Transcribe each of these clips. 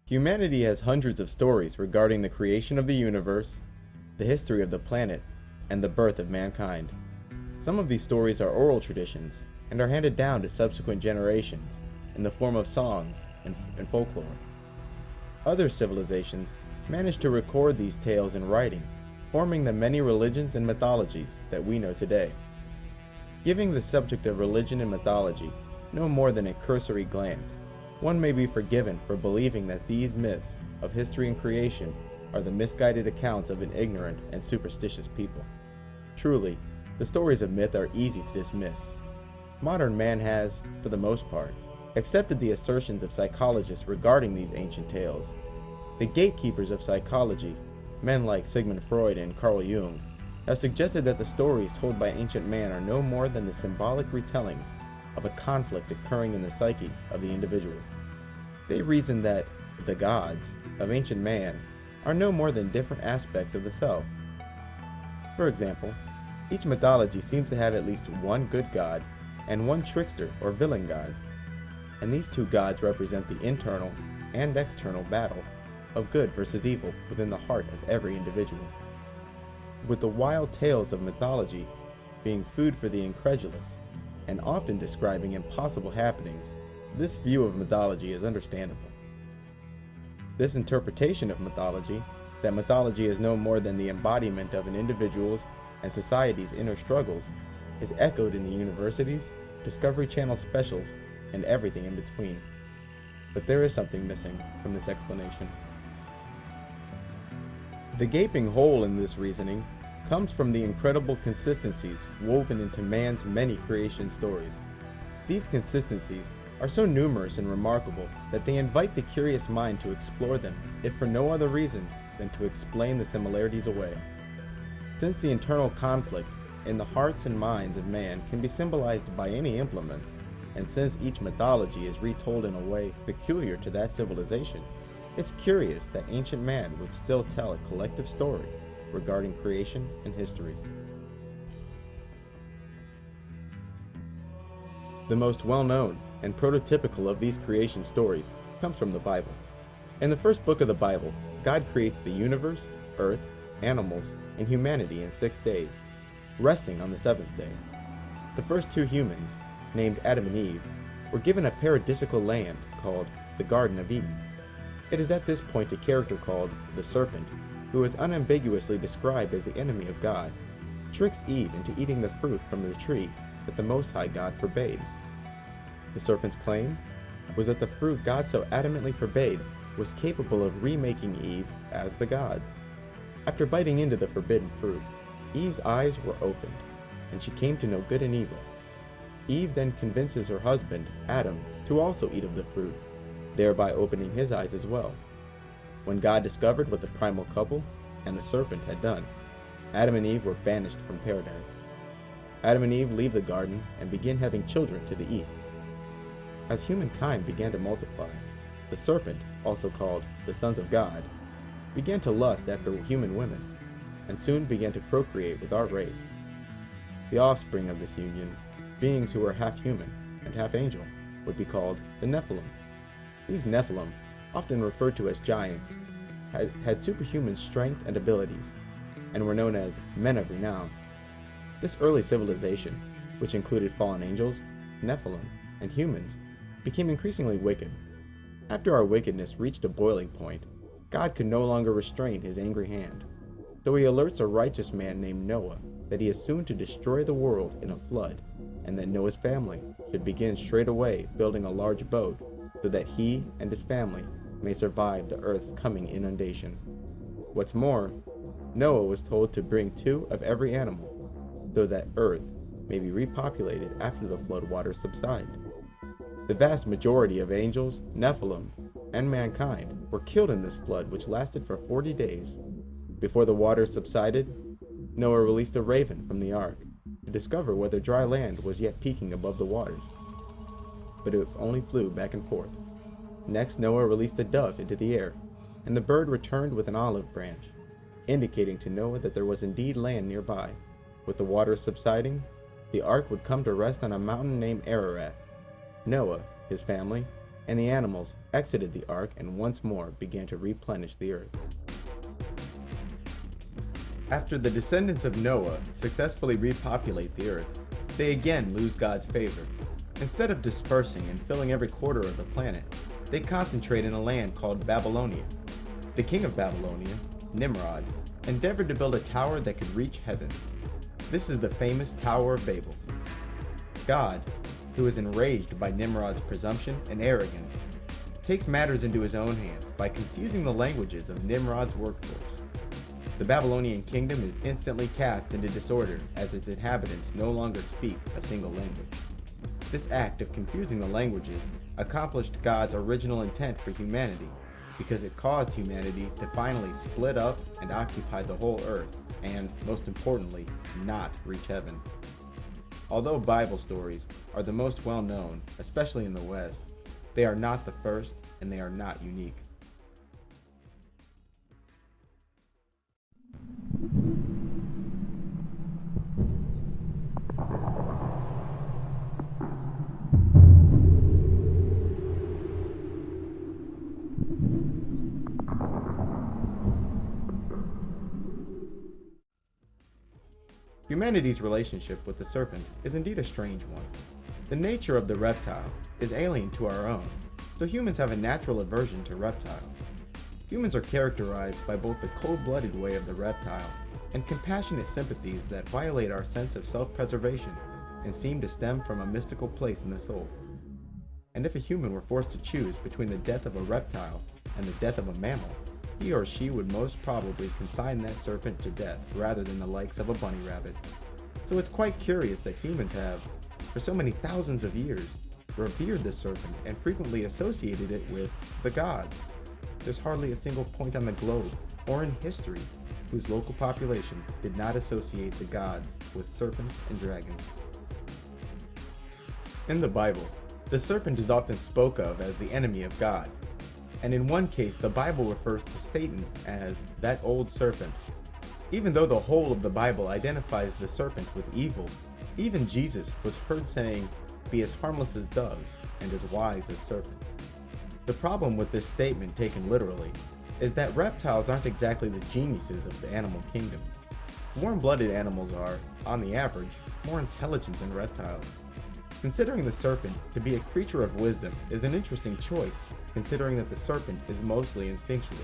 Humanity has hundreds of stories regarding the creation of the universe, the history of the planet, and the birth of mankind. Some of these stories are oral traditions and are handed down to subsequent generations in the form of songs and folklore. Other civilizations managed to record these tales in writing, forming the many religions and mythologies that we know today. Giving the subject of religion and mythology no more than a cursory glance, one may be forgiven for believing that these myths of history and creation are the misguided accounts of an ignorant and superstitious people. Truly, the stories of myth are easy to dismiss. Modern man has, for the most part, accepted the assertions of psychologists regarding these ancient tales. The gatekeepers of psychology, men like Sigmund Freud and Carl Jung, have suggested that the stories told by ancient man are no more than the symbolic retellings of a conflict occurring in the psyche of the individual. They reason that the gods of ancient man are no more than different aspects of the self. For example, each mythology seems to have at least one good god and one trickster or villain god, and these two gods represent the internal and external battle of good versus evil within the heart of every individual. With the wild tales of mythology being food for the incredulous and often describing impossible happenings, this view of mythology is understandable. This interpretation of mythology, that mythology is no more than the embodiment of an individual's and society's inner struggles, is echoed in the universities, Discovery Channel specials, and everything in between. But there is something missing from this explanation. The gaping hole in this reasoning comes from the incredible consistencies woven into man's many creation stories. These consistencies are so numerous and remarkable that they invite the curious mind to explore them, if for no other reason than to explain the similarities away. Since the internal conflict in the hearts and minds of man can be symbolized by any implements, and since each mythology is retold in a way peculiar to that civilization, it's curious that ancient man would still tell a collective story regarding creation and history. The most well-known and prototypical of these creation stories comes from the Bible. In the first book of the Bible, God creates the universe, earth, animals, and humanity in 6 days, resting on the seventh day. The first two humans, named Adam and Eve, were given a paradisical land called the Garden of Eden. It is at this point a character called the Serpent, who is unambiguously described as the enemy of God, tricks Eve into eating the fruit from the tree that the Most High God forbade. The serpent's claim was that the fruit God so adamantly forbade was capable of remaking Eve as the gods. After biting into the forbidden fruit, Eve's eyes were opened, and she came to know good and evil. Eve then convinces her husband, Adam, to also eat of the fruit, thereby opening his eyes as well. When God discovered what the primal couple and the serpent had done, Adam and Eve were banished from paradise. Adam and Eve leave the garden and begin having children to the east. As humankind began to multiply, the serpent, also called the sons of God, began to lust after human women, and soon began to procreate with our race. The offspring of this union, beings who were half human and half angel, would be called the Nephilim. These Nephilim, often referred to as giants, had superhuman strength and abilities, and were known as men of renown. This early civilization, which included fallen angels, Nephilim, and humans, became increasingly wicked. After our wickedness reached a boiling point, God could no longer restrain his angry hand. So he alerts a righteous man named Noah that he is soon to destroy the world in a flood, and that Noah's family should begin straight away building a large boat so that he and his family may survive the earth's coming inundation. What's more, Noah was told to bring 2 of every animal so that earth may be repopulated after the flood waters subside. The vast majority of angels, Nephilim, and mankind were killed in this flood, which lasted for 40 days. Before the waters subsided, Noah released a raven from the ark to discover whether dry land was yet peaking above the waters. But it only flew back and forth. Next, Noah released a dove into the air, and the bird returned with an olive branch, indicating to Noah that there was indeed land nearby. With the waters subsiding, the ark would come to rest on a mountain named Ararat. Noah, his family, and the animals exited the ark and once more began to replenish the earth. After the descendants of Noah successfully repopulate the earth, they again lose God's favor. Instead of dispersing and filling every quarter of the planet, they concentrate in a land called Babylonia. The king of Babylonia, Nimrod, endeavored to build a tower that could reach heaven. This is the famous Tower of Babel. God, who is enraged by Nimrod's presumption and arrogance, takes matters into his own hands by confusing the languages of Nimrod's workforce. The Babylonian kingdom is instantly cast into disorder as its inhabitants no longer speak a single language. This act of confusing the languages accomplished God's original intent for humanity because it caused humanity to finally split up and occupy the whole earth and, most importantly, not reach heaven. Although Bible stories are the most well known, especially in the West, they are not the first and they are not unique. Humanity's relationship with the serpent is indeed a strange one. The nature of the reptile is alien to our own, so humans have a natural aversion to reptiles. Humans are characterized by both the cold-blooded way of the reptile and compassionate sympathies that violate our sense of self-preservation and seem to stem from a mystical place in the soul. And if a human were forced to choose between the death of a reptile and the death of a mammal, he or she would most probably consign that serpent to death rather than the likes of a bunny rabbit. So it's quite curious that humans have, for so many thousands of years, revered the serpent and frequently associated it with the gods. There's hardly a single point on the globe, or in history, whose local population did not associate the gods with serpents and dragons. In the Bible, the serpent is often spoken of as the enemy of God, and in one case the Bible refers to Satan as that old serpent. Even though the whole of the Bible identifies the serpent with evil, even Jesus was heard saying, "Be as harmless as doves and as wise as serpents." The problem with this statement taken literally is that reptiles aren't exactly the geniuses of the animal kingdom. Warm-blooded animals are, on the average, more intelligent than reptiles. Considering the serpent to be a creature of wisdom is an interesting choice, considering that the serpent is mostly instinctual.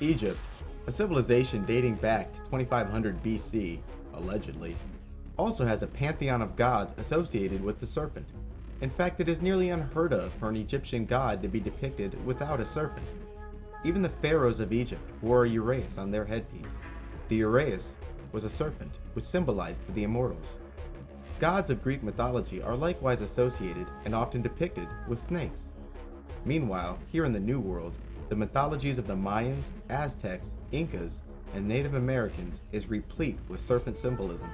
Egypt, a civilization dating back to 2500 BC, allegedly, also has a pantheon of gods associated with the serpent. In fact, it is nearly unheard of for an Egyptian god to be depicted without a serpent. Even the pharaohs of Egypt wore a uraeus on their headpiece. The uraeus was a serpent, which symbolized the immortals. Gods of Greek mythology are likewise associated and often depicted with snakes. Meanwhile, here in the New World, the mythologies of the Mayans, Aztecs, Incas, and Native Americans is replete with serpent symbolism.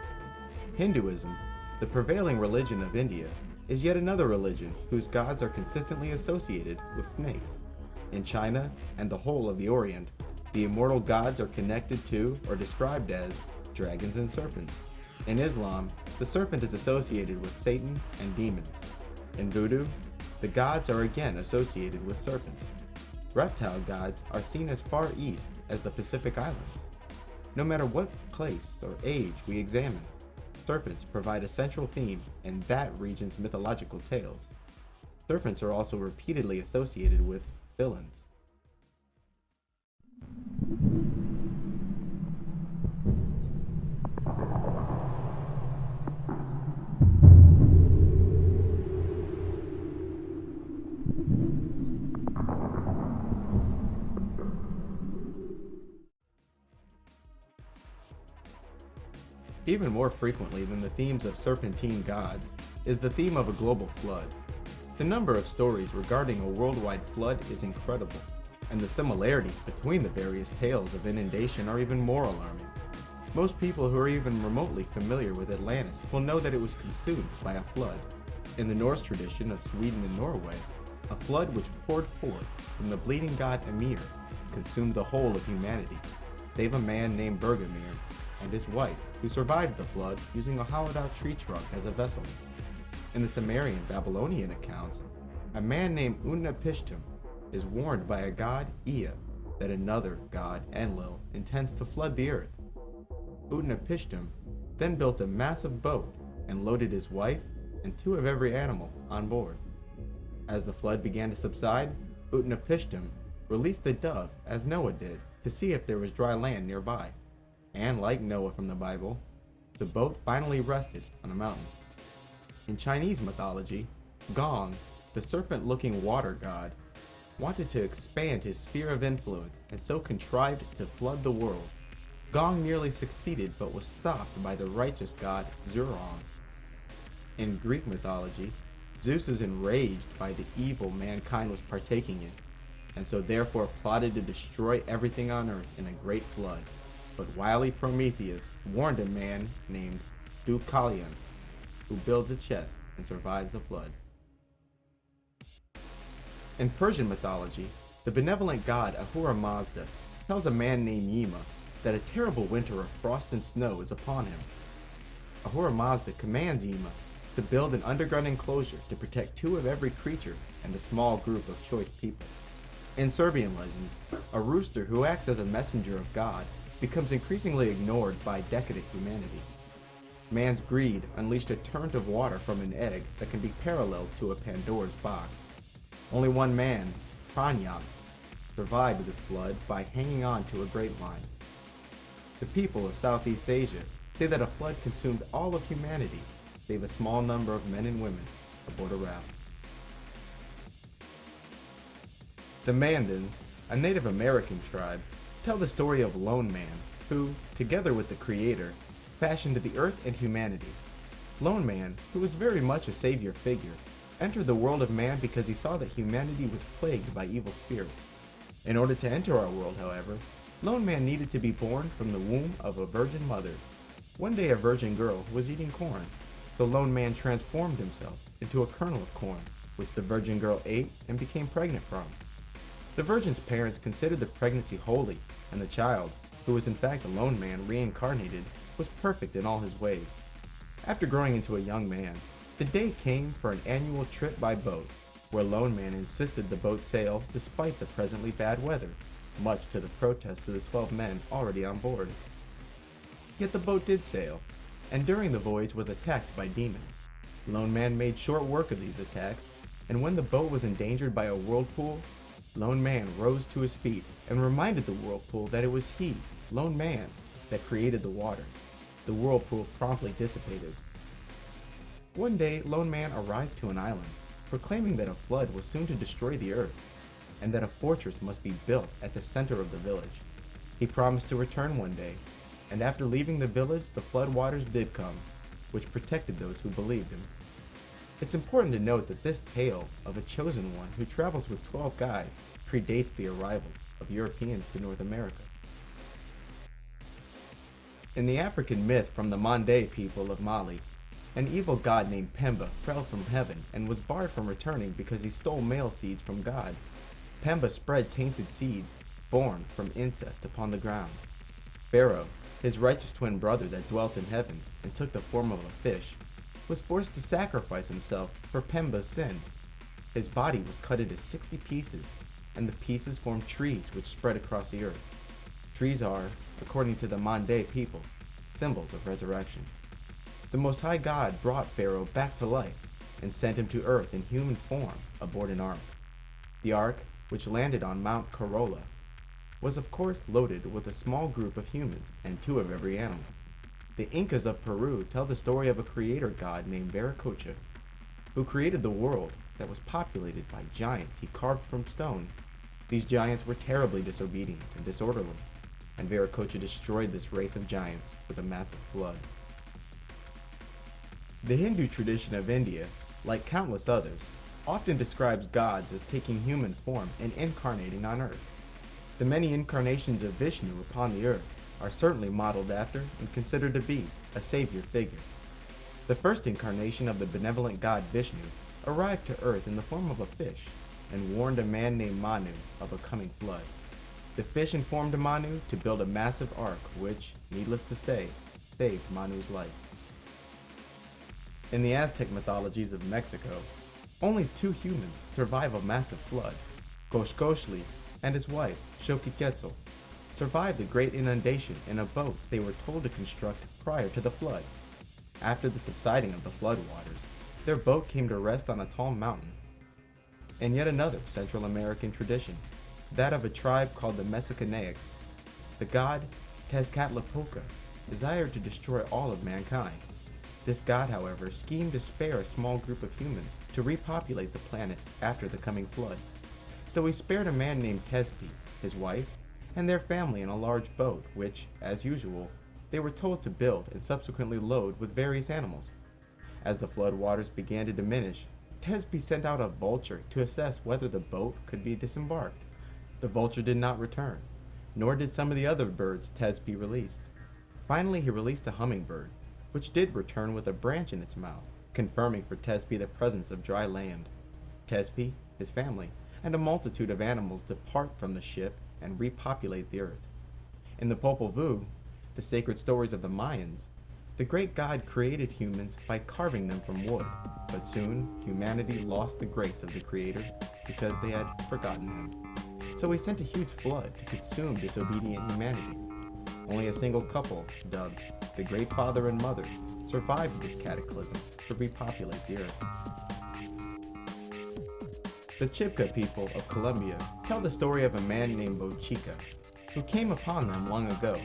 Hinduism, the prevailing religion of India, is yet another religion whose gods are consistently associated with snakes. In China and the whole of the Orient, the immortal gods are connected to or described as dragons and serpents. In Islam, the serpent is associated with Satan and demons. In Voodoo, the gods are again associated with serpents. Reptile gods are seen as far east as the Pacific Islands. No matter what place or age we examine, serpents provide a central theme in that region's mythological tales. Serpents are also repeatedly associated with villains. Even more frequently than the themes of serpentine gods is the theme of a global flood. The number of stories regarding a worldwide flood is incredible, and the similarities between the various tales of inundation are even more alarming. Most people who are even remotely familiar with Atlantis will know that it was consumed by a flood. In the Norse tradition of Sweden and Norway, a flood which poured forth from the bleeding god Ymir consumed the whole of humanity, save a man named Bergelmir and his wife, who survived the flood using a hollowed-out tree trunk as a vessel. In the Sumerian Babylonian accounts, a man named Utnapishtim is warned by a god, Ea, that another god, Enlil, intends to flood the earth. Utnapishtim then built a massive boat and loaded his wife and 2 of every animal on board. As the flood began to subside, Utnapishtim released the dove as Noah did to see if there was dry land nearby. And like Noah from the Bible, the boat finally rested on a mountain. In Chinese mythology, Gong, the serpent-looking water god, wanted to expand his sphere of influence and so contrived to flood the world. Gong nearly succeeded but was stopped by the righteous god Zurong. In Greek mythology, Zeus is enraged by the evil mankind was partaking in, and so therefore plotted to destroy everything on earth in a great flood. But wily Prometheus warned a man named Deucalion, who builds a chest and survives the flood. In Persian mythology, the benevolent god Ahura Mazda tells a man named Yima that a terrible winter of frost and snow is upon him. Ahura Mazda commands Yima to build an underground enclosure to protect 2 of every creature and a small group of choice people. In Serbian legends, a rooster who acts as a messenger of God becomes increasingly ignored by decadent humanity. Man's greed unleashed a torrent of water from an egg that can be paralleled to a Pandora's box. Only one man, Pranyas, survived this flood by hanging on to a grapevine. The people of Southeast Asia say that a flood consumed all of humanity, save a small number of men and women aboard a raft. The Mandans, a Native American tribe, tell the story of Lone Man, who, together with the Creator, fashioned the earth and humanity. Lone Man, who was very much a savior figure, entered the world of man because he saw that humanity was plagued by evil spirits. In order to enter our world, however, Lone Man needed to be born from the womb of a virgin mother. One day a virgin girl was eating corn, so Lone Man transformed himself into a kernel of corn, which the virgin girl ate and became pregnant from. The virgin's parents considered the pregnancy holy, and the child, who was in fact a Lone Man reincarnated, was perfect in all his ways. After growing into a young man, the day came for an annual trip by boat, where Lone Man insisted the boat sail despite the presently bad weather, much to the protest of the 12 men already on board. Yet the boat did sail, and during the voyage was attacked by demons. Lone Man made short work of these attacks, and when the boat was endangered by a whirlpool, Lone Man rose to his feet and reminded the whirlpool that it was he, Lone Man, that created the water. The whirlpool promptly dissipated. One day, Lone Man arrived to an island, proclaiming that a flood was soon to destroy the earth, and that a fortress must be built at the center of the village. He promised to return one day, and after leaving the village, the flood waters did come, which protected those who believed him. It's important to note that this tale of a chosen one who travels with 12 guys predates the arrival of Europeans to North America. In the African myth from the Mande people of Mali, an evil god named Pemba fell from heaven and was barred from returning because he stole male seeds from God. Pemba spread tainted seeds, born from incest, upon the ground. Pharaoh, his righteous twin brother that dwelt in heaven and took the form of a fish, was forced to sacrifice himself for Pemba's sin. His body was cut into 60 pieces, and the pieces formed trees which spread across the earth. Trees are, according to the Mande people, symbols of resurrection. The Most High God brought Pharaoh back to life and sent him to earth in human form aboard an ark. The ark, which landed on Mount Corolla, was of course loaded with a small group of humans and 2 of every animal. The Incas of Peru tell the story of a creator god named Viracocha, who created the world that was populated by giants he carved from stone. These giants were terribly disobedient and disorderly, and Viracocha destroyed this race of giants with a massive flood. The Hindu tradition of India, like countless others, often describes gods as taking human form and incarnating on earth. The many incarnations of Vishnu upon the earth are certainly modeled after and considered to be a savior figure. The first incarnation of the benevolent god Vishnu arrived to earth in the form of a fish and warned a man named Manu of a coming flood. The fish informed Manu to build a massive ark which, needless to say, saved Manu's life. In the Aztec mythologies of Mexico, only two humans survive a massive flood. Xochcochtli and his wife, Xochiquetzal, survived a great inundation in a boat they were told to construct prior to the flood. After the subsiding of the floodwaters, their boat came to rest on a tall mountain. In yet another Central American tradition, that of a tribe called the Mexicanaics, the god Tezcatlipoca desired to destroy all of mankind. This god, however, schemed to spare a small group of humans to repopulate the planet after the coming flood. So he spared a man named Tezpi, his wife, and their family in a large boat which, as usual, they were told to build and subsequently load with various animals. As the flood waters began to diminish, Tezpi sent out a vulture to assess whether the boat could be disembarked. The vulture did not return, nor did some of the other birds Tezpi released. Finally, he released a hummingbird, which did return with a branch in its mouth, confirming for Tezpi the presence of dry land. Tezpi, his family, and a multitude of animals depart from the ship and repopulate the earth. In the Popol Vuh, the sacred stories of the Mayans, the great god created humans by carving them from wood, but soon humanity lost the grace of the creator because they had forgotten him. So he sent a huge flood to consume disobedient humanity. Only a single couple, dubbed the Great Father and Mother, survived this cataclysm to repopulate the earth. The Chibcha people of Colombia tell the story of a man named Bochica, who came upon them long ago.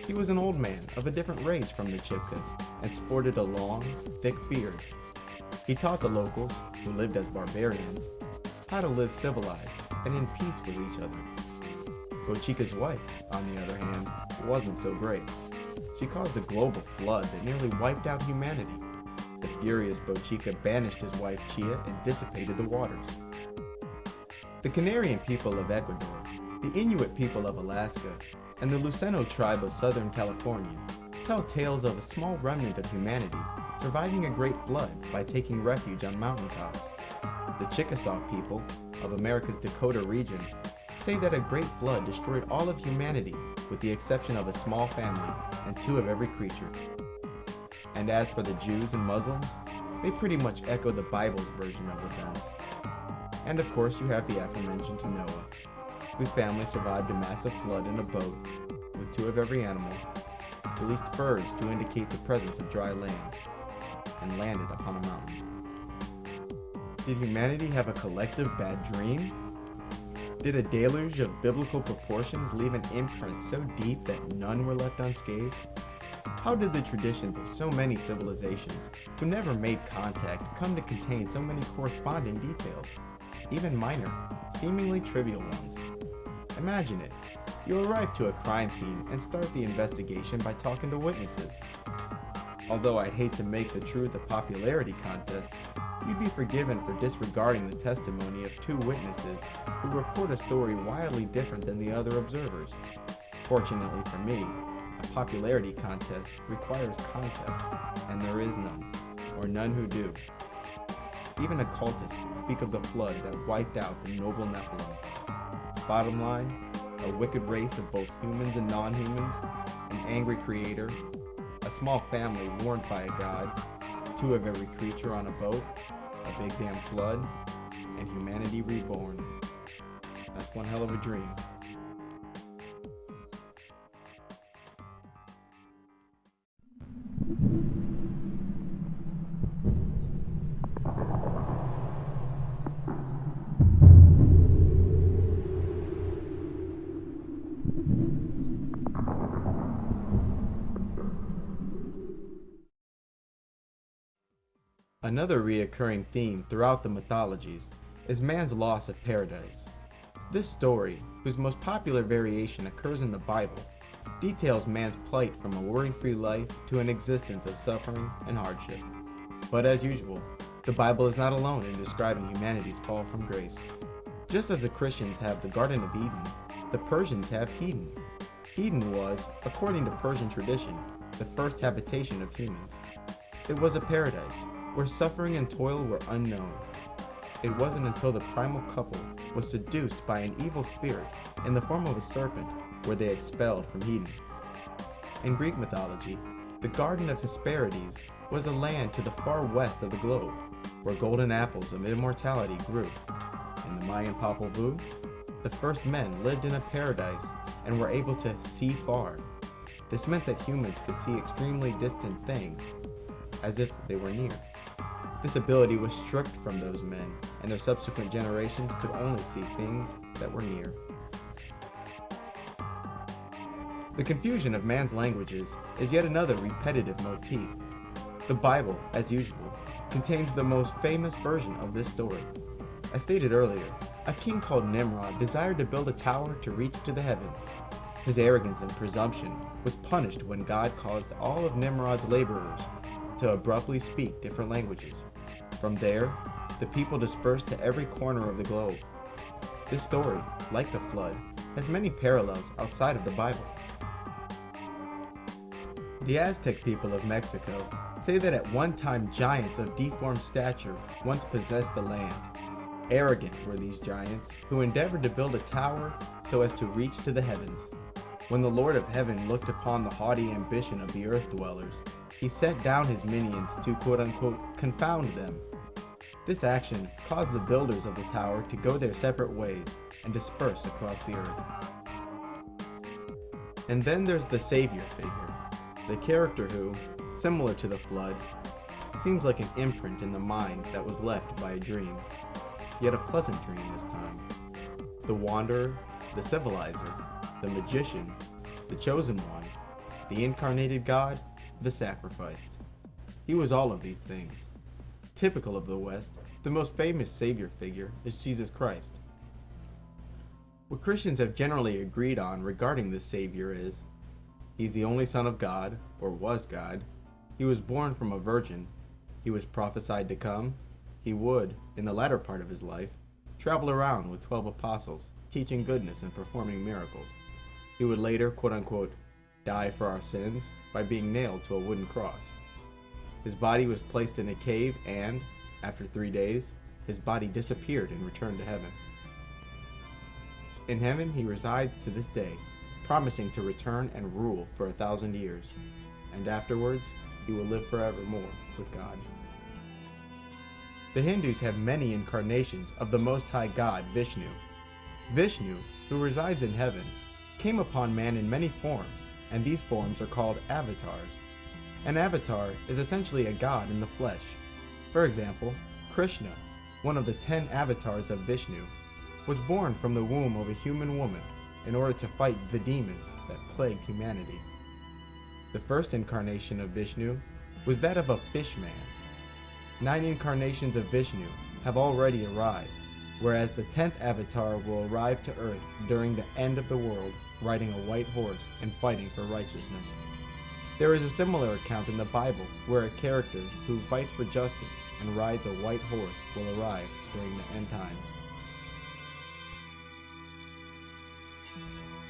He was an old man of a different race from the Chibchas and sported a long, thick beard. He taught the locals, who lived as barbarians, how to live civilized and in peace with each other. Bochica's wife, on the other hand, wasn't so great. She caused a global flood that nearly wiped out humanity. The furious Bochica banished his wife Chia and dissipated the waters. The Canarian people of Ecuador, the Inuit people of Alaska, and the Luceno tribe of Southern California tell tales of a small remnant of humanity surviving a great flood by taking refuge on mountaintops. The Chickasaw people of America's Dakota region say that a great flood destroyed all of humanity with the exception of a small family and two of every creature. And as for the Jews and Muslims, they pretty much echo the Bible's version of events. And of course you have the aforementioned Noah, whose family survived a massive flood in a boat with two of every animal, released birds to indicate the presence of dry land, and landed upon a mountain. Did humanity have a collective bad dream? Did a deluge of biblical proportions leave an imprint so deep that none were left unscathed? How did the traditions of so many civilizations who never made contact come to contain so many corresponding details, even minor, seemingly trivial ones? Imagine it. You arrive to a crime scene and start the investigation by talking to witnesses. Although I'd hate to make the truth a popularity contest, you'd be forgiven for disregarding the testimony of two witnesses who report a story wildly different than the other observers. Fortunately for me, a popularity contest requires contest, and there is none, or none who do. Even occultists speak of the flood that wiped out the noble Nephilim. Bottom line, a wicked race of both humans and non-humans, an angry creator, a small family warned by a god, two of every creature on a boat, a big damn flood, and humanity reborn. That's one hell of a dream. Another recurring theme throughout the mythologies is man's loss of paradise. This story, whose most popular variation occurs in the Bible, details man's plight from a worry-free life to an existence of suffering and hardship. But as usual, the Bible is not alone in describing humanity's fall from grace. Just as the Christians have the Garden of Eden, the Persians have Eden. Eden was, according to Persian tradition, the first habitation of humans. It was a paradise where suffering and toil were unknown. It wasn't until the primal couple was seduced by an evil spirit in the form of a serpent were they expelled from Eden. In Greek mythology, the Garden of Hesperides was a land to the far west of the globe, where golden apples of immortality grew. In the Mayan Popol Vuh, the first men lived in a paradise and were able to see far. This meant that humans could see extremely distant things, as if they were near. This ability was stripped from those men, and their subsequent generations could only see things that were near. The confusion of man's languages is yet another repetitive motif. The Bible, as usual, contains the most famous version of this story. As stated earlier, a king called Nimrod desired to build a tower to reach to the heavens. His arrogance and presumption was punished when God caused all of Nimrod's laborers to abruptly speak different languages. From there, the people dispersed to every corner of the globe. This story, like the flood, has many parallels outside of the Bible. The Aztec people of Mexico say that at one time giants of deformed stature once possessed the land. Arrogant were these giants, who endeavored to build a tower so as to reach to the heavens. When the Lord of Heaven looked upon the haughty ambition of the earth dwellers, he sent down his minions to quote-unquote confound them. This action caused the builders of the tower to go their separate ways and disperse across the earth. And then there's the savior figure, the character who, similar to the flood, seems like an imprint in the mind that was left by a dream, yet a pleasant dream this time. The wanderer, the civilizer, the magician, the chosen one, the incarnated God, the sacrificed. He was all of these things. Typical of the West, the most famous savior figure is Jesus Christ. What Christians have generally agreed on regarding this savior is, he's the only Son of God, or was God. He was born from a virgin. He was prophesied to come. He would, in the latter part of his life, travel around with 12 apostles, teaching goodness and performing miracles. He would later, quote-unquote, die for our sins by being nailed to a wooden cross. His body was placed in a cave and, after 3 days, his body disappeared and returned to heaven. In heaven he resides to this day, promising to return and rule for 1,000 years, and afterwards he will live forevermore with God. The Hindus have many incarnations of the Most High God, Vishnu. Vishnu, who resides in heaven, came upon man in many forms, and these forms are called avatars. An avatar is essentially a god in the flesh. For example, Krishna, one of the 10 avatars of Vishnu, was born from the womb of a human woman in order to fight the demons that plagued humanity. The first incarnation of Vishnu was that of a fish man. 9 incarnations of Vishnu have already arrived, whereas the 10th avatar will arrive to Earth during the end of the world, riding a white horse and fighting for righteousness. There is a similar account in the Bible where a character who fights for justice and rides a white horse will arrive during the end times.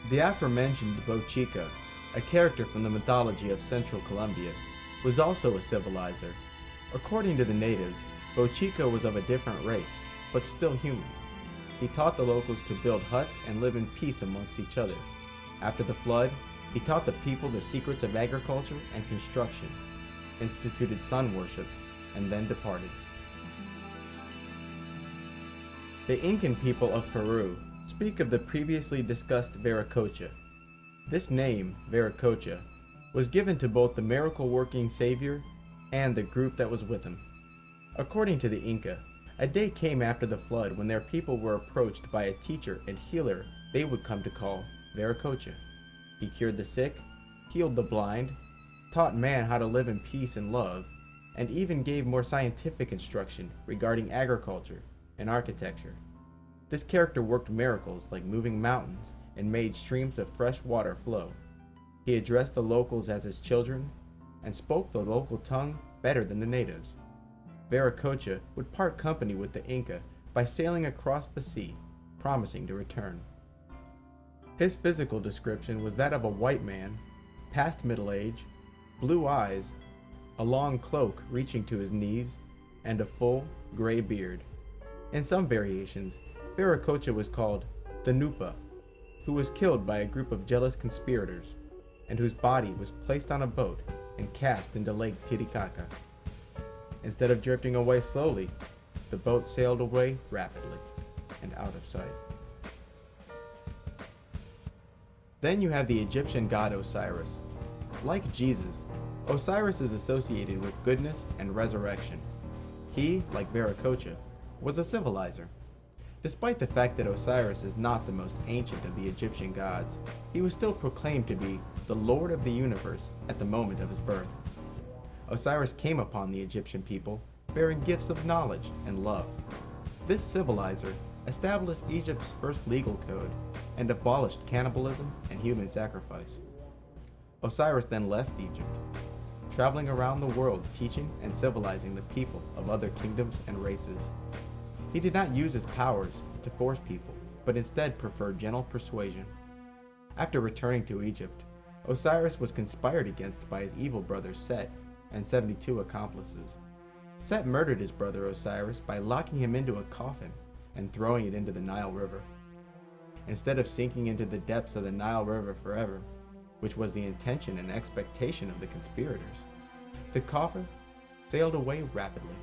The aforementioned Bochica, a character from the mythology of Central Colombia, was also a civilizer. According to the natives, Bochica was of a different race, but still human. He taught the locals to build huts and live in peace amongst each other. After the flood, he taught the people the secrets of agriculture and construction, instituted sun worship, and then departed. The Incan people of Peru speak of the previously discussed Viracocha. This name, Viracocha, was given to both the miracle-working savior and the group that was with him. According to the Inca, a day came after the flood when their people were approached by a teacher and healer they would come to call Viracocha. He cured the sick, healed the blind, taught man how to live in peace and love, and even gave more scientific instruction regarding agriculture and architecture. This character worked miracles like moving mountains and made streams of fresh water flow. He addressed the locals as his children and spoke the local tongue better than the natives. Viracocha would part company with the Inca by sailing across the sea, promising to return. His physical description was that of a white man, past middle age, blue eyes, a long cloak reaching to his knees, and a full, gray beard. In some variations, Viracocha was called the Nupa, who was killed by a group of jealous conspirators, and whose body was placed on a boat and cast into Lake Titicaca. Instead of drifting away slowly, the boat sailed away rapidly and out of sight. Then you have the Egyptian god Osiris. Like Jesus, Osiris is associated with goodness and resurrection. He, like Viracocha, was a civilizer. Despite the fact that Osiris is not the most ancient of the Egyptian gods, he was still proclaimed to be the Lord of the universe at the moment of his birth. Osiris came upon the Egyptian people bearing gifts of knowledge and love. This civilizer established Egypt's first legal code and abolished cannibalism and human sacrifice. Osiris then left Egypt, traveling around the world teaching and civilizing the people of other kingdoms and races. He did not use his powers to force people, but instead preferred gentle persuasion. After returning to Egypt, Osiris was conspired against by his evil brother Set and 72 accomplices. Set murdered his brother Osiris by locking him into a coffin and throwing it into the Nile River. Instead of sinking into the depths of the Nile River forever, which was the intention and expectation of the conspirators, the coffin sailed away rapidly.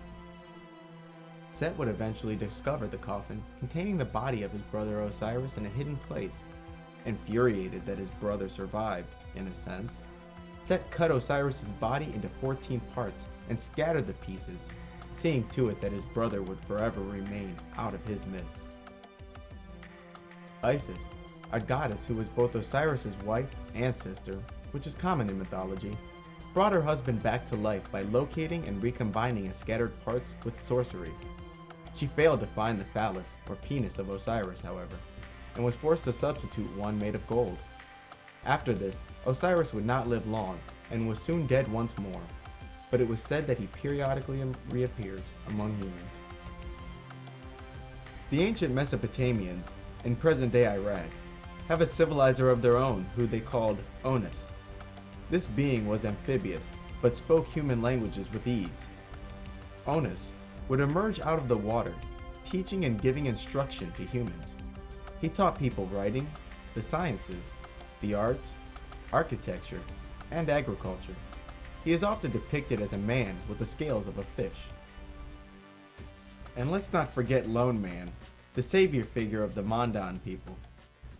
Set would eventually discover the coffin containing the body of his brother Osiris in a hidden place. Infuriated that his brother survived, in a sense, Set cut Osiris's body into 14 parts and scattered the pieces, seeing to it that his brother would forever remain out of his midst. Isis, a goddess who was both Osiris's wife and sister, which is common in mythology, brought her husband back to life by locating and recombining his scattered parts with sorcery. She failed to find the phallus, or penis, of Osiris, however, and was forced to substitute one made of gold. After this, Osiris would not live long, and was soon dead once more, but it was said that he periodically reappears among humans. The ancient Mesopotamians, in present-day Iraq, have a civilizer of their own who they called Onus. This being was amphibious, but spoke human languages with ease. Onus would emerge out of the water, teaching and giving instruction to humans. He taught people writing, the sciences, the arts, architecture, and agriculture. He is often depicted as a man with the scales of a fish. And let's not forget Lone Man, the savior figure of the Mandan people.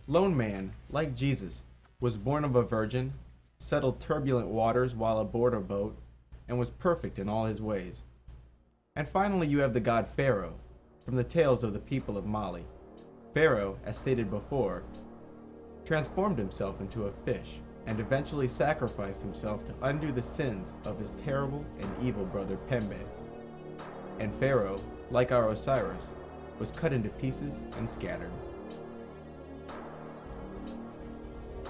Lone Man, like Jesus, was born of a virgin, settled turbulent waters while aboard a boat, and was perfect in all his ways. And finally you have the god Pharaoh, from the tales of the people of Mali. Pharaoh, as stated before, transformed himself into a fish, and eventually sacrificed himself to undo the sins of his terrible and evil brother Pembe. And Pharaoh, like our Osiris, was cut into pieces and scattered.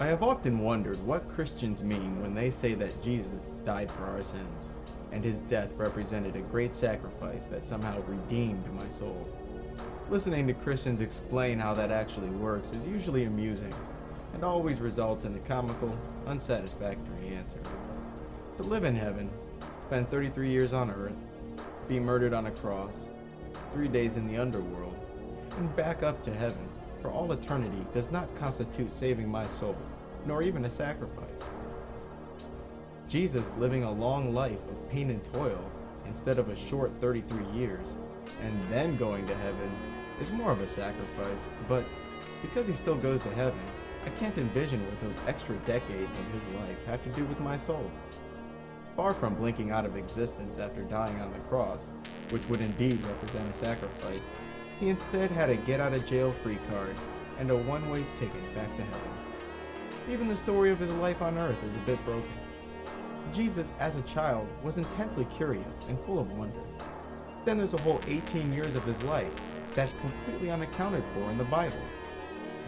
I have often wondered what Christians mean when they say that Jesus died for our sins, and his death represented a great sacrifice that somehow redeemed my soul. Listening to Christians explain how that actually works is usually amusing, and always results in a comical, unsatisfactory answer. To live in heaven, spend 33 years on earth, be murdered on a cross, 3 days in the underworld, and back up to heaven for all eternity does not constitute saving my soul, nor even a sacrifice. Jesus living a long life of pain and toil instead of a short 33 years, and then going to heaven is more of a sacrifice, but because he still goes to heaven, I can't envision what those extra decades of his life have to do with my soul. Far from blinking out of existence after dying on the cross, which would indeed represent a sacrifice, he instead had a get-out-of-jail-free card and a one-way ticket back to heaven. Even the story of his life on earth is a bit broken. Jesus, as a child, was intensely curious and full of wonder. Then there's a whole 18 years of his life that's completely unaccounted for in the Bible.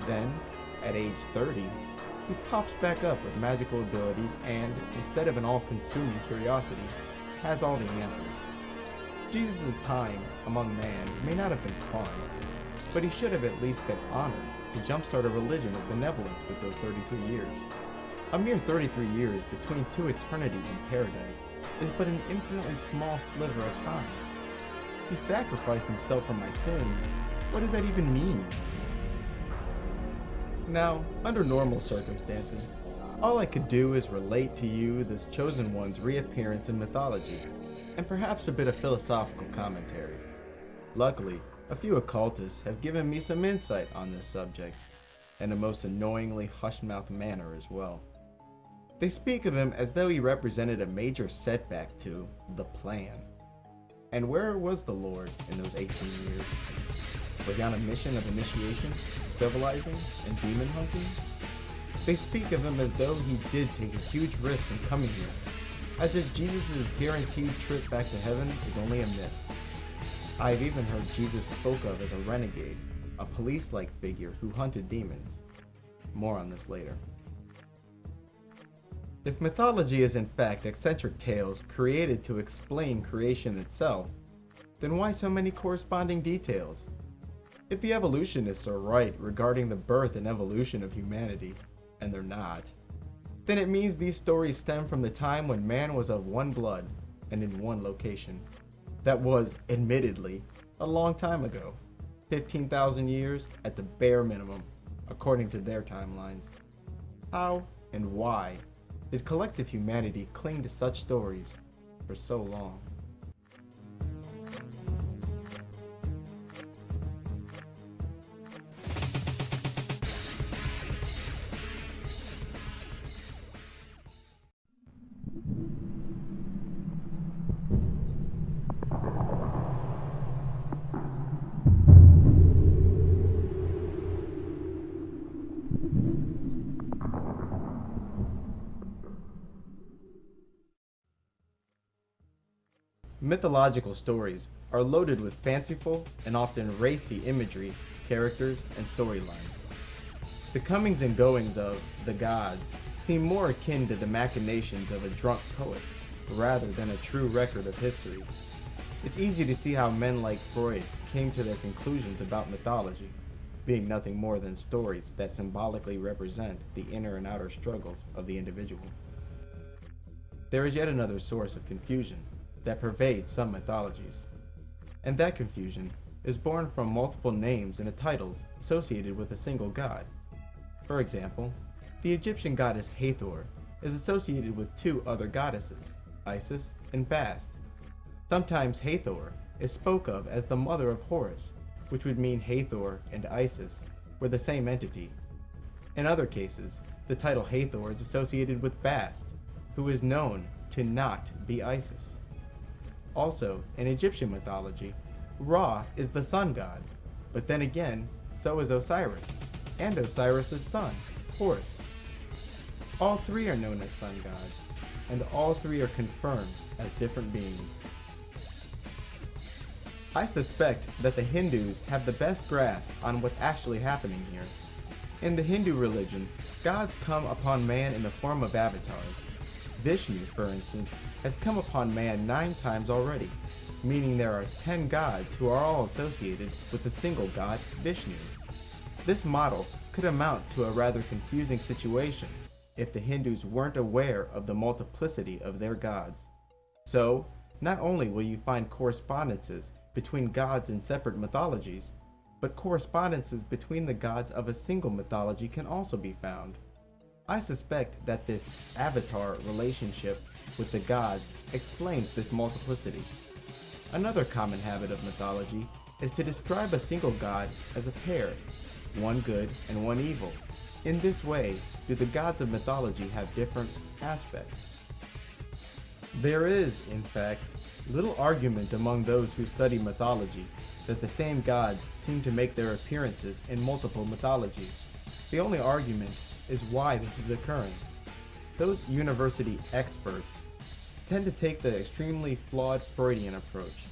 Then, at age 30, he pops back up with magical abilities and, instead of an all-consuming curiosity, has all the answers. Jesus' time among man may not have been fun, but he should have at least been honored to jumpstart a religion of benevolence with those 33 years. A mere 33 years between two eternities in paradise is but an infinitely small sliver of time. He sacrificed himself for my sins. What does that even mean? Now, under normal circumstances, all I could do is relate to you this chosen one's reappearance in mythology. and perhaps a bit of philosophical commentary. Luckily, a few occultists have given me some insight on this subject, in a most annoyingly hush-mouthed manner as well. They speak of him as though he represented a major setback to the plan. And where was the Lord in those 18 years? Was he on a mission of initiation, civilizing, and demon hunting? They speak of him as though he did take a huge risk in coming here, as if Jesus' guaranteed trip back to heaven is only a myth. I've even heard Jesus spoke of as a renegade, a police-like figure who hunted demons. More on this later. If mythology is in fact eccentric tales created to explain creation itself, then why so many corresponding details? If the evolutionists are right regarding the birth and evolution of humanity, and they're not, then it means these stories stem from the time when man was of one blood and in one location. That was, admittedly, a long time ago, 15,000 years at the bare minimum, according to their timelines. How and why did collective humanity cling to such stories for so long? Mythological stories are loaded with fanciful and often racy imagery, characters, and storylines. The comings and goings of the gods seem more akin to the machinations of a drunk poet rather than a true record of history. It's easy to see how men like Freud came to their conclusions about mythology, being nothing more than stories that symbolically represent the inner and outer struggles of the individual. There is yet another source of confusion that pervades some mythologies, and that confusion is born from multiple names and titles associated with a single god. For example, the Egyptian goddess Hathor is associated with two other goddesses, Isis and Bast. Sometimes Hathor is spoke of as the mother of Horus, which would mean Hathor and Isis were the same entity. In other cases, the title Hathor is associated with Bast, who is known to not be Isis. Also, in Egyptian mythology, Ra is the sun god, but then again, so is Osiris, and Osiris' son, Horus. All three are known as sun gods, and all three are confirmed as different beings. I suspect that the Hindus have the best grasp on what's actually happening here. In the Hindu religion, gods come upon man in the form of avatars. Vishnu, for instance, has come upon man 9 times already, meaning there are 10 gods who are all associated with the single god, Vishnu. This model could amount to a rather confusing situation if the Hindus weren't aware of the multiplicity of their gods. So, not only will you find correspondences between gods in separate mythologies, but correspondences between the gods of a single mythology can also be found. I suspect that this avatar relationship with the gods explains this multiplicity. Another common habit of mythology is to describe a single god as a pair, one good and one evil. In this way, do the gods of mythology have different aspects? There is, in fact, little argument among those who study mythology that the same gods seem to make their appearances in multiple mythologies. The only argument is why this is occurring. Those university experts tend to take the extremely flawed Freudian approach.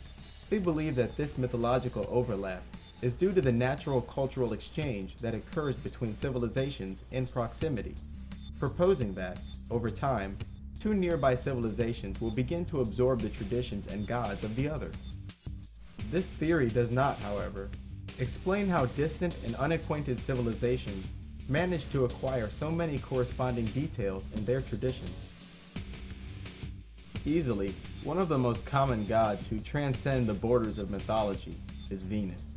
They believe that this mythological overlap is due to the natural cultural exchange that occurs between civilizations in proximity, proposing that, over time, two nearby civilizations will begin to absorb the traditions and gods of the other. This theory does not, however, explain how distant and unacquainted civilizations manage to acquire so many corresponding details in their traditions. Easily, one of the most common gods who transcend the borders of mythology is Venus.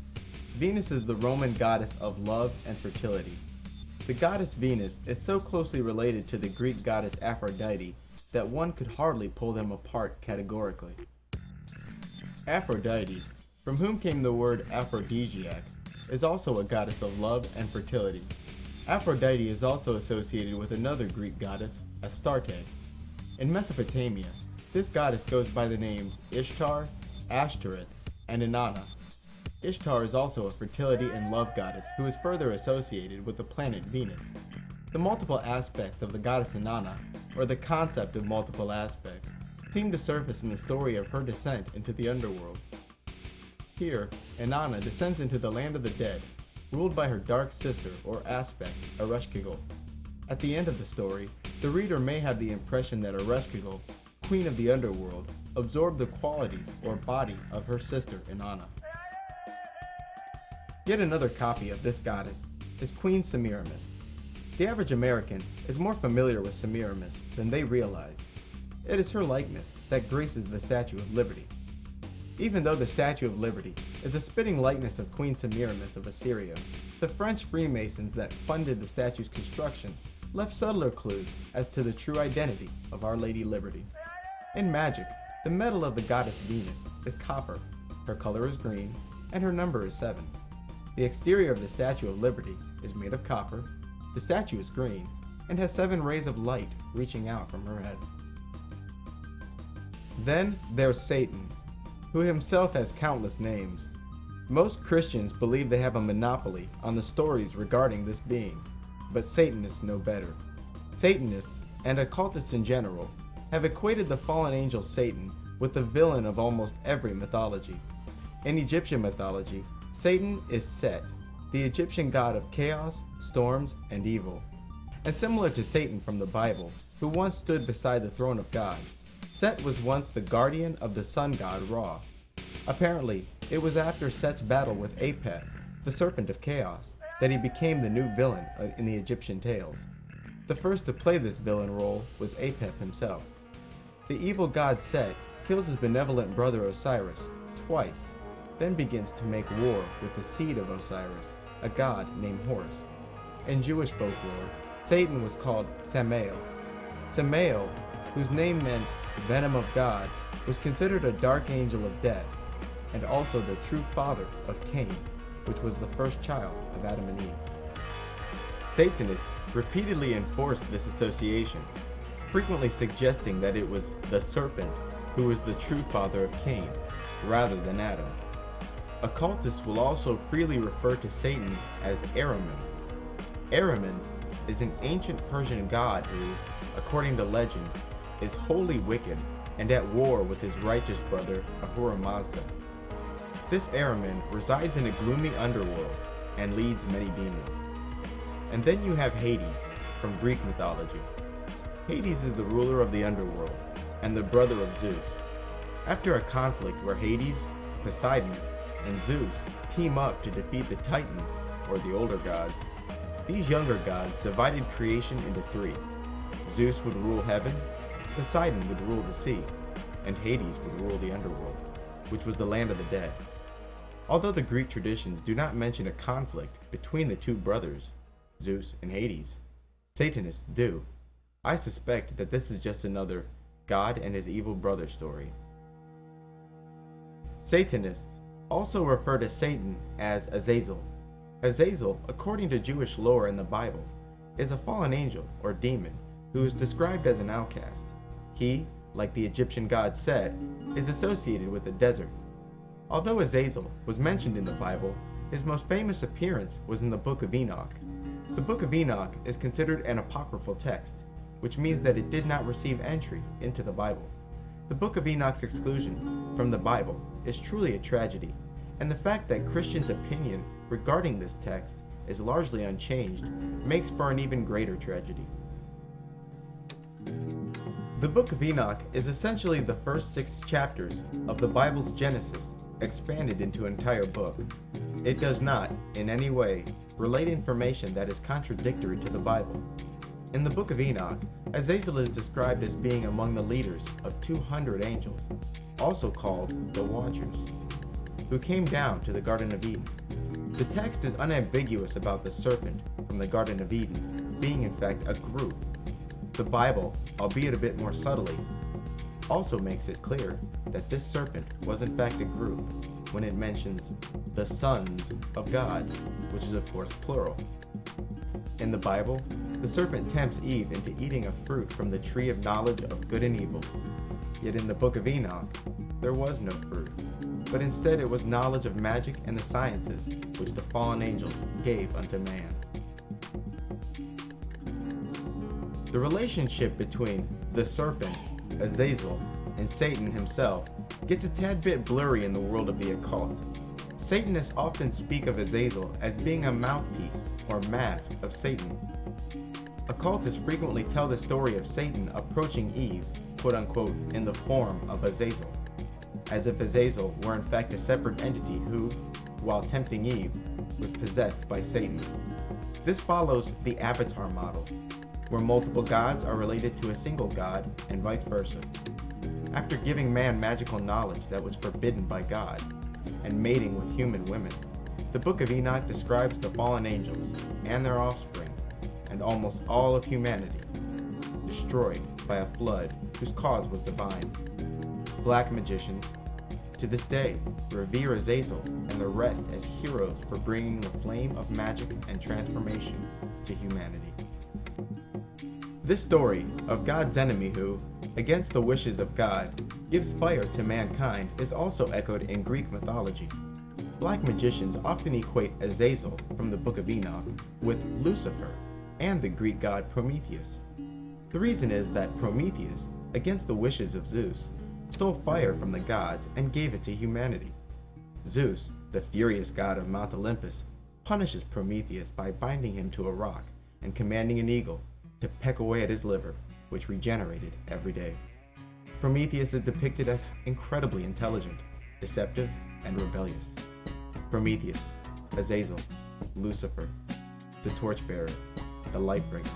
Venus is the Roman goddess of love and fertility. The goddess Venus is so closely related to the Greek goddess Aphrodite that one could hardly pull them apart categorically. Aphrodite, from whom came the word aphrodisiac, is also a goddess of love and fertility. Aphrodite is also associated with another Greek goddess, Astarte. In Mesopotamia, this goddess goes by the names Ishtar, Ashtoreth, and Inanna. Ishtar is also a fertility and love goddess who is further associated with the planet Venus. The multiple aspects of the goddess Inanna, or the concept of multiple aspects, seem to surface in the story of her descent into the underworld. Here, Inanna descends into the land of the dead, ruled by her dark sister or aspect, Ereshkigal. At the end of the story, the reader may have the impression that Ereshkigal, queen of the underworld, absorbed the qualities or body of her sister Inanna. Yet another copy of this goddess is Queen Semiramis. The average American is more familiar with Semiramis than they realize. It is her likeness that graces the Statue of Liberty. Even though the Statue of Liberty is a spitting likeness of Queen Semiramis of Assyria, the French Freemasons that funded the statue's construction left subtler clues as to the true identity of Our Lady Liberty. In magic, the metal of the goddess Venus is copper, her color is green, and her number is 7. The exterior of the Statue of Liberty is made of copper, the statue is green, and has 7 rays of light reaching out from her head. Then there's Satan, who himself has countless names. Most Christians believe they have a monopoly on the stories regarding this being, but Satanists know better. Satanists, and occultists in general, have equated the fallen angel Satan with the villain of almost every mythology. In Egyptian mythology, Satan is Set, the Egyptian god of chaos, storms, and evil. And similar to Satan from the Bible, who once stood beside the throne of God, Set was once the guardian of the sun god Ra. Apparently, it was after Set's battle with Apep, the serpent of chaos, that he became the new villain in the Egyptian tales. The first to play this villain role was Apep himself. The evil god Set kills his benevolent brother Osiris twice, then begins to make war with the seed of Osiris, a god named Horus. In Jewish folklore, Satan was called Samael. Samael, whose name meant venom of God, was considered a dark angel of death, and also the true father of Cain, which was the first child of Adam and Eve. Satanists repeatedly enforced this association, frequently suggesting that it was the serpent who was the true father of Cain, rather than Adam. Occultists will also freely refer to Satan as Ahriman. Ahriman is an ancient Persian god who, according to legend, is wholly wicked and at war with his righteous brother Ahura Mazda. This Ahriman resides in a gloomy underworld and leads many demons. And then you have Hades from Greek mythology. Hades is the ruler of the underworld and the brother of Zeus. After a conflict where Hades, Poseidon, and Zeus team up to defeat the Titans, or the older gods, these younger gods divided creation into 3. Zeus would rule heaven, Poseidon would rule the sea, and Hades would rule the underworld, which was the land of the dead. Although the Greek traditions do not mention a conflict between the 2 brothers, Zeus and Hades, Satanists do. I suspect that this is just another God and his evil brother story. Satanists also refer to Satan as Azazel. Azazel, according to Jewish lore in the Bible, is a fallen angel or demon who is described as an outcast. He, like the Egyptian god Set, is associated with the desert. Although Azazel was mentioned in the Bible, his most famous appearance was in the Book of Enoch. The Book of Enoch is considered an apocryphal text, which means that it did not receive entry into the Bible. The Book of Enoch's exclusion from the Bible is truly a tragedy, and the fact that Christians' opinion regarding this text is largely unchanged makes for an even greater tragedy. The Book of Enoch is essentially the first 6 chapters of the Bible's Genesis expanded into an entire book. It does not, in any way, relate information that is contradictory to the Bible. In the Book of Enoch, Azazel is described as being among the leaders of 200 angels, also called the Watchers, who came down to the Garden of Eden. The text is unambiguous about the serpent from the Garden of Eden being in fact a group. The Bible, albeit a bit more subtly, also makes it clear that this serpent was in fact a group when it mentions the sons of God, which is of course plural. In the Bible, the serpent tempts Eve into eating a fruit from the tree of knowledge of good and evil. Yet in the book of Enoch, there was no fruit, but instead it was knowledge of magic and the sciences which the fallen angels gave unto man. The relationship between the serpent, Azazel, and Satan himself gets a tad bit blurry in the world of the occult. Satanists often speak of Azazel as being a mouthpiece or mask of Satan. Occultists frequently tell the story of Satan approaching Eve, quote-unquote, in the form of Azazel, as if Azazel were in fact a separate entity who, while tempting Eve, was possessed by Satan. This follows the Avatar model, where multiple gods are related to a single god and vice versa. After giving man magical knowledge that was forbidden by God, and mating with human women, the Book of Enoch describes the fallen angels and their offspring, and almost all of humanity, destroyed by a flood whose cause was divine. Black magicians, to this day, revere Azazel and the rest as heroes for bringing the flame of magic and transformation to humanity. This story of God's enemy who, against the wishes of God, gives fire to mankind is also echoed in Greek mythology. Black magicians often equate Azazel from the Book of Enoch with Lucifer and the Greek god Prometheus. The reason is that Prometheus, against the wishes of Zeus, stole fire from the gods and gave it to humanity. Zeus, the furious god of Mount Olympus, punishes Prometheus by binding him to a rock and commanding an eagle to peck away at his liver, which regenerated every day. Prometheus is depicted as incredibly intelligent, deceptive, and rebellious. Prometheus, Azazel, Lucifer, the torchbearer, the lightbringer.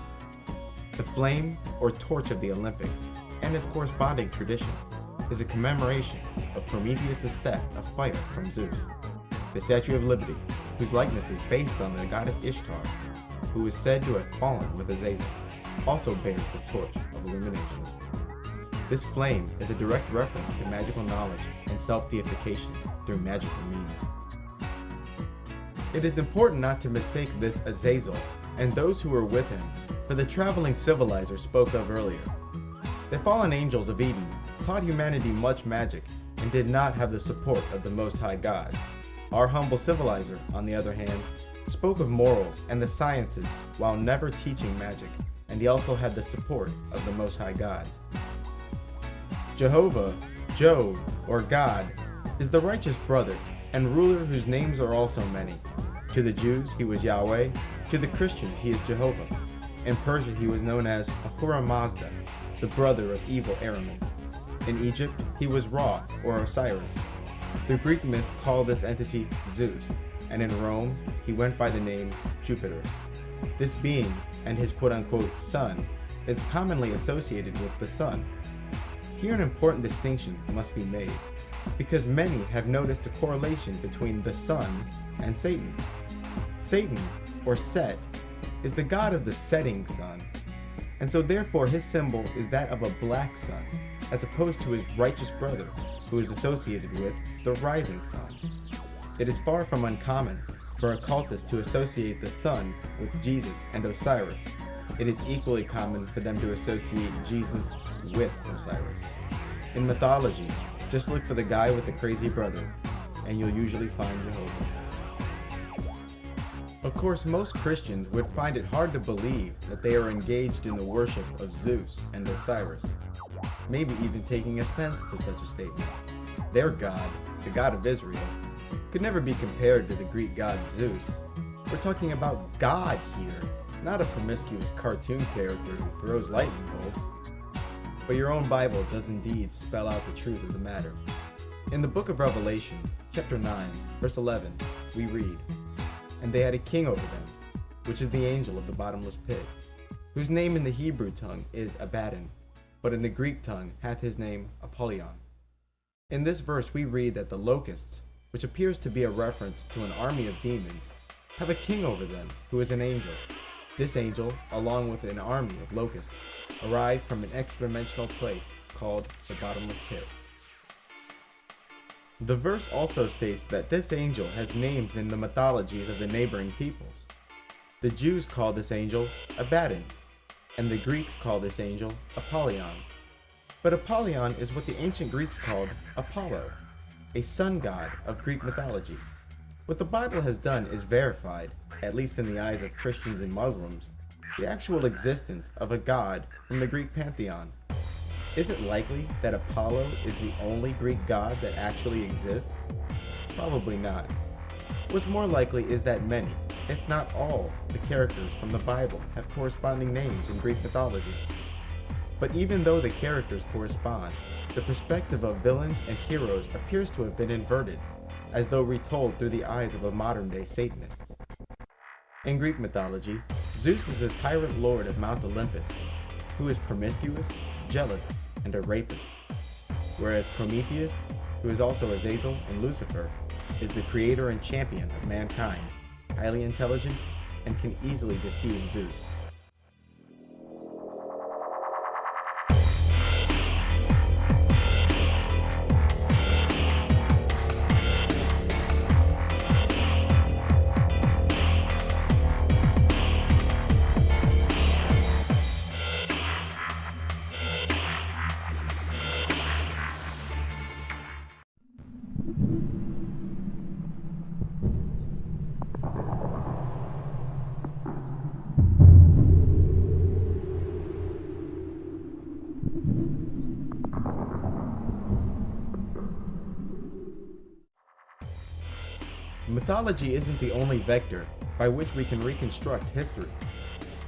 The flame or torch of the Olympics and its corresponding tradition is a commemoration of Prometheus' theft of fire from Zeus. The Statue of Liberty, whose likeness is based on the goddess Ishtar, who is said to have fallen with Azazel, also bears the torch of illumination. This flame is a direct reference to magical knowledge and self-deification through magical means. It is important not to mistake this Azazel and those who were with him for the traveling civilizer spoke of earlier. The fallen angels of Eden taught humanity much magic and did not have the support of the Most High God. Our humble civilizer, on the other hand, spoke of morals and the sciences while never teaching magic, and he also had the support of the Most High God. Jehovah, Jove, or God, is the righteous brother and ruler whose names are also many. To the Jews, he was Yahweh. To the Christians, he is Jehovah. In Persia, he was known as Ahura Mazda, the brother of evil Ahriman. In Egypt, he was Ra, or Osiris. The Greek myths call this entity Zeus, and in Rome, he went by the name Jupiter. This being, and his quote-unquote son, is commonly associated with the sun. Here an important distinction must be made, because many have noticed a correlation between the sun and Satan. Satan, or Set, is the god of the setting sun, and so therefore his symbol is that of a black sun, as opposed to his righteous brother, who is associated with the rising sun. It is far from uncommon for occultists to associate the sun with Jesus and Osiris. It is equally common for them to associate Jesus with Osiris. In mythology, just look for the guy with the crazy brother, and you'll usually find Jehovah. Of course, most Christians would find it hard to believe that they are engaged in the worship of Zeus and Osiris, maybe even taking offense to such a statement. Their God, the God of Israel, could never be compared to the Greek god Zeus. We're talking about God here, not a promiscuous cartoon character who throws lightning bolts. But your own Bible does indeed spell out the truth of the matter. In the book of Revelation, chapter 9, verse 11, we read, "And they had a king over them, which is the angel of the bottomless pit, whose name in the Hebrew tongue is Abaddon, but in the Greek tongue hath his name Apollyon." In this verse we read that the locusts, which appears to be a reference to an army of demons, have a king over them who is an angel. This angel, along with an army of locusts, arrived from an extra-dimensional place called the bottomless pit. The verse also states that this angel has names in the mythologies of the neighboring peoples. The Jews call this angel Abaddon, and the Greeks call this angel Apollyon. But Apollyon is what the ancient Greeks called Apollo, a sun god of Greek mythology. What the Bible has done is verified, at least in the eyes of Christians and Muslims, the actual existence of a god from the Greek pantheon. Is it likely that Apollo is the only Greek god that actually exists? Probably not. What's more likely is that many, if not all, the characters from the Bible have corresponding names in Greek mythology. But even though the characters correspond, the perspective of villains and heroes appears to have been inverted, as though retold through the eyes of a modern-day Satanist. In Greek mythology, Zeus is the tyrant lord of Mount Olympus, who is promiscuous, jealous, and a rapist, whereas Prometheus, who is also Azazel and Lucifer, is the creator and champion of mankind, highly intelligent, and can easily deceive Zeus. Mythology isn't the only vector by which we can reconstruct history.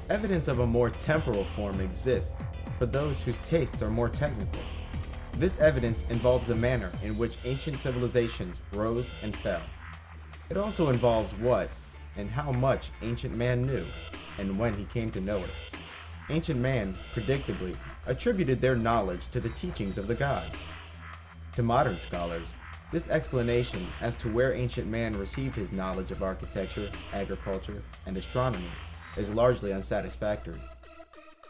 Evidence of a more temporal form exists for those whose tastes are more technical. This evidence involves the manner in which ancient civilizations rose and fell. It also involves what and how much ancient man knew, and when he came to know it. Ancient man, predictably, attributed their knowledge to the teachings of the gods. To modern scholars, this explanation as to where ancient man received his knowledge of architecture, agriculture, and astronomy is largely unsatisfactory.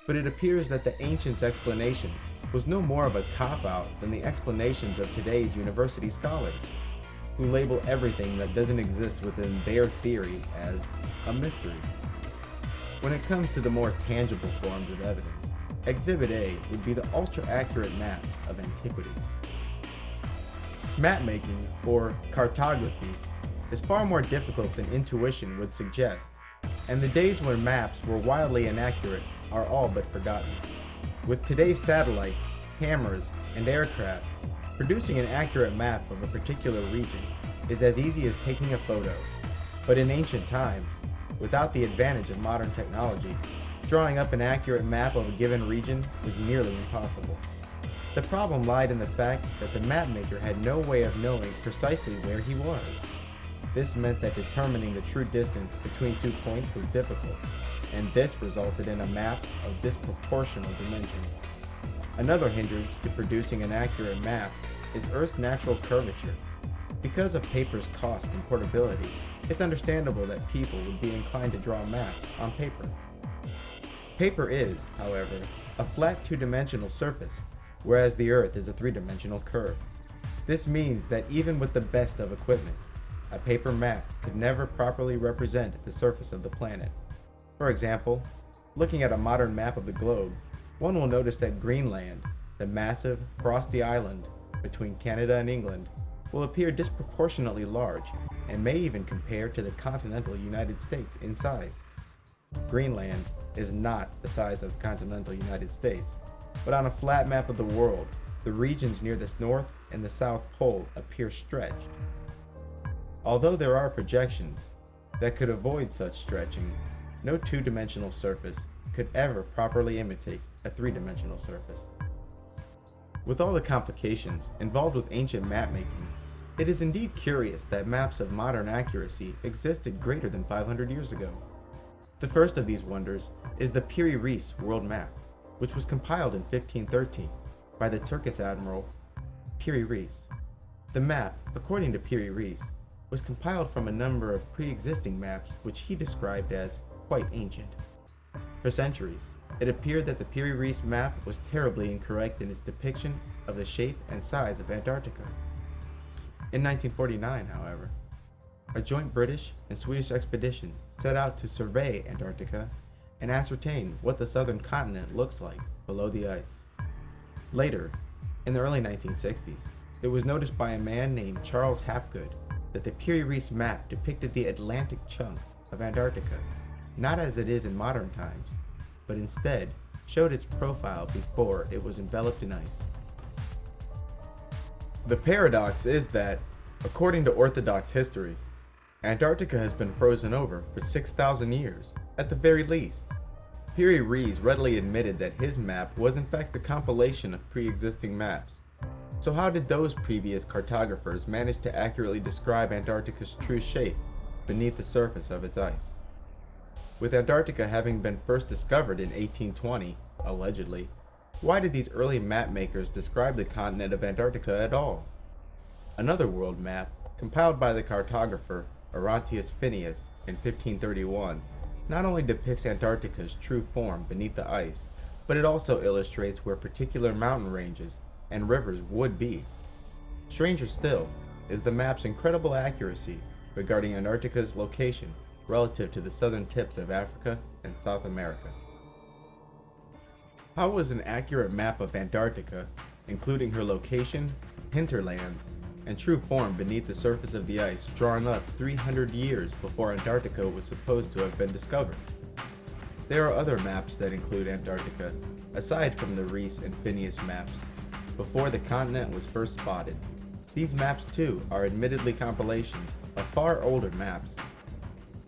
But it appears that the ancients' explanation was no more of a cop-out than the explanations of today's university scholars, who label everything that doesn't exist within their theory as a mystery. When it comes to the more tangible forms of evidence, Exhibit A would be the ultra-accurate map of antiquity. Map-making, or cartography, is far more difficult than intuition would suggest, and the days when maps were wildly inaccurate are all but forgotten. With today's satellites, cameras, and aircraft, producing an accurate map of a particular region is as easy as taking a photo. But in ancient times, without the advantage of modern technology, drawing up an accurate map of a given region was nearly impossible. The problem lied in the fact that the mapmaker had no way of knowing precisely where he was. This meant that determining the true distance between 2 points was difficult, and this resulted in a map of disproportional dimensions. Another hindrance to producing an accurate map is Earth's natural curvature. Because of paper's cost and portability, it's understandable that people would be inclined to draw maps on paper. Paper is, however, a flat two-dimensional surface, whereas the Earth is a three-dimensional curve. This means that even with the best of equipment, a paper map could never properly represent the surface of the planet. For example, looking at a modern map of the globe, one will notice that Greenland, the massive, frosty island between Canada and England, will appear disproportionately large and may even compare to the continental United States in size. Greenland is not the size of the continental United States, but on a flat map of the world, the regions near the North and the South Pole appear stretched. Although there are projections that could avoid such stretching, no two-dimensional surface could ever properly imitate a three-dimensional surface. With all the complications involved with ancient mapmaking, it is indeed curious that maps of modern accuracy existed greater than 500 years ago. The first of these wonders is the Piri-Reis world map, which was compiled in 1513 by the Turkish admiral Piri-Reis. The map, according to Piri-Reis, was compiled from a number of pre-existing maps which he described as quite ancient. For centuries, it appeared that the Piri-Reis map was terribly incorrect in its depiction of the shape and size of Antarctica. In 1949, however, a joint British and Swedish expedition set out to survey Antarctica and ascertain what the southern continent looks like below the ice. Later, in the early 1960s, it was noticed by a man named Charles Hapgood that the Piri-Reis map depicted the Atlantic chunk of Antarctica, not as it is in modern times, but instead showed its profile before it was enveloped in ice. The paradox is that, according to Orthodox history, Antarctica has been frozen over for 6,000 years, at the very least. Piri-Reis readily admitted that his map was in fact a compilation of pre-existing maps. So how did those previous cartographers manage to accurately describe Antarctica's true shape beneath the surface of its ice? With Antarctica having been first discovered in 1820, allegedly, why did these early map makers describe the continent of Antarctica at all? Another world map, compiled by the cartographer Orontius Phineas in 1531, not only depicts Antarctica's true form beneath the ice, but it also illustrates where particular mountain ranges and rivers would be. Stranger still is the map's incredible accuracy regarding Antarctica's location relative to the southern tips of Africa and South America. How was an accurate map of Antarctica, including her location, hinterlands, and true form beneath the surface of the ice, drawn up 300 years before Antarctica was supposed to have been discovered? There are other maps that include Antarctica, aside from the Reis and Phineas maps, before the continent was first spotted. These maps too are admittedly compilations of far older maps.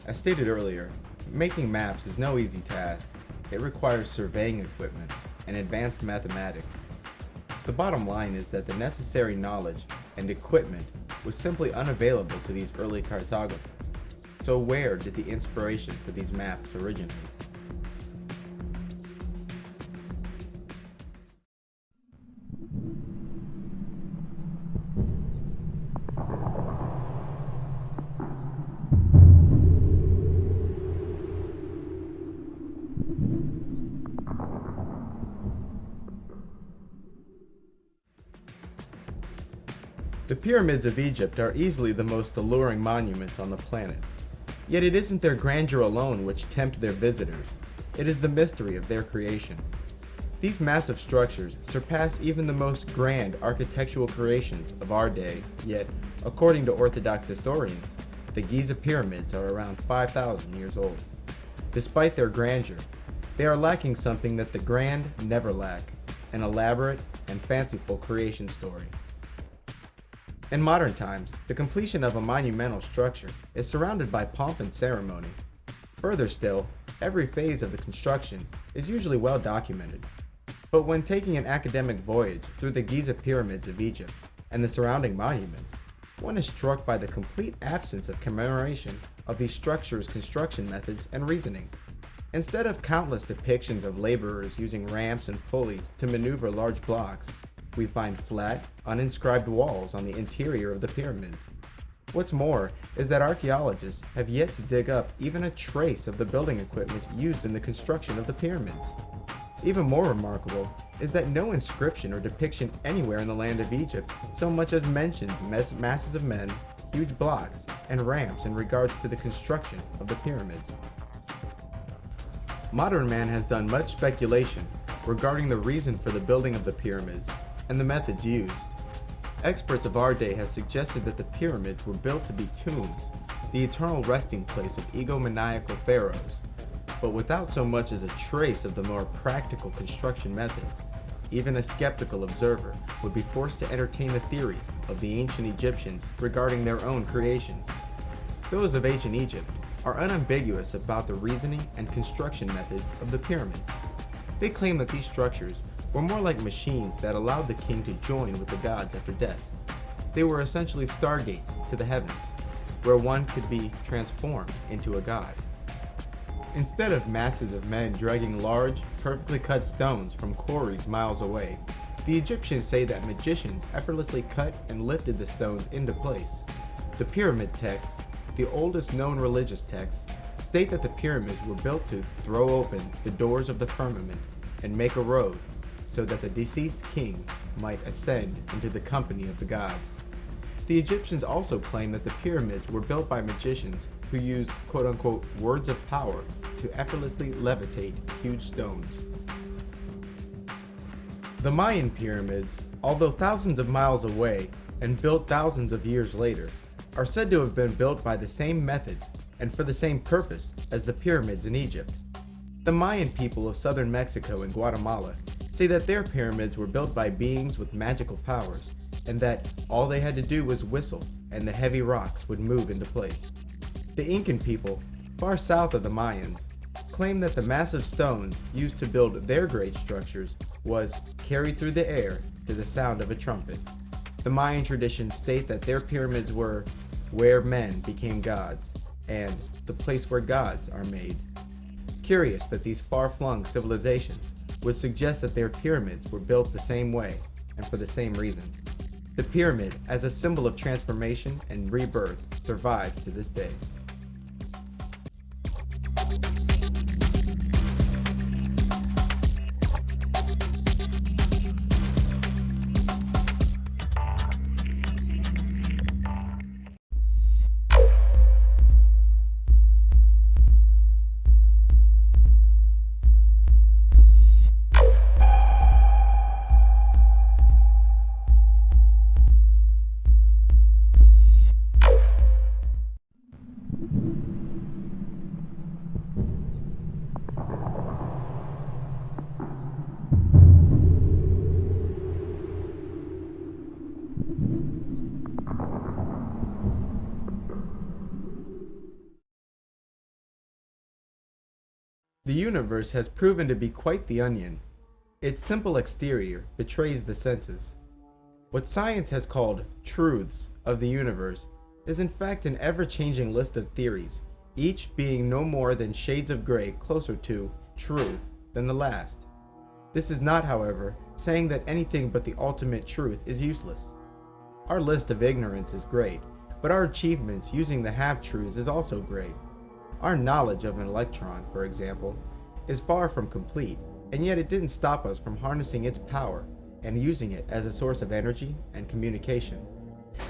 As stated earlier, making maps is no easy task. It requires surveying equipment and advanced mathematics. The bottom line is that the necessary knowledge and equipment was simply unavailable to these early cartographers. So where did the inspiration for these maps originate? The pyramids of Egypt are easily the most alluring monuments on the planet. Yet it isn't their grandeur alone which tempt their visitors. It is the mystery of their creation. These massive structures surpass even the most grand architectural creations of our day, yet, according to Orthodox historians, the Giza pyramids are around 5,000 years old. Despite their grandeur, they are lacking something that the grand never lack, an elaborate and fanciful creation story. In modern times, the completion of a monumental structure is surrounded by pomp and ceremony. Further still, every phase of the construction is usually well documented. But when taking an academic voyage through the Giza pyramids of Egypt and the surrounding monuments, one is struck by the complete absence of commemoration of these structures' construction methods and reasoning. Instead of countless depictions of laborers using ramps and pulleys to maneuver large blocks, we find flat, uninscribed walls on the interior of the pyramids. What's more is that archaeologists have yet to dig up even a trace of the building equipment used in the construction of the pyramids. Even more remarkable is that no inscription or depiction anywhere in the land of Egypt so much as mentions masses of men, huge blocks, and ramps in regards to the construction of the pyramids. Modern man has done much speculation regarding the reason for the building of the pyramids and the methods used. Experts of our day have suggested that the pyramids were built to be tombs, the eternal resting place of egomaniacal pharaohs, but without so much as a trace of the more practical construction methods. Even a skeptical observer would be forced to entertain the theories of the ancient Egyptians regarding their own creations. Those of ancient Egypt are unambiguous about the reasoning and construction methods of the pyramids. They claim that these structures were more like machines that allowed the king to join with the gods after death. They were essentially stargates to the heavens, where one could be transformed into a god. Instead of masses of men dragging large, perfectly cut stones from quarries miles away, the Egyptians say that magicians effortlessly cut and lifted the stones into place. The pyramid texts, the oldest known religious texts, state that the pyramids were built to throw open the doors of the firmament and make a road so that the deceased king might ascend into the company of the gods. The Egyptians also claimed that the pyramids were built by magicians who used quote-unquote words of power to effortlessly levitate huge stones. The Mayan pyramids, although thousands of miles away and built thousands of years later, are said to have been built by the same method and for the same purpose as the pyramids in Egypt. The Mayan people of southern Mexico and Guatemala say that their pyramids were built by beings with magical powers, and that all they had to do was whistle and the heavy rocks would move into place. The Incan people, far south of the Mayans, claim that the massive stones used to build their great structures was carried through the air to the sound of a trumpet. The Mayan traditions state that their pyramids were where men became gods, and the place where gods are made. Curious that these far-flung civilizations would suggest that their pyramids were built the same way and for the same reason. The pyramid, as a symbol of transformation and rebirth, survives to this day. The universe has proven to be quite the onion. Its simple exterior betrays the senses. What science has called truths of the universe is in fact an ever-changing list of theories, each being no more than shades of gray closer to truth than the last. This is not, however, saying that anything but the ultimate truth is useless. Our list of ignorance is great, but our achievements using the half-truths is also great. Our knowledge of an electron, for example, is far from complete, and yet it didn't stop us from harnessing its power and using it as a source of energy and communication.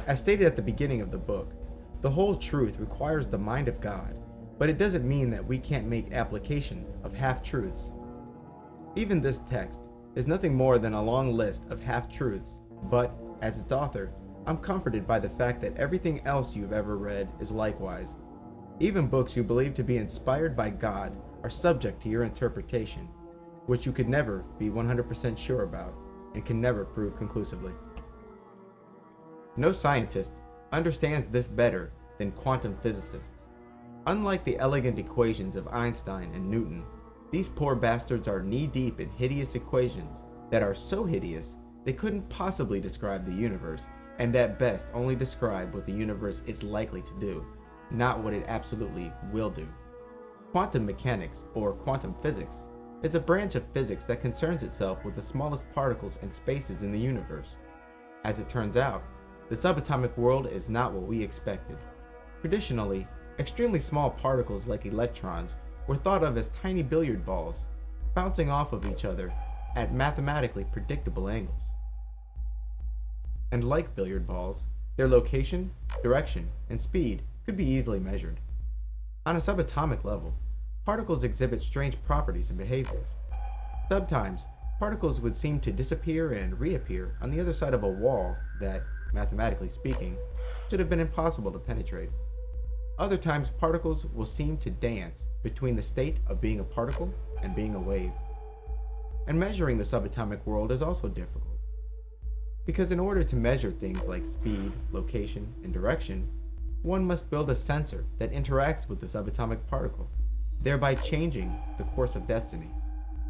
As stated at the beginning of the book, the whole truth requires the mind of God, but it doesn't mean that we can't make application of half-truths. Even this text is nothing more than a long list of half-truths, but, as its author, I'm comforted by the fact that everything else you've ever read is likewise. Even books you believe to be inspired by God are subject to your interpretation, which you could never be 100% sure about and can never prove conclusively. No scientist understands this better than quantum physicists. Unlike the elegant equations of Einstein and Newton, these poor bastards are knee-deep in hideous equations that are so hideous they couldn't possibly describe the universe, and at best only describe what the universe is likely to do, not what it absolutely will do. Quantum mechanics, or quantum physics, is a branch of physics that concerns itself with the smallest particles and spaces in the universe. As it turns out, the subatomic world is not what we expected. Traditionally, extremely small particles like electrons were thought of as tiny billiard balls, bouncing off of each other at mathematically predictable angles. And like billiard balls, their location, direction, and speed could be easily measured. On a subatomic level, particles exhibit strange properties and behaviors. Sometimes, particles would seem to disappear and reappear on the other side of a wall that, mathematically speaking, should have been impossible to penetrate. Other times, particles will seem to dance between the state of being a particle and being a wave. And measuring the subatomic world is also difficult, because in order to measure things like speed, location, and direction, one must build a sensor that interacts with the subatomic particle, thereby changing the course of destiny.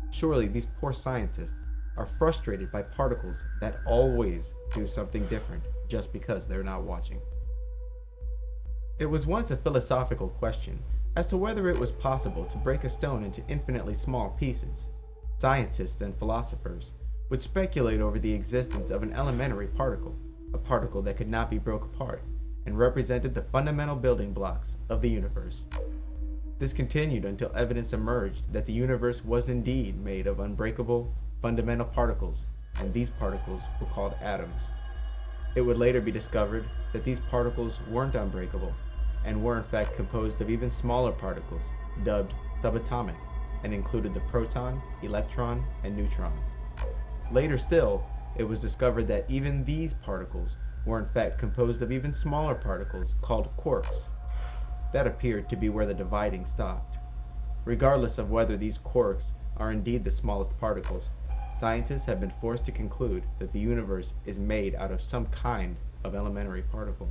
Surely these poor scientists are frustrated by particles that always do something different just because they're not watching. It was once a philosophical question as to whether it was possible to break a stone into infinitely small pieces. Scientists and philosophers would speculate over the existence of an elementary particle, a particle that could not be broke apart, and represented the fundamental building blocks of the universe. This continued until evidence emerged that the universe was indeed made of unbreakable, fundamental particles, and these particles were called atoms. It would later be discovered that these particles weren't unbreakable, and were in fact composed of even smaller particles, dubbed subatomic, and included the proton, electron, and neutron. Later still, it was discovered that even these particles were in fact composed of even smaller particles called quarks. That appeared to be where the dividing stopped. Regardless of whether these quarks are indeed the smallest particles, scientists have been forced to conclude that the universe is made out of some kind of elementary particle.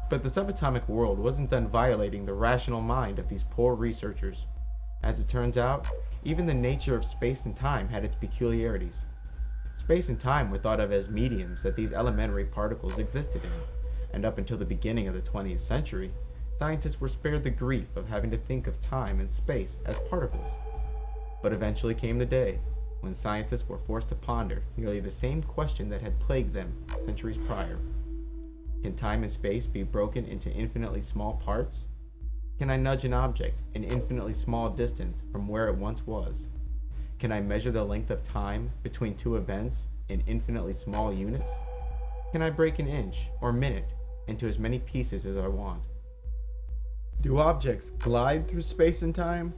But the subatomic world wasn't done violating the rational mind of these poor researchers. As it turns out, even the nature of space and time had its peculiarities. Space and time were thought of as mediums that these elementary particles existed in, and up until the beginning of the 20th century, scientists were spared the grief of having to think of time and space as particles. But eventually came the day when scientists were forced to ponder nearly the same question that had plagued them centuries prior. Can time and space be broken into infinitely small parts? Can I nudge an object an infinitely small distance from where it once was? Can I measure the length of time between two events in infinitely small units? Can I break an inch or minute into as many pieces as I want? Do objects glide through space and time,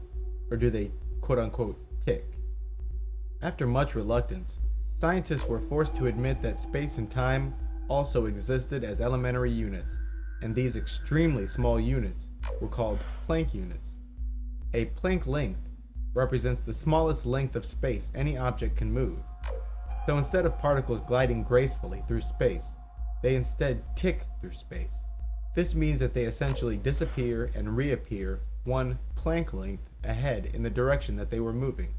or do they quote-unquote tick? After much reluctance, scientists were forced to admit that space and time also existed as elementary units, and these extremely small units were called Planck units. A Planck length represents the smallest length of space any object can move. So instead of particles gliding gracefully through space, they instead tick through space. This means that they essentially disappear and reappear one Planck length ahead in the direction that they were moving.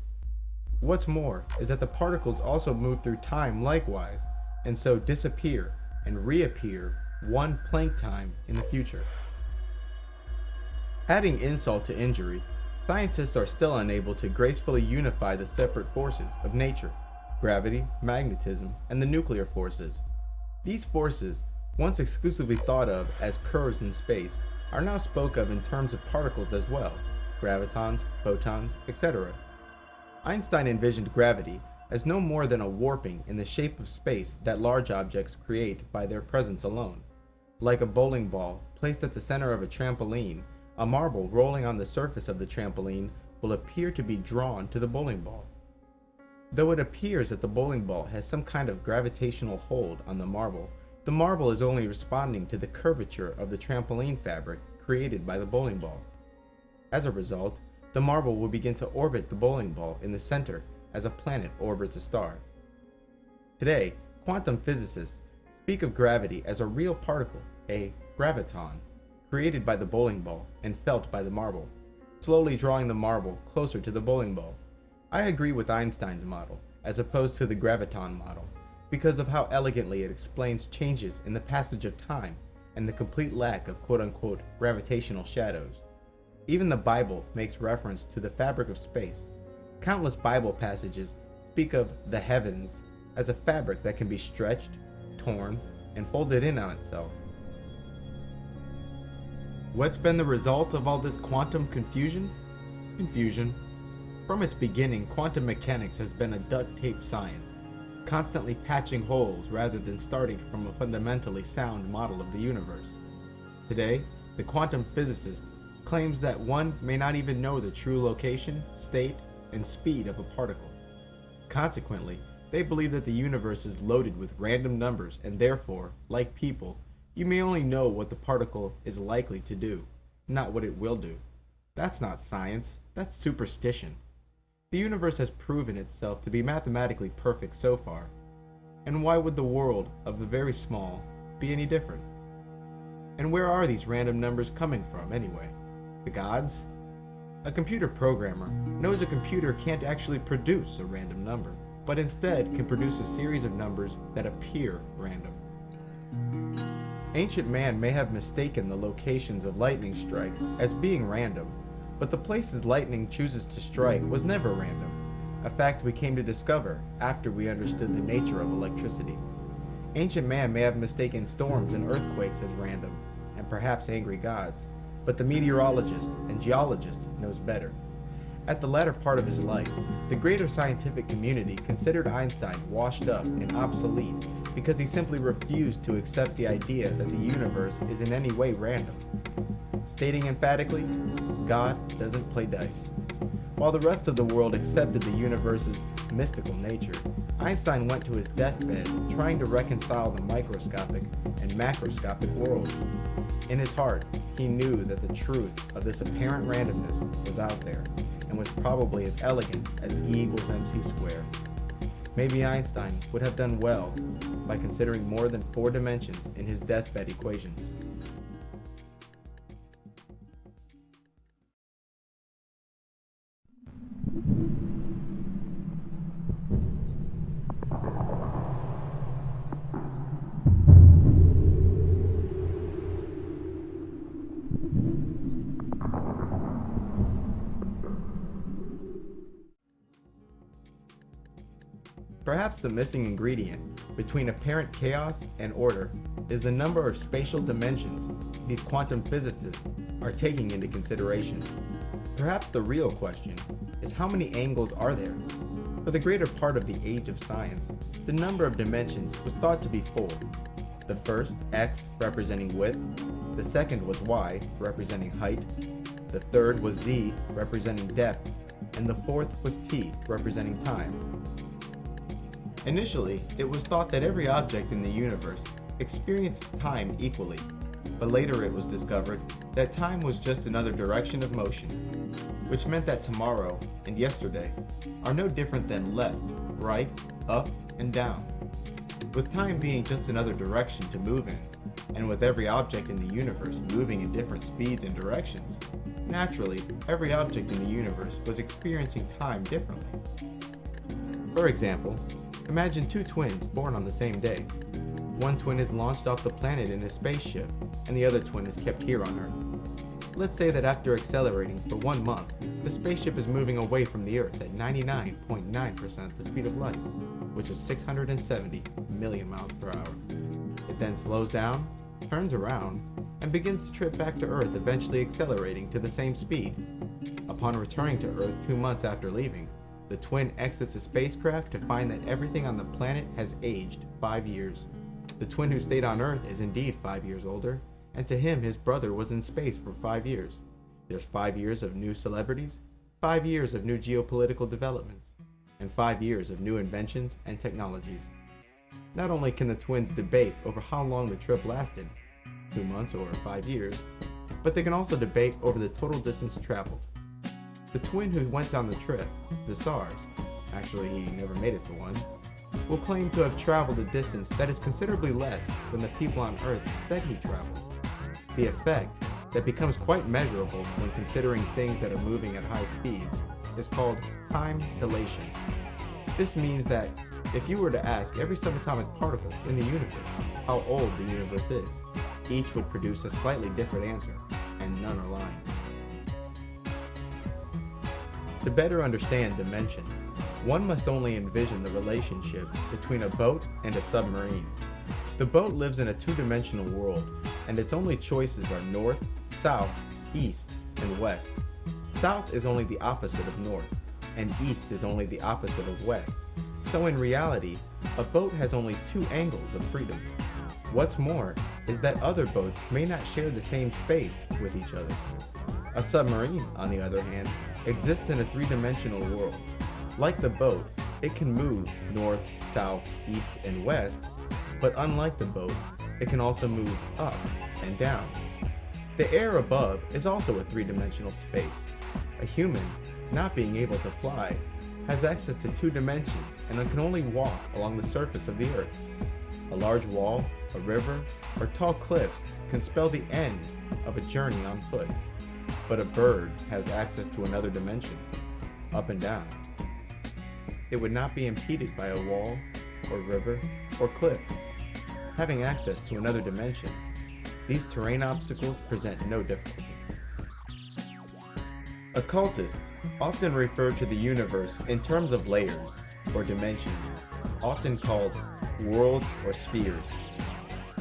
What's more is that the particles also move through time likewise, and so disappear and reappear one Planck time in the future. Adding insult to injury, scientists are still unable to gracefully unify the separate forces of nature, gravity, magnetism, and the nuclear forces. These forces, once exclusively thought of as curves in space, are now spoken of in terms of particles as well, gravitons, photons, etc. Einstein envisioned gravity as no more than a warping in the shape of space that large objects create by their presence alone. Like a bowling ball placed at the center of a trampoline, a marble rolling on the surface of the trampoline will appear to be drawn to the bowling ball. Though it appears that the bowling ball has some kind of gravitational hold on the marble is only responding to the curvature of the trampoline fabric created by the bowling ball. As a result, the marble will begin to orbit the bowling ball in the center as a planet orbits a star. Today, quantum physicists speak of gravity as a real particle, a graviton, created by the bowling ball and felt by the marble, slowly drawing the marble closer to the bowling ball. I agree with Einstein's model, as opposed to the graviton model, because of how elegantly it explains changes in the passage of time and the complete lack of quote-unquote gravitational shadows. Even the Bible makes reference to the fabric of space. Countless Bible passages speak of the heavens as a fabric that can be stretched, torn, and folded in on itself. What's been the result of all this quantum confusion? From its beginning, quantum mechanics has been a duct-tape science, constantly patching holes rather than starting from a fundamentally sound model of the universe. Today, the quantum physicist claims that one may not even know the true location, state, and speed of a particle. Consequently, they believe that the universe is loaded with random numbers, and therefore, like people, you may only know what the particle is likely to do, not what it will do. That's not science, that's superstition. The universe has proven itself to be mathematically perfect so far, and why would the world of the very small be any different? And where are these random numbers coming from anyway? The gods? A computer programmer knows a computer can't actually produce a random number, but instead can produce a series of numbers that appear random. Ancient man may have mistaken the locations of lightning strikes as being random, but the places lightning chooses to strike was never random, a fact we came to discover after we understood the nature of electricity. Ancient man may have mistaken storms and earthquakes as random, and perhaps angry gods, but the meteorologist and geologist knows better. At the latter part of his life, the greater scientific community considered Einstein washed up and obsolete because he simply refused to accept the idea that the universe is in any way random. Stating emphatically, God doesn't play dice. While the rest of the world accepted the universe's mystical nature, Einstein went to his deathbed trying to reconcile the microscopic and macroscopic worlds. In his heart, he knew that the truth of this apparent randomness was out there, and was probably as elegant as E equals MC squared. Maybe Einstein would have done well by considering more than 4 dimensions in his deathbed equations. Perhaps the missing ingredient between apparent chaos and order is the number of spatial dimensions these quantum physicists are taking into consideration. Perhaps the real question is, how many angles are there? For the greater part of the age of science, the number of dimensions was thought to be 4. The first, x, representing width. The second was y, representing height. The third was z, representing depth. And the fourth was t, representing time. Initially, it was thought that every object in the universe experienced time equally, but later it was discovered that time was just another direction of motion, which meant that tomorrow and yesterday are no different than left, right, up, and down. With time being just another direction to move in, and with every object in the universe moving in different speeds and directions, naturally, every object in the universe was experiencing time differently. For example, imagine 2 twins born on the same day. One twin is launched off the planet in a spaceship, and the other twin is kept here on Earth. Let's say that after accelerating for 1 month, the spaceship is moving away from the Earth at 99.9% the speed of light, which is 670 million miles per hour. It then slows down, turns around, and begins to trip back to Earth, eventually accelerating to the same speed. Upon returning to Earth 2 months after leaving, the twin exits the spacecraft to find that everything on the planet has aged 5 years. The twin who stayed on Earth is indeed 5 years older, and to him his brother was in space for 5 years. There's 5 years of new celebrities, 5 years of new geopolitical developments, and 5 years of new inventions and technologies. Not only can the twins debate over how long the trip lasted, 2 months or 5 years, but they can also debate over the total distance traveled. The twin who went on the trip, the stars, actually he never made it to one, will claim to have traveled a distance that is considerably less than the people on Earth said he traveled. The effect, that becomes quite measurable when considering things that are moving at high speeds, is called time dilation. This means that if you were to ask every subatomic particle in the universe how old the universe is, each would produce a slightly different answer, and none are lying. To better understand dimensions, one must only envision the relationship between a boat and a submarine. The boat lives in a 2-dimensional world, and its only choices are north, south, east, and west. South is only the opposite of north, and east is only the opposite of west. So in reality, a boat has only 2 angles of freedom. What's more is that other boats may not share the same space with each other. A submarine, on the other hand, exists in a 3-dimensional world. Like the boat, it can move north, south, east, and west, but unlike the boat, it can also move up and down. The air above is also a 3-dimensional space. A human, not being able to fly, has access to 2 dimensions and can only walk along the surface of the earth. A large wall, a river, or tall cliffs can spell the end of a journey on foot. But a bird has access to another dimension, up and down. It would not be impeded by a wall, or river, or cliff. Having access to another dimension, these terrain obstacles present no difficulty. Occultists often refer to the universe in terms of layers, or dimensions, often called worlds or spheres.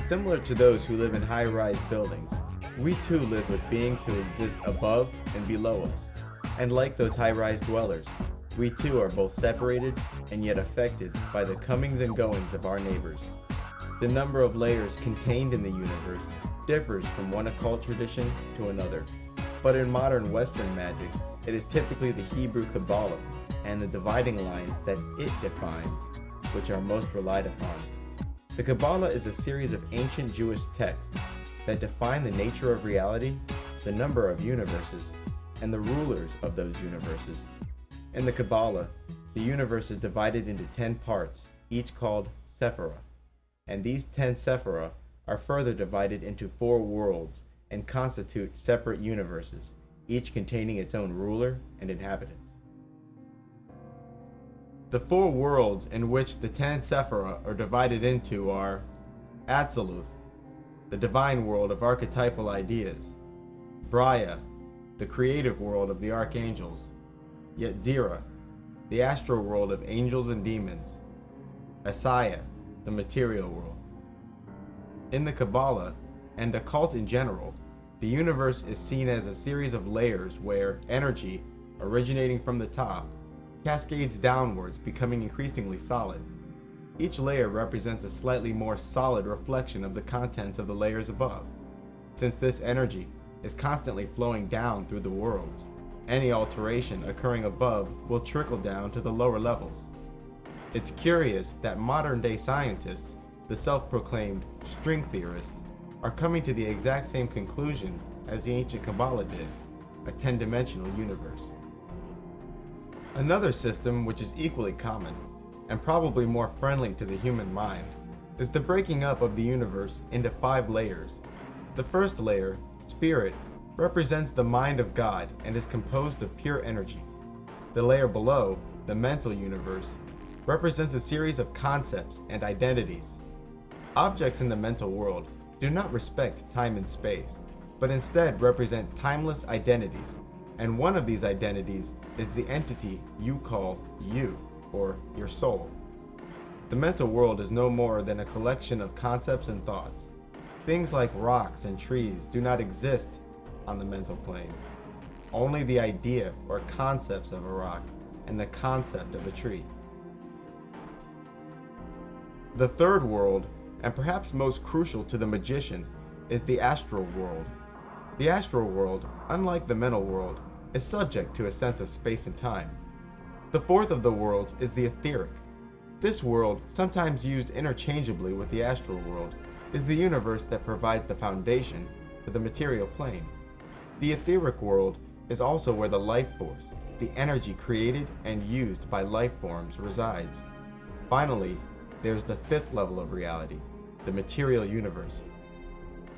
Similar to those who live in high-rise buildings, we too live with beings who exist above and below us. And like those high-rise dwellers, we too are both separated and yet affected by the comings and goings of our neighbors. The number of layers contained in the universe differs from one occult tradition to another, but in modern Western magic, it is typically the Hebrew Kabbalah and the dividing lines that it defines, which are most relied upon. The Kabbalah is a series of ancient Jewish texts that define the nature of reality, the number of universes, and the rulers of those universes. In the Kabbalah, the universe is divided into 10 parts, each called Sephirah, and these 10 Sephirah are further divided into 4 worlds and constitute separate universes, each containing its own ruler and inhabitants. The 4 worlds in which the 10 Sephirah are divided into are Atziluth, the divine world of archetypal ideas; Braya, the creative world of the archangels; Yetzirah, the astral world of angels and demons; Asaya, the material world. In the Kabbalah, and occult in general, the universe is seen as a series of layers where energy, originating from the top, cascades downwards, becoming increasingly solid. Each layer represents a slightly more solid reflection of the contents of the layers above. Since this energy is constantly flowing down through the worlds, any alteration occurring above will trickle down to the lower levels. It's curious that modern-day scientists, the self-proclaimed string theorists, are coming to the exact same conclusion as the ancient Kabbalah did, a 10-dimensional universe. Another system which is equally common, and probably more friendly to the human mind, is the breaking up of the universe into 5 layers. The first layer, Spirit, represents the mind of God and is composed of pure energy. The layer below, the mental universe, represents a series of concepts and identities. Objects in the mental world do not respect time and space, but instead represent timeless identities, and one of these identities is the entity you call you, or your soul. The mental world is no more than a collection of concepts and thoughts. Things like rocks and trees do not exist on the mental plane. Only the idea or concepts of a rock and the concept of a tree. The third world, and perhaps most crucial to the magician, is the astral world. The astral world, unlike the mental world, is subject to a sense of space and time. The fourth of the worlds is the etheric. This world, sometimes used interchangeably with the astral world, is the universe that provides the foundation for the material plane. The etheric world is also where the life force, the energy created and used by life forms, resides. Finally, there's the fifth level of reality, the material universe.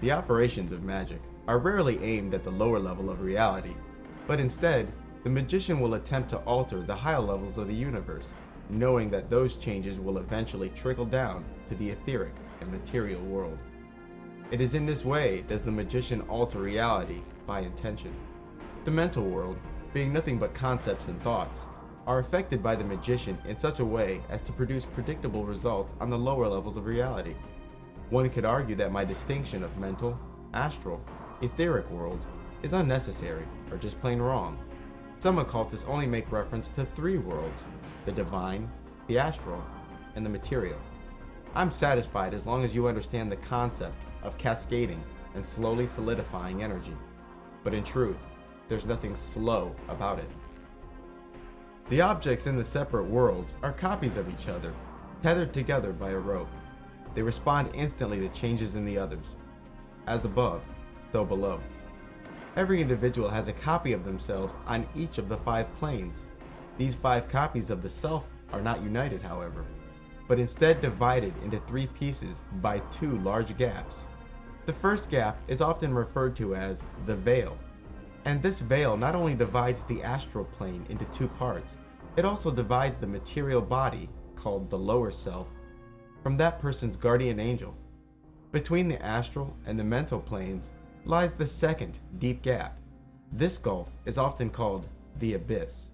The operations of magic are rarely aimed at the lower level of reality, but instead, the magician will attempt to alter the higher levels of the universe, knowing that those changes will eventually trickle down to the etheric and material world. It is in this way does the magician alter reality by intention. The mental world, being nothing but concepts and thoughts, are affected by the magician in such a way as to produce predictable results on the lower levels of reality. One could argue that my distinction of mental, astral, etheric worlds is unnecessary or just plain wrong. Some occultists only make reference to 3 worlds, the divine, the astral, and the material. I'm satisfied as long as you understand the concept of cascading and slowly solidifying energy. But in truth, there's nothing slow about it. The objects in the separate worlds are copies of each other, tethered together by a rope. They respond instantly to changes in the others. As above, so below. Every individual has a copy of themselves on each of the 5 planes. These 5 copies of the self are not united, however, but instead divided into 3 pieces by 2 large gaps. The first gap is often referred to as the veil, and this veil not only divides the astral plane into 2 parts, it also divides the material body, called the lower self, from that person's guardian angel. Between the astral and the mental planes lies the second deep gap. This gulf is often called the abyss.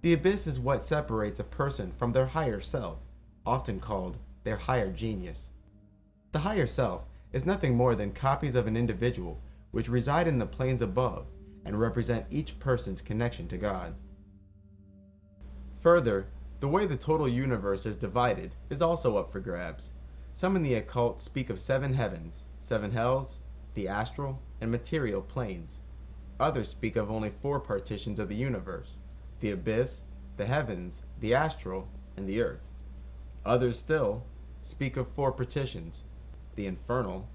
The abyss is what separates a person from their higher self, often called their higher genius. The higher self is nothing more than copies of an individual which reside in the planes above and represent each person's connection to God. Further, the way the total universe is divided is also up for grabs. Some in the occult speak of 7 heavens, 7 hells, the astral and material planes. Others speak of only 4 partitions of the universe: the abyss, the heavens, the astral, and the earth. Others still speak of 4 partitions: the infernal,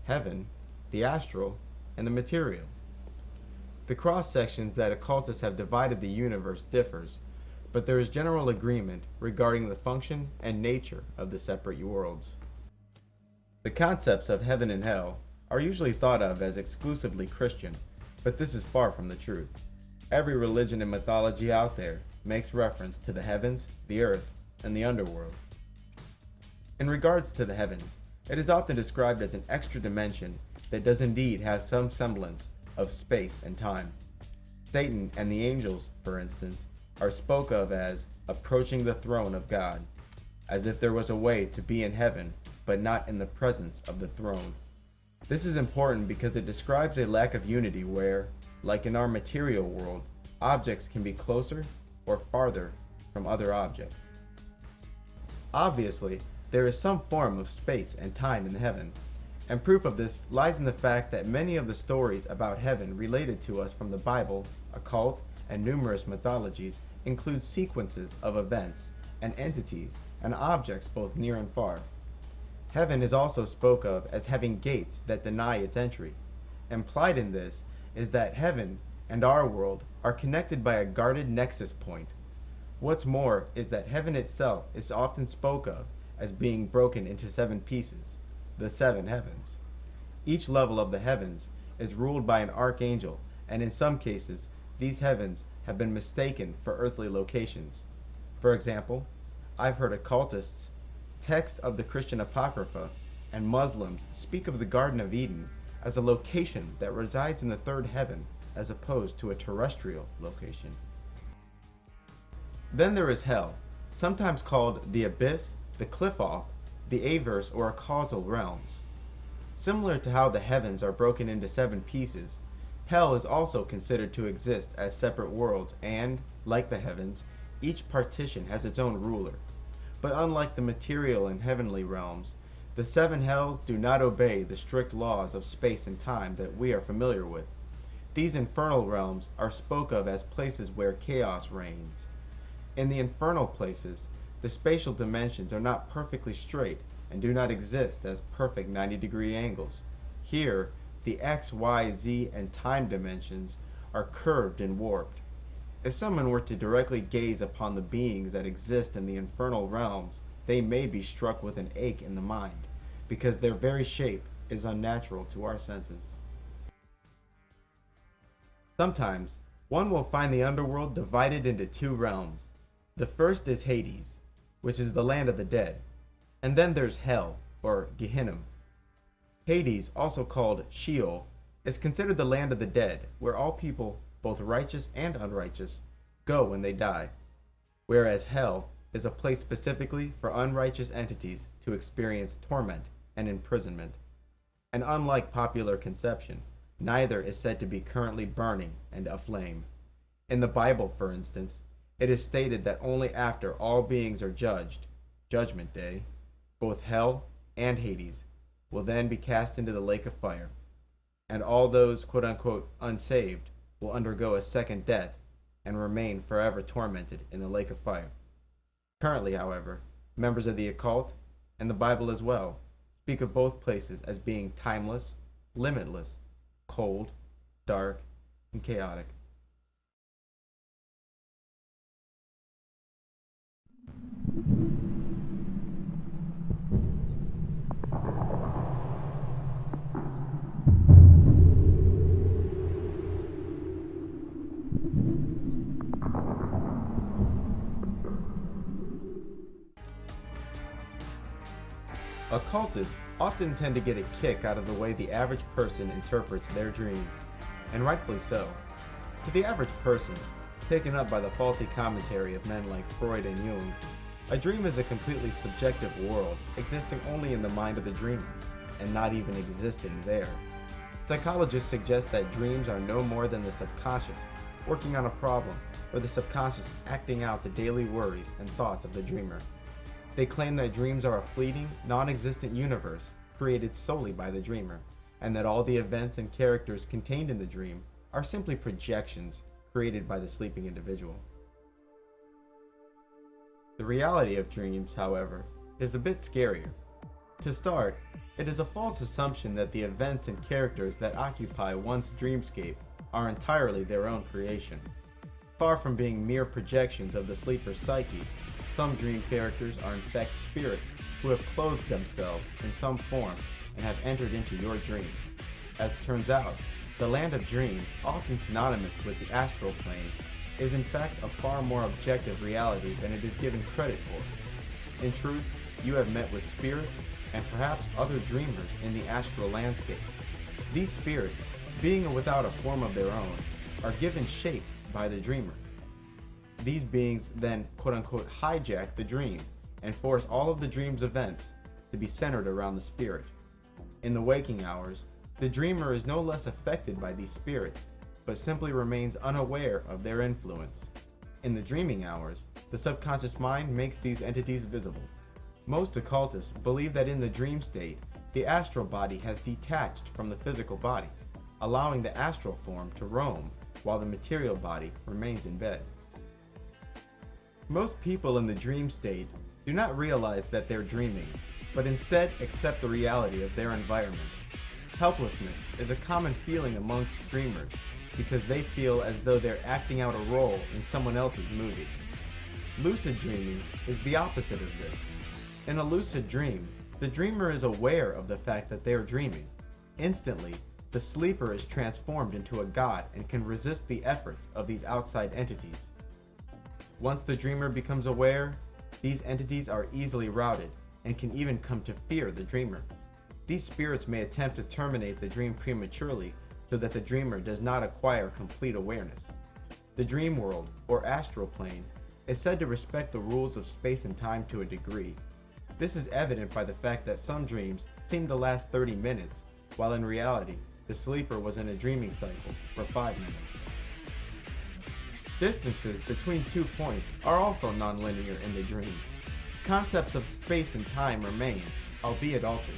heaven, the astral, and the material. The cross-sections that occultists have divided the universe differs, but there is general agreement regarding the function and nature of the separate worlds. The concepts of heaven and hell are usually thought of as exclusively Christian, but this is far from the truth. Every religion and mythology out there makes reference to the heavens, the earth, and the underworld. In regards to the heavens, it is often described as an extra dimension that does indeed have some semblance of space and time. Satan and the angels, for instance, are spoke of as approaching the throne of God, as if there was a way to be in heaven, but not in the presence of the throne. This is important because it describes a lack of unity where, like in our material world, objects can be closer or farther from other objects. Obviously, there is some form of space and time in heaven, and proof of this lies in the fact that many of the stories about heaven related to us from the Bible, occult, and numerous mythologies include sequences of events and entities and objects both near and far. Heaven is also spoke of as having gates that deny its entry. Implied in this is that heaven and our world are connected by a guarded nexus point. What's more is that heaven itself is often spoke of as being broken into 7 pieces, the 7 heavens. Each level of the heavens is ruled by an archangel, and in some cases, these heavens have been mistaken for earthly locations. For example, I've heard occultists, texts of the Christian Apocrypha, and Muslims speak of the Garden of Eden as a location that resides in the 3rd heaven as opposed to a terrestrial location. Then there is hell, sometimes called the abyss, the cliff-off, the averse, or causal realms. Similar to how the heavens are broken into 7 pieces, hell is also considered to exist as separate worlds and, like the heavens, each partition has its own ruler. But unlike the material and heavenly realms, the 7 hells do not obey the strict laws of space and time that we are familiar with. These infernal realms are spoke of as places where chaos reigns. In the infernal places, the spatial dimensions are not perfectly straight and do not exist as perfect 90-degree angles. Here, the X, Y, Z, and time dimensions are curved and warped. If someone were to directly gaze upon the beings that exist in the infernal realms, they may be struck with an ache in the mind, because their very shape is unnatural to our senses. Sometimes, one will find the underworld divided into 2 realms. The first is Hades, which is the land of the dead, and then there's Hell, or Gehenna. Hades, also called Sheol, is considered the land of the dead, where all people, both righteous and unrighteous, go when they die, whereas hell is a place specifically for unrighteous entities to experience torment and imprisonment. And unlike popular conception, neither is said to be currently burning and aflame. In the Bible, for instance, it is stated that only after all beings are judged, Judgment Day, both hell and Hades will then be cast into the lake of fire, and all those quote-unquote unsaved will undergo a second death and remain forever tormented in the lake of fire. Currently, however, members of the occult, and the Bible as well, speak of both places as being timeless, limitless, cold, dark, and chaotic. Occultists often tend to get a kick out of the way the average person interprets their dreams, and rightfully so. To the average person, taken up by the faulty commentary of men like Freud and Jung, a dream is a completely subjective world existing only in the mind of the dreamer, and not even existing there. Psychologists suggest that dreams are no more than the subconscious working on a problem, or the subconscious acting out the daily worries and thoughts of the dreamer. They claim that dreams are a fleeting, non-existent universe created solely by the dreamer, and that all the events and characters contained in the dream are simply projections created by the sleeping individual. The reality of dreams, however, is a bit scarier. To start, it is a false assumption that the events and characters that occupy one's dreamscape are entirely their own creation. Far from being mere projections of the sleeper's psyche, some dream characters are in fact spirits who have clothed themselves in some form and have entered into your dream. As it turns out, the land of dreams, often synonymous with the astral plane, is in fact a far more objective reality than it is given credit for. In truth, you have met with spirits and perhaps other dreamers in the astral landscape. These spirits, being without a form of their own, are given shape by the dreamer. These beings then quote-unquote hijack the dream and force all of the dream's events to be centered around the spirit. In the waking hours, the dreamer is no less affected by these spirits, but simply remains unaware of their influence. In the dreaming hours, the subconscious mind makes these entities visible. Most occultists believe that in the dream state, the astral body has detached from the physical body, allowing the astral form to roam while the material body remains in bed. Most people in the dream state do not realize that they're dreaming, but instead accept the reality of their environment. Helplessness is a common feeling amongst dreamers because they feel as though they're acting out a role in someone else's movie. Lucid dreaming is the opposite of this. In a lucid dream, the dreamer is aware of the fact that they are dreaming. Instantly, the sleeper is transformed into a god and can resist the efforts of these outside entities. Once the dreamer becomes aware, these entities are easily routed and can even come to fear the dreamer. These spirits may attempt to terminate the dream prematurely so that the dreamer does not acquire complete awareness. The dream world, or astral plane, is said to respect the rules of space and time to a degree. This is evident by the fact that some dreams seem to last 30 minutes, while in reality, the sleeper was in a dreaming cycle for 5 minutes. Distances between 2 points are also nonlinear in the dream. Concepts of space and time remain, albeit altered.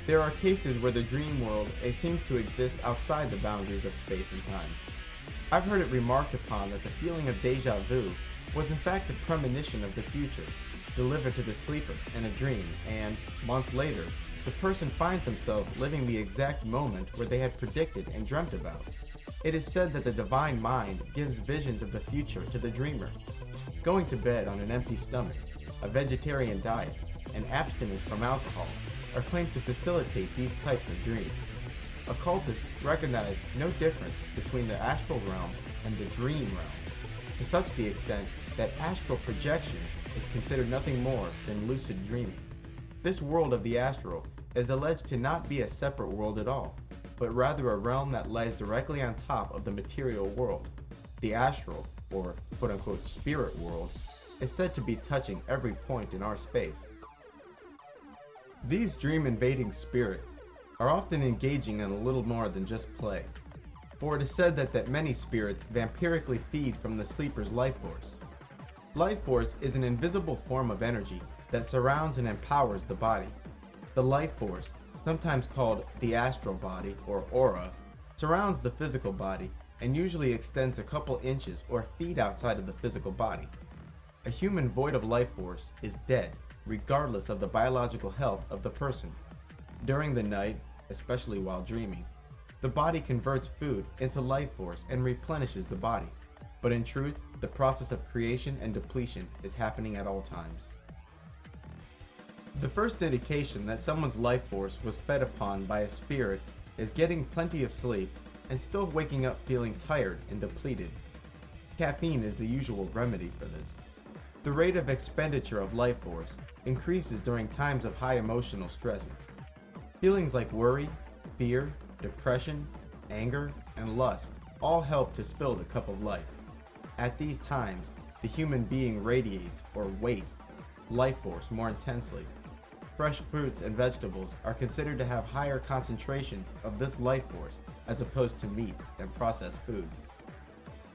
There are cases where the dream world seems to exist outside the boundaries of space and time. I've heard it remarked upon that the feeling of déjà vu was in fact a premonition of the future, delivered to the sleeper in a dream, and, months later, the person finds himself living the exact moment where they had predicted and dreamt about. It is said that the divine mind gives visions of the future to the dreamer. Going to bed on an empty stomach, a vegetarian diet, and abstinence from alcohol are claimed to facilitate these types of dreams. Occultists recognize no difference between the astral realm and the dream realm, to such the extent that astral projection is considered nothing more than lucid dreaming. This world of the astral is alleged to not be a separate world at all, but rather a realm that lies directly on top of the material world. The astral, or quote-unquote spirit world, is said to be touching every point in our space. These dream-invading spirits are often engaging in a little more than just play, for it is said that many spirits vampirically feed from the sleeper's life force. Life force is an invisible form of energy that surrounds and empowers the body. The life force, sometimes called the astral body or aura, surrounds the physical body and usually extends a couple inches or feet outside of the physical body. A human void of life force is dead, regardless of the biological health of the person. During the night, especially while dreaming, the body converts food into life force and replenishes the body. But in truth, the process of creation and depletion is happening at all times. The first indication that someone's life force was fed upon by a spirit is getting plenty of sleep and still waking up feeling tired and depleted. Caffeine is the usual remedy for this. The rate of expenditure of life force increases during times of high emotional stresses. Feelings like worry, fear, depression, anger, and lust all help to spill the cup of life. At these times, the human being radiates or wastes life force more intensely. fresh fruits and vegetables are considered to have higher concentrations of this life force as opposed to meats and processed foods.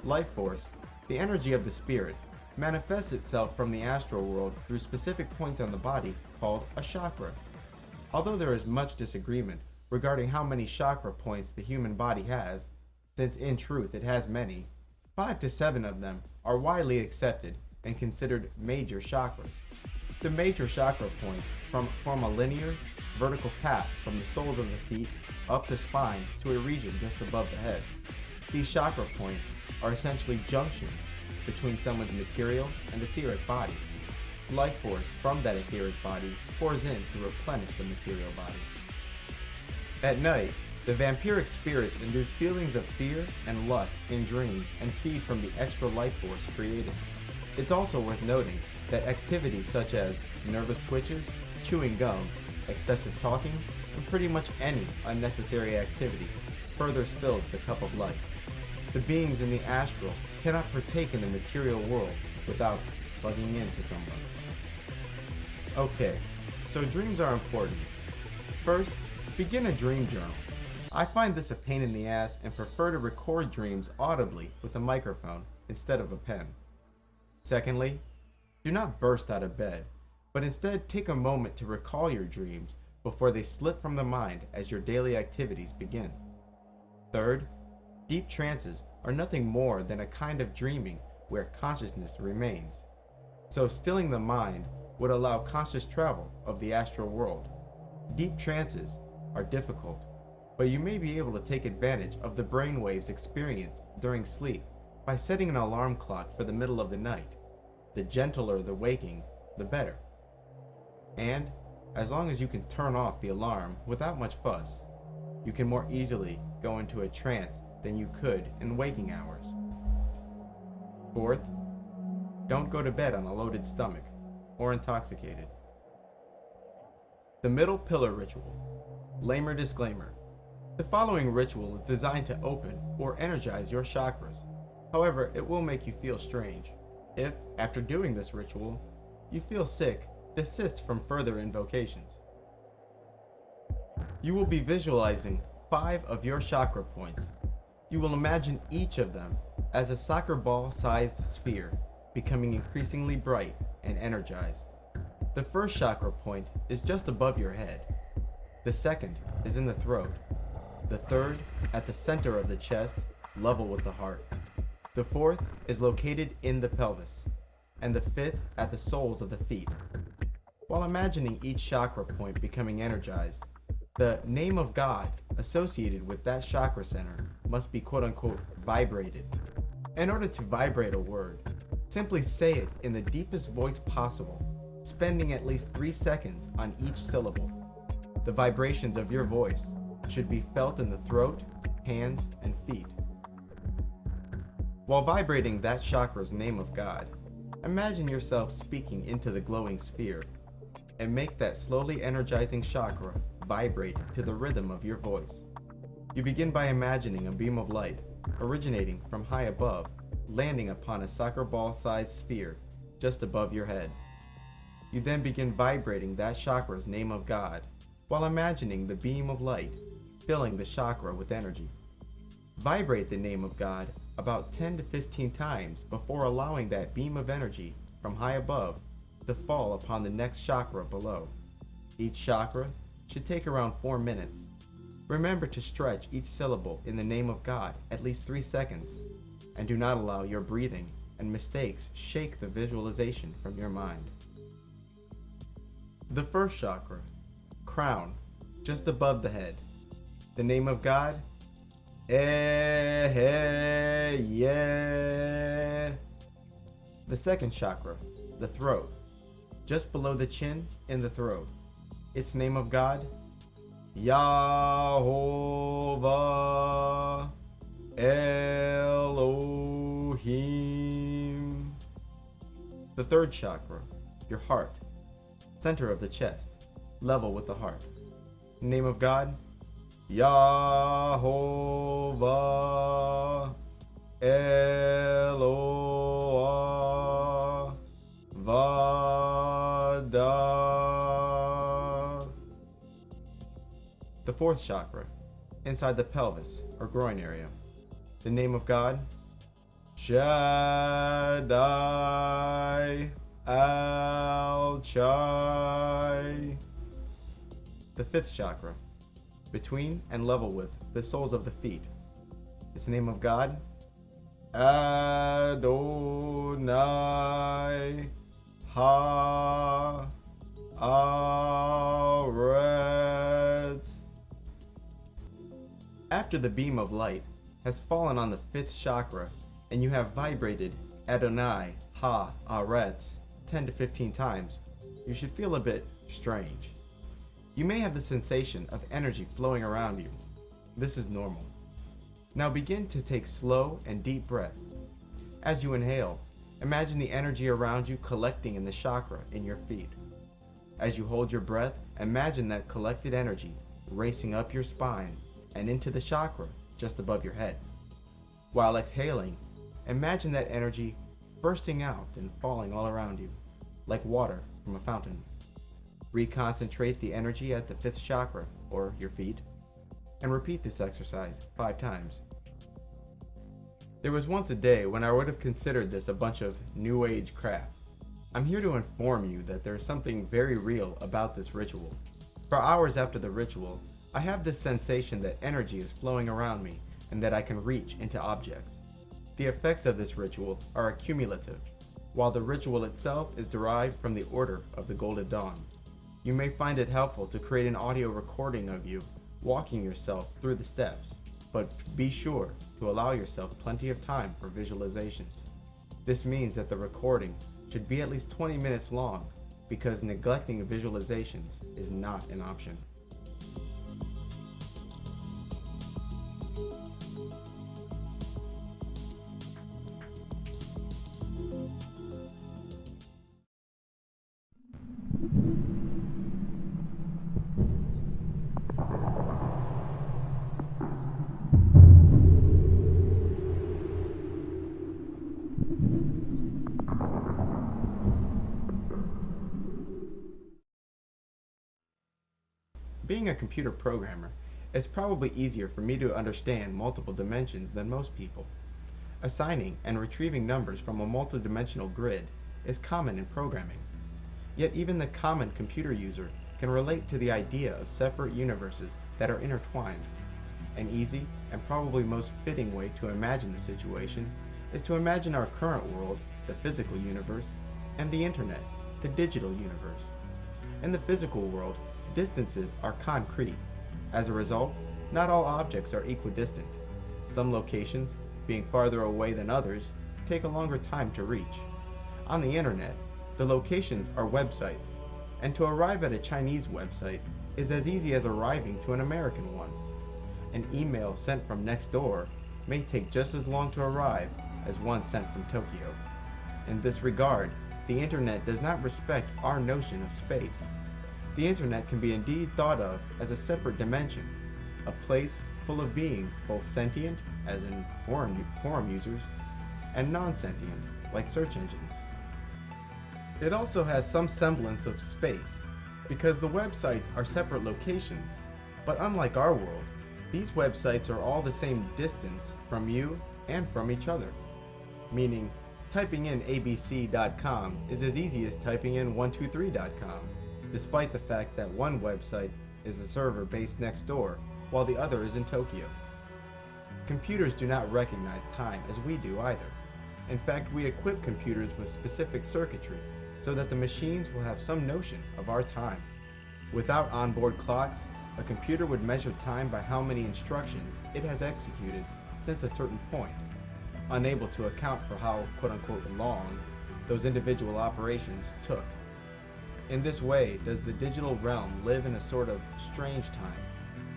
Life force, the energy of the spirit, manifests itself from the astral world through specific points on the body called a chakra. Although there is much disagreement regarding how many chakra points the human body has, since in truth it has many, 5 to 7 of them are widely accepted and considered major chakras. The major chakra points form a linear, vertical path from the soles of the feet up the spine to a region just above the head. These chakra points are essentially junctions between someone's material and etheric body. Life force from that etheric body pours in to replenish the material body. At night, the vampiric spirits induce feelings of fear and lust in dreams and feed from the extra life force created. It's also worth noting that activities such as nervous twitches, chewing gum, excessive talking, and pretty much any unnecessary activity further spills the cup of life. The beings in the astral cannot partake in the material world without plugging into someone. Okay, so dreams are important. First, begin a dream journal. I find this a pain in the ass and prefer to record dreams audibly with a microphone instead of a pen. Secondly, do not burst out of bed, but instead take a moment to recall your dreams before they slip from the mind as your daily activities begin. Third, deep trances are nothing more than a kind of dreaming where consciousness remains. So stilling the mind would allow conscious travel of the astral world. Deep trances are difficult, but you may be able to take advantage of the brainwaves experienced during sleep by setting an alarm clock for the middle of the night. The gentler the waking, the better. And, as long as you can turn off the alarm without much fuss, you can more easily go into a trance than you could in waking hours. Fourth, don't go to bed on a loaded stomach or intoxicated. The Middle Pillar Ritual. Lamer disclaimer. The following ritual is designed to open or energize your chakras. However, it will make you feel strange. If, after doing this ritual, you feel sick, desist from further invocations. You will be visualizing 5 of your chakra points. You will imagine each of them as a soccer ball-sized sphere, becoming increasingly bright and energized. The first chakra point is just above your head. The second is in the throat. The third at the center of the chest, level with the heart. The fourth is located in the pelvis, and the fifth at the soles of the feet. While imagining each chakra point becoming energized, the name of God associated with that chakra center must be quote-unquote vibrated. In order to vibrate a word, simply say it in the deepest voice possible, spending at least 3 seconds on each syllable. The vibrations of your voice should be felt in the throat, hands, and feet. While vibrating that chakra's name of God, imagine yourself speaking into the glowing sphere, and make that slowly energizing chakra vibrate to the rhythm of your voice. You begin by imagining a beam of light originating from high above, landing upon a soccer ball-sized sphere just above your head. You then begin vibrating that chakra's name of God, while imagining the beam of light filling the chakra with energy. Vibrate the name of God about 10 to 15 times before allowing that beam of energy from high above to fall upon the next chakra below. Each chakra should take around 4 minutes. Remember to stretch each syllable in the name of God at least 3 seconds, and do not allow your breathing and mistakes shake the visualization from your mind. The first chakra, crown, just above the head. The name of God, yeah. The second chakra, the throat, just below the chin in the throat. Its name of God, Yahovah Elohim. The third chakra, your heart, center of the chest, level with the heart. Name of God, Yahovah Eloah Vada. The fourth chakra, inside the pelvis or groin area. The name of God? Shaddai Al-Chai. The fifth chakra, between and level with the soles of the feet. Its name of God? Adonai Ha-Aretz. After the beam of light has fallen on the fifth chakra and you have vibrated Adonai Ha-Aretz 10 to 15 times, you should feel a bit strange. You may have the sensation of energy flowing around you. This is normal. Now begin to take slow and deep breaths. As you inhale, imagine the energy around you collecting in the chakra in your feet. As you hold your breath, imagine that collected energy racing up your spine and into the chakra just above your head. While exhaling, imagine that energy bursting out and falling all around you, like water from a fountain. Reconcentrate the energy at the fifth chakra, or your feet, and repeat this exercise 5 times. There was once a day when I would have considered this a bunch of New Age crap. I'm here to inform you that there is something very real about this ritual. For hours after the ritual, I have this sensation that energy is flowing around me and that I can reach into objects. The effects of this ritual are accumulative, while the ritual itself is derived from the Order of the Golden Dawn. You may find it helpful to create an audio recording of you walking yourself through the steps, but be sure to allow yourself plenty of time for visualizations. This means that the recording should be at least 20 minutes long, because neglecting visualizations is not an option. Being a computer programmer, it's probably easier for me to understand multiple dimensions than most people. Assigning and retrieving numbers from a multidimensional grid is common in programming. Yet even the common computer user can relate to the idea of separate universes that are intertwined. An easy and probably most fitting way to imagine the situation is to imagine our current world, the physical universe, and the internet, the digital universe. In the physical world, distances are concrete. As a result, not all objects are equidistant. Some locations, being farther away than others, take a longer time to reach. On the internet, the locations are websites, and to arrive at a Chinese website is as easy as arriving to an American one. An email sent from next door may take just as long to arrive as one sent from Tokyo. In this regard, the internet does not respect our notion of space. The internet can be indeed thought of as a separate dimension, a place full of beings both sentient, as in forum users, and non-sentient, like search engines. It also has some semblance of space, because the websites are separate locations, but unlike our world, these websites are all the same distance from you and from each other, meaning typing in abc.com is as easy as typing in 123.com. Despite the fact that one website is a server based next door, while the other is in Tokyo. Computers do not recognize time as we do either. In fact, we equip computers with specific circuitry so that the machines will have some notion of our time. Without onboard clocks, a computer would measure time by how many instructions it has executed since a certain point, unable to account for how quote-unquote long those individual operations took. In this way does the digital realm live in a sort of strange time,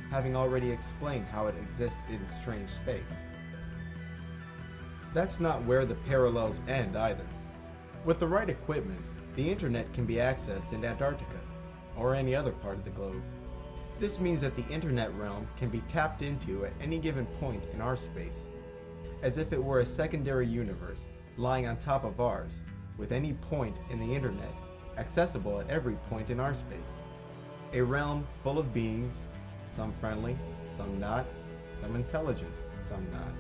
having already explained how it exists in strange space. That's not where the parallels end either. With the right equipment, the internet can be accessed in Antarctica, or any other part of the globe. This means that the internet realm can be tapped into at any given point in our space, as if it were a secondary universe lying on top of ours, with any point in the internet accessible at every point in our space. A realm full of beings, some friendly, some not, some intelligent, some not.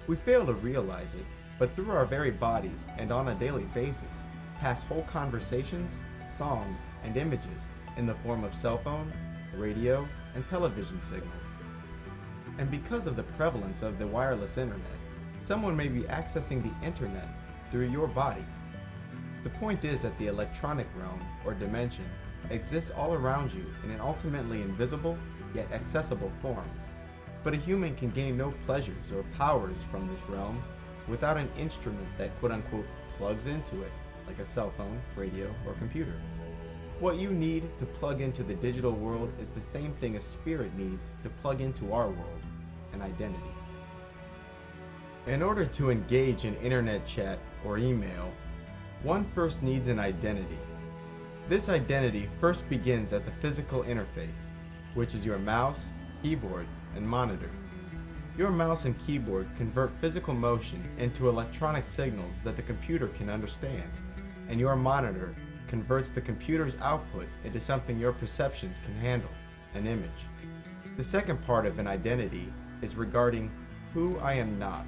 We fail to realize it, but through our very bodies and on a daily basis, pass whole conversations, songs, and images in the form of cell phone, radio, and television signals. And because of the prevalence of the wireless internet, someone may be accessing the internet through your body. The point is that the electronic realm, or dimension, exists all around you in an ultimately invisible, yet accessible form. But a human can gain no pleasures or powers from this realm without an instrument that quote-unquote plugs into it, like a cell phone, radio, or computer. What you need to plug into the digital world is the same thing a spirit needs to plug into our world, an identity. In order to engage in internet chat or email, one first needs an identity. This identity first begins at the physical interface, which is your mouse, keyboard, and monitor. Your mouse and keyboard convert physical motion into electronic signals that the computer can understand, and your monitor converts the computer's output into something your perceptions can handle, an image. The second part of an identity is regarding who I am not.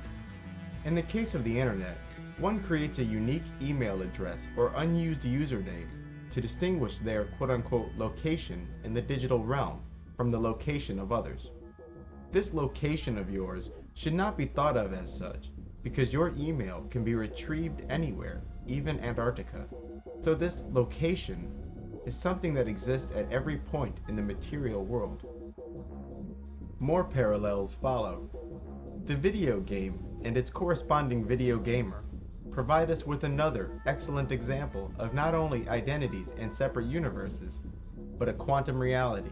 In the case of the internet, one creates a unique email address or unused username to distinguish their quote-unquote location in the digital realm from the location of others. This location of yours should not be thought of as such, because your email can be retrieved anywhere, even Antarctica. So this location is something that exists at every point in the material world. More parallels follow. The video game and its corresponding video gamer provide us with another excellent example of not only identities and separate universes, but a quantum reality.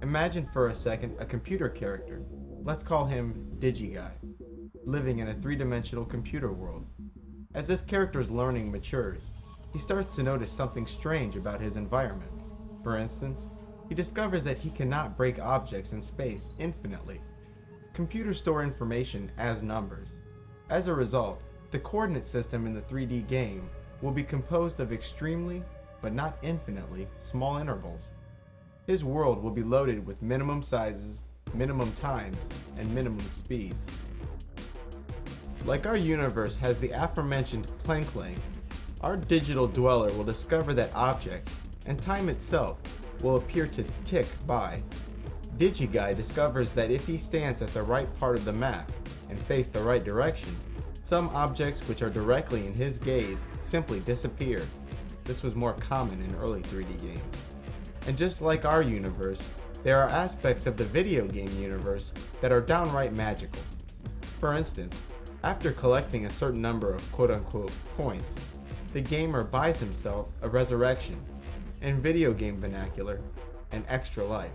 Imagine for a second a computer character, let's call him DigiGuy, living in a three-dimensional computer world. As this character's learning matures, he starts to notice something strange about his environment. For instance, he discovers that he cannot break objects in space infinitely. Computers store information as numbers. As a result, the coordinate system in the 3D game will be composed of extremely, but not infinitely, small intervals. His world will be loaded with minimum sizes, minimum times, and minimum speeds. Like our universe has the aforementioned Planck length, our digital dweller will discover that objects, and time itself, will appear to tick by. DigiGuy discovers that if he stands at the right part of the map and face the right direction, some objects which are directly in his gaze simply disappear. This was more common in early 3D games. And just like our universe, there are aspects of the video game universe that are downright magical. For instance, after collecting a certain number of quote-unquote points, the gamer buys himself a resurrection, in video game vernacular, an extra life.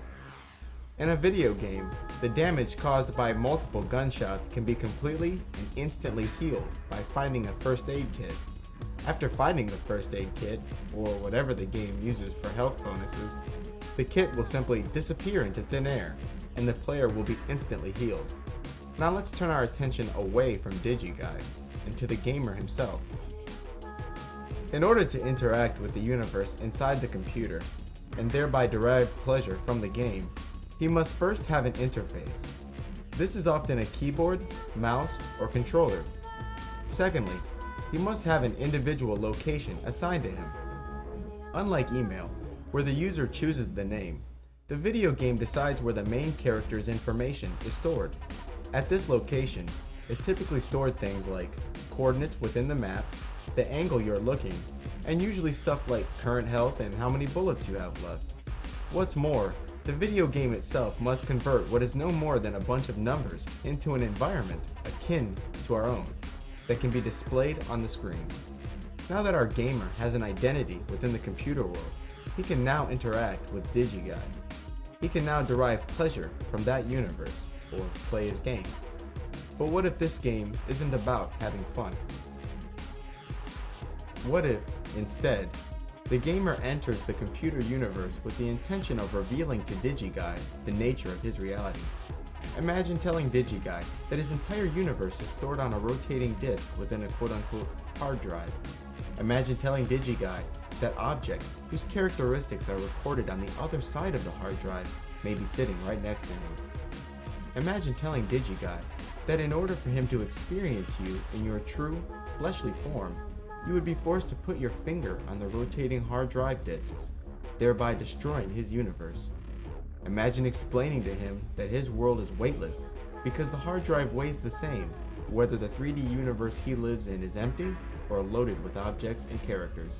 In a video game, the damage caused by multiple gunshots can be completely and instantly healed by finding a first aid kit. After finding the first aid kit, or whatever the game uses for health bonuses, the kit will simply disappear into thin air, and the player will be instantly healed. Now let's turn our attention away from DigiGuy and to the gamer himself. In order to interact with the universe inside the computer, and thereby derive pleasure from the game, he must first have an interface. This is often a keyboard, mouse, or controller. Secondly, he must have an individual location assigned to him. Unlike email, where the user chooses the name, the video game decides where the main character's information is stored. At this location is typically stored things like coordinates within the map, the angle you're looking, and usually stuff like current health and how many bullets you have left. What's more, the video game itself must convert what is no more than a bunch of numbers into an environment akin to our own that can be displayed on the screen. Now that our gamer has an identity within the computer world, he can now interact with DigiGuy. He can now derive pleasure from that universe, or play his game. But what if this game isn't about having fun? What if, instead, the gamer enters the computer universe with the intention of revealing to DigiGuy the nature of his reality? Imagine telling DigiGuy that his entire universe is stored on a rotating disk within a quote-unquote hard drive. Imagine telling DigiGuy that objects whose characteristics are recorded on the other side of the hard drive may be sitting right next to him. Imagine telling DigiGuy that in order for him to experience you in your true, fleshly form, you would be forced to put your finger on the rotating hard drive disks, thereby destroying his universe. Imagine explaining to him that his world is weightless because the hard drive weighs the same whether the 3D universe he lives in is empty or loaded with objects and characters.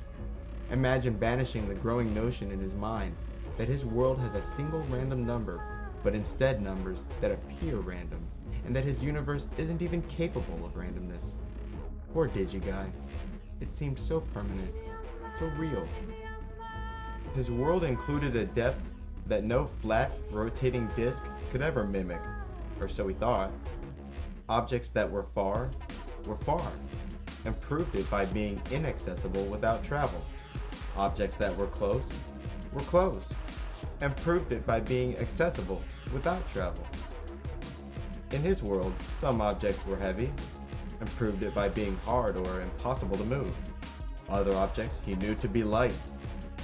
Imagine banishing the growing notion in his mind that his world has a single random number, but instead numbers that appear random, and that his universe isn't even capable of randomness. Poor DigiGuy. It seemed so permanent, so real. His world included a depth that no flat, rotating disk could ever mimic, or so he thought. Objects that were far, and proved it by being inaccessible without travel. Objects that were close, and proved it by being accessible without travel. In his world, some objects were heavy, and proved it by being hard or impossible to move. Other objects he knew to be light,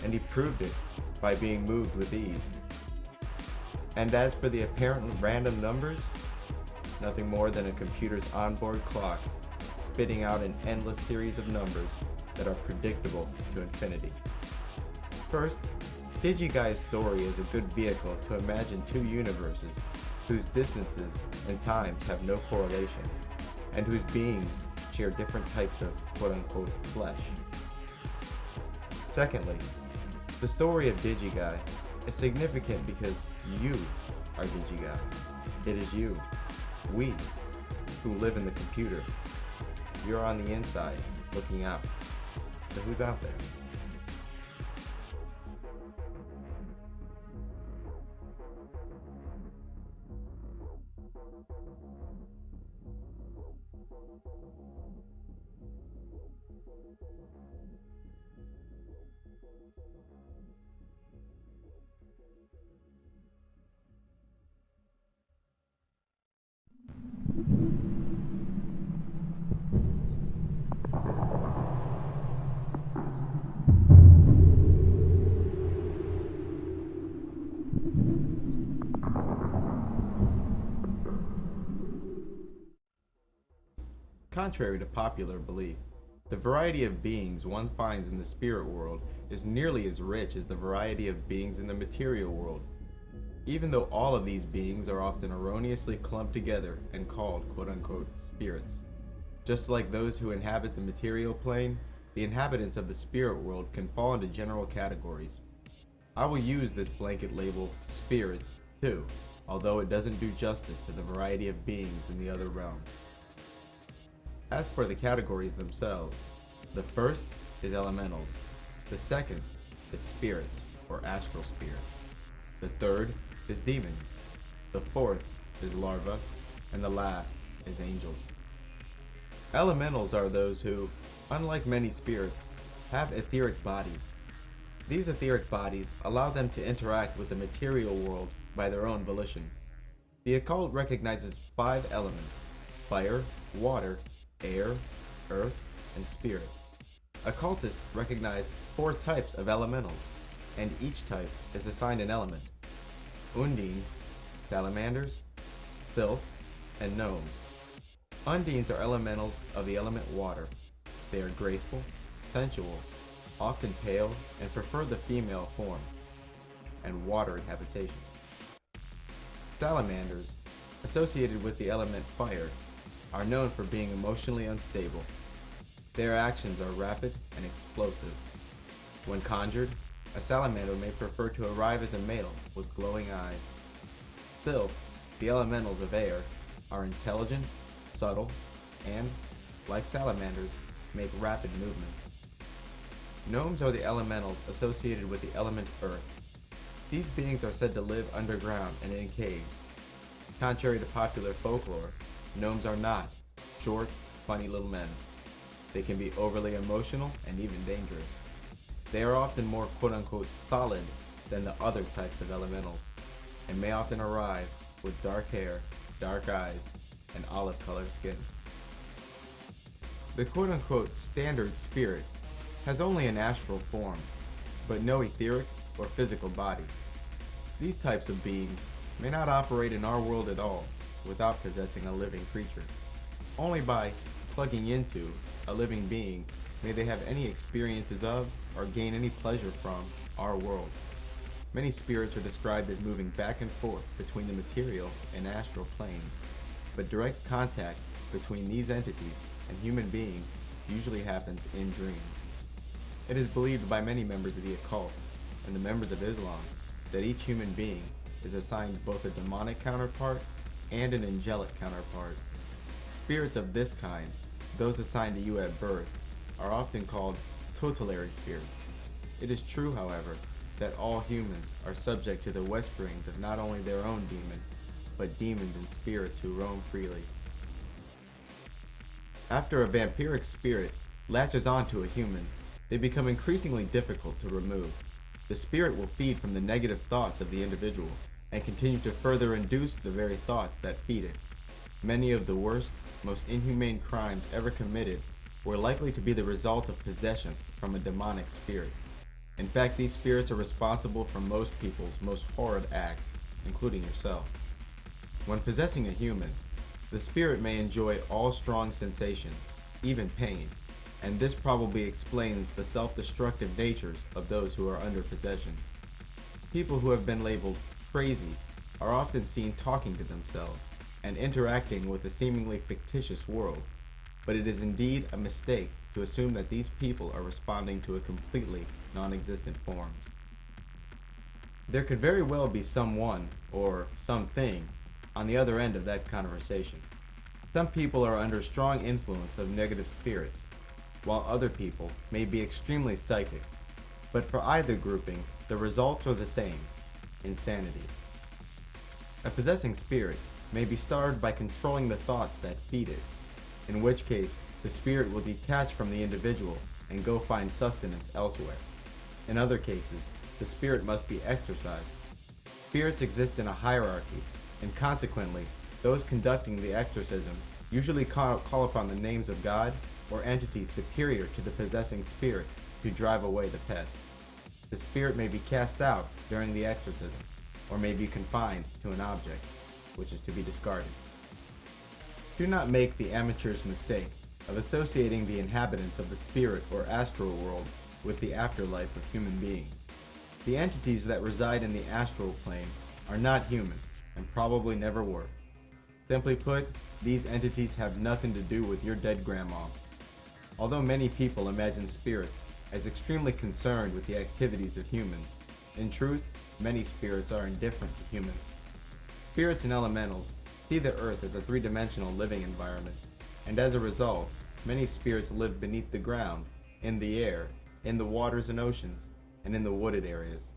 and he proved it by being moved with ease. And as for the apparent random numbers, nothing more than a computer's onboard clock, spitting out an endless series of numbers that are predictable to infinity. First, DigiGuy's story is a good vehicle to imagine two universes whose distances and times have no correlation, and whose beings share different types of quote-unquote flesh. Secondly, the story of DigiGuy is significant because you are DigiGuy. It is you, we, who live in the computer. You're on the inside, looking out. So who's out there? Contrary to popular belief, the variety of beings one finds in the spirit world is nearly as rich as the variety of beings in the material world, even though all of these beings are often erroneously clumped together and called quote-unquote spirits. Just like those who inhabit the material plane, the inhabitants of the spirit world can fall into general categories. I will use this blanket label spirits too, although it doesn't do justice to the variety of beings in the other realms. As for the categories themselves, the first is elementals, the second is spirits or astral spirits, the third is demons, the fourth is larvae, and the last is angels. Elementals are those who, unlike many spirits, have etheric bodies. These etheric bodies allow them to interact with the material world by their own volition. The occult recognizes 5 elements: fire, water, air, earth, and spirit. Occultists recognize 4 types of elementals, and each type is assigned an element: undines, salamanders, sylphs, and gnomes. Undines are elementals of the element water. They are graceful, sensual, often pale, and prefer the female form, and watery habitation. Salamanders, associated with the element fire, are known for being emotionally unstable. Their actions are rapid and explosive. When conjured, a salamander may prefer to arrive as a male with glowing eyes. Sylphs, the elementals of air, are intelligent, subtle, and, like salamanders, make rapid movements. Gnomes are the elementals associated with the element earth. These beings are said to live underground and in caves. Contrary to popular folklore, gnomes are not short, funny little men. They can be overly emotional and even dangerous. They are often more quote-unquote solid than the other types of elementals, and may often arrive with dark hair, dark eyes, and olive-colored skin. The quote-unquote standard spirit has only an astral form, but no etheric or physical body. These types of beings may not operate in our world at all without possessing a living creature. Only by plugging into a living being may they have any experiences of or gain any pleasure from our world. Many spirits are described as moving back and forth between the material and astral planes, but direct contact between these entities and human beings usually happens in dreams. It is believed by many members of the occult and the members of Islam that each human being is assigned both a demonic counterpart and an angelic counterpart. Spirits of this kind, those assigned to you at birth, are often called tutelary spirits. It is true, however, that all humans are subject to the whisperings of not only their own demon, but demons and spirits who roam freely. After a vampiric spirit latches onto a human, they become increasingly difficult to remove. The spirit will feed from the negative thoughts of the individual and continue to further induce the very thoughts that feed it. Many of the worst, most inhumane crimes ever committed were likely to be the result of possession from a demonic spirit. In fact, these spirits are responsible for most people's most horrid acts, including yourself. When possessing a human, the spirit may enjoy all strong sensations, even pain, and this probably explains the self-destructive natures of those who are under possession. People who have been labeled crazy are often seen talking to themselves and interacting with a seemingly fictitious world, but it is indeed a mistake to assume that these people are responding to a completely non-existent forms. There could very well be someone, or something, on the other end of that conversation. Some people are under strong influence of negative spirits, while other people may be extremely psychic, but for either grouping, the results are the same: insanity. A possessing spirit may be starved by controlling the thoughts that feed it, in which case the spirit will detach from the individual and go find sustenance elsewhere. In other cases, the spirit must be exorcised. Spirits exist in a hierarchy, and consequently, those conducting the exorcism usually call upon the names of God or entities superior to the possessing spirit to drive away the pest. The spirit may be cast out during the exorcism, or may be confined to an object, which is to be discarded. Do not make the amateur's mistake of associating the inhabitants of the spirit or astral world with the afterlife of human beings. The entities that reside in the astral plane are not human, and probably never were. Simply put, these entities have nothing to do with your dead grandma. Although many people imagine spirits as extremely concerned with the activities of humans, in truth, many spirits are indifferent to humans. Spirits and elementals see the earth as a three-dimensional living environment, and as a result, many spirits live beneath the ground, in the air, in the waters and oceans, and in the wooded areas.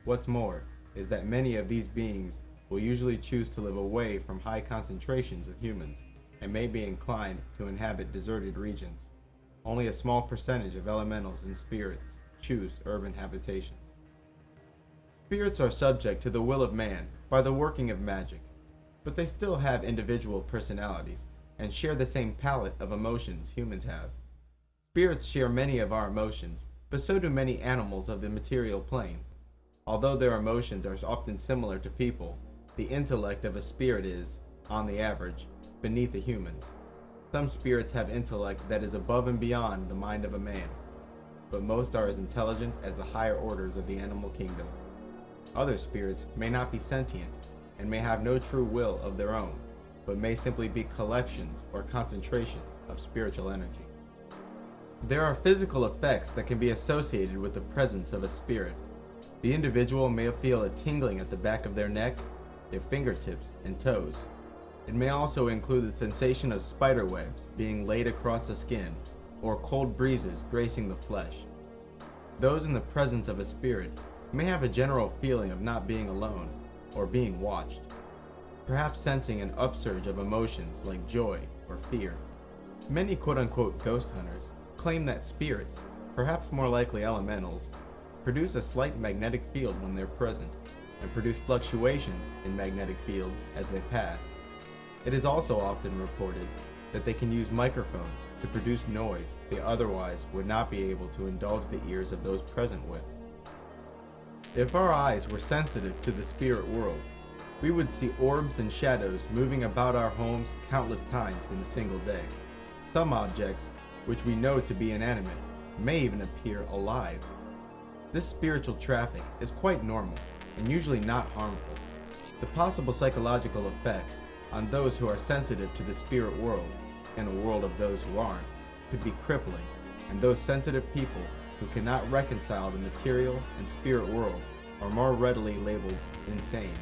What's more is that many of these beings will usually choose to live away from high concentrations of humans, and may be inclined to inhabit deserted regions. Only a small percentage of elementals and spirits choose urban habitations. Spirits are subject to the will of man by the working of magic, but they still have individual personalities and share the same palette of emotions humans have. Spirits share many of our emotions, but so do many animals of the material plane. Although their emotions are often similar to people, the intellect of a spirit is, on the average, beneath a human's. Some spirits have intellect that is above and beyond the mind of a man, but most are as intelligent as the higher orders of the animal kingdom. Other spirits may not be sentient, and may have no true will of their own, but may simply be collections or concentrations of spiritual energy. There are physical effects that can be associated with the presence of a spirit. The individual may feel a tingling at the back of their neck, their fingertips, and toes. It may also include the sensation of spider webs being laid across the skin, or cold breezes gracing the flesh. Those in the presence of a spirit may have a general feeling of not being alone, or being watched, perhaps sensing an upsurge of emotions like joy or fear. Many quote-unquote ghost hunters claim that spirits, perhaps more likely elementals, produce a slight magnetic field when they're present, and produce fluctuations in magnetic fields as they pass. It is also often reported that they can use microphones to produce noise they otherwise would not be able to indulge the ears of those present with. If our eyes were sensitive to the spirit world, we would see orbs and shadows moving about our homes countless times in a single day. Some objects, which we know to be inanimate, may even appear alive. This spiritual traffic is quite normal and usually not harmful. The possible psychological effects on those who are sensitive to the spirit world, in a world of those who aren't, could be crippling, and those sensitive people who cannot reconcile the material and spirit worlds are more readily labeled insane.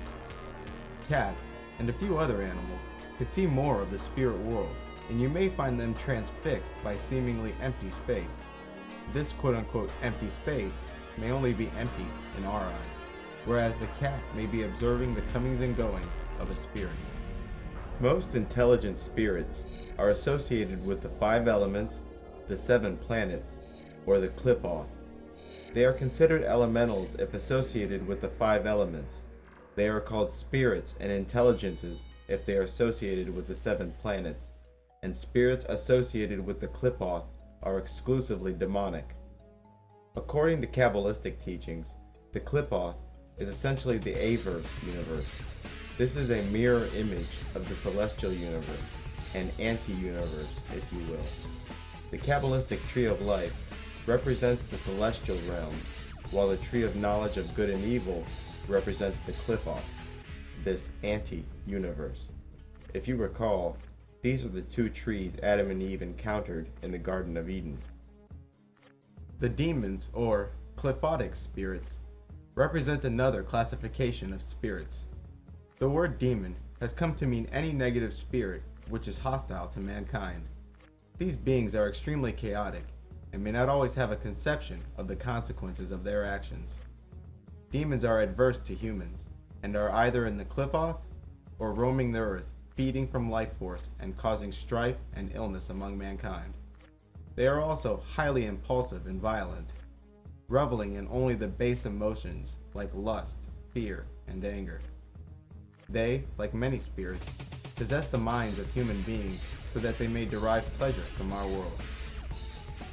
Cats, and a few other animals, could see more of the spirit world, and you may find them transfixed by seemingly empty space. This quote-unquote empty space may only be empty in our eyes, whereas the cat may be observing the comings and goings of a spirit. Most intelligent spirits are associated with the 5 elements, the 7 planets, or the Qliphoth. They are considered elementals if associated with the 5 elements. They are called spirits and intelligences if they are associated with the 7 planets, and spirits associated with the Qliphoth are exclusively demonic. According to Kabbalistic teachings, the Qliphoth is essentially the Averse universe. This is a mirror image of the celestial universe, an anti-universe, if you will. The Kabbalistic tree of life represents the celestial realms, while the tree of knowledge of good and evil represents the Qliphoth, this anti-universe. If you recall, these are the 2 trees Adam and Eve encountered in the Garden of Eden. The demons, or Qliphothic spirits, represent another classification of spirits. The word demon has come to mean any negative spirit which is hostile to mankind. These beings are extremely chaotic and may not always have a conception of the consequences of their actions. Demons are adverse to humans and are either in the Qliphoth or roaming the earth, feeding from life force and causing strife and illness among mankind. They are also highly impulsive and violent, reveling in only the base emotions like lust, fear, and anger. They, like many spirits, possess the minds of human beings so that they may derive pleasure from our world.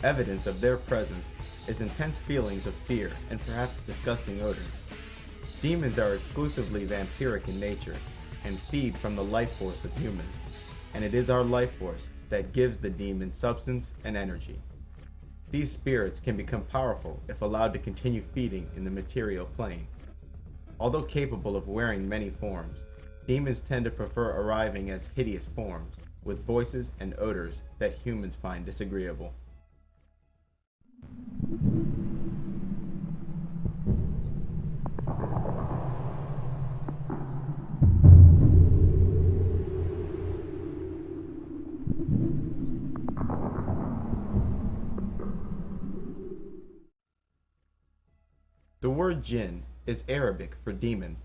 Evidence of their presence is intense feelings of fear and perhaps disgusting odors. Demons are exclusively vampiric in nature and feed from the life force of humans, and it is our life force that gives the demon substance and energy. These spirits can become powerful if allowed to continue feeding in the material plane. Although capable of wearing many forms, demons tend to prefer arriving as hideous forms, with voices and odors that humans find disagreeable. The word jinn is Arabic for demon,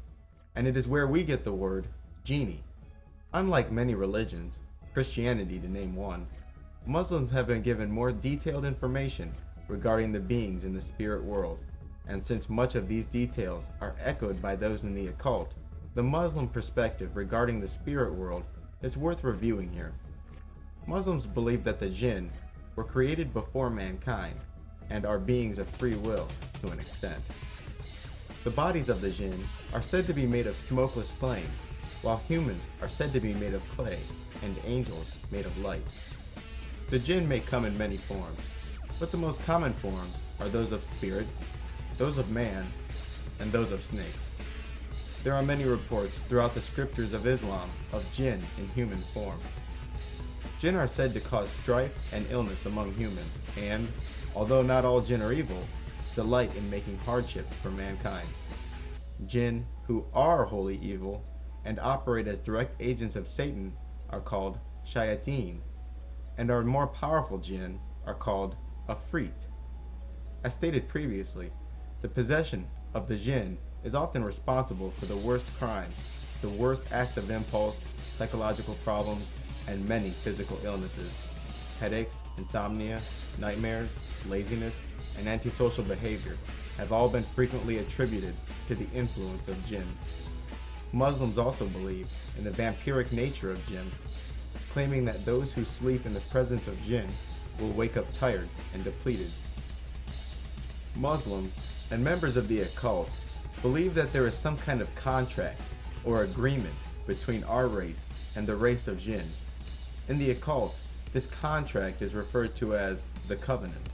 and it is where we get the word genie. Unlike many religions, Christianity to name one, Muslims have been given more detailed information regarding the beings in the spirit world, and since much of these details are echoed by those in the occult, the Muslim perspective regarding the spirit world is worth reviewing here. Muslims believe that the jinn were created before mankind and are beings of free will to an extent. The bodies of the jinn are said to be made of smokeless flame, while humans are said to be made of clay and angels made of light. The jinn may come in many forms, but the most common forms are those of spirit, those of man, and those of snakes. There are many reports throughout the scriptures of Islam of jinn in human form. Jinn are said to cause strife and illness among humans, and, although not all jinn are evil, delight in making hardships for mankind. Jinn who are wholly evil and operate as direct agents of Satan are called shayateen, and our more powerful jinn are called afrit. As stated previously, the possession of the jinn is often responsible for the worst crimes, the worst acts of impulse, psychological problems, and many physical illnesses. Headaches, insomnia, nightmares, laziness, and antisocial behavior have all been frequently attributed to the influence of jinn. Muslims also believe in the vampiric nature of jinn. claiming that those who sleep in the presence of jinn will wake up tired and depleted. Muslims and members of the occult believe that there is some kind of contract or agreement between our race and the race of jinn. In the occult, this contract is referred to as the covenant.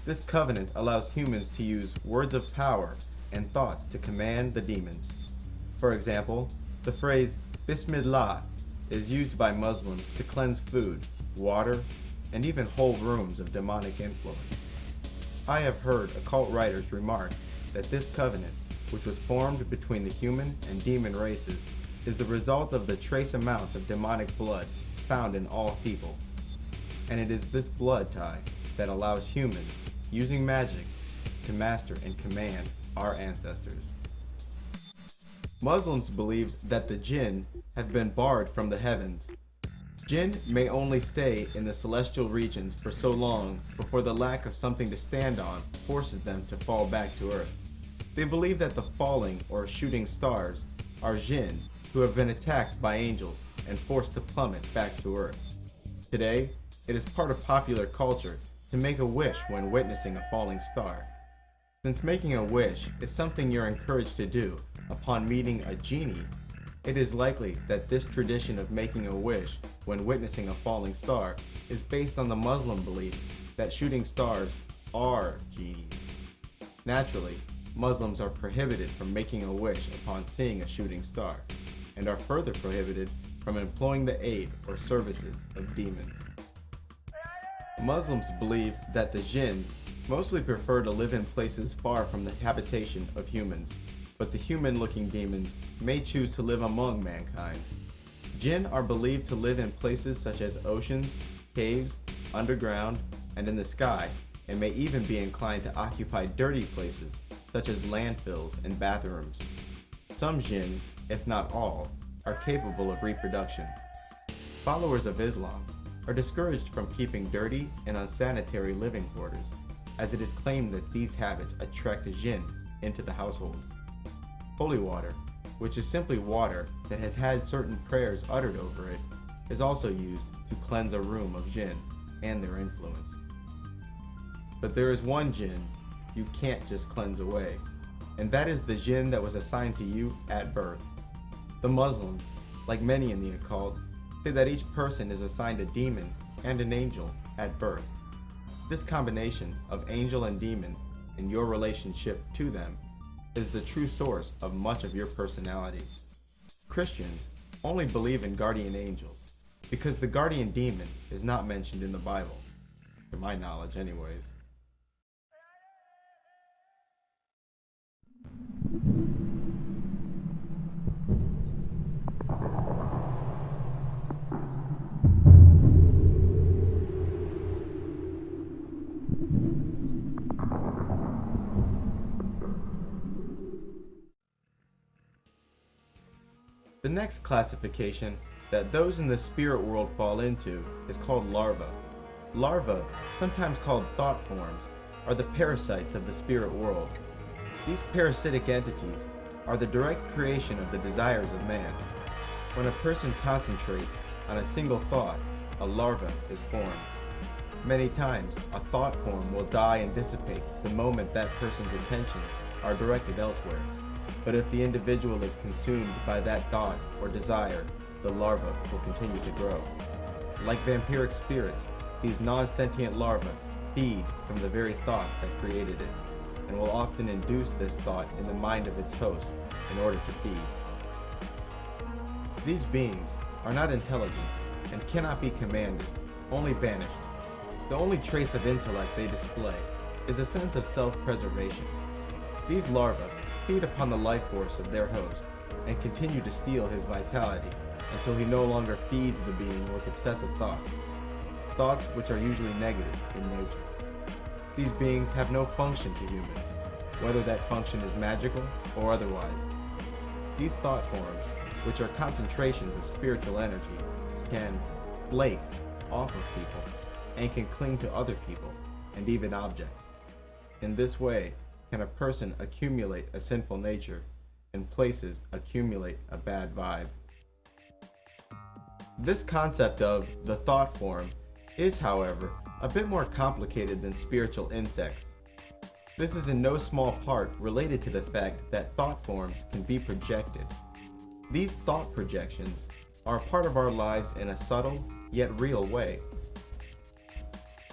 This covenant allows humans to use words of power and thoughts to command the demons. For example, the phrase Bismillah is used by Muslims to cleanse food, water, and even whole rooms of demonic influence. I have heard occult writers remark that this covenant, which was formed between the human and demon races, is the result of the trace amounts of demonic blood found in all people. And it is this blood tie that allows humans, using magic, to master and command our ancestors. Muslims believe that the jinn have been barred from the heavens. Jinn may only stay in the celestial regions for so long before the lack of something to stand on forces them to fall back to earth. They believe that the falling or shooting stars are jinn who have been attacked by angels and forced to plummet back to earth. Today, it is part of popular culture to make a wish when witnessing a falling star. Since making a wish is something you're encouraged to do upon meeting a genie, it is likely that this tradition of making a wish when witnessing a falling star is based on the Muslim belief that shooting stars are genies. Naturally, Muslims are prohibited from making a wish upon seeing a shooting star, and are further prohibited from employing the aid or services of demons. Muslims believe that the jinn mostly prefer to live in places far from the habitation of humans, but the human-looking demons may choose to live among mankind. Jinn are believed to live in places such as oceans, caves, underground, and in the sky, and may even be inclined to occupy dirty places such as landfills and bathrooms. Some jinn, if not all, are capable of reproduction. Followers of Islam are discouraged from keeping dirty and unsanitary living quarters, as it is claimed that these habits attract a jinn into the household. Holy water, which is simply water that has had certain prayers uttered over it, is also used to cleanse a room of jinn and their influence. But there is one jinn you can't just cleanse away, and that is the jinn that was assigned to you at birth. The Muslims, like many in the occult, say that each person is assigned a demon and an angel at birth. This combination of angel and demon and your relationship to them is the true source of much of your personality. Christians only believe in guardian angels because the guardian demon is not mentioned in the Bible, to my knowledge anyways. The next classification that those in the spirit world fall into is called larvae. Larvae, sometimes called thought forms, are the parasites of the spirit world. These parasitic entities are the direct creation of the desires of man. When a person concentrates on a single thought, a larva is formed. Many times, a thought form will die and dissipate the moment that person's attentions are directed elsewhere. But if the individual is consumed by that thought or desire, the larva will continue to grow. Like vampiric spirits, these non-sentient larvae feed from the very thoughts that created it, and will often induce this thought in the mind of its host in order to feed. These beings are not intelligent and cannot be commanded, only banished. The only trace of intellect they display is a sense of self-preservation. These larvae feed upon the life force of their host and continue to steal his vitality until he no longer feeds the being with obsessive thoughts, thoughts which are usually negative in nature. These beings have no function to humans, whether that function is magical or otherwise. These thought forms, which are concentrations of spiritual energy, can flake off of people and can cling to other people and even objects. In this way, can a person accumulate a sinful nature, and places accumulate a bad vibe. This concept of the thought form is, however, a bit more complicated than spiritual insects. This is in no small part related to the fact that thought forms can be projected. These thought projections are a part of our lives in a subtle yet real way.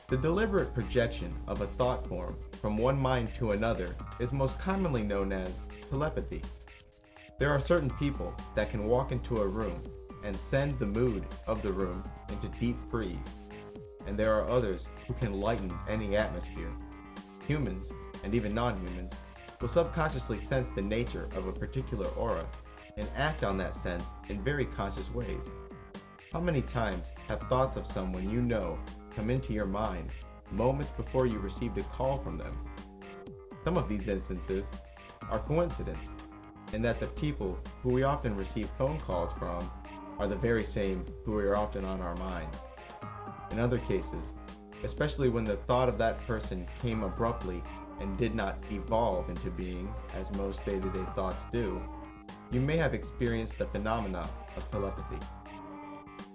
The deliberate projection of a thought form from one mind to another is most commonly known as telepathy. There are certain people that can walk into a room and send the mood of the room into deep freeze, and there are others who can lighten any atmosphere. Humans, and even non-humans, will subconsciously sense the nature of a particular aura and act on that sense in very conscious ways. How many times have thoughts of someone you know come into your mind moments before you received a call from them? Some of these instances are coincidence, in that the people who we often receive phone calls from are the very same who are often on our minds. In other cases, especially when the thought of that person came abruptly and did not evolve into being, as most day-to-day thoughts do, you may have experienced the phenomena of telepathy.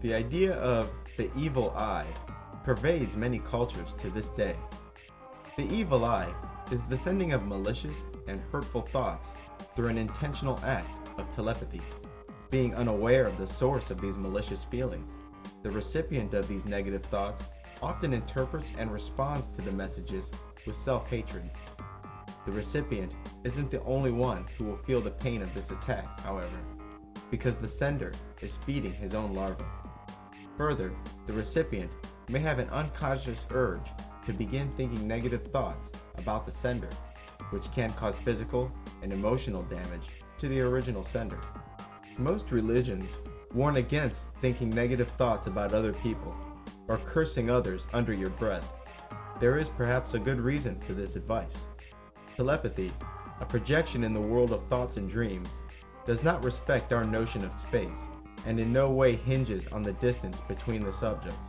The idea of the evil eye pervades many cultures to this day. The evil eye is the sending of malicious and hurtful thoughts through an intentional act of telepathy. Being unaware of the source of these malicious feelings, the recipient of these negative thoughts often interprets and responds to the messages with self-hatred. The recipient isn't the only one who will feel the pain of this attack, however, because the sender is feeding his own larva. Further, the recipient may have an unconscious urge to begin thinking negative thoughts about the sender, which can cause physical and emotional damage to the original sender. Most religions warn against thinking negative thoughts about other people or cursing others under your breath. There is perhaps a good reason for this advice. Telepathy, a projection in the world of thoughts and dreams, does not respect our notion of space and in no way hinges on the distance between the subjects.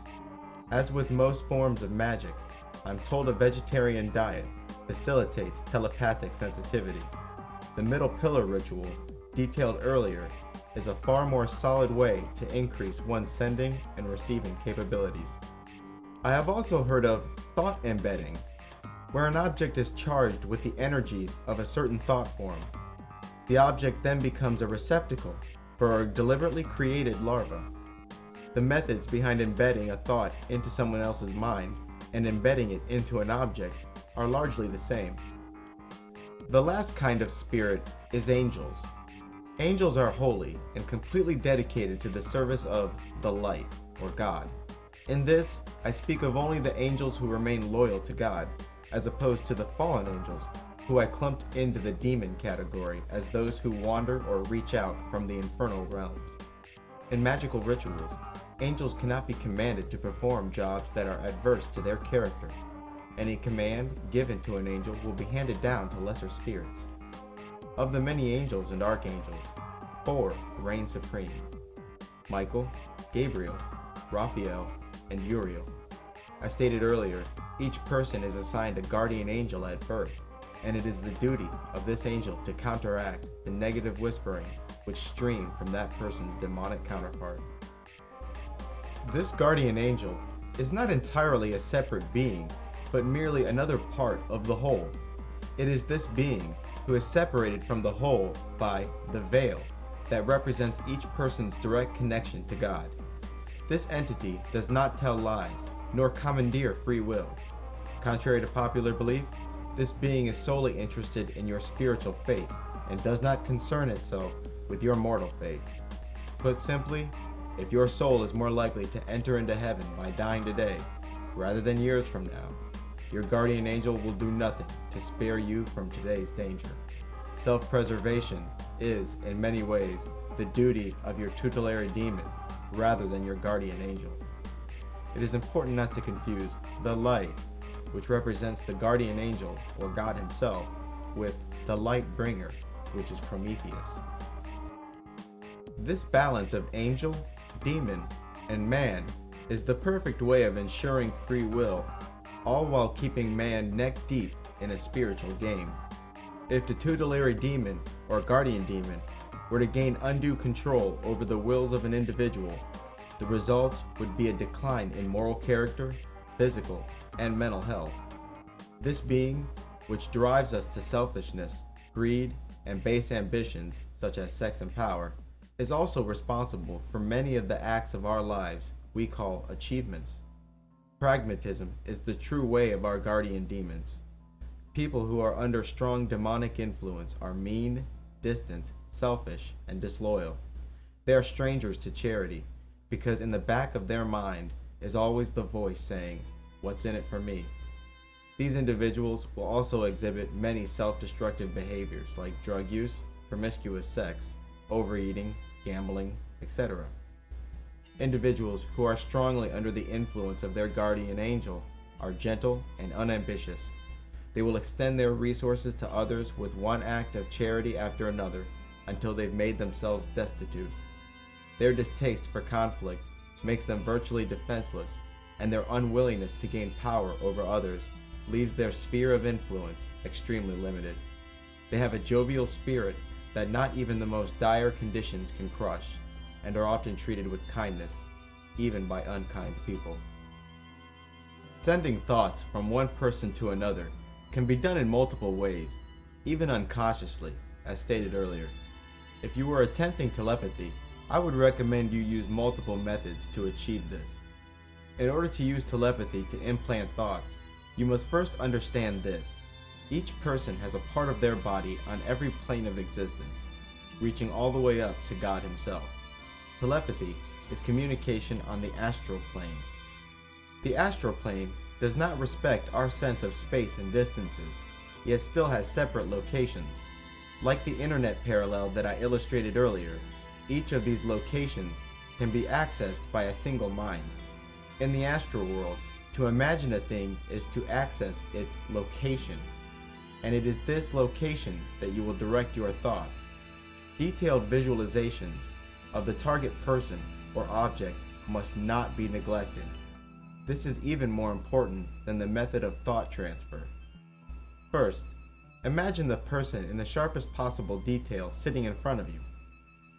As with most forms of magic, I'm told a vegetarian diet facilitates telepathic sensitivity. The middle pillar ritual, detailed earlier, is a far more solid way to increase one's sending and receiving capabilities. I have also heard of thought embedding, where an object is charged with the energies of a certain thought form. The object then becomes a receptacle for a deliberately created larva. The methods behind embedding a thought into someone else's mind and embedding it into an object are largely the same. The last kind of spirit is angels. Angels are holy and completely dedicated to the service of the light, or God. In this, I speak of only the angels who remain loyal to God, as opposed to the fallen angels, who I clumped into the demon category as those who wander or reach out from the infernal realms. In magical rituals, angels cannot be commanded to perform jobs that are adverse to their character. Any command given to an angel will be handed down to lesser spirits. Of the many angels and archangels, 4 reign supreme: Michael, Gabriel, Raphael, and Uriel. As stated earlier, each person is assigned a guardian angel at birth, and it is the duty of this angel to counteract the negative whispering which stream from that person's demonic counterpart. This guardian angel is not entirely a separate being, but merely another part of the whole. It is this being who is separated from the whole by the veil that represents each person's direct connection to God. This entity does not tell lies, nor commandeer free will. Contrary to popular belief, this being is solely interested in your spiritual fate and does not concern itself with your mortal fate. Put simply, if your soul is more likely to enter into heaven by dying today, rather than years from now, your guardian angel will do nothing to spare you from today's danger. Self-preservation is, in many ways, the duty of your tutelary demon rather than your guardian angel. It is important not to confuse the light, which represents the guardian angel or God himself, with the light bringer, which is Prometheus. This balance of angel, demon, and man is the perfect way of ensuring free will, all while keeping man neck deep in a spiritual game. If the tutelary demon or guardian demon were to gain undue control over the wills of an individual, the result would be a decline in moral character, physical, and mental health. This being, which drives us to selfishness, greed, and base ambitions such as sex and power, is also responsible for many of the acts of our lives we call achievements. Pragmatism is the true way of our guardian demons. People who are under strong demonic influence are mean, distant, selfish, and disloyal. They are strangers to charity, because in the back of their mind is always the voice saying, "What's in it for me?" These individuals will also exhibit many self-destructive behaviors like drug use, promiscuous sex, overeating, gambling, etc. Individuals who are strongly under the influence of their guardian angel are gentle and unambitious. They will extend their resources to others with one act of charity after another until they've made themselves destitute. Their distaste for conflict makes them virtually defenseless, and their unwillingness to gain power over others leaves their sphere of influence extremely limited. They have a jovial spirit that not even the most dire conditions can crush, and are often treated with kindness, even by unkind people. Sending thoughts from one person to another can be done in multiple ways, even unconsciously, as stated earlier. If you were attempting telepathy, I would recommend you use multiple methods to achieve this. In order to use telepathy to implant thoughts, you must first understand this. Each person has a part of their body on every plane of existence, reaching all the way up to God Himself. Telepathy is communication on the astral plane. The astral plane does not respect our sense of space and distances, yet still has separate locations. Like the internet parallel that I illustrated earlier, each of these locations can be accessed by a single mind. In the astral world, to imagine a thing is to access its location, and it is this location that you will direct your thoughts. Detailed visualizations of the target person or object must not be neglected. This is even more important than the method of thought transfer. First, imagine the person in the sharpest possible detail sitting in front of you.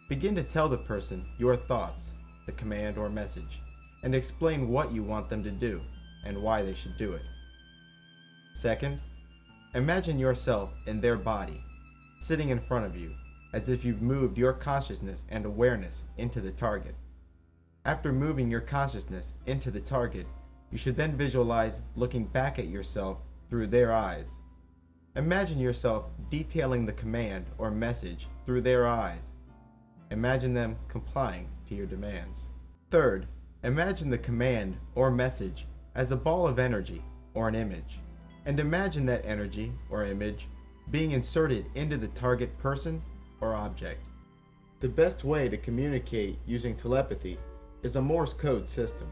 Begin to tell the person your thoughts, the command or message, and explain what you want them to do and why they should do it. Second, imagine yourself in their body, sitting in front of you, as if you've moved your consciousness and awareness into the target. After moving your consciousness into the target, you should then visualize looking back at yourself through their eyes. Imagine yourself detailing the command or message through their eyes. Imagine them complying to your demands. Third, imagine the command or message as a ball of energy or an image, and imagine that energy or image being inserted into the target person or object. The best way to communicate using telepathy is a Morse code system.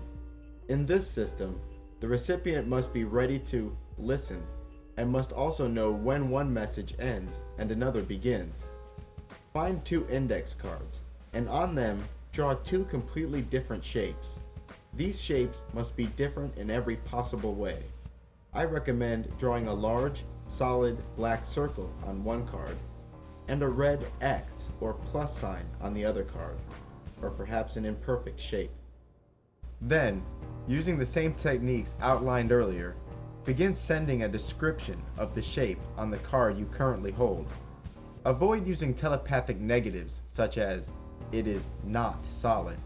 In this system, the recipient must be ready to listen and must also know when one message ends and another begins. Find 2 index cards, and on them draw 2 completely different shapes. These shapes must be different in every possible way. I recommend drawing a large, solid black circle on one card, and a red X or plus sign on the other card, or perhaps an imperfect shape. Then, using the same techniques outlined earlier, begin sending a description of the shape on the card you currently hold. Avoid using telepathic negatives such as, "It is not solid,"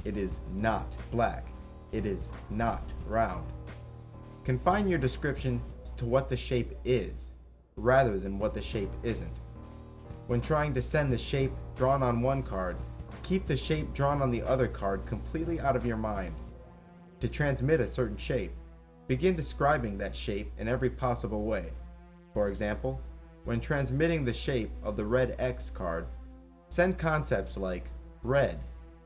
"It is not black," "It is not round." Confine your description to what the shape is, rather than what the shape isn't. When trying to send the shape drawn on one card, keep the shape drawn on the other card completely out of your mind. To transmit a certain shape, begin describing that shape in every possible way. For example, when transmitting the shape of the red X card, send concepts like red,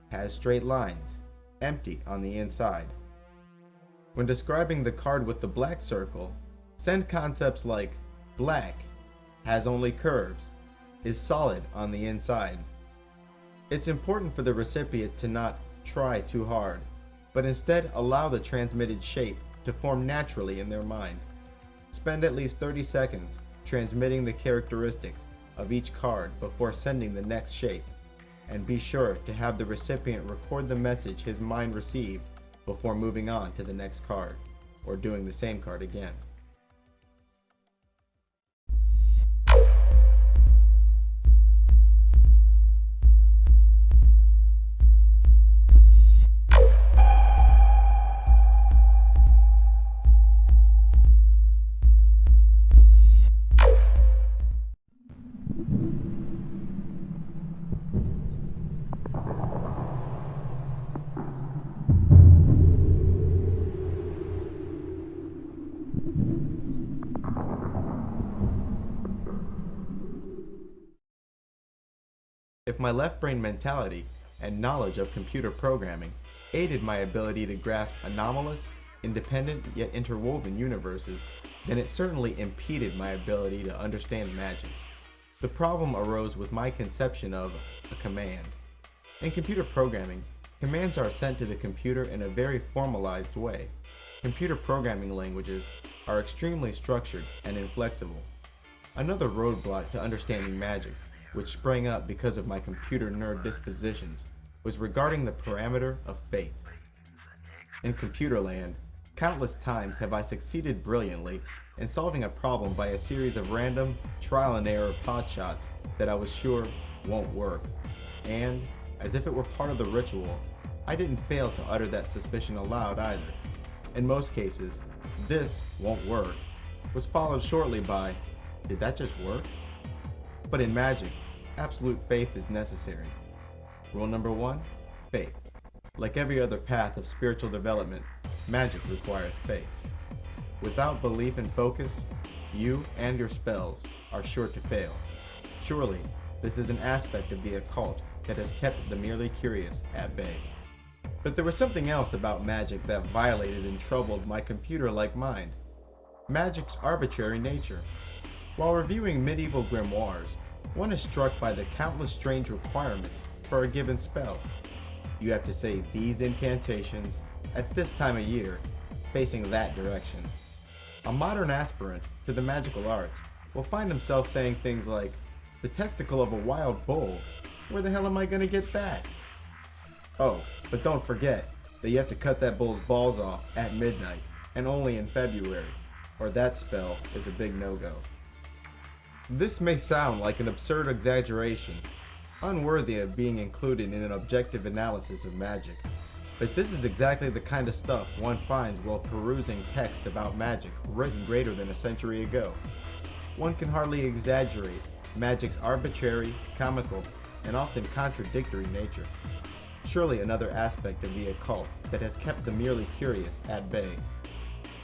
has straight lines, empty on the inside. When describing the card with the black circle, send concepts like black, has only curves, is solid on the inside. It's important for the recipient to not try too hard, but instead allow the transmitted shape to form naturally in their mind. Spend at least 30 seconds transmitting the characteristics of each card before sending the next shape, and be sure to have the recipient record the message his mind received before moving on to the next card, or doing the same card again. If my left brain mentality and knowledge of computer programming aided my ability to grasp anomalous, independent yet interwoven universes, then it certainly impeded my ability to understand magic. The problem arose with my conception of a command. In computer programming, commands are sent to the computer in a very formalized way. Computer programming languages are extremely structured and inflexible. Another roadblock to understanding magic, which sprang up because of my computer nerd dispositions, was regarding the parameter of faith. In computer land, countless times have I succeeded brilliantly in solving a problem by a series of random, trial and error potshots that I was sure won't work. And, as if it were part of the ritual, I didn't fail to utter that suspicion aloud either. In most cases, "this won't work" was followed shortly by, "did that just work?" But in magic, absolute faith is necessary. Rule number 1, faith. Like every other path of spiritual development, magic requires faith. Without belief and focus, you and your spells are sure to fail. Surely, this is an aspect of the occult that has kept the merely curious at bay. But there was something else about magic that violated and troubled my computer-like mind. Magic's arbitrary nature. While reviewing medieval grimoires, one is struck by the countless strange requirements for a given spell. You have to say these incantations at this time of year, facing that direction. A modern aspirant to the magical arts will find himself saying things like, "the testicle of a wild bull? Where the hell am I gonna get that?" Oh, but don't forget that you have to cut that bull's balls off at midnight, and only in February, or that spell is a big no-go. This may sound like an absurd exaggeration, unworthy of being included in an objective analysis of magic, but this is exactly the kind of stuff one finds while perusing texts about magic written greater than a century ago. One can hardly exaggerate magic's arbitrary, comical, and often contradictory nature. Surely another aspect of the occult that has kept the merely curious at bay.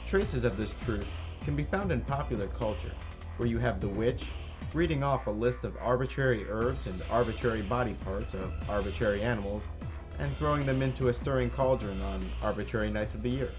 Traces of this truth can be found in popular culture, where you have the witch reading off a list of arbitrary herbs and arbitrary body parts of arbitrary animals and throwing them into a stirring cauldron on arbitrary nights of the year.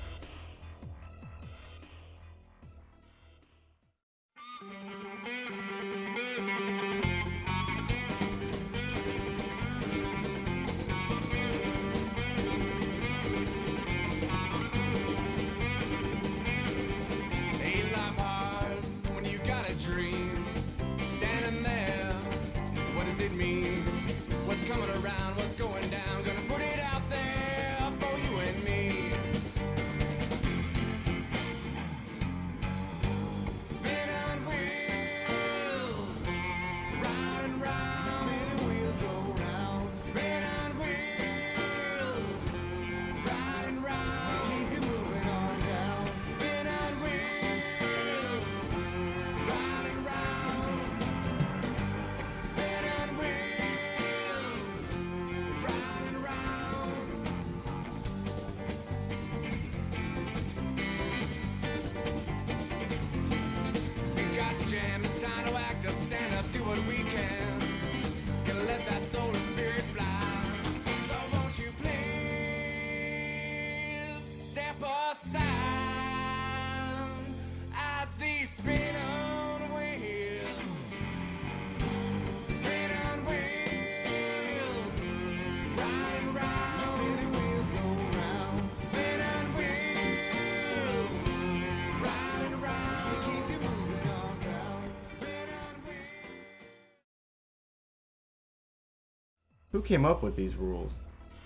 Who came up with these rules?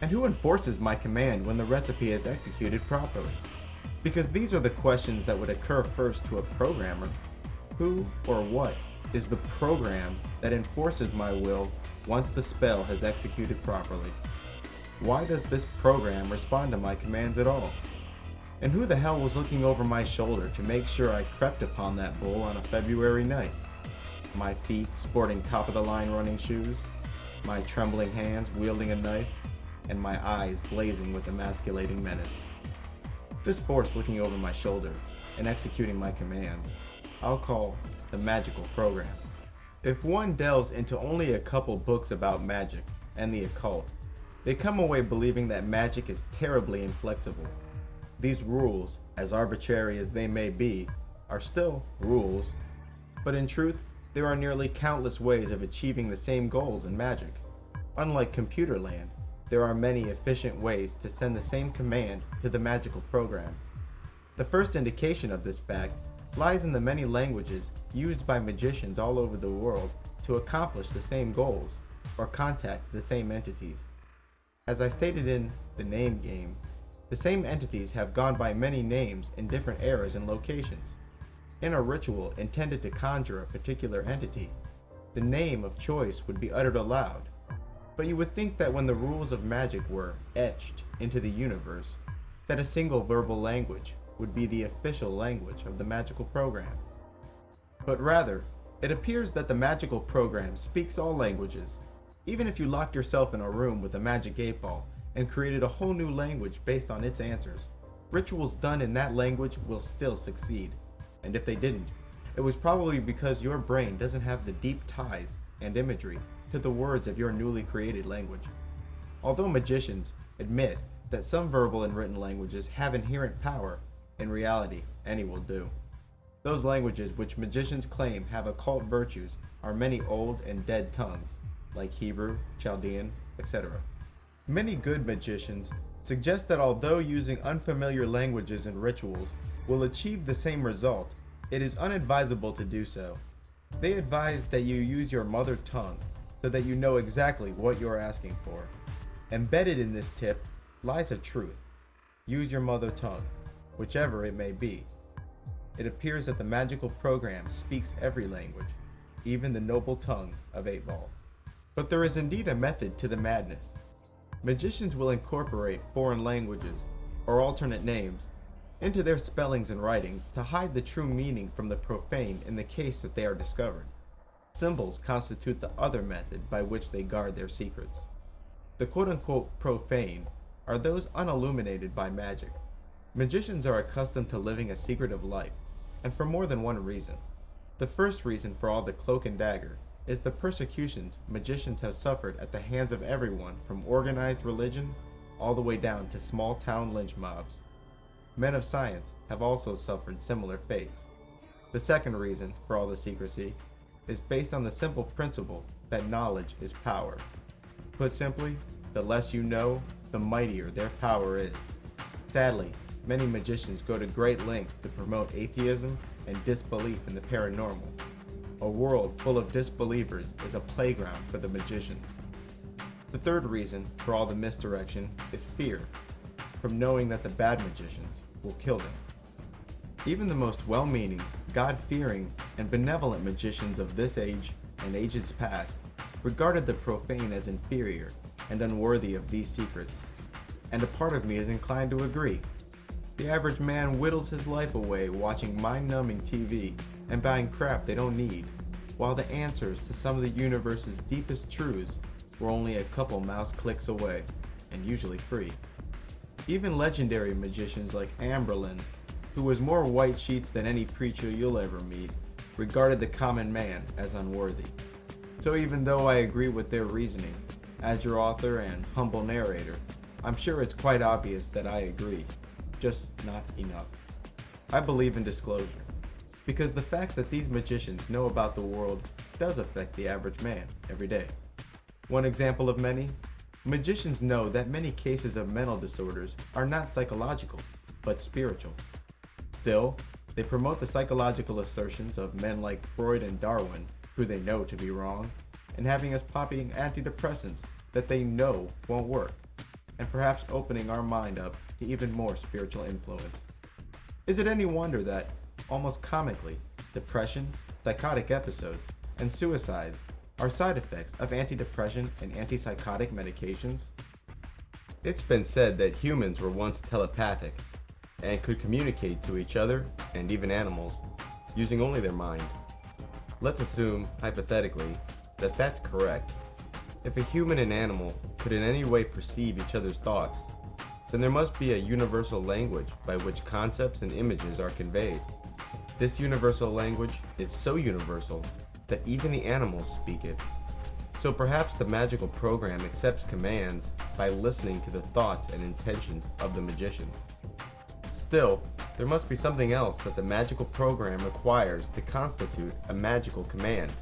And who enforces my command when the recipe is executed properly? Because these are the questions that would occur first to a programmer. Who or what is the program that enforces my will once the spell has executed properly? Why does this program respond to my commands at all? And who the hell was looking over my shoulder to make sure I crept upon that bull on a February night? My feet sporting top-of-the-line running shoes, my trembling hands wielding a knife, and my eyes blazing with emasculating menace. This force looking over my shoulder and executing my commands, I'll call the magical program. If one delves into only a couple books about magic and the occult, they come away believing that magic is terribly inflexible. These rules, as arbitrary as they may be, are still rules. But in truth, there are nearly countless ways of achieving the same goals in magic. Unlike computer land, there are many efficient ways to send the same command to the magical program. The first indication of this fact lies in the many languages used by magicians all over the world to accomplish the same goals or contact the same entities. As I stated in The Name Game, the same entities have gone by many names in different eras and locations. In a ritual intended to conjure a particular entity, the name of choice would be uttered aloud. But you would think that when the rules of magic were etched into the universe, that a single verbal language would be the official language of the magical program. But rather, it appears that the magical program speaks all languages. Even if you locked yourself in a room with a magic 8-ball and created a whole new language based on its answers, rituals done in that language will still succeed. And if they didn't, it was probably because your brain doesn't have the deep ties and imagery to the words of your newly created language. Although magicians admit that some verbal and written languages have inherent power, in reality, any will do. Those languages which magicians claim have occult virtues are many old and dead tongues, like Hebrew, Chaldean, etc. Many good magicians suggest that although using unfamiliar languages in rituals will achieve the same result, it is unadvisable to do so. They advise that you use your mother tongue so that you know exactly what you're asking for. Embedded in this tip lies a truth. Use your mother tongue, whichever it may be. It appears that the magical program speaks every language, even the noble tongue of 8-ball. But there is indeed a method to the madness. Magicians will incorporate foreign languages, or alternate names, into their spellings and writings to hide the true meaning from the profane in the case that they are discovered. Symbols constitute the other method by which they guard their secrets. The quote-unquote profane are those unilluminated by magic. Magicians are accustomed to living a secretive life, and for more than one reason. The first reason for all the cloak and dagger is the persecutions magicians have suffered at the hands of everyone from organized religion all the way down to small-town lynch mobs. Men of science have also suffered similar fates. The second reason for all the secrecy is based on the simple principle that knowledge is power. Put simply, the less you know, the mightier their power is. Sadly, many magicians go to great lengths to promote atheism and disbelief in the paranormal. A world full of disbelievers is a playground for the magicians. The third reason for all the misdirection is fear, from knowing that the bad magicians will kill them. Even the most well-meaning, God-fearing, and benevolent magicians of this age and ages past regarded the profane as inferior and unworthy of these secrets. And a part of me is inclined to agree. The average man whittles his life away watching mind-numbing TV and buying crap they don't need, while the answers to some of the universe's deepest truths were only a couple mouse clicks away, and usually free. Even legendary magicians like Amberlin, who was more white sheets than any preacher you'll ever meet, regarded the common man as unworthy. So even though I agree with their reasoning, as your author and humble narrator, I'm sure it's quite obvious that I agree, just not enough. I believe in disclosure, because the facts that these magicians know about the world does affect the average man every day. One example of many, magicians know that many cases of mental disorders are not psychological, but spiritual. Still, they promote the psychological assertions of men like Freud and Darwin, who they know to be wrong, and having us popping antidepressants that they know won't work, and perhaps opening our mind up to even more spiritual influence. Is it any wonder that, almost comically, depression, psychotic episodes, and suicide are side effects of antidepressant and antipsychotic medications? It's been said that humans were once telepathic and could communicate to each other, and even animals, using only their mind. Let's assume, hypothetically, that that's correct. If a human and animal could in any way perceive each other's thoughts, then there must be a universal language by which concepts and images are conveyed. This universal language is so universal that even the animals speak it. So perhaps the magical program accepts commands by listening to the thoughts and intentions of the magician. Still, there must be something else that the magical program requires to constitute a magical command.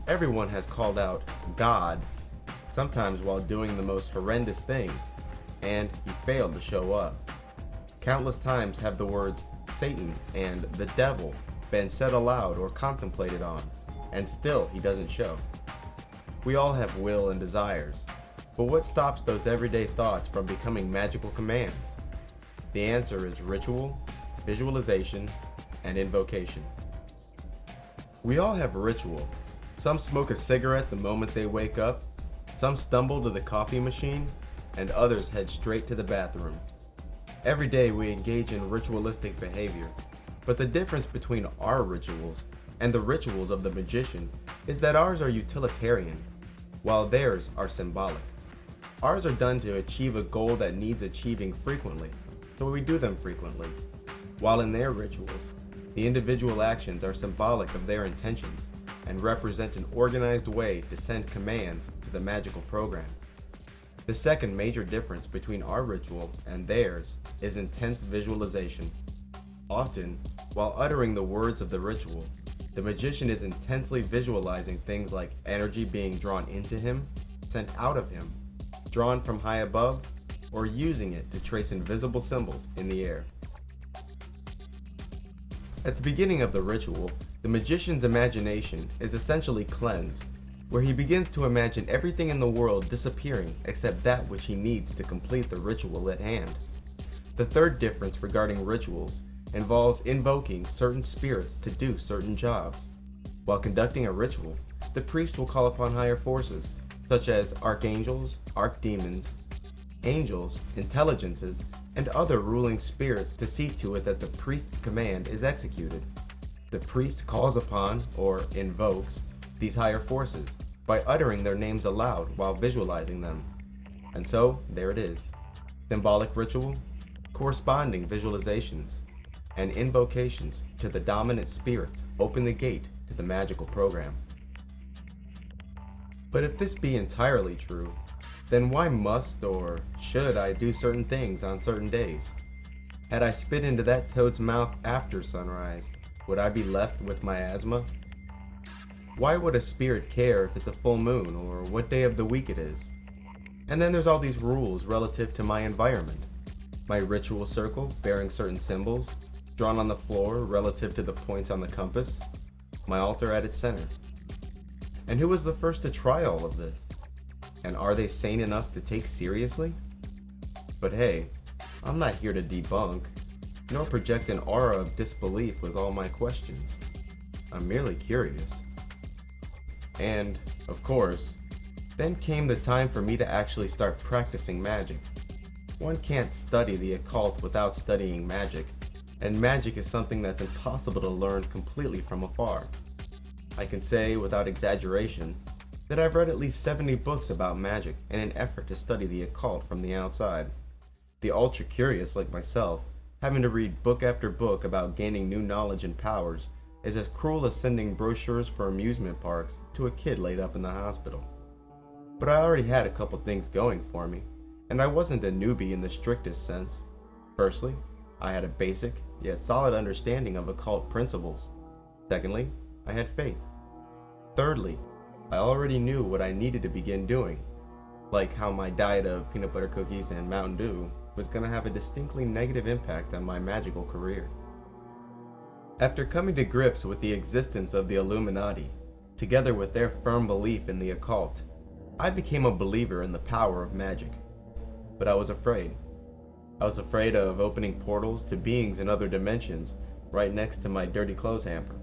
Everyone has called out God, sometimes while doing the most horrendous things, and he failed to show up. Countless times have the words Satan and the devil been said aloud or contemplated on, and still he doesn't show. We all have will and desires, but what stops those everyday thoughts from becoming magical commands? The answer is ritual, visualization, and invocation. We all have ritual. Some smoke a cigarette the moment they wake up, some stumble to the coffee machine, and others head straight to the bathroom. Every day we engage in ritualistic behavior, but the difference between our rituals and the rituals of the magician is that ours are utilitarian, while theirs are symbolic. Ours are done to achieve a goal that needs achieving frequently, so we do them frequently, while in their rituals, the individual actions are symbolic of their intentions and represent an organized way to send commands to the magical program. The second major difference between our ritual and theirs is intense visualization. Often, while uttering the words of the ritual, the magician is intensely visualizing things like energy being drawn into him, sent out of him, drawn from high above, or using it to trace invisible symbols in the air. At the beginning of the ritual, the magician's imagination is essentially cleansed, where he begins to imagine everything in the world disappearing except that which he needs to complete the ritual at hand. The third difference regarding rituals involves invoking certain spirits to do certain jobs. While conducting a ritual, the priest will call upon higher forces, such as archangels, archdemons, angels, intelligences, and other ruling spirits to see to it that the priest's command is executed. The priest calls upon, or invokes, these higher forces by uttering their names aloud while visualizing them. And so, there it is. Symbolic ritual, corresponding visualizations, and invocations to the dominant spirits open the gate to the magical program. But if this be entirely true, then why must or should I do certain things on certain days? Had I spit into that toad's mouth after sunrise, would I be left with my asthma? Why would a spirit care if it's a full moon or what day of the week it is? And then there's all these rules relative to my environment. My ritual circle bearing certain symbols, drawn on the floor relative to the points on the compass, my altar at its center. And who was the first to try all of this? And are they sane enough to take seriously? But hey, I'm not here to debunk, nor project an aura of disbelief with all my questions. I'm merely curious. And, of course, then came the time for me to actually start practicing magic. One can't study the occult without studying magic, and magic is something that's impossible to learn completely from afar. I can say, without exaggeration, that I've read at least 70 books about magic in an effort to study the occult from the outside. The ultra-curious like myself, having to read book after book about gaining new knowledge and powers, is as cruel as sending brochures for amusement parks to a kid laid up in the hospital. But I already had a couple things going for me, and I wasn't a newbie in the strictest sense. Firstly, I had a basic, yet solid understanding of occult principles. Secondly, I had faith. Thirdly, I already knew what I needed to begin doing, like how my diet of peanut butter cookies and Mountain Dew was going to have a distinctly negative impact on my magical career. After coming to grips with the existence of the Illuminati, together with their firm belief in the occult, I became a believer in the power of magic. But I was afraid. I was afraid of opening portals to beings in other dimensions right next to my dirty clothes hamper.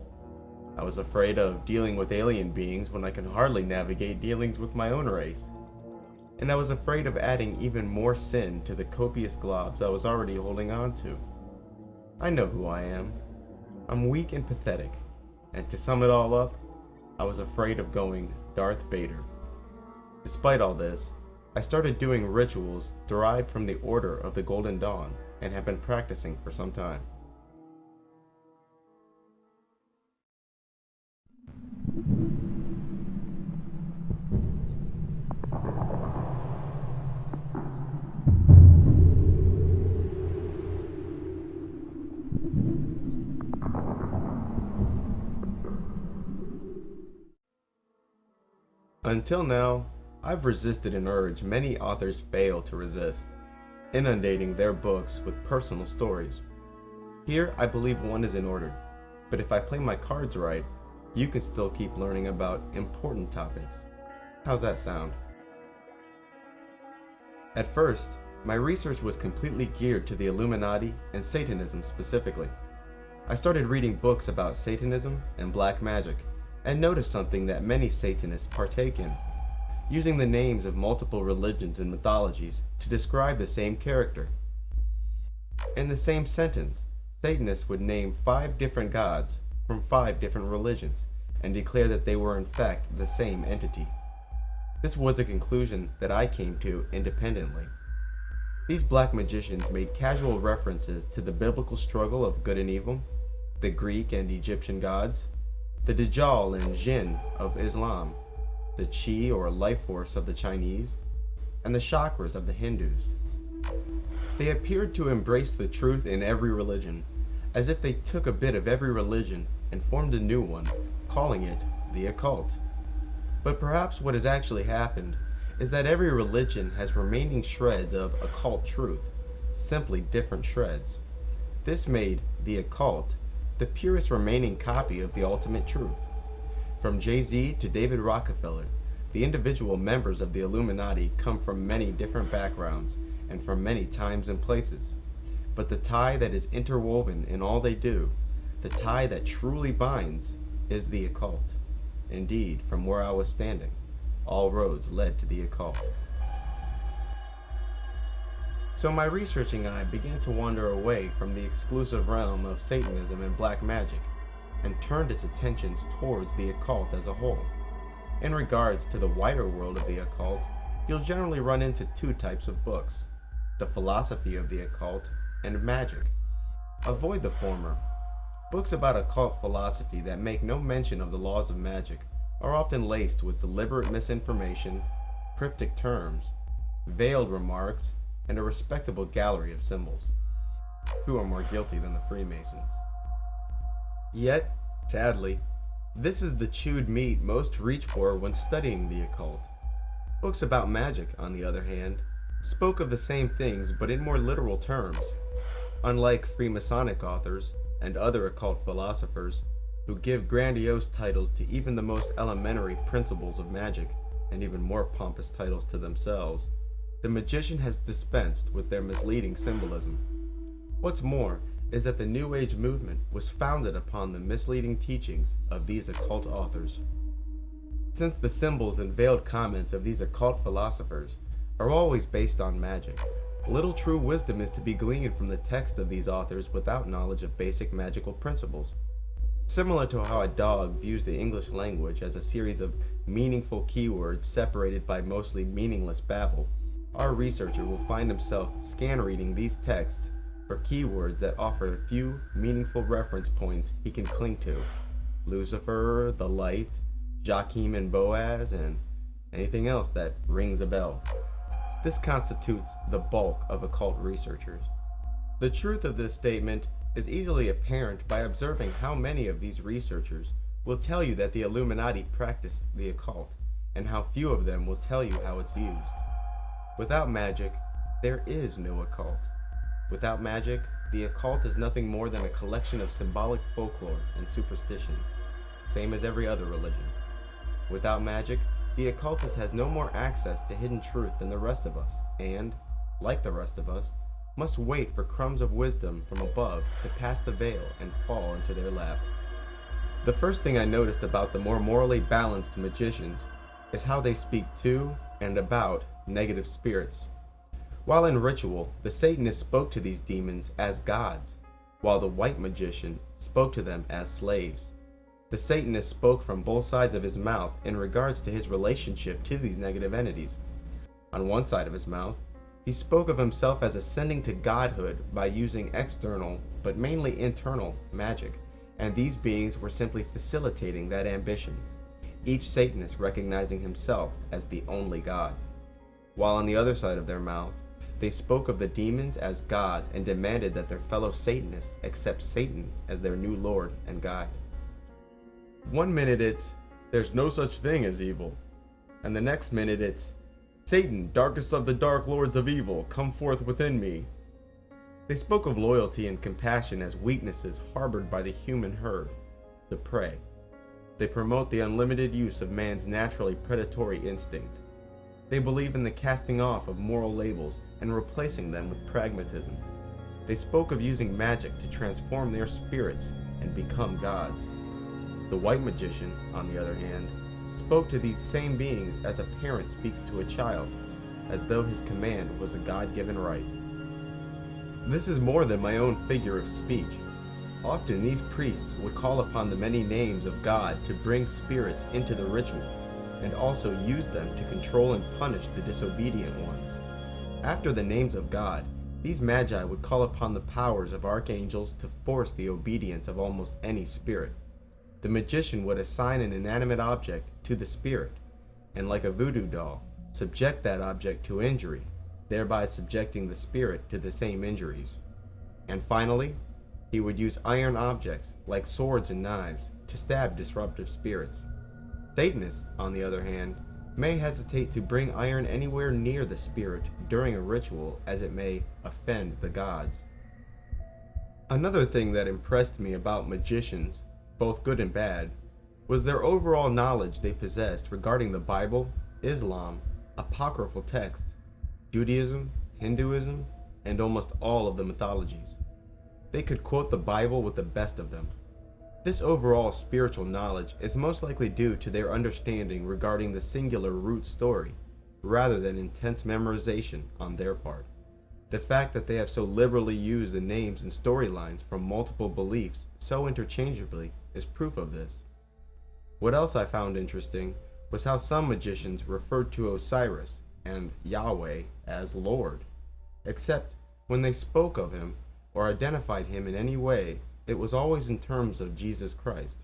I was afraid of dealing with alien beings when I could hardly navigate dealings with my own race. And I was afraid of adding even more sin to the copious globs I was already holding on to. I know who I am. I'm weak and pathetic, and to sum it all up, I was afraid of going Darth Vader. Despite all this, I started doing rituals derived from the Order of the Golden Dawn and have been practicing for some time. Until now, I've resisted an urge many authors fail to resist, inundating their books with personal stories. Here, I believe one is in order, but if I play my cards right, you can still keep learning about important topics. How's that sound? At first, my research was completely geared to the Illuminati and Satanism specifically. I started reading books about Satanism and black magic, and noticed something that many Satanists partake in, using the names of multiple religions and mythologies to describe the same character. In the same sentence, Satanists would name 5 different gods from 5 different religions and declare that they were in fact the same entity. This was a conclusion that I came to independently. These black magicians made casual references to the biblical struggle of good and evil, the Greek and Egyptian gods, the Dajjal and Jinn of Islam, the Chi or life force of the Chinese, and the chakras of the Hindus. They appeared to embrace the truth in every religion, as if they took a bit of every religion and formed a new one, calling it the occult. But perhaps what has actually happened is that every religion has remaining shreds of occult truth, simply different shreds. This made the occult the purest remaining copy of the ultimate truth. From Jay-Z to David Rockefeller, the individual members of the Illuminati come from many different backgrounds and from many times and places. But the tie that is interwoven in all they do, the tie that truly binds, is the occult. Indeed, from where I was standing, all roads led to the occult. So my researching eye began to wander away from the exclusive realm of Satanism and black magic, and turned its attentions towards the occult as a whole. In regards to the wider world of the occult, you'll generally run into 2 types of books: the philosophy of the occult and magic. Avoid the former. Books about occult philosophy that make no mention of the laws of magic are often laced with deliberate misinformation, cryptic terms, veiled remarks, and a respectable gallery of symbols. Who are more guilty than the Freemasons? Yet, sadly, this is the chewed meat most reach for when studying the occult. Books about magic, on the other hand, spoke of the same things but in more literal terms. Unlike Freemasonic authors and other occult philosophers, who give grandiose titles to even the most elementary principles of magic, and even more pompous titles to themselves, the magician has dispensed with their misleading symbolism. What's more is that the New Age movement was founded upon the misleading teachings of these occult authors. Since the symbols and veiled comments of these occult philosophers are always based on magic, little true wisdom is to be gleaned from the text of these authors without knowledge of basic magical principles. Similar to how a dog views the English language as a series of meaningful keywords separated by mostly meaningless babble, our researcher will find himself scan reading these texts for keywords that offer a few meaningful reference points he can cling to: Lucifer, the light, Joachim and Boaz, and anything else that rings a bell. This constitutes the bulk of occult researchers. The truth of this statement is easily apparent by observing how many of these researchers will tell you that the Illuminati practice the occult, and how few of them will tell you how it's used. Without magic, there is no occult. Without magic, the occult is nothing more than a collection of symbolic folklore and superstitions, same as every other religion. Without magic, the occultist has no more access to hidden truth than the rest of us, and, like the rest of us, must wait for crumbs of wisdom from above to pass the veil and fall into their lap. The first thing I noticed about the more morally balanced magicians is how they speak to and about negative spirits. While in ritual, the Satanist spoke to these demons as gods, while the white magician spoke to them as slaves. The Satanist spoke from both sides of his mouth in regards to his relationship to these negative entities. On one side of his mouth, he spoke of himself as ascending to godhood by using external, but mainly internal, magic, and these beings were simply facilitating that ambition, each Satanist recognizing himself as the only God. While on the other side of their mouth, they spoke of the demons as gods and demanded that their fellow Satanists accept Satan as their new Lord and guide. One minute it's, "There's no such thing as evil," and the next minute it's, "Satan, darkest of the dark lords of evil, come forth within me." They spoke of loyalty and compassion as weaknesses harbored by the human herd, the prey. They promote the unlimited use of man's naturally predatory instinct. They believe in the casting off of moral labels and replacing them with pragmatism. They spoke of using magic to transform their spirits and become gods. The white magician, on the other hand, spoke to these same beings as a parent speaks to a child, as though his command was a God-given right. This is more than my own figure of speech. Often these priests would call upon the many names of God to bring spirits into the ritual, and also use them to control and punish the disobedient ones. After the names of God, these magi would call upon the powers of archangels to force the obedience of almost any spirit. The magician would assign an inanimate object to the spirit, and like a voodoo doll, subject that object to injury, thereby subjecting the spirit to the same injuries. And finally, he would use iron objects, like swords and knives, to stab disruptive spirits. Satanists, on the other hand, may hesitate to bring iron anywhere near the spirit during a ritual, as it may offend the gods. Another thing that impressed me about magicians, both good and bad, was their overall knowledge they possessed regarding the Bible, Islam, apocryphal texts, Judaism, Hinduism, and almost all of the mythologies. They could quote the Bible with the best of them. This overall spiritual knowledge is most likely due to their understanding regarding the singular root story, rather than intense memorization on their part. The fact that they have so liberally used the names and storylines from multiple beliefs so interchangeably is proof of this. What else I found interesting was how some magicians referred to Osiris and Yahweh as Lord, except when they spoke of him or identified him in any way, it was always in terms of Jesus Christ.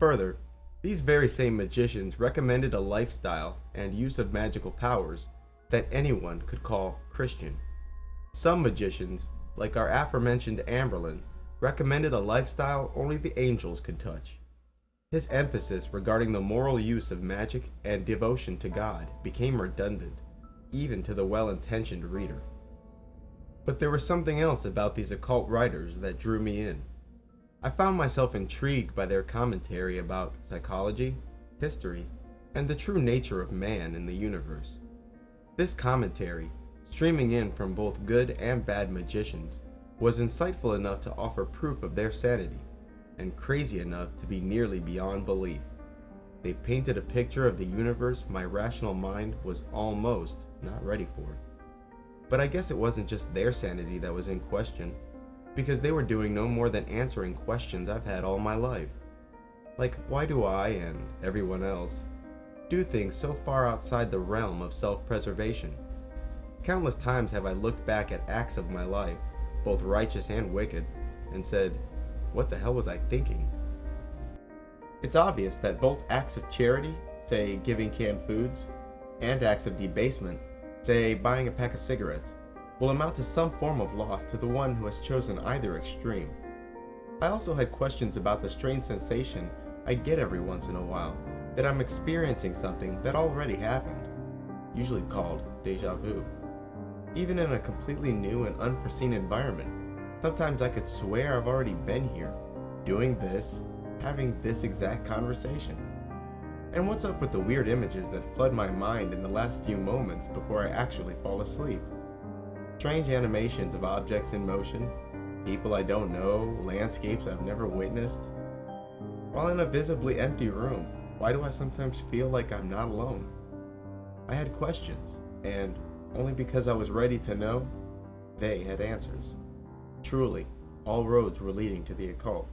Further, these very same magicians recommended a lifestyle and use of magical powers that anyone could call Christian. Some magicians, like our aforementioned Amberlin, recommended a lifestyle only the angels could touch. His emphasis regarding the moral use of magic and devotion to God became redundant, even to the well-intentioned reader. But there was something else about these occult writers that drew me in. I found myself intrigued by their commentary about psychology, history, and the true nature of man in the universe. This commentary, streaming in from both good and bad magicians, was insightful enough to offer proof of their sanity, and crazy enough to be nearly beyond belief. They painted a picture of the universe my rational mind was almost not ready for. But I guess it wasn't just their sanity that was in question, because they were doing no more than answering questions I've had all my life. Like, why do I, and everyone else, do things so far outside the realm of self-preservation? Countless times have I looked back at acts of my life, both righteous and wicked, and said, what the hell was I thinking? It's obvious that both acts of charity, say giving canned foods, and acts of debasement, say buying a pack of cigarettes, will amount to some form of loss to the one who has chosen either extreme. I also had questions about the strange sensation I get every once in a while that I'm experiencing something that already happened, usually called déjà vu. Even in a completely new and unforeseen environment, sometimes I could swear I've already been here, doing this, having this exact conversation. And what's up with the weird images that flood my mind in the last few moments before I actually fall asleep? Strange animations of objects in motion, people I don't know, landscapes I've never witnessed. While in a visibly empty room, why do I sometimes feel like I'm not alone? I had questions, and only because I was ready to know, they had answers. Truly, all roads were leading to the occult.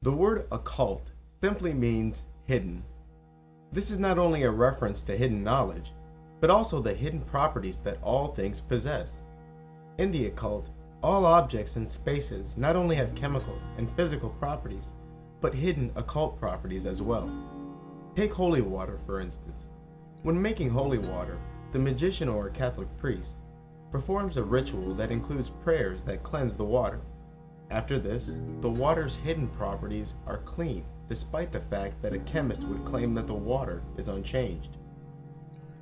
The word occult simply means hidden. This is not only a reference to hidden knowledge, but also the hidden properties that all things possess. In the occult, all objects and spaces not only have chemical and physical properties, but hidden occult properties as well. Take holy water, for instance. When making holy water, the magician or Catholic priest performs a ritual that includes prayers that cleanse the water. After this, the water's hidden properties are clean, despite the fact that a chemist would claim that the water is unchanged.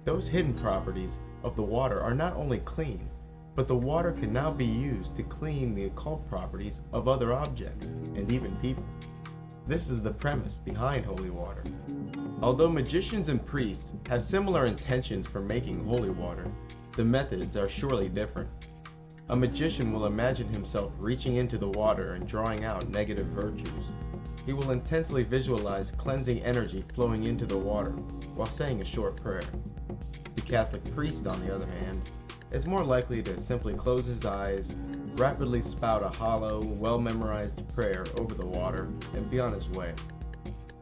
Those hidden properties of the water are not only clean, but the water can now be used to clean the occult properties of other objects, and even people. This is the premise behind holy water. Although magicians and priests have similar intentions for making holy water, the methods are surely different. A magician will imagine himself reaching into the water and drawing out negative virtues. He will intensely visualize cleansing energy flowing into the water while saying a short prayer. The Catholic priest, on the other hand, is more likely to simply close his eyes, rapidly spout a hollow, well-memorized prayer over the water, and be on his way.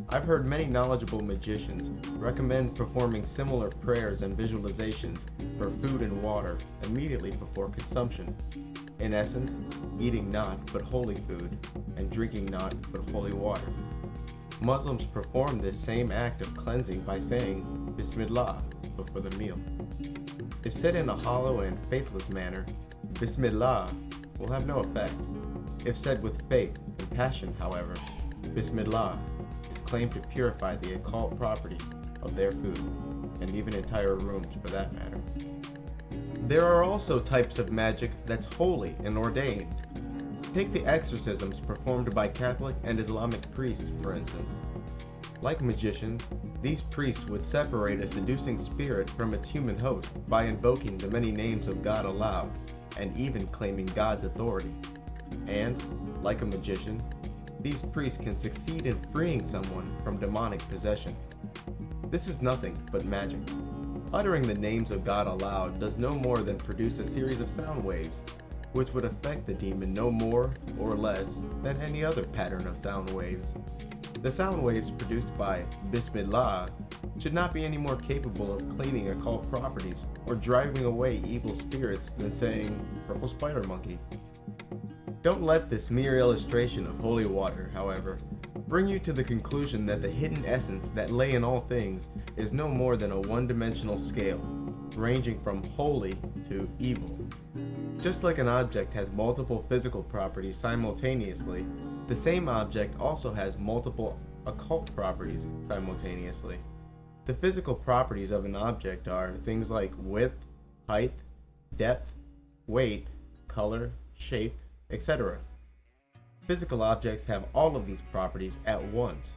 I've heard many knowledgeable magicians recommend performing similar prayers and visualizations for food and water immediately before consumption. In essence, eating not but holy food, and drinking not but holy water. Muslims perform this same act of cleansing by saying Bismillah before the meal. If said in a hollow and faithless manner, Bismillah will have no effect. If said with faith and passion, however, Bismillah is claimed to purify the occult properties of their food, and even entire rooms for that matter. There are also types of magic that's holy and ordained. Take the exorcisms performed by Catholic and Islamic priests, for instance. Like magicians, these priests would separate a seducing spirit from its human host by invoking the many names of God aloud, and even claiming God's authority. And, like a magician, these priests can succeed in freeing someone from demonic possession. This is nothing but magic. Uttering the names of God aloud does no more than produce a series of sound waves, which would affect the demon no more or less than any other pattern of sound waves. The sound waves produced by Bismillah should not be any more capable of claiming occult properties or driving away evil spirits than saying, "Purple spider monkey." Don't let this mere illustration of holy water, however, bring you to the conclusion that the hidden essence that lay in all things is no more than a one-dimensional scale, ranging from holy to evil. Just like an object has multiple physical properties simultaneously, the same object also has multiple occult properties simultaneously. The physical properties of an object are things like width, height, depth, weight, color, shape, etc. Physical objects have all of these properties at once.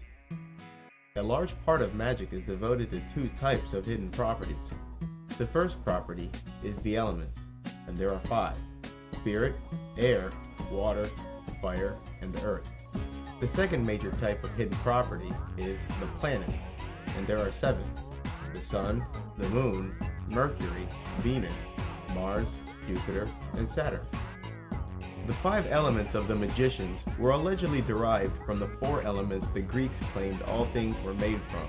A large part of magic is devoted to two types of hidden properties. The first property is the elements, and there are 5: spirit, air, water, fire, and earth. The second major type of hidden property is the planets, and there are 7: the sun, the moon, Mercury, Venus, Mars, Jupiter, and Saturn. The 5 elements of the magicians were allegedly derived from the 4 elements the Greeks claimed all things were made from.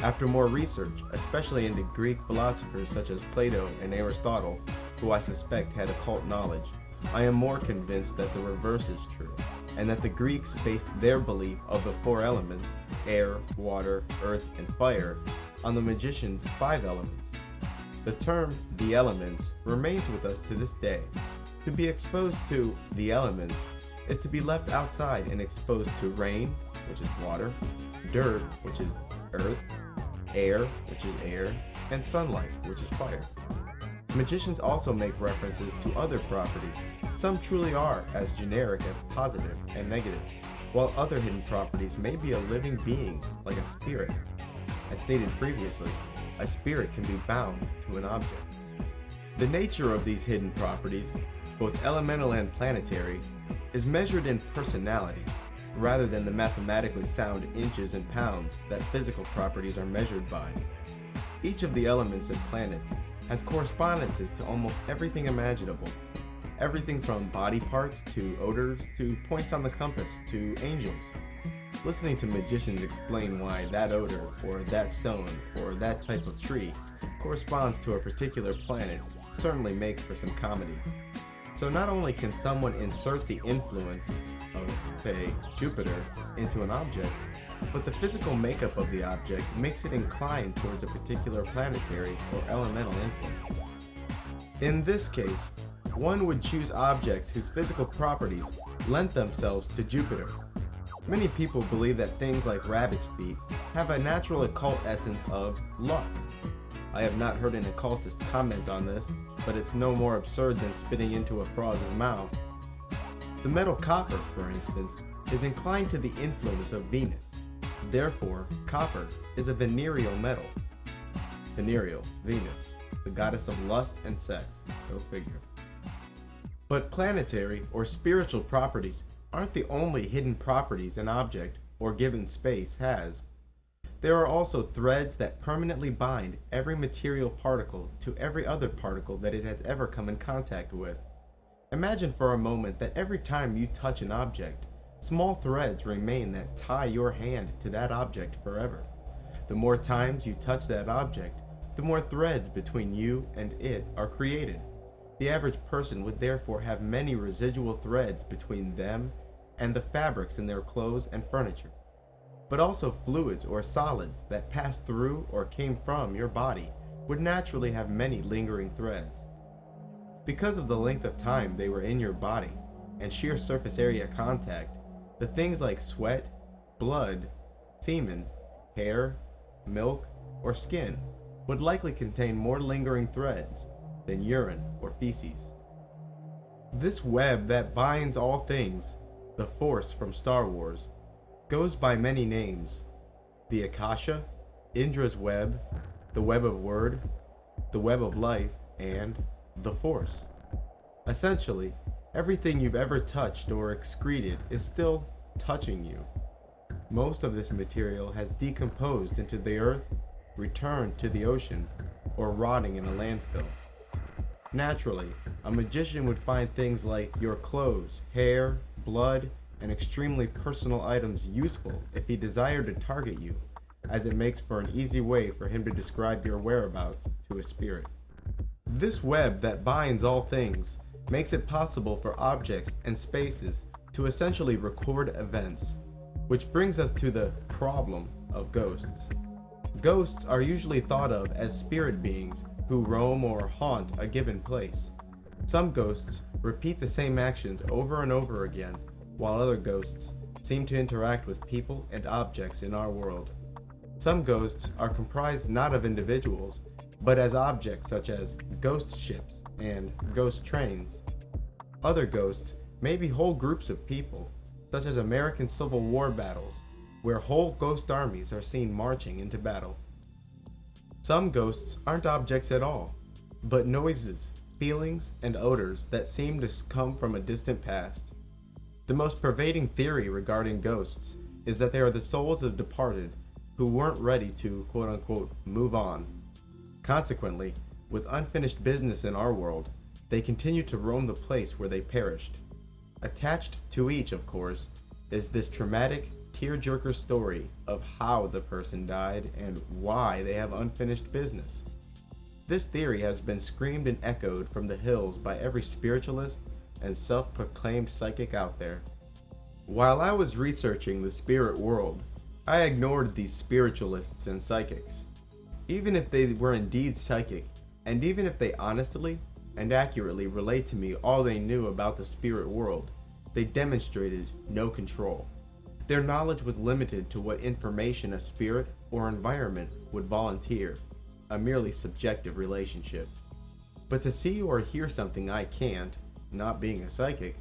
After more research, especially into Greek philosophers such as Plato and Aristotle, who I suspect had occult knowledge, I am more convinced that the reverse is true, and that the Greeks based their belief of the 4 elements, air, water, earth, and fire, on the magician's 5 elements. The term "the elements" remains with us to this day. To be exposed to the elements is to be left outside and exposed to rain, which is water, dirt, which is earth, air, which is air, and sunlight, which is fire. Magicians also make references to other properties. Some truly are as generic as positive and negative, while other hidden properties may be a living being, like a spirit. As stated previously, a spirit can be bound to an object. The nature of these hidden properties, both elemental and planetary, is measured in personality, rather than the mathematically sound inches and pounds that physical properties are measured by. Each of the elements and planets has correspondences to almost everything imaginable. Everything from body parts to odors to points on the compass to angels. Listening to magicians explain why that odor, or that stone, or that type of tree corresponds to a particular planet certainly makes for some comedy. So not only can someone insert the influence of, say, Jupiter into an object, but the physical makeup of the object makes it inclined towards a particular planetary or elemental influence. In this case, one would choose objects whose physical properties lent themselves to Jupiter. Many people believe that things like rabbit's feet have a natural occult essence of luck. I have not heard an occultist comment on this, but it's no more absurd than spitting into a frog's mouth. The metal copper, for instance, is inclined to the influence of Venus. Therefore, copper is a venereal metal. Venereal, Venus, the goddess of lust and sex, go figure. But planetary or spiritual properties aren't the only hidden properties an object or given space has. There are also threads that permanently bind every material particle to every other particle that it has ever come in contact with. Imagine for a moment that every time you touch an object, small threads remain that tie your hand to that object forever. The more times you touch that object, the more threads between you and it are created. The average person would therefore have many residual threads between them and the fabrics in their clothes and furniture, but also fluids or solids that passed through or came from your body would naturally have many lingering threads. Because of the length of time they were in your body and sheer surface area contact, the things like sweat, blood, semen, hair, milk, or skin would likely contain more lingering threads than urine or feces. This web that binds all things, the Force from Star Wars, goes by many names: the Akasha, Indra's web, the web of word, the web of life, and the Force. Essentially, everything you've ever touched or excreted is still touching you. Most of this material has decomposed into the earth, returned to the ocean, or rotting in a landfill. Naturally, a magician would find things like your clothes, hair, blood, and extremely personal items useful if he desired to target you, as it makes for an easy way for him to describe your whereabouts to a spirit. This web that binds all things makes it possible for objects and spaces to essentially record events, which brings us to the problem of ghosts. Ghosts are usually thought of as spirit beings who roam or haunt a given place. Some ghosts repeat the same actions over and over again, while other ghosts seem to interact with people and objects in our world. Some ghosts are comprised not of individuals, but as objects such as ghost ships and ghost trains. Other ghosts may be whole groups of people, such as American Civil War battles, where whole ghost armies are seen marching into battle. Some ghosts aren't objects at all, but noises, feelings, and odors that seem to come from a distant past. The most pervading theory regarding ghosts is that they are the souls of departed who weren't ready to quote-unquote move on. Consequently, with unfinished business in our world, they continue to roam the place where they perished. Attached to each, of course, is this traumatic, tearjerker story of how the person died and why they have unfinished business. This theory has been screamed and echoed from the hills by every spiritualist and self-proclaimed psychic out there. While I was researching the spirit world, I ignored these spiritualists and psychics. Even if they were indeed psychic, and even if they honestly and accurately relate to me all they knew about the spirit world, they demonstrated no control. Their knowledge was limited to what information a spirit or environment would volunteer, a merely subjective relationship. But to see or hear something I can't, not being a psychic,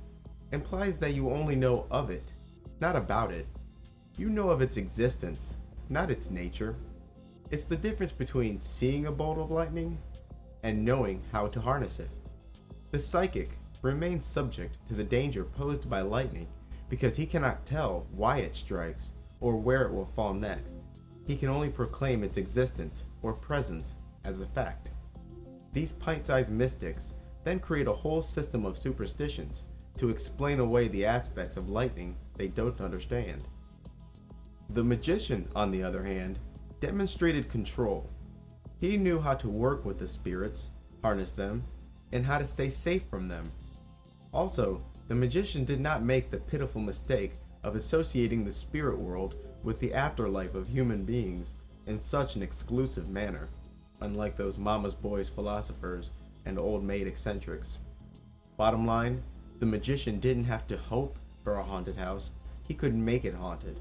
implies that you only know of it, not about it. You know of its existence, not its nature. It's the difference between seeing a bolt of lightning and knowing how to harness it. The psychic remains subject to the danger posed by lightning because he cannot tell why it strikes or where it will fall next. He can only proclaim its existence or presence as a fact. These pint-sized mystics then create a whole system of superstitions to explain away the aspects of lightning they don't understand. The magician, on the other hand, demonstrated control. He knew how to work with the spirits, harness them, and how to stay safe from them. Also, the magician did not make the pitiful mistake of associating the spirit world with the afterlife of human beings in such an exclusive manner, unlike those mama's boys philosophers and old maid eccentrics. Bottom line, the magician didn't have to hope for a haunted house, he could make it haunted.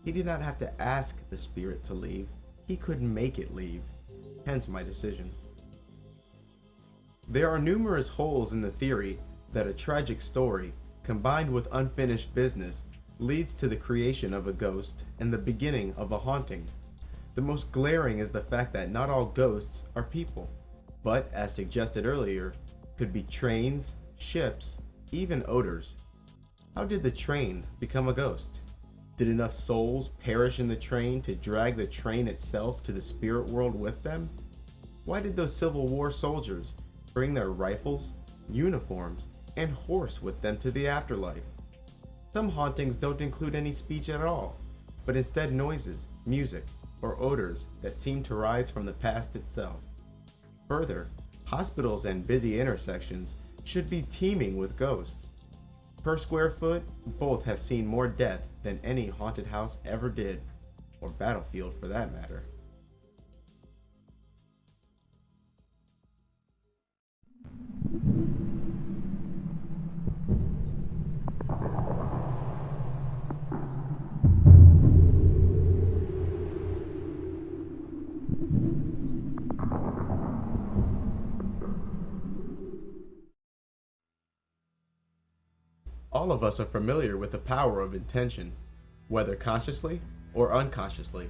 He did not have to ask the spirit to leave, he could make it leave. Hence my decision. There are numerous holes in the theory that a tragic story, combined with unfinished business, leads to the creation of a ghost and the beginning of a haunting. The most glaring is the fact that not all ghosts are people, but, as suggested earlier, could be trains, ships, even odors. How did the train become a ghost? Did enough souls perish in the train to drag the train itself to the spirit world with them? Why did those Civil War soldiers bring their rifles, uniforms, and horse with them to the afterlife? Some hauntings don't include any speech at all, but instead noises, music, or odors that seem to rise from the past itself. Further, hospitals and busy intersections should be teeming with ghosts. Per square foot, both have seen more death than any haunted house ever did, or battlefield for that matter. All of us are familiar with the power of intention, whether consciously or unconsciously.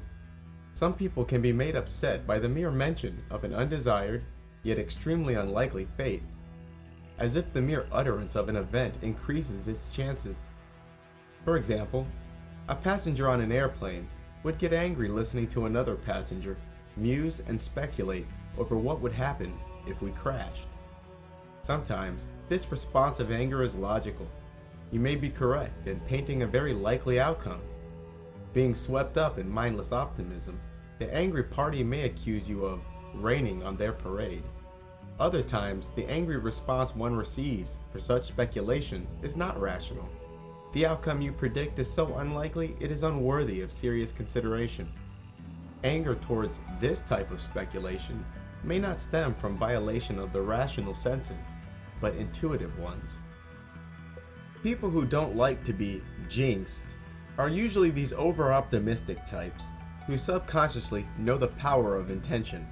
Some people can be made upset by the mere mention of an undesired, yet extremely unlikely fate, as if the mere utterance of an event increases its chances. For example, a passenger on an airplane would get angry listening to another passenger muse and speculate over what would happen if we crashed. Sometimes, this response of anger is logical. You may be correct in painting a very likely outcome. Being swept up in mindless optimism, the angry party may accuse you of raining on their parade. Other times, the angry response one receives for such speculation is not rational. The outcome you predict is so unlikely it is unworthy of serious consideration. Anger towards this type of speculation may not stem from violation of the rational senses, but intuitive ones. People who don't like to be jinxed are usually these over-optimistic types who subconsciously know the power of intention.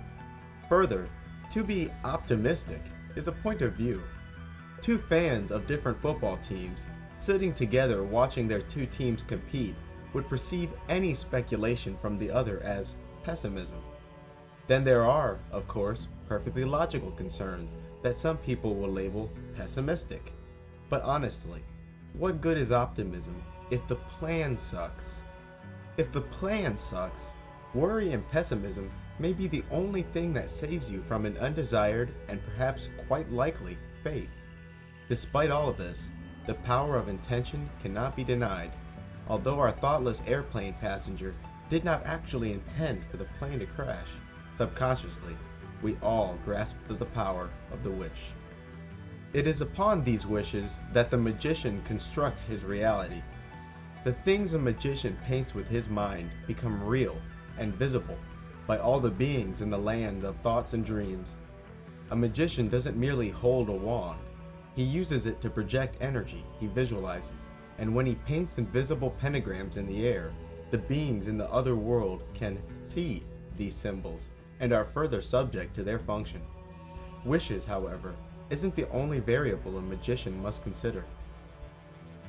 Further, to be optimistic is a point of view. Two fans of different football teams sitting together watching their two teams compete would perceive any speculation from the other as pessimism. Then there are, of course, perfectly logical concerns that some people will label pessimistic. But honestly, what good is optimism if the plan sucks? If the plan sucks, worry and pessimism may be the only thing that saves you from an undesired and perhaps quite likely fate. Despite all of this, the power of intention cannot be denied. Although our thoughtless airplane passenger did not actually intend for the plane to crash, subconsciously, we all grasped the power of the wish. It is upon these wishes that the magician constructs his reality. The things a magician paints with his mind become real and visible by all the beings in the land of thoughts and dreams. A magician doesn't merely hold a wand. He uses it to project energy he visualizes, and when he paints invisible pentagrams in the air, the beings in the other world can see these symbols and are further subject to their function. Wishes, however, isn't the only variable a magician must consider.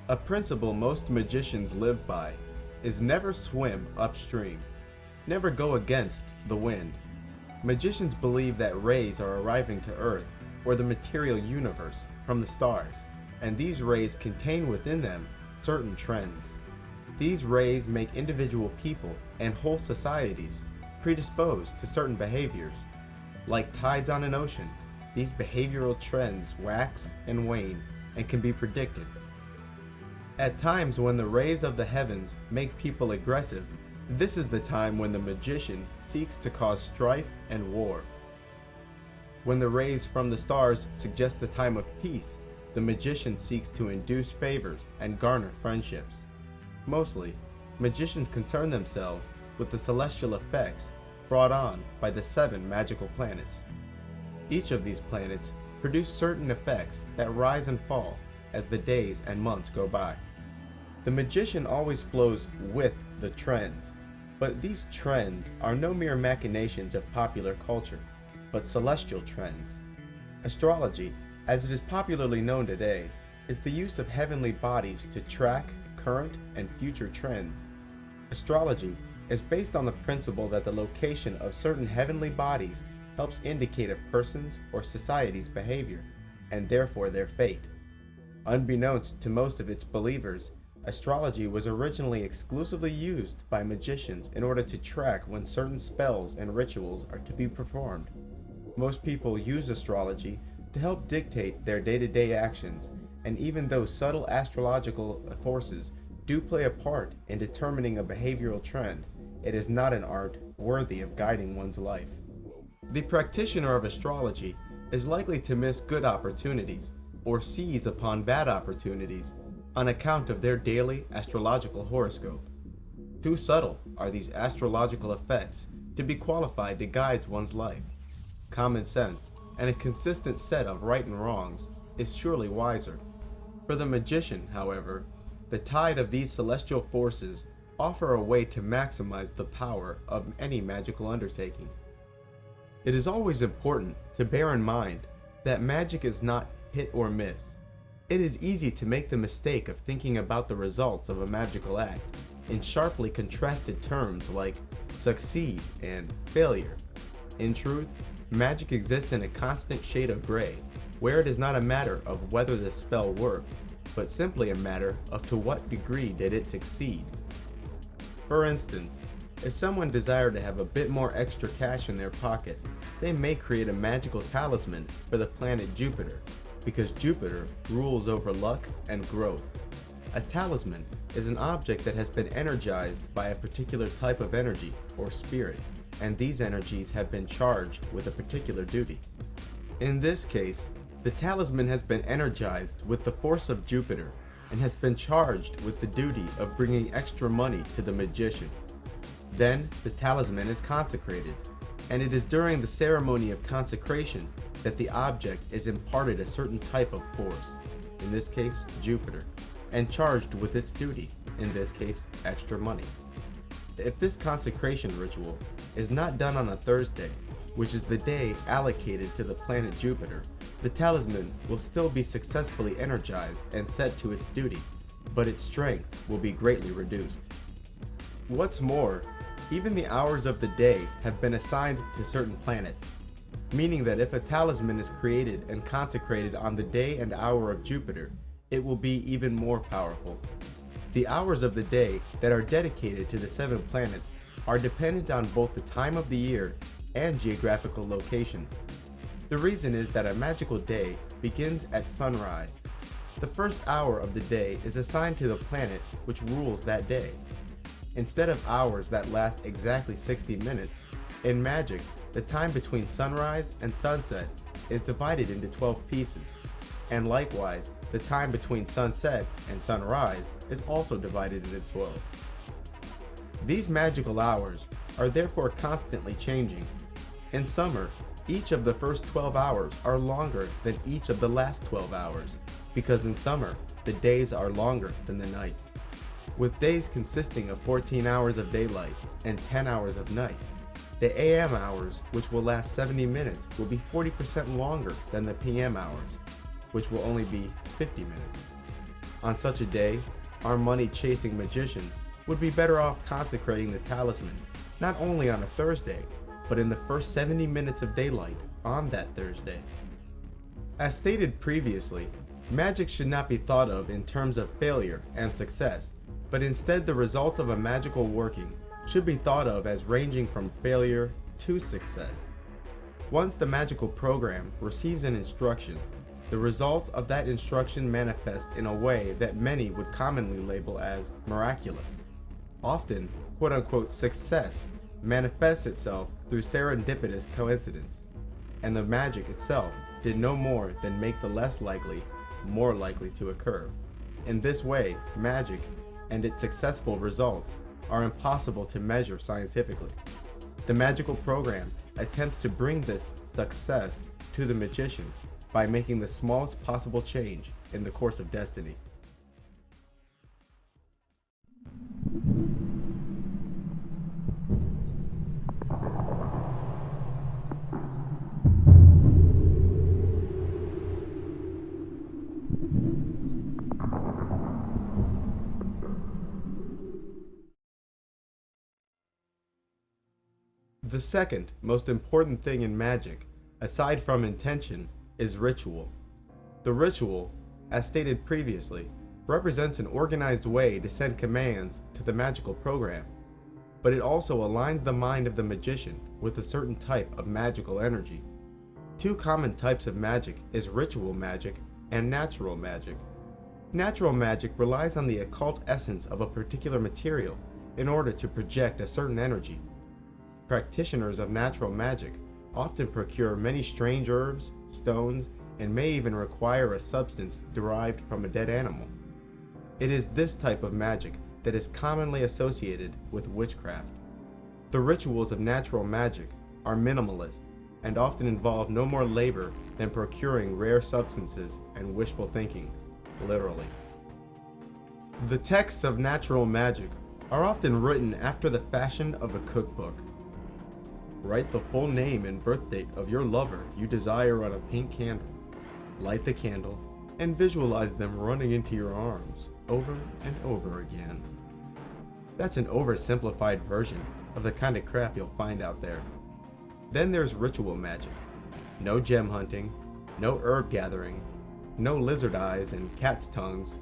A principle most magicians live by is never swim upstream, never go against the wind. Magicians believe that rays are arriving to Earth or the material universe from the stars, and these rays contain within them certain trends. These rays make individual people and whole societies predisposed to certain behaviors. Like tides on an ocean, these behavioral trends wax and wane and can be predicted. At times when the rays of the heavens make people aggressive, this is the time when the magician seeks to cause strife and war. When the rays from the stars suggest a time of peace, the magician seeks to induce favors and garner friendships. Mostly, magicians concern themselves with the celestial effects brought on by the 7 magical planets. Each of these planets produce certain effects that rise and fall as the days and months go by. The magician always flows with the trends, but these trends are no mere machinations of popular culture, but celestial trends. Astrology, as it is popularly known today, is the use of heavenly bodies to track current and future trends. Astrology is based on the principle that the location of certain heavenly bodies helps indicate a person's or society's behavior, and therefore their fate. Unbeknownst to most of its believers, astrology was originally exclusively used by magicians in order to track when certain spells and rituals are to be performed. Most people use astrology to help dictate their day-to-day actions, and even though subtle astrological forces do play a part in determining a behavioral trend, it is not an art worthy of guiding one's life. The practitioner of astrology is likely to miss good opportunities or seize upon bad opportunities on account of their daily astrological horoscope. Too subtle are these astrological effects to be qualified to guide one's life. Common sense and a consistent set of right and wrongs is surely wiser. For the magician, however, the tide of these celestial forces offer a way to maximize the power of any magical undertaking. It is always important to bear in mind that magic is not hit or miss. It is easy to make the mistake of thinking about the results of a magical act in sharply contrasted terms like succeed and failure. In truth, magic exists in a constant shade of gray, where it is not a matter of whether the spell worked, but simply a matter of to what degree did it succeed. For instance, if someone desired to have a bit more extra cash in their pocket, they may create a magical talisman for the planet Jupiter, because Jupiter rules over luck and growth. A talisman is an object that has been energized by a particular type of energy or spirit, and these energies have been charged with a particular duty. In this case, the talisman has been energized with the force of Jupiter and has been charged with the duty of bringing extra money to the magician. Then the talisman is consecrated, and it is during the ceremony of consecration that the object is imparted a certain type of force, in this case Jupiter, and charged with its duty, in this case extra money. If this consecration ritual is not done on a Thursday, which is the day allocated to the planet Jupiter, the talisman will still be successfully energized and set to its duty, but its strength will be greatly reduced. What's more, even the hours of the day have been assigned to certain planets, meaning that if a talisman is created and consecrated on the day and hour of Jupiter, it will be even more powerful. The hours of the day that are dedicated to the 7 planets are dependent on both the time of the year and geographical location. The reason is that a magical day begins at sunrise. The first hour of the day is assigned to the planet which rules that day. Instead of hours that last exactly 60 minutes, in magic, the time between sunrise and sunset is divided into 12 pieces, and likewise, the time between sunset and sunrise is also divided into 12. These magical hours are therefore constantly changing. In summer, each of the first 12 hours are longer than each of the last 12 hours, because in summer, the days are longer than the nights. With days consisting of 14 hours of daylight and 10 hours of night, the AM hours, which will last 70 minutes, will be 40% longer than the PM hours, which will only be 50 minutes. On such a day, our money-chasing magician would be better off consecrating the talisman, not only on a Thursday, but in the first 70 minutes of daylight on that Thursday. As stated previously, magic should not be thought of in terms of failure and success, but instead the results of a magical working should be thought of as ranging from failure to success. Once the magical program receives an instruction, the results of that instruction manifest in a way that many would commonly label as miraculous. Often, quote-unquote success manifests itself through serendipitous coincidence, and the magic itself did no more than make the less likely more likely to occur. In this way, magic and its successful results are impossible to measure scientifically. The magical program attempts to bring this success to the magician by making the smallest possible change in the course of destiny. The second most important thing in magic, aside from intention, is ritual. The ritual, as stated previously, represents an organized way to send commands to the magical program, but it also aligns the mind of the magician with a certain type of magical energy. 2 common types of magic is ritual magic and natural magic. Natural magic relies on the occult essence of a particular material in order to project a certain energy. Practitioners of natural magic often procure many strange herbs, stones, and may even require a substance derived from a dead animal. It is this type of magic that is commonly associated with witchcraft. The rituals of natural magic are minimalist and often involve no more labor than procuring rare substances and wishful thinking, literally. The texts of natural magic are often written after the fashion of a cookbook. Write the full name and birth date of your lover you desire on a pink candle. Light the candle and visualize them running into your arms over and over again. That's an oversimplified version of the kind of crap you'll find out there. Then there's ritual magic. No gem hunting, no herb gathering, no lizard eyes and cat's tongues,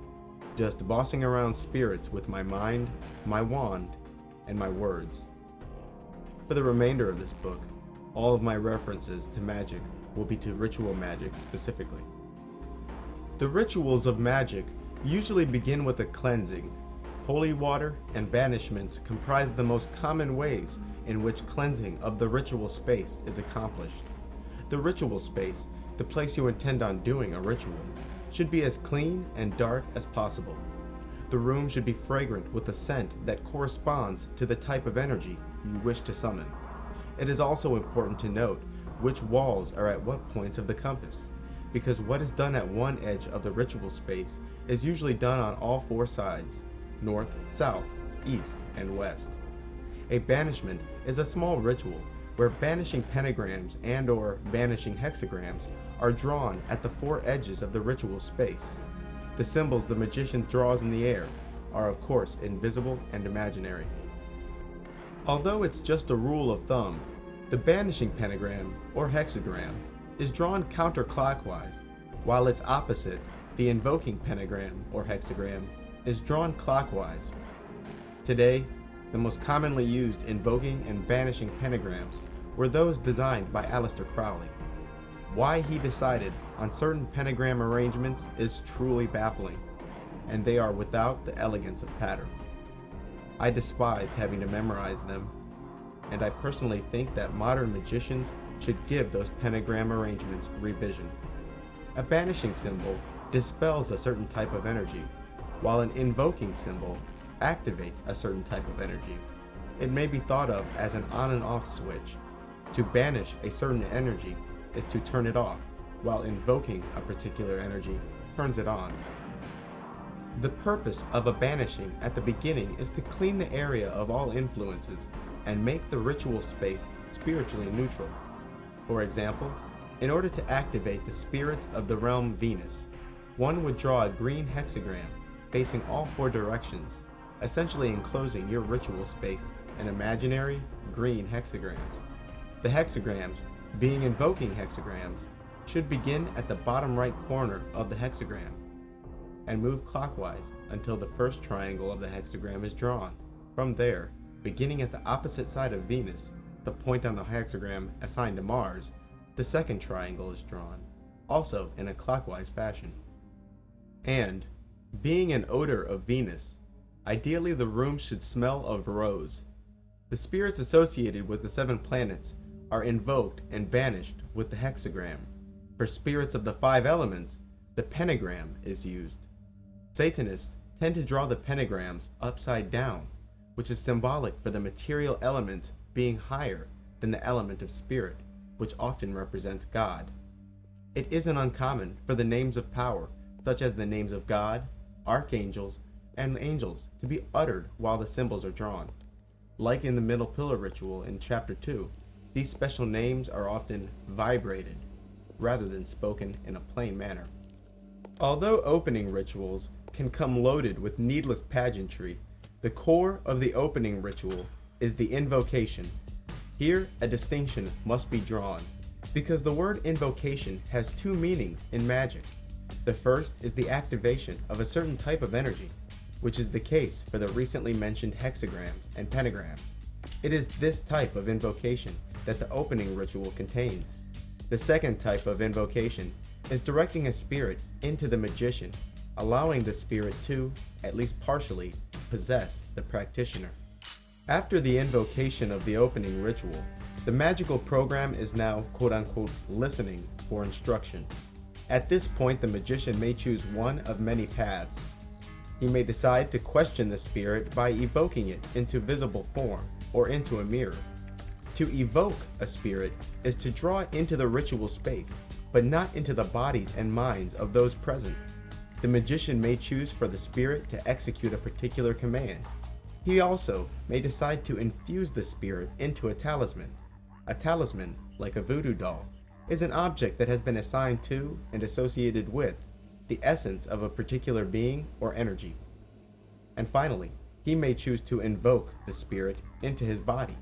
just bossing around spirits with my mind, my wand, and my words. For the remainder of this book, all of my references to magic will be to ritual magic specifically. The rituals of magic usually begin with a cleansing. Holy water and banishments comprise the most common ways in which cleansing of the ritual space is accomplished. The ritual space, the place you intend on doing a ritual, should be as clean and dark as possible. The room should be fragrant with a scent that corresponds to the type of energy you wish to summon. It is also important to note which walls are at what points of the compass, because what is done at one edge of the ritual space is usually done on all four sides: north, south, east, and west. A banishment is a small ritual where banishing pentagrams and/or banishing hexagrams are drawn at the four edges of the ritual space. The symbols the magician draws in the air are of course invisible and imaginary. Although it's just a rule of thumb, the banishing pentagram or hexagram is drawn counterclockwise, while its opposite, the invoking pentagram or hexagram, is drawn clockwise. Today, the most commonly used invoking and banishing pentagrams were those designed by Aleister Crowley. Why he decided on certain pentagram arrangements is truly baffling, and they are without the elegance of pattern. I despised having to memorize them, and I personally think that modern magicians should give those pentagram arrangements revision. A banishing symbol dispels a certain type of energy, while an invoking symbol activates a certain type of energy. It may be thought of as an on and off switch. To banish a certain energy is to turn it off, while invoking a particular energy turns it on. The purpose of a banishing at the beginning is to clean the area of all influences and make the ritual space spiritually neutral. For example, in order to activate the spirits of the realm Venus, one would draw a green hexagram facing all four directions, essentially enclosing your ritual space in imaginary green hexagrams. The hexagrams, being invoking hexagrams, should begin at the bottom right corner of the hexagram and move clockwise until the first triangle of the hexagram is drawn. From there, beginning at the opposite side of Venus, the point on the hexagram assigned to Mars, the second triangle is drawn, also in a clockwise fashion. And, being an odor of Venus, ideally the room should smell of rose. The spirits associated with the 7 planets are invoked and banished with the hexagram. For spirits of the 5 elements, the pentagram is used. Satanists tend to draw the pentagrams upside down, which is symbolic for the material element being higher than the element of spirit, which often represents God. It isn't uncommon for the names of power, such as the names of God, archangels, and angels, to be uttered while the symbols are drawn. Like in the middle pillar ritual in Chapter 2, these special names are often vibrated, rather than spoken in a plain manner. Although opening rituals can come loaded with needless pageantry, the core of the opening ritual is the invocation. Here, a distinction must be drawn, because the word invocation has 2 meanings in magic. The first is the activation of a certain type of energy, which is the case for the recently mentioned hexagrams and pentagrams. It is this type of invocation that the opening ritual contains. The second type of invocation is directing a spirit into the magician, allowing the spirit to, at least partially, possess the practitioner. After the invocation of the opening ritual, the magical program is now quote-unquote listening for instruction. At this point, the magician may choose one of many paths. He may decide to question the spirit by evoking it into visible form or into a mirror. To evoke a spirit is to draw it into the ritual space, but not into the bodies and minds of those present. The magician may choose for the spirit to execute a particular command. He also may decide to infuse the spirit into a talisman. A talisman, like a voodoo doll, is an object that has been assigned to and associated with the essence of a particular being or energy. And finally, he may choose to invoke the spirit into his body,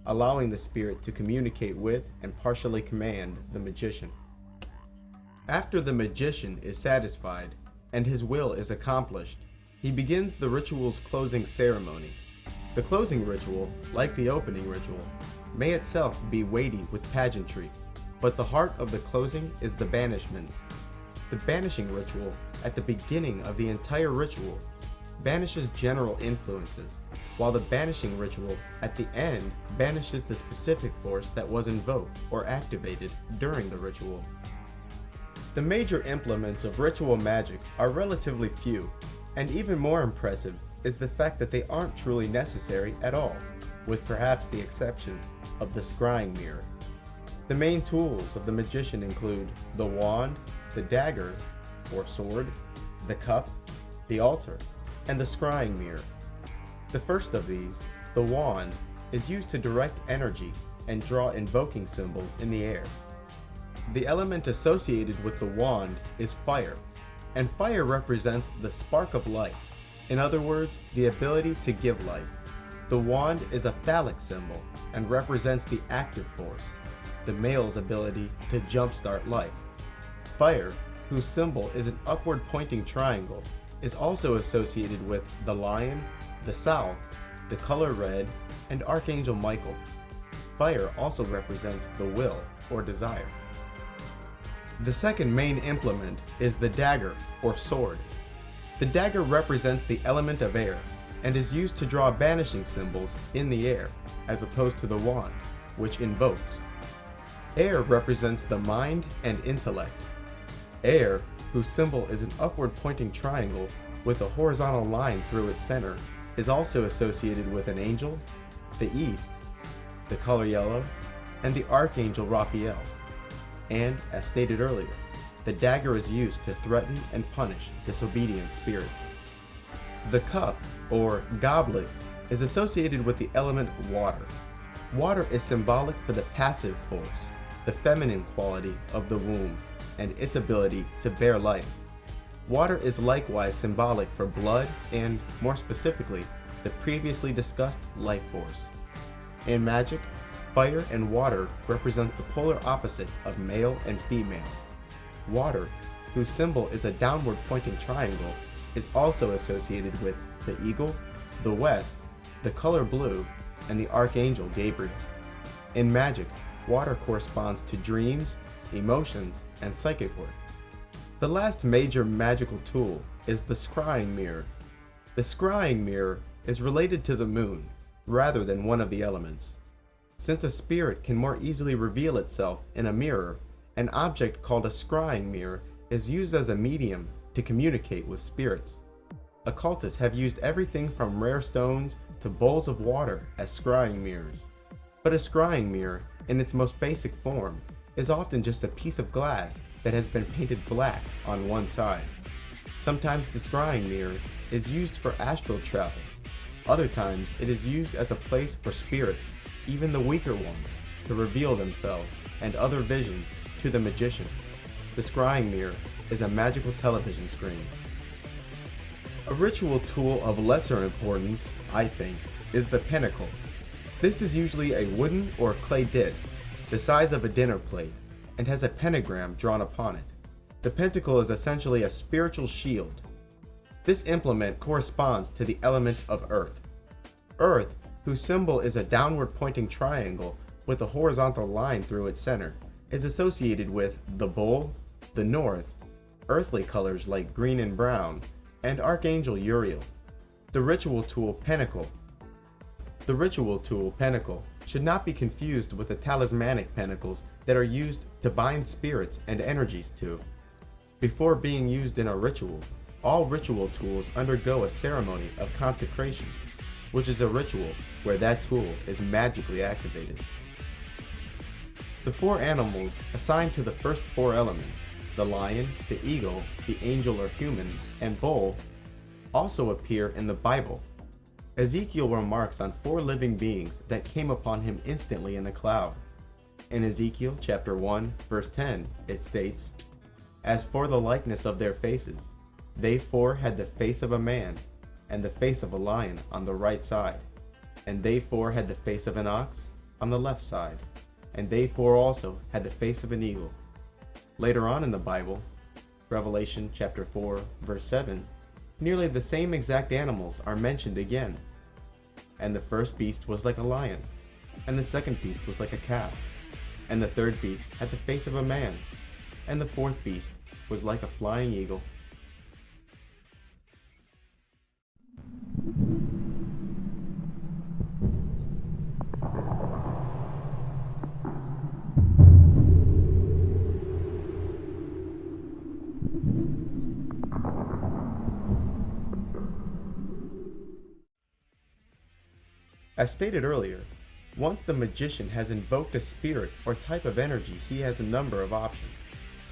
allowing the spirit to communicate with and partially command the magician. After the magician is satisfied and his will is accomplished, he begins the ritual's closing ceremony. The closing ritual, like the opening ritual, may itself be weighty with pageantry, but the heart of the closing is the banishments. The banishing ritual, at the beginning of the entire ritual, banishes general influences, while the banishing ritual at the end banishes the specific force that was invoked or activated during the ritual. The major implements of ritual magic are relatively few, and even more impressive is the fact that they aren't truly necessary at all, with perhaps the exception of the scrying mirror. The main tools of the magician include the wand, the dagger, or sword, the cup, the altar, and the scrying mirror. The first of these, the wand, is used to direct energy and draw invoking symbols in the air. The element associated with the wand is fire, and fire represents the spark of life. In other words, the ability to give life. The wand is a phallic symbol and represents the active force, the male's ability to jumpstart life. Fire, whose symbol is an upward pointing triangle, is also associated with the lion, the south, the color red, and Archangel Michael. Fire also represents the will or desire. The second main implement is the dagger or sword. The dagger represents the element of air and is used to draw banishing symbols in the air, as opposed to the wand, which invokes. Air represents the mind and intellect. Air, whose symbol is an upward pointing triangle with a horizontal line through its center, is also associated with an angel, the east, the color yellow, and the Archangel Raphael. And, as stated earlier, the dagger is used to threaten and punish disobedient spirits. The cup, or goblet, is associated with the element water. Water is symbolic for the passive force, the feminine quality of the womb, and its ability to bear life. Water is likewise symbolic for blood and, more specifically, the previously discussed life force. In magic, fire and water represent the polar opposites of male and female. Water, whose symbol is a downward pointing triangle, is also associated with the eagle, the west, the color blue, and the Archangel Gabriel. In magic, water corresponds to dreams, emotions, and psychic work. The last major magical tool is the scrying mirror. The scrying mirror is related to the moon, rather than one of the elements. Since a spirit can more easily reveal itself in a mirror, an object called a scrying mirror is used as a medium to communicate with spirits. Occultists have used everything from rare stones to bowls of water as scrying mirrors. But a scrying mirror, in its most basic form, is often just a piece of glass that has been painted black on one side. Sometimes the scrying mirror is used for astral travel. Other times it is used as a place for spirits, even the weaker ones, to reveal themselves and other visions to the magician. The scrying mirror is a magical television screen. A ritual tool of lesser importance, I think, is the pentacle. This is usually a wooden or clay disc, the size of a dinner plate, and has a pentagram drawn upon it. The pentacle is essentially a spiritual shield. This implement corresponds to the element of earth. Earth, whose symbol is a downward pointing triangle with a horizontal line through its center, is associated with the bull, the north, earthly colors like green and brown, and Archangel Uriel. The ritual tool pentacle should not be confused with the talismanic pentacles that are used to bind spirits and energies to. Before being used in a ritual, all ritual tools undergo a ceremony of consecration, which is a ritual where that tool is magically activated. The four animals assigned to the first four elements, the lion, the eagle, the angel or human, and bull, also appear in the Bible. Ezekiel remarks on four living beings that came upon him instantly in a cloud. In Ezekiel chapter 1, verse 10, it states, "As for the likeness of their faces, they four had the face of a man, and the face of a lion on the right side, and they four had the face of an ox on the left side, and they four also had the face of an eagle." Later on in the Bible, Revelation chapter 4, verse 7, nearly the same exact animals are mentioned again. "And the first beast was like a lion, and the second beast was like a cow, and the third beast had the face of a man, and the fourth beast was like a flying eagle. As stated earlier, once the magician has invoked a spirit or type of energy, he has a number of options.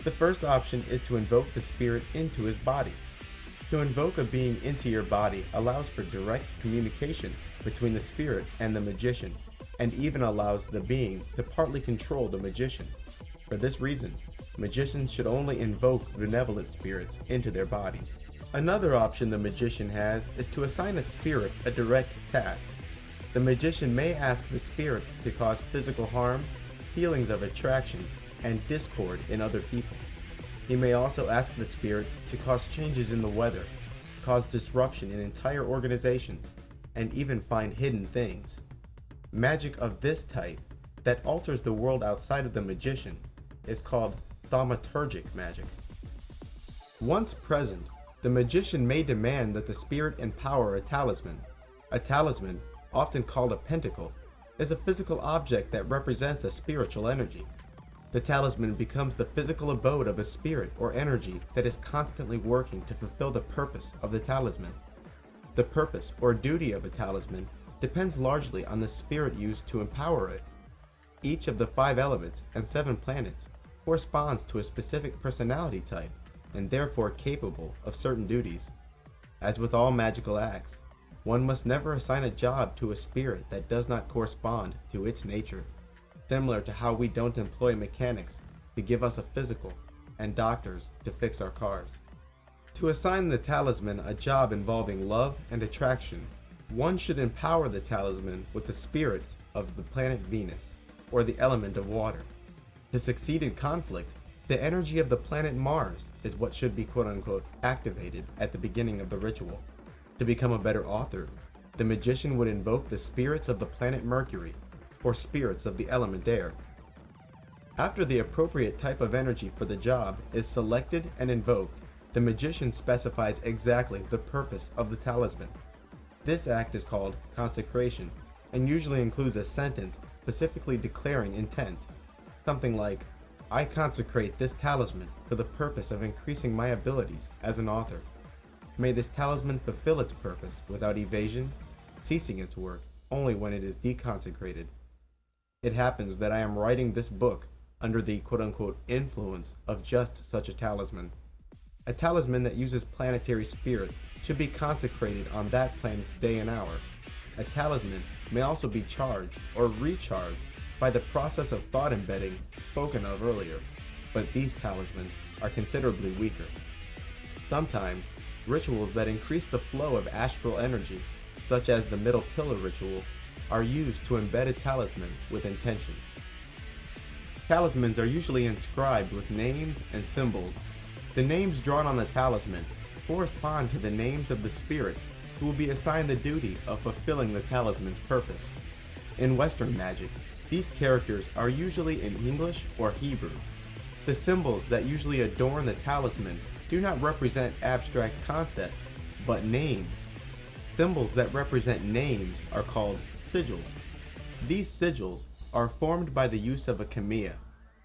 The first option is to invoke the spirit into his body. To invoke a being into your body allows for direct communication between the spirit and the magician, and even allows the being to partly control the magician. For this reason, magicians should only invoke benevolent spirits into their bodies. Another option the magician has is to assign a spirit a direct task. The magician may ask the spirit to cause physical harm, feelings of attraction, and discord in other people. He may also ask the spirit to cause changes in the weather, cause disruption in entire organizations, and even find hidden things. Magic of this type, that alters the world outside of the magician, is called thaumaturgic magic. Once present, the magician may demand that the spirit empower a talisman. A talisman, often called a pentacle, is a physical object that represents a spiritual energy. The talisman becomes the physical abode of a spirit or energy that is constantly working to fulfill the purpose of the talisman. The purpose or duty of a talisman depends largely on the spirit used to empower it. Each of the 5 elements and 7 planets corresponds to a specific personality type and therefore capable of certain duties. As with all magical acts, one must never assign a job to a spirit that does not correspond to its nature, similar to how we don't employ mechanics to give us a physical and doctors to fix our cars. To assign the talisman a job involving love and attraction, one should empower the talisman with the spirit of the planet Venus, or the element of water. To succeed in conflict, the energy of the planet Mars is what should be quote-unquote activated at the beginning of the ritual. To become a better author, the magician would invoke the spirits of the planet Mercury, or spirits of the element air. After the appropriate type of energy for the job is selected and invoked, the magician specifies exactly the purpose of the talisman. This act is called consecration, and usually includes a sentence specifically declaring intent. Something like, "I consecrate this talisman for the purpose of increasing my abilities as an author. May this talisman fulfill its purpose without evasion, ceasing its work only when it is deconsecrated." It happens that I am writing this book under the quote-unquote influence of just such a talisman. A talisman that uses planetary spirits should be consecrated on that planet's day and hour. A talisman may also be charged or recharged by the process of thought embedding spoken of earlier, but these talismans are considerably weaker. Sometimes, rituals that increase the flow of astral energy, such as the middle pillar ritual, are used to embed a talisman with intention. Talismans are usually inscribed with names and symbols. The names drawn on the talisman correspond to the names of the spirits who will be assigned the duty of fulfilling the talisman's purpose. In Western magic, these characters are usually in English or Hebrew. The symbols that usually adorn the talisman do not represent abstract concepts, but names. Symbols that represent names are called sigils. These sigils are formed by the use of a kamiya,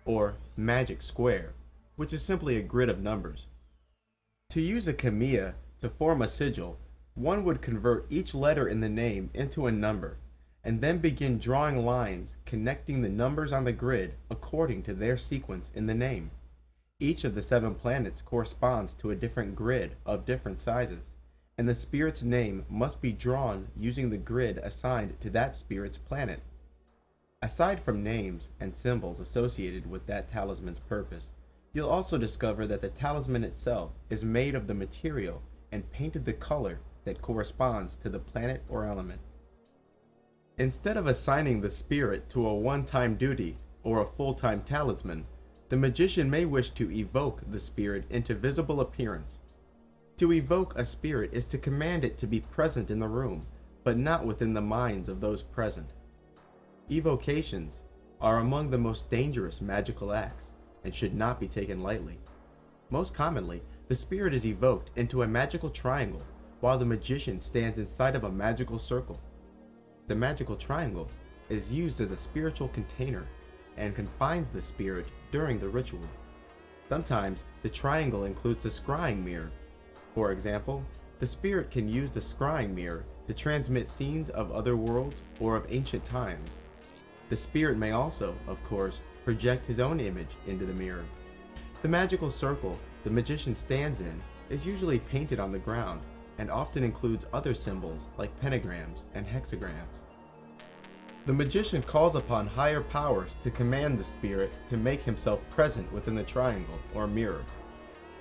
or magic square, which is simply a grid of numbers. To use a kamiya to form a sigil, one would convert each letter in the name into a number, and then begin drawing lines connecting the numbers on the grid according to their sequence in the name. Each of the 7 planets corresponds to a different grid of different sizes, and the spirit's name must be drawn using the grid assigned to that spirit's planet. Aside from names and symbols associated with that talisman's purpose, you'll also discover that the talisman itself is made of the material and painted the color that corresponds to the planet or element. Instead of assigning the spirit to a one-time duty or a full-time talisman, the magician may wish to evoke the spirit into visible appearance. To evoke a spirit is to command it to be present in the room, but not within the minds of those present. Evocations are among the most dangerous magical acts and should not be taken lightly. Most commonly, the spirit is evoked into a magical triangle while the magician stands inside of a magical circle. The magical triangle is used as a spiritual container and confines the spirit during the ritual. Sometimes the triangle includes a scrying mirror. For example, the spirit can use the scrying mirror to transmit scenes of other worlds or of ancient times. The spirit may also, of course, project his own image into the mirror. The magical circle the magician stands in is usually painted on the ground and often includes other symbols like pentagrams and hexagrams. The magician calls upon higher powers to command the spirit to make himself present within the triangle or mirror.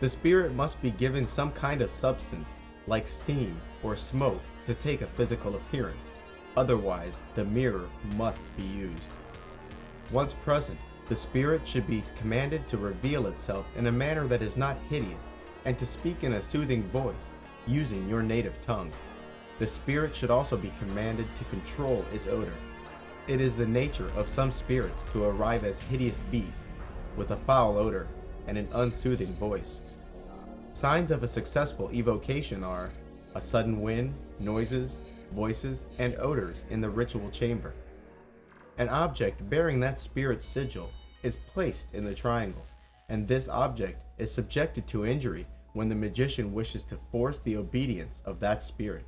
The spirit must be given some kind of substance, like steam or smoke, to take a physical appearance. Otherwise, the mirror must be used. Once present, the spirit should be commanded to reveal itself in a manner that is not hideous and to speak in a soothing voice, using your native tongue. The spirit should also be commanded to control its odor. It is the nature of some spirits to arrive as hideous beasts with a foul odor and an unsoothing voice. Signs of a successful evocation are a sudden wind, noises, voices, and odors in the ritual chamber. An object bearing that spirit's sigil is placed in the triangle, and this object is subjected to injury when the magician wishes to force the obedience of that spirit.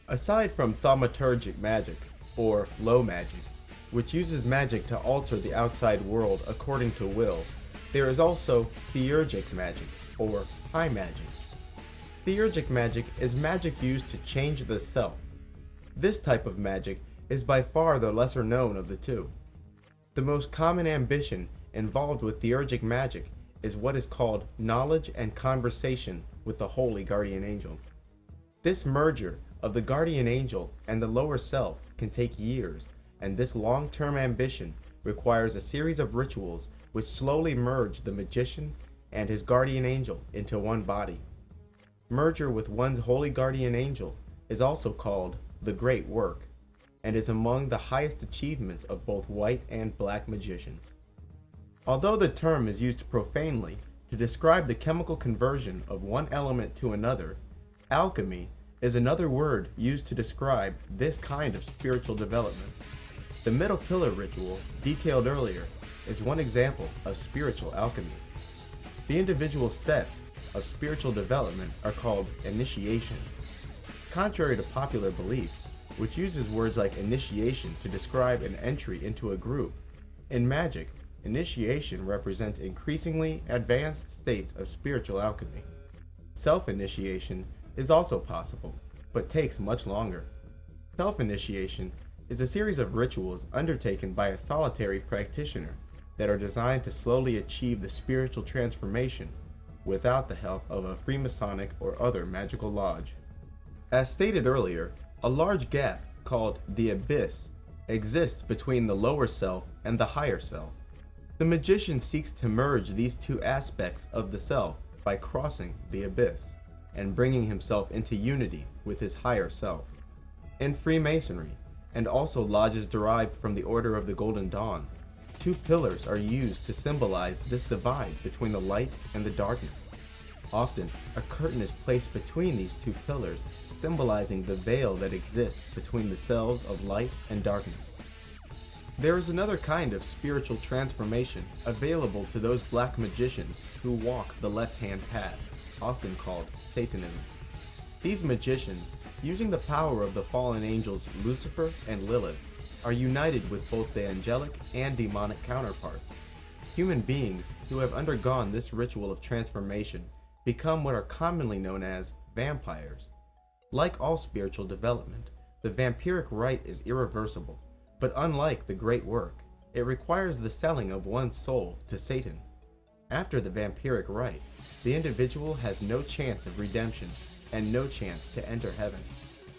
Aside from thaumaturgic magic, or low magic, which uses magic to alter the outside world according to will, there is also theurgic magic, or high magic. Theurgic magic is magic used to change the self. This type of magic is by far the lesser known of the two. The most common ambition involved with theurgic magic is what is called knowledge and conversation with the holy guardian angel. This merger of the guardian angel and the lower self can take years, and this long-term ambition requires a series of rituals which slowly merge the magician and his guardian angel into one body. Merger with one's holy guardian angel is also called the Great Work, and is among the highest achievements of both white and black magicians. Although the term is used profanely to describe the chemical conversion of one element to another, alchemy is another word used to describe this kind of spiritual development. The middle pillar ritual, detailed earlier, is one example of spiritual alchemy. The individual steps of spiritual development are called initiation. Contrary to popular belief, which uses words like initiation to describe an entry into a group, in magic, initiation represents increasingly advanced states of spiritual alchemy. Self-initiation is also possible, but takes much longer. Self-initiation is a series of rituals undertaken by a solitary practitioner that are designed to slowly achieve the spiritual transformation without the help of a Freemasonic or other magical lodge. As stated earlier, a large gap called the abyss exists between the lower self and the higher self. The magician seeks to merge these two aspects of the self by crossing the abyss and bringing himself into unity with his higher self. In Freemasonry, and also lodges derived from the Order of the Golden Dawn, two pillars are used to symbolize this divide between the light and the darkness. Often, a curtain is placed between these two pillars, symbolizing the veil that exists between the selves of light and darkness. There is another kind of spiritual transformation available to those black magicians who walk the left-hand path, often called Satanism. These magicians, using the power of the fallen angels Lucifer and Lilith, are united with both the angelic and demonic counterparts. Human beings who have undergone this ritual of transformation become what are commonly known as vampires. Like all spiritual development, the vampiric rite is irreversible, but unlike the Great Work, it requires the selling of one's soul to Satan. After the vampiric rite, the individual has no chance of redemption and no chance to enter heaven.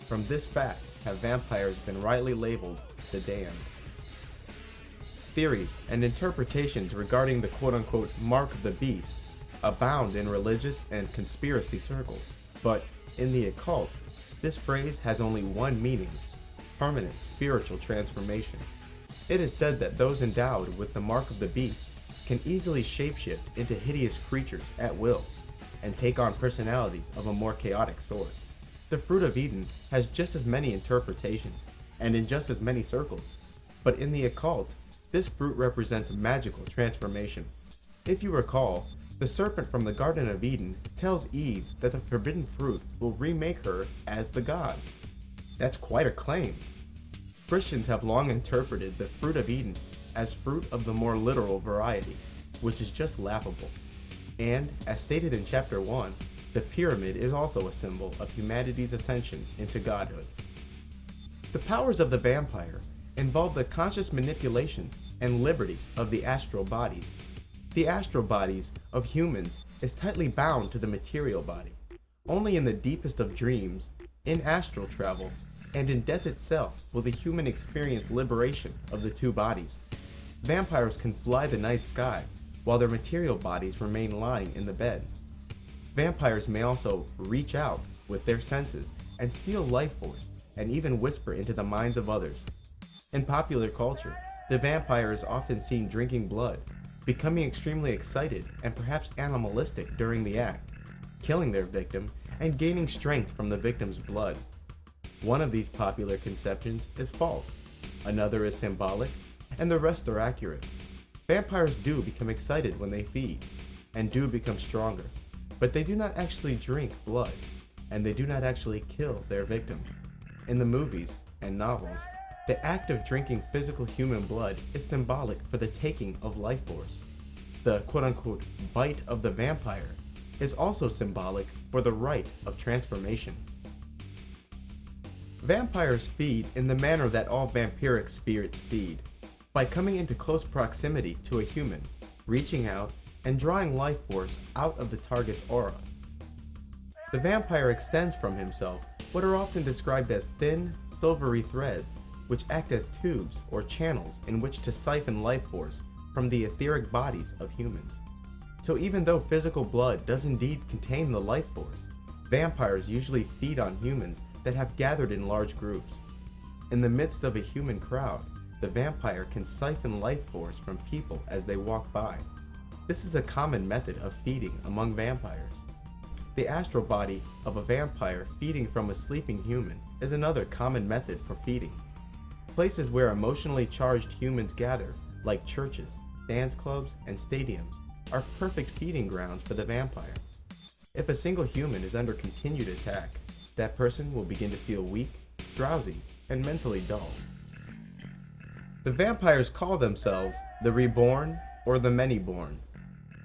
From this fact have vampires been rightly labeled the damned. Theories and interpretations regarding the quote-unquote mark of the beast abound in religious and conspiracy circles, but in the occult, this phrase has only one meaning: permanent spiritual transformation. It is said that those endowed with the mark of the beast can easily shapeshift into hideous creatures at will and take on personalities of a more chaotic sort. The fruit of Eden has just as many interpretations and in just as many circles, but in the occult, this fruit represents magical transformation. If you recall, the serpent from the Garden of Eden tells Eve that the forbidden fruit will remake her as the gods. That's quite a claim. Christians have long interpreted the fruit of Eden as fruit of the more literal variety, which is just laughable. And, as stated in chapter 1, the pyramid is also a symbol of humanity's ascension into godhood. The powers of the vampire involve the conscious manipulation and liberty of the astral body. The astral bodies of humans is tightly bound to the material body. Only in the deepest of dreams, in astral travel, and in death itself will the human experience liberation of the two bodies. Vampires can fly the night sky, while their material bodies remain lying in the bed. Vampires may also reach out with their senses and steal life force, and even whisper into the minds of others. In popular culture, the vampire is often seen drinking blood, becoming extremely excited and perhaps animalistic during the act, killing their victim and gaining strength from the victim's blood. One of these popular conceptions is false, another is symbolic, and the rest are accurate. Vampires do become excited when they feed, and do become stronger, but they do not actually drink blood, and they do not actually kill their victim. In the movies and novels, the act of drinking physical human blood is symbolic for the taking of life force. The quote-unquote bite of the vampire is also symbolic for the rite of transformation. Vampires feed in the manner that all vampiric spirits feed, by coming into close proximity to a human, reaching out, and drawing life force out of the target's aura. The vampire extends from himself what are often described as thin, silvery threads, which act as tubes or channels in which to siphon life force from the etheric bodies of humans. So even though physical blood does indeed contain the life force, vampires usually feed on humans that have gathered in large groups. In the midst of a human crowd, the vampire can siphon life force from people as they walk by. This is a common method of feeding among vampires. The astral body of a vampire feeding from a sleeping human is another common method for feeding. Places where emotionally charged humans gather, like churches, dance clubs, and stadiums, are perfect feeding grounds for the vampire. If a single human is under continued attack, that person will begin to feel weak, drowsy, and mentally dull. The vampires call themselves the reborn or the many-born.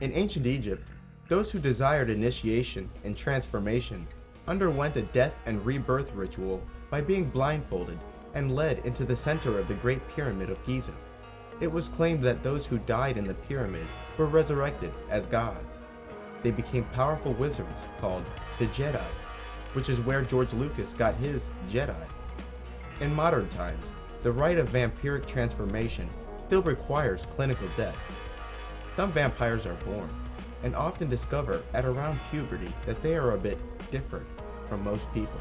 In ancient Egypt, those who desired initiation and transformation underwent a death and rebirth ritual by being blindfolded and led into the center of the Great Pyramid of Giza. It was claimed that those who died in the pyramid were resurrected as gods. They became powerful wizards called the Jedi, which is where George Lucas got his Jedi. In modern times, the rite of vampiric transformation still requires clinical death. Some vampires are born, and often discover at around puberty that they are a bit different from most people.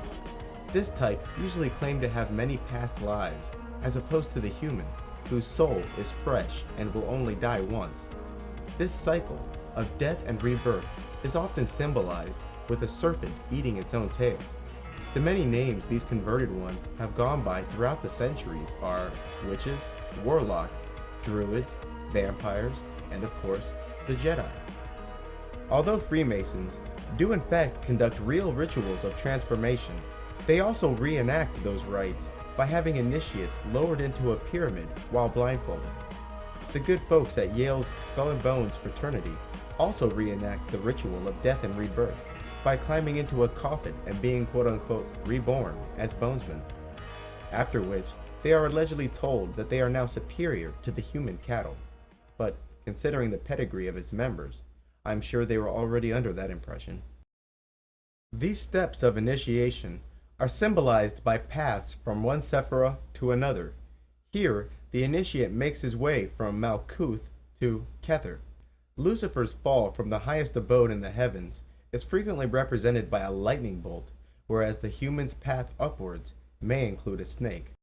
This type usually claim to have many past lives, as opposed to the human, whose soul is fresh and will only die once. This cycle of death and rebirth is often symbolized with a serpent eating its own tail. The many names these converted ones have gone by throughout the centuries are witches, warlocks, druids, vampires, and of course, the Jedi. Although Freemasons do in fact conduct real rituals of transformation, they also reenact those rites by having initiates lowered into a pyramid while blindfolded. The good folks at Yale's Skull and Bones fraternity also reenact the ritual of death and rebirth by climbing into a coffin and being quote-unquote reborn as bonesmen, after which they are allegedly told that they are now superior to the human cattle. But considering the pedigree of its members, I'm sure they were already under that impression. These steps of initiation are symbolized by paths from one sephira to another. Here, the initiate makes his way from Malkuth to Kether. Lucifer's fall from the highest abode in the heavens is frequently represented by a lightning bolt, whereas the human's path upwards may include a snake.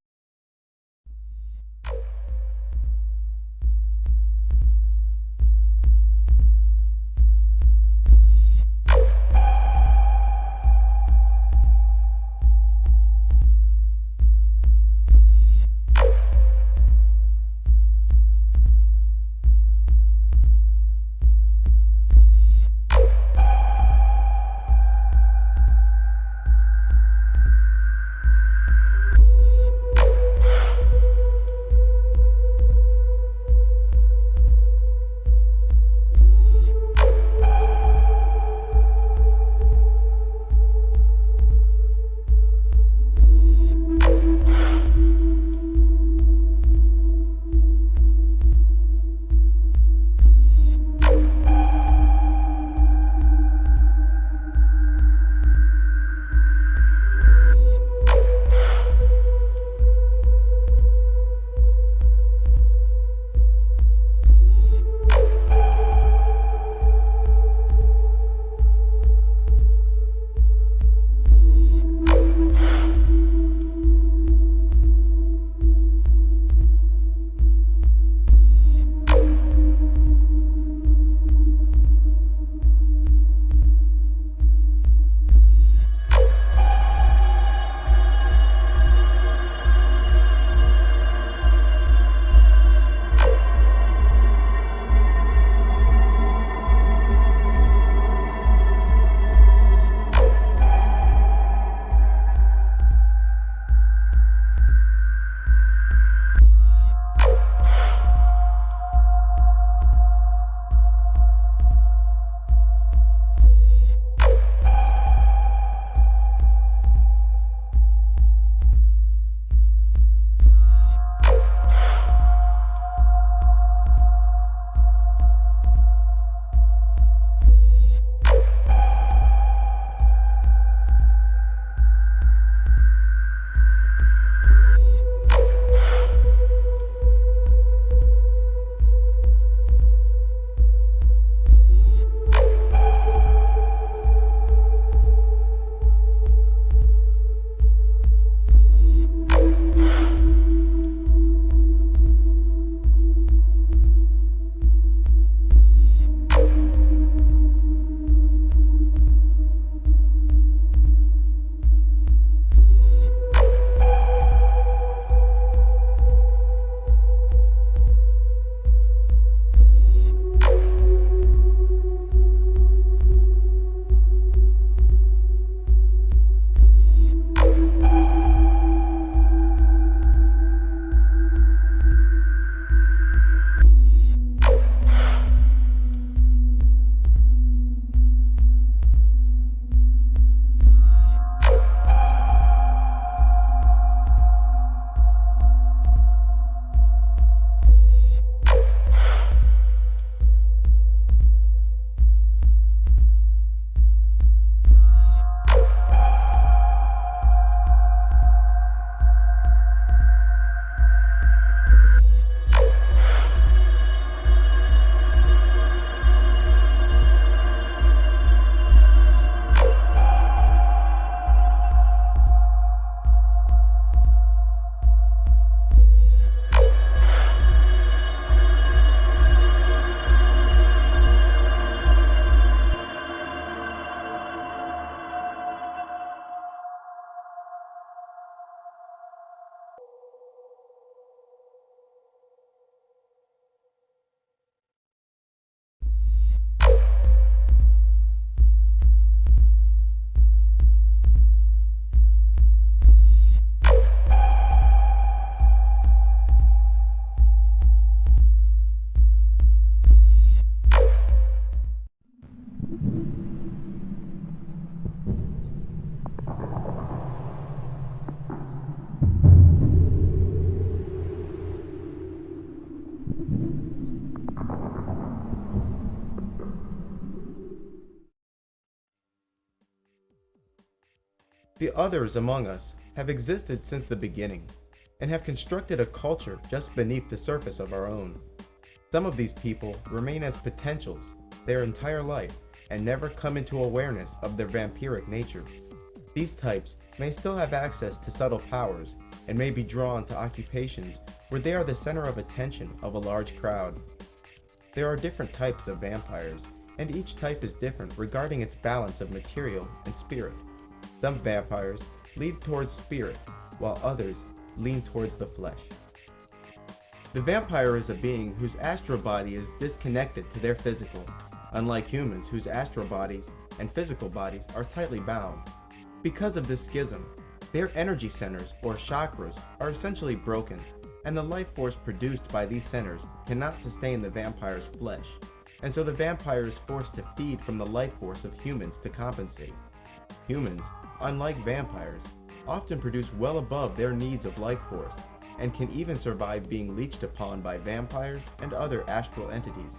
The others among us have existed since the beginning, and have constructed a culture just beneath the surface of our own. Some of these people remain as potentials their entire life and never come into awareness of their vampiric nature. These types may still have access to subtle powers and may be drawn to occupations where they are the center of attention of a large crowd. There are different types of vampires, and each type is different regarding its balance of material and spirit. Some vampires lean towards spirit, while others lean towards the flesh. The vampire is a being whose astral body is disconnected to their physical, unlike humans whose astral bodies and physical bodies are tightly bound. Because of this schism, their energy centers, or chakras, are essentially broken, and the life force produced by these centers cannot sustain the vampire's flesh, and so the vampire is forced to feed from the life force of humans to compensate. Humans, unlike vampires, often produce well above their needs of life force, and can even survive being leached upon by vampires and other astral entities.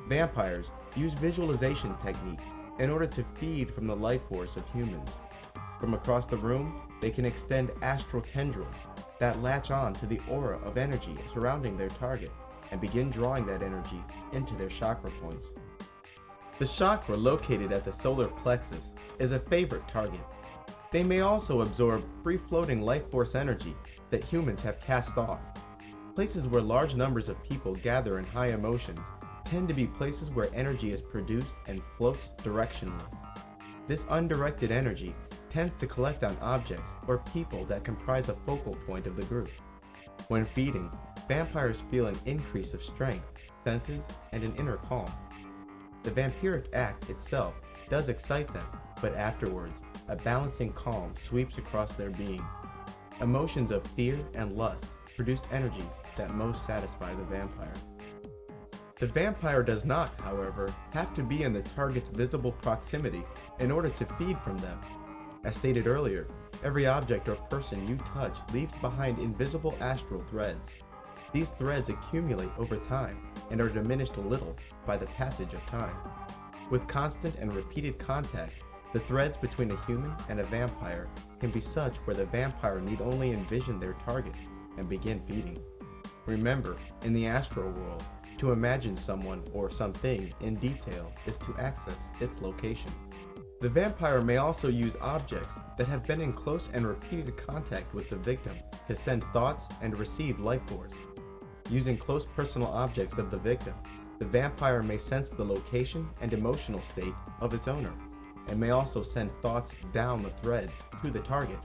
Vampires use visualization techniques in order to feed from the life force of humans. From across the room, they can extend astral tendrils that latch on to the aura of energy surrounding their target and begin drawing that energy into their chakra points. The chakra located at the solar plexus is a favorite target. They may also absorb free-floating life force energy that humans have cast off. Places where large numbers of people gather in high emotions tend to be places where energy is produced and floats directionless. This undirected energy tends to collect on objects or people that comprise a focal point of the group. When feeding, vampires feel an increase of strength, senses, and an inner calm. The vampiric act itself does excite them, but afterwards, a balancing calm sweeps across their being. Emotions of fear and lust produce energies that most satisfy the vampire. The vampire does not, however, have to be in the target's visible proximity in order to feed from them. As stated earlier, every object or person you touch leaves behind invisible astral threads. These threads accumulate over time and are diminished a little by the passage of time. With constant and repeated contact, the threads between a human and a vampire can be such where the vampire need only envision their target and begin feeding. Remember, in the astral world, to imagine someone or something in detail is to access its location. The vampire may also use objects that have been in close and repeated contact with the victim to send thoughts and receive life force. Using close personal objects of the victim, the vampire may sense the location and emotional state of its owner, and may also send thoughts down the threads to the target.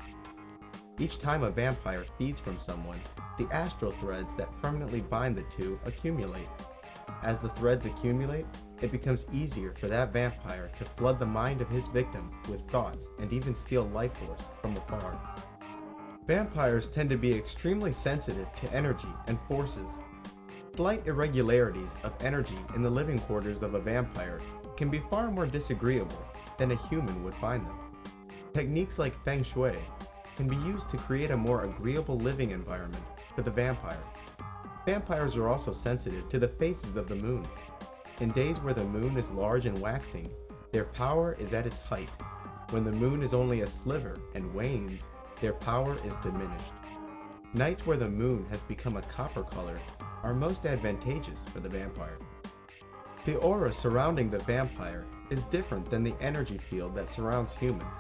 Each time a vampire feeds from someone, the astral threads that permanently bind the two accumulate. As the threads accumulate, it becomes easier for that vampire to flood the mind of his victim with thoughts and even steal life force from afar. Vampires tend to be extremely sensitive to energy and forces. Slight irregularities of energy in the living quarters of a vampire can be far more disagreeable than a human would find them. Techniques like Feng Shui can be used to create a more agreeable living environment for the vampire. Vampires are also sensitive to the phases of the moon. In days where the moon is large and waxing, their power is at its height. When the moon is only a sliver and wanes, their power is diminished. Nights where the moon has become a copper color are most advantageous for the vampire. The aura surrounding the vampire is different than the energy field that surrounds humans.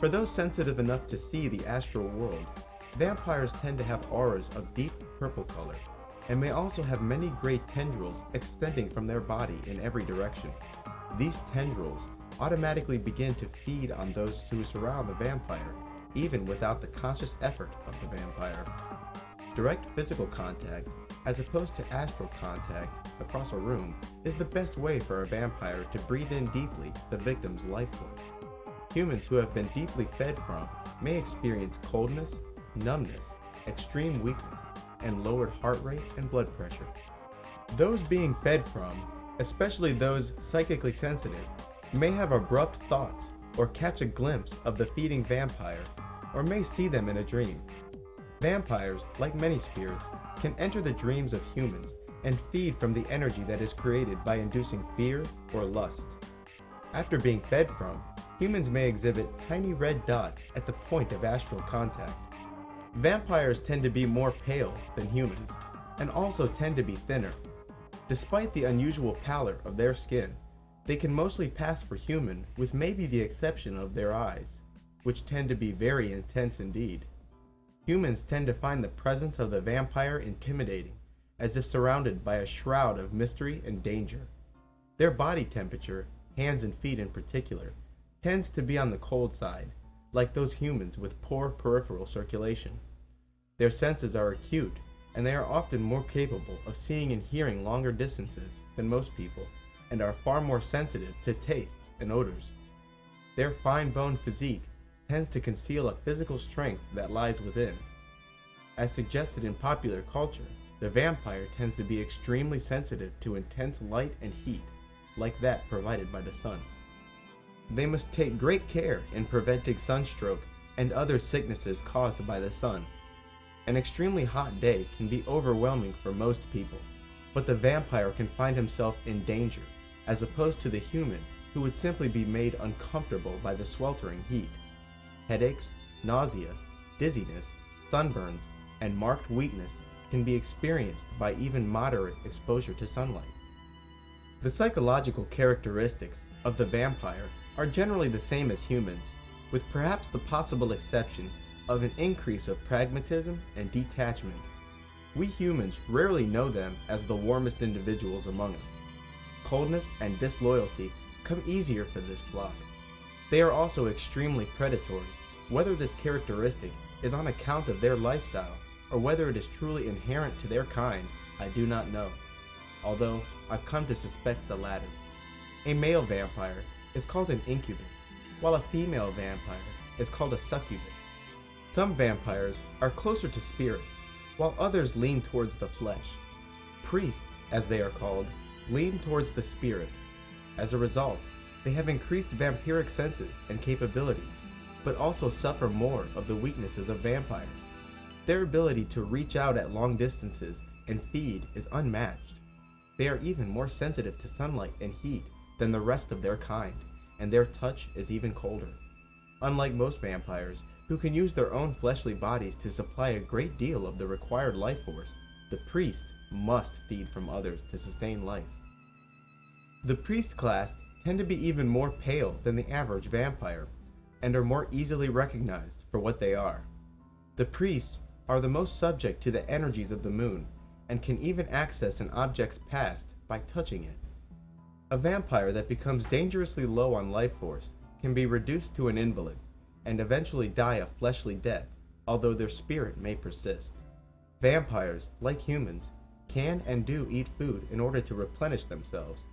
For those sensitive enough to see the astral world, vampires tend to have auras of deep purple color, and may also have many gray tendrils extending from their body in every direction. These tendrils automatically begin to feed on those who surround the vampire, even without the conscious effort of the vampire. Direct physical contact, as opposed to astral contact across a room, is the best way for a vampire to breathe in deeply the victim's life force. Humans who have been deeply fed from may experience coldness, numbness, extreme weakness, and lowered heart rate and blood pressure. Those being fed from, especially those psychically sensitive, may have abrupt thoughts or catch a glimpse of the feeding vampire, or may see them in a dream. Vampires, like many spirits, can enter the dreams of humans and feed from the energy that is created by inducing fear or lust. After being fed from, humans may exhibit tiny red dots at the point of astral contact. Vampires tend to be more pale than humans, and also tend to be thinner. Despite the unusual pallor of their skin, they can mostly pass for human with maybe the exception of their eyes, which tend to be very intense indeed. Humans tend to find the presence of the vampire intimidating, as if surrounded by a shroud of mystery and danger. Their body temperature, hands and feet in particular, tends to be on the cold side, like those humans with poor peripheral circulation. Their senses are acute, and they are often more capable of seeing and hearing longer distances than most people, and are far more sensitive to tastes and odors. Their fine-boned physique tends to conceal a physical strength that lies within. As suggested in popular culture, the vampire tends to be extremely sensitive to intense light and heat, like that provided by the sun. They must take great care in preventing sunstroke and other sicknesses caused by the sun. An extremely hot day can be overwhelming for most people, but the vampire can find himself in danger, as opposed to the human who would simply be made uncomfortable by the sweltering heat. Headaches, nausea, dizziness, sunburns, and marked weakness can be experienced by even moderate exposure to sunlight. The psychological characteristics of the vampire are generally the same as humans, with perhaps the possible exception of an increase of pragmatism and detachment. We humans rarely know them as the warmest individuals among us. Coldness and disloyalty come easier for this flock. They are also extremely predatory. Whether this characteristic is on account of their lifestyle or whether it is truly inherent to their kind, I do not know, although I've come to suspect the latter. A male vampire is called an incubus, while a female vampire is called a succubus. Some vampires are closer to spirit, while others lean towards the flesh. Priests, as they are called, lean towards the spirit. As a result, they have increased vampiric senses and capabilities, but also suffer more of the weaknesses of vampires. Their ability to reach out at long distances and feed is unmatched. They are even more sensitive to sunlight and heat than the rest of their kind, and their touch is even colder. Unlike most vampires, who can use their own fleshly bodies to supply a great deal of the required life force, the priest must feed from others to sustain life. The priest class tend to be even more pale than the average vampire, and are more easily recognized for what they are. The priests are the most subject to the energies of the moon, and can even access an object's past by touching it. A vampire that becomes dangerously low on life force can be reduced to an invalid, and eventually die a fleshly death, although their spirit may persist. Vampires, like humans, can and do eat food in order to replenish themselves.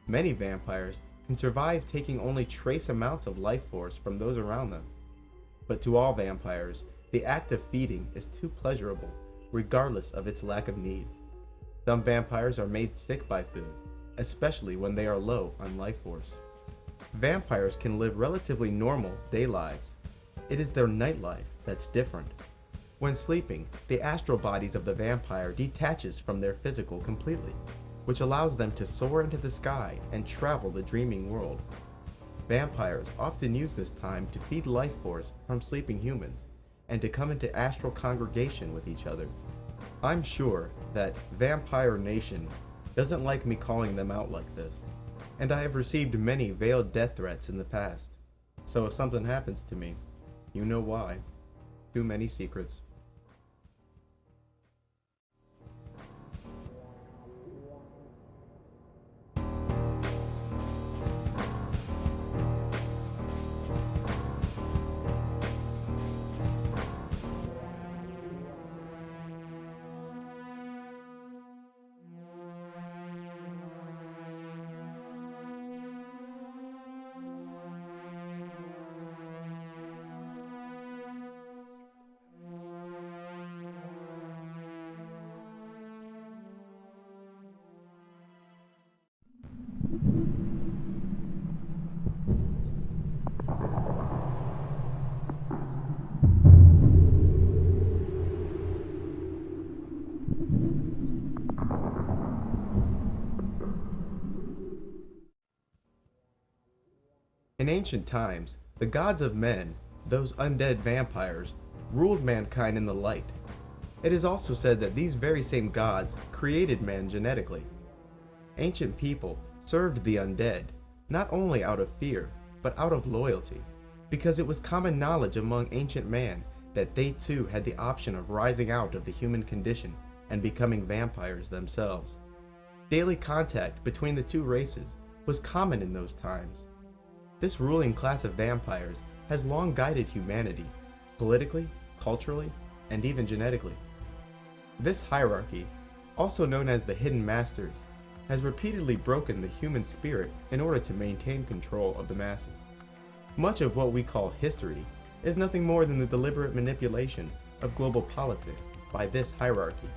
Many vampires can survive taking only trace amounts of life force from those around them. But to all vampires, the act of feeding is too pleasurable, regardless of its lack of need. Some vampires are made sick by food, especially when they are low on life force. Vampires can live relatively normal day lives. It is their night life that's different. When sleeping, the astral bodies of the vampire detaches from their physical completely, which allows them to soar into the sky and travel the dreaming world. Vampires often use this time to feed life force from sleeping humans, and to come into astral congregation with each other. I'm sure that Vampire Nation doesn't like me calling them out like this, and I have received many veiled death threats in the past. So if something happens to me, you know why. Too many secrets. In ancient times, the gods of men, those undead vampires, ruled mankind in the light. It is also said that these very same gods created man genetically. Ancient people served the undead, not only out of fear, but out of loyalty, because it was common knowledge among ancient man that they too had the option of rising out of the human condition and becoming vampires themselves. Daily contact between the two races was common in those times. This ruling class of vampires has long guided humanity, politically, culturally, and even genetically. This hierarchy, also known as the Hidden Masters, has repeatedly broken the human spirit in order to maintain control of the masses. Much of what we call history is nothing more than the deliberate manipulation of global politics by this hierarchy.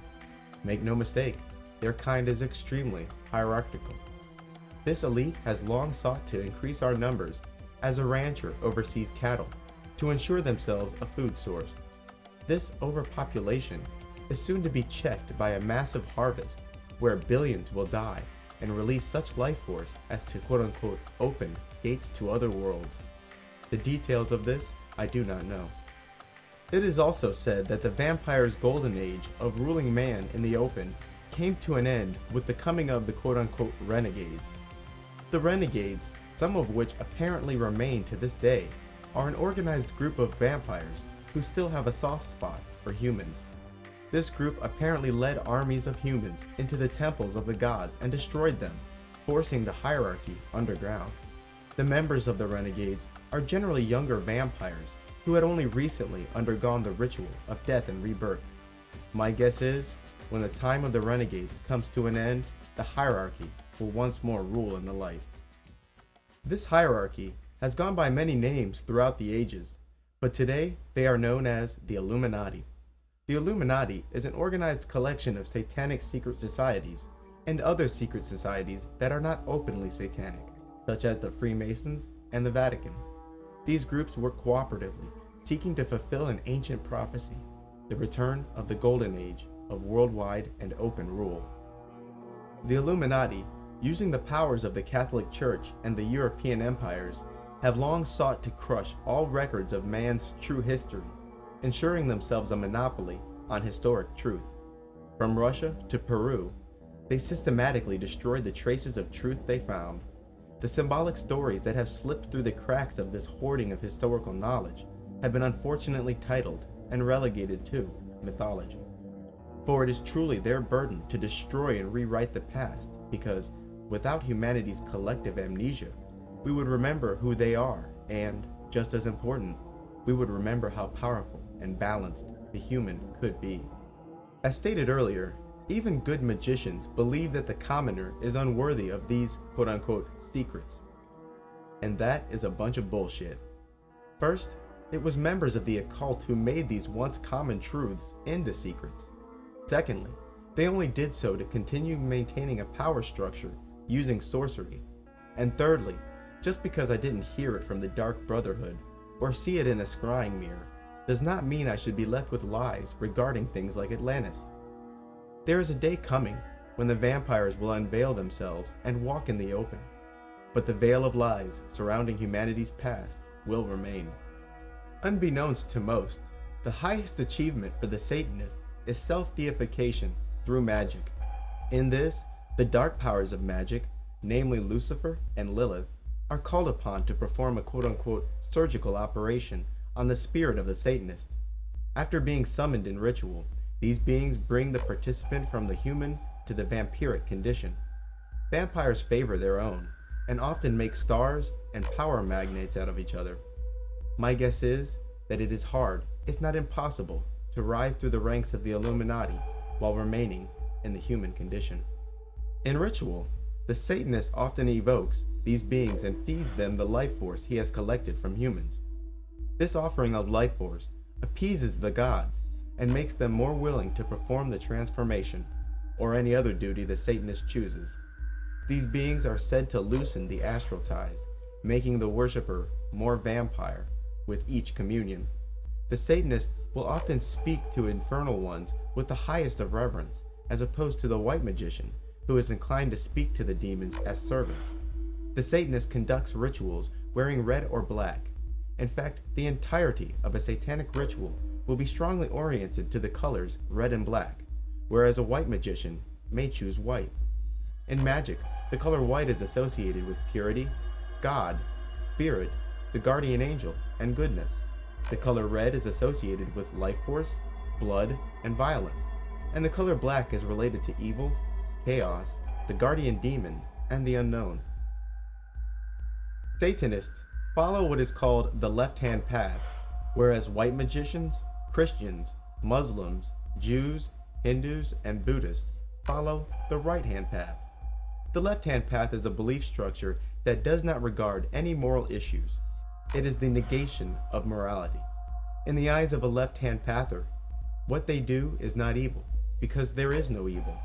Make no mistake, their kind is extremely hierarchical. This elite has long sought to increase our numbers as a rancher oversees cattle to ensure themselves a food source. This overpopulation is soon to be checked by a massive harvest where billions will die and release such life force as to quote-unquote open gates to other worlds. The details of this I do not know. It is also said that the vampire's golden age of ruling man in the open came to an end with the coming of the quote-unquote renegades. The renegades, some of which apparently remain to this day, are an organized group of vampires who still have a soft spot for humans. This group apparently led armies of humans into the temples of the gods and destroyed them, forcing the hierarchy underground. The members of the renegades are generally younger vampires who had only recently undergone the ritual of death and rebirth. My guess is, when the time of the renegades comes to an end, the hierarchy will once more rule in the light. This hierarchy has gone by many names throughout the ages, but today they are known as the Illuminati. The Illuminati is an organized collection of satanic secret societies and other secret societies that are not openly satanic, such as the Freemasons and the Vatican. These groups work cooperatively, seeking to fulfill an ancient prophecy, the return of the Golden Age of worldwide and open rule. The Illuminati, using the powers of the Catholic Church and the European empires, have long sought to crush all records of man's true history, ensuring themselves a monopoly on historic truth. From Russia to Peru, they systematically destroyed the traces of truth they found. The symbolic stories that have slipped through the cracks of this hoarding of historical knowledge have been unfortunately titled and relegated to mythology. For it is truly their burden to destroy and rewrite the past, because without humanity's collective amnesia, we would remember who they are, and, just as important, we would remember how powerful and balanced the human could be. As stated earlier, even good magicians believe that the commoner is unworthy of these quote-unquote secrets. And that is a bunch of bullshit. First, it was members of the occult who made these once common truths into secrets. Secondly, they only did so to continue maintaining a power structure using sorcery. And thirdly, just because I didn't hear it from the Dark Brotherhood or see it in a scrying mirror does not mean I should be left with lies regarding things like Atlantis. There is a day coming when the vampires will unveil themselves and walk in the open, but the veil of lies surrounding humanity's past will remain. Unbeknownst to most, the highest achievement for the Satanist is self-deification through magic. In this, the dark powers of magic, namely Lucifer and Lilith, are called upon to perform a quote-unquote surgical operation on the spirit of the Satanist. After being summoned in ritual, these beings bring the participant from the human to the vampiric condition. Vampires favor their own, and often make stars and power magnates out of each other. My guess is that it is hard, if not impossible, to rise through the ranks of the Illuminati while remaining in the human condition. In ritual, the Satanist often evokes these beings and feeds them the life force he has collected from humans. This offering of life force appeases the gods and makes them more willing to perform the transformation or any other duty the Satanist chooses. These beings are said to loosen the astral ties, making the worshipper more vampire with each communion. The Satanist will often speak to infernal ones with the highest of reverence, as opposed to the white magician, who is inclined to speak to the demons as servants. The Satanist conducts rituals wearing red or black. In fact, the entirety of a satanic ritual will be strongly oriented to the colors red and black, whereas a white magician may choose white. In magic, the color white is associated with purity, God, spirit, the guardian angel, and goodness. The color red is associated with life force, blood, and violence, and the color black is related to evil, chaos, the guardian demon, and the unknown. Satanists follow what is called the left-hand path, whereas white magicians, Christians, Muslims, Jews, Hindus, and Buddhists follow the right-hand path. The left-hand path is a belief structure that does not regard any moral issues. It is the negation of morality. In the eyes of a left-hand pather, what they do is not evil, because there is no evil.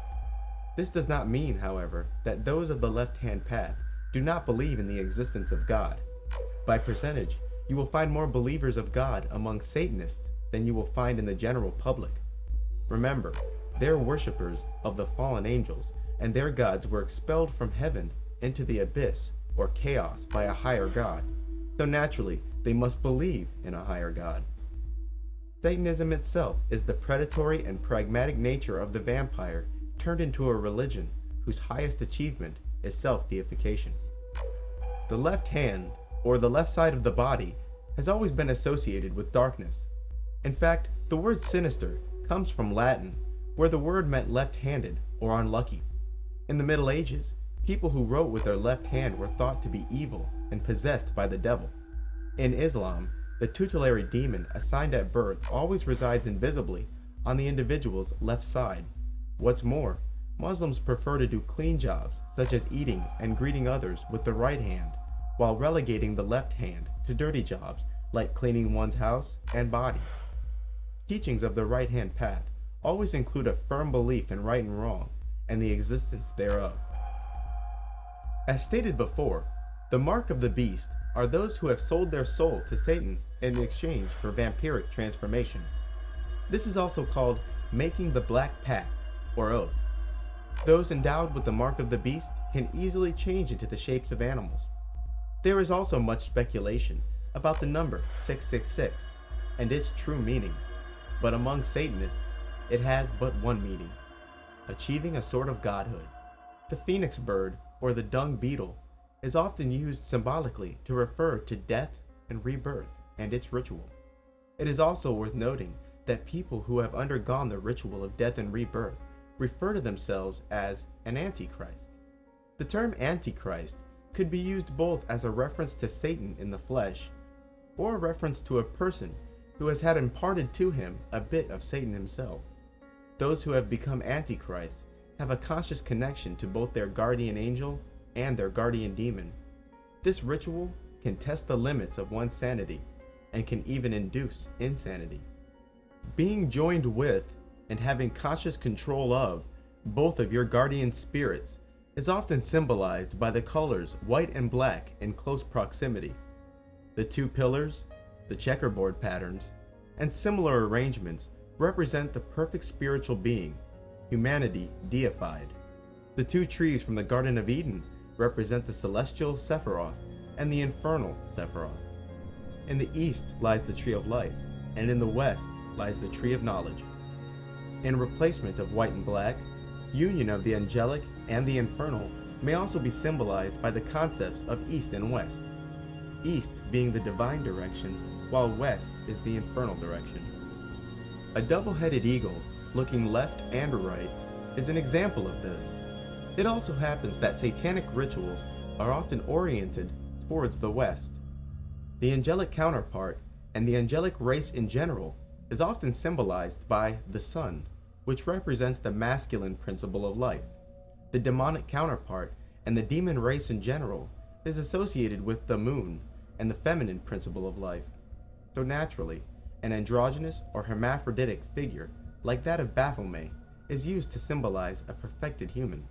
This does not mean, however, that those of the left-hand path do not believe in the existence of God. By percentage, you will find more believers of God among Satanists than you will find in the general public. Remember, they're worshippers of the fallen angels, and their gods were expelled from heaven into the abyss or chaos by a higher god, so naturally they must believe in a higher god. Satanism itself is the predatory and pragmatic nature of the vampire turned into a religion whose highest achievement is self-deification. The left hand, or the left side of the body, has always been associated with darkness. In fact, the word sinister comes from Latin, where the word meant left-handed or unlucky. In the Middle Ages, people who wrote with their left hand were thought to be evil and possessed by the devil. In Islam, the tutelary demon assigned at birth always resides invisibly on the individual's left side. What's more, Muslims prefer to do clean jobs such as eating and greeting others with the right hand, while relegating the left hand to dirty jobs like cleaning one's house and body. Teachings of the right-hand path always include a firm belief in right and wrong and the existence thereof. As stated before, the mark of the beast are those who have sold their soul to Satan in exchange for vampiric transformation. This is also called making the black pact, or oath. Those endowed with the mark of the beast can easily change into the shapes of animals. There is also much speculation about the number 666 and its true meaning, but among Satanists it has but one meaning: achieving a sort of godhood. The phoenix bird, or the dung beetle, is often used symbolically to refer to death and rebirth and its ritual. It is also worth noting that people who have undergone the ritual of death and rebirth refer to themselves as an antichrist. The term antichrist could be used both as a reference to Satan in the flesh, or a reference to a person who has had imparted to him a bit of Satan himself. Those who have become antichrists have a conscious connection to both their guardian angel and their guardian demon. This ritual can test the limits of one's sanity and can even induce insanity. Being joined with and having conscious control of both of your guardian spirits is often symbolized by the colors white and black in close proximity. The two pillars, the checkerboard patterns, and similar arrangements represent the perfect spiritual being, humanity deified. The two trees from the Garden of Eden represent the celestial Sephiroth and the infernal Sephiroth. In the east lies the tree of life, and in the west lies the tree of knowledge. In replacement of white and black, union of the angelic and the infernal may also be symbolized by the concepts of east and west, east being the divine direction, while west is the infernal direction. A double-headed eagle, looking left and right, is an example of this. It also happens that satanic rituals are often oriented towards the west. The angelic counterpart, and the angelic race in general, is often symbolized by the sun, which represents the masculine principle of life. The demonic counterpart, and the demon race in general, is associated with the moon and the feminine principle of life. So naturally, an androgynous or hermaphroditic figure, like that of Baphomet, is used to symbolize a perfected human.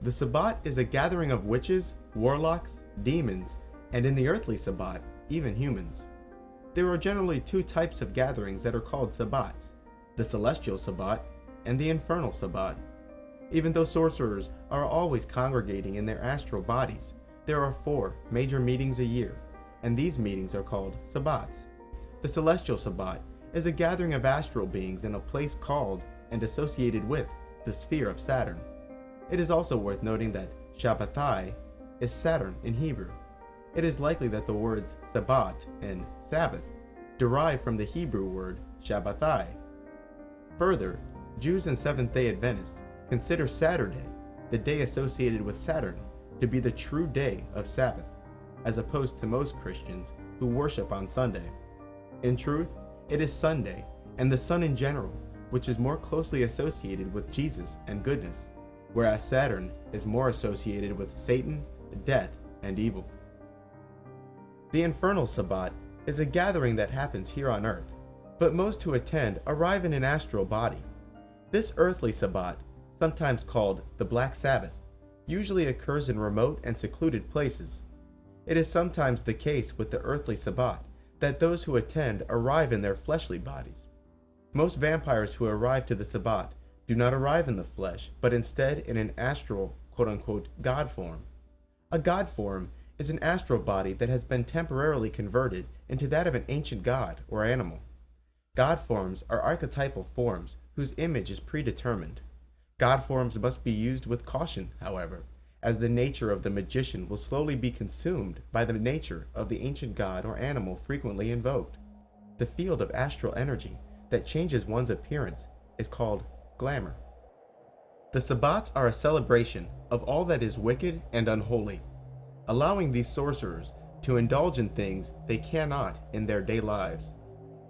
The Sabbat is a gathering of witches, warlocks, demons, and in the earthly Sabbat, even humans. There are generally two types of gatherings that are called Sabbats, the celestial Sabbat and the infernal Sabbat. Even though sorcerers are always congregating in their astral bodies, there are 4 major meetings a year, and these meetings are called Sabbats. The celestial Sabbat is a gathering of astral beings in a place called and associated with the sphere of Saturn. It is also worth noting that Shabbatai is Saturn in Hebrew. It is likely that the words Sabbat and Sabbath derive from the Hebrew word Shabbatai. Further, Jews and Seventh-day Adventists consider Saturday, the day associated with Saturn, to be the true day of Sabbath, as opposed to most Christians who worship on Sunday. In truth, it is Sunday, and the sun in general, which is more closely associated with Jesus and goodness, whereas Saturn is more associated with Satan, death, and evil. The infernal Sabbat is a gathering that happens here on earth, but most who attend arrive in an astral body. This earthly Sabbat, sometimes called the Black Sabbath, usually occurs in remote and secluded places. It is sometimes the case with the earthly Sabbat that those who attend arrive in their fleshly bodies. Most vampires who arrive to the Sabbat do not arrive in the flesh, but instead in an astral, quote-unquote, God form. A God form is an astral body that has been temporarily converted into that of an ancient god or animal. God forms are archetypal forms whose image is predetermined. God forms must be used with caution, however, as the nature of the magician will slowly be consumed by the nature of the ancient god or animal frequently invoked. The field of astral energy that changes one's appearance is called glamour. The Sabbats are a celebration of all that is wicked and unholy, allowing these sorcerers to indulge in things they cannot in their day lives.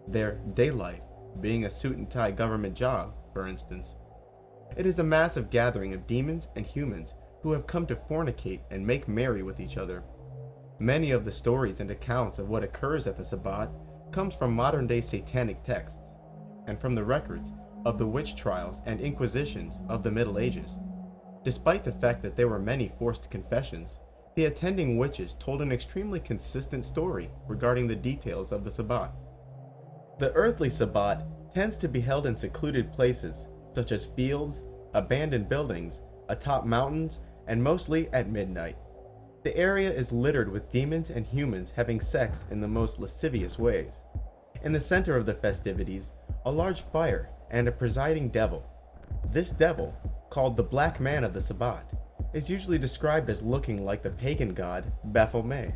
Their day life being a suit and tie government job, for instance. It is a massive gathering of demons and humans who have come to fornicate and make merry with each other. Many of the stories and accounts of what occurs at the Sabbat comes from modern-day satanic texts, and from the records of the witch trials and inquisitions of the Middle Ages. Despite the fact that there were many forced confessions, the attending witches told an extremely consistent story regarding the details of the Sabbat. The earthly Sabbat tends to be held in secluded places, such as fields, abandoned buildings, atop mountains, and mostly at midnight. The area is littered with demons and humans having sex in the most lascivious ways. In the center of the festivities, a large fire and a presiding devil. This devil, called the Black Man of the Sabbat, is usually described as looking like the pagan god Baphomet.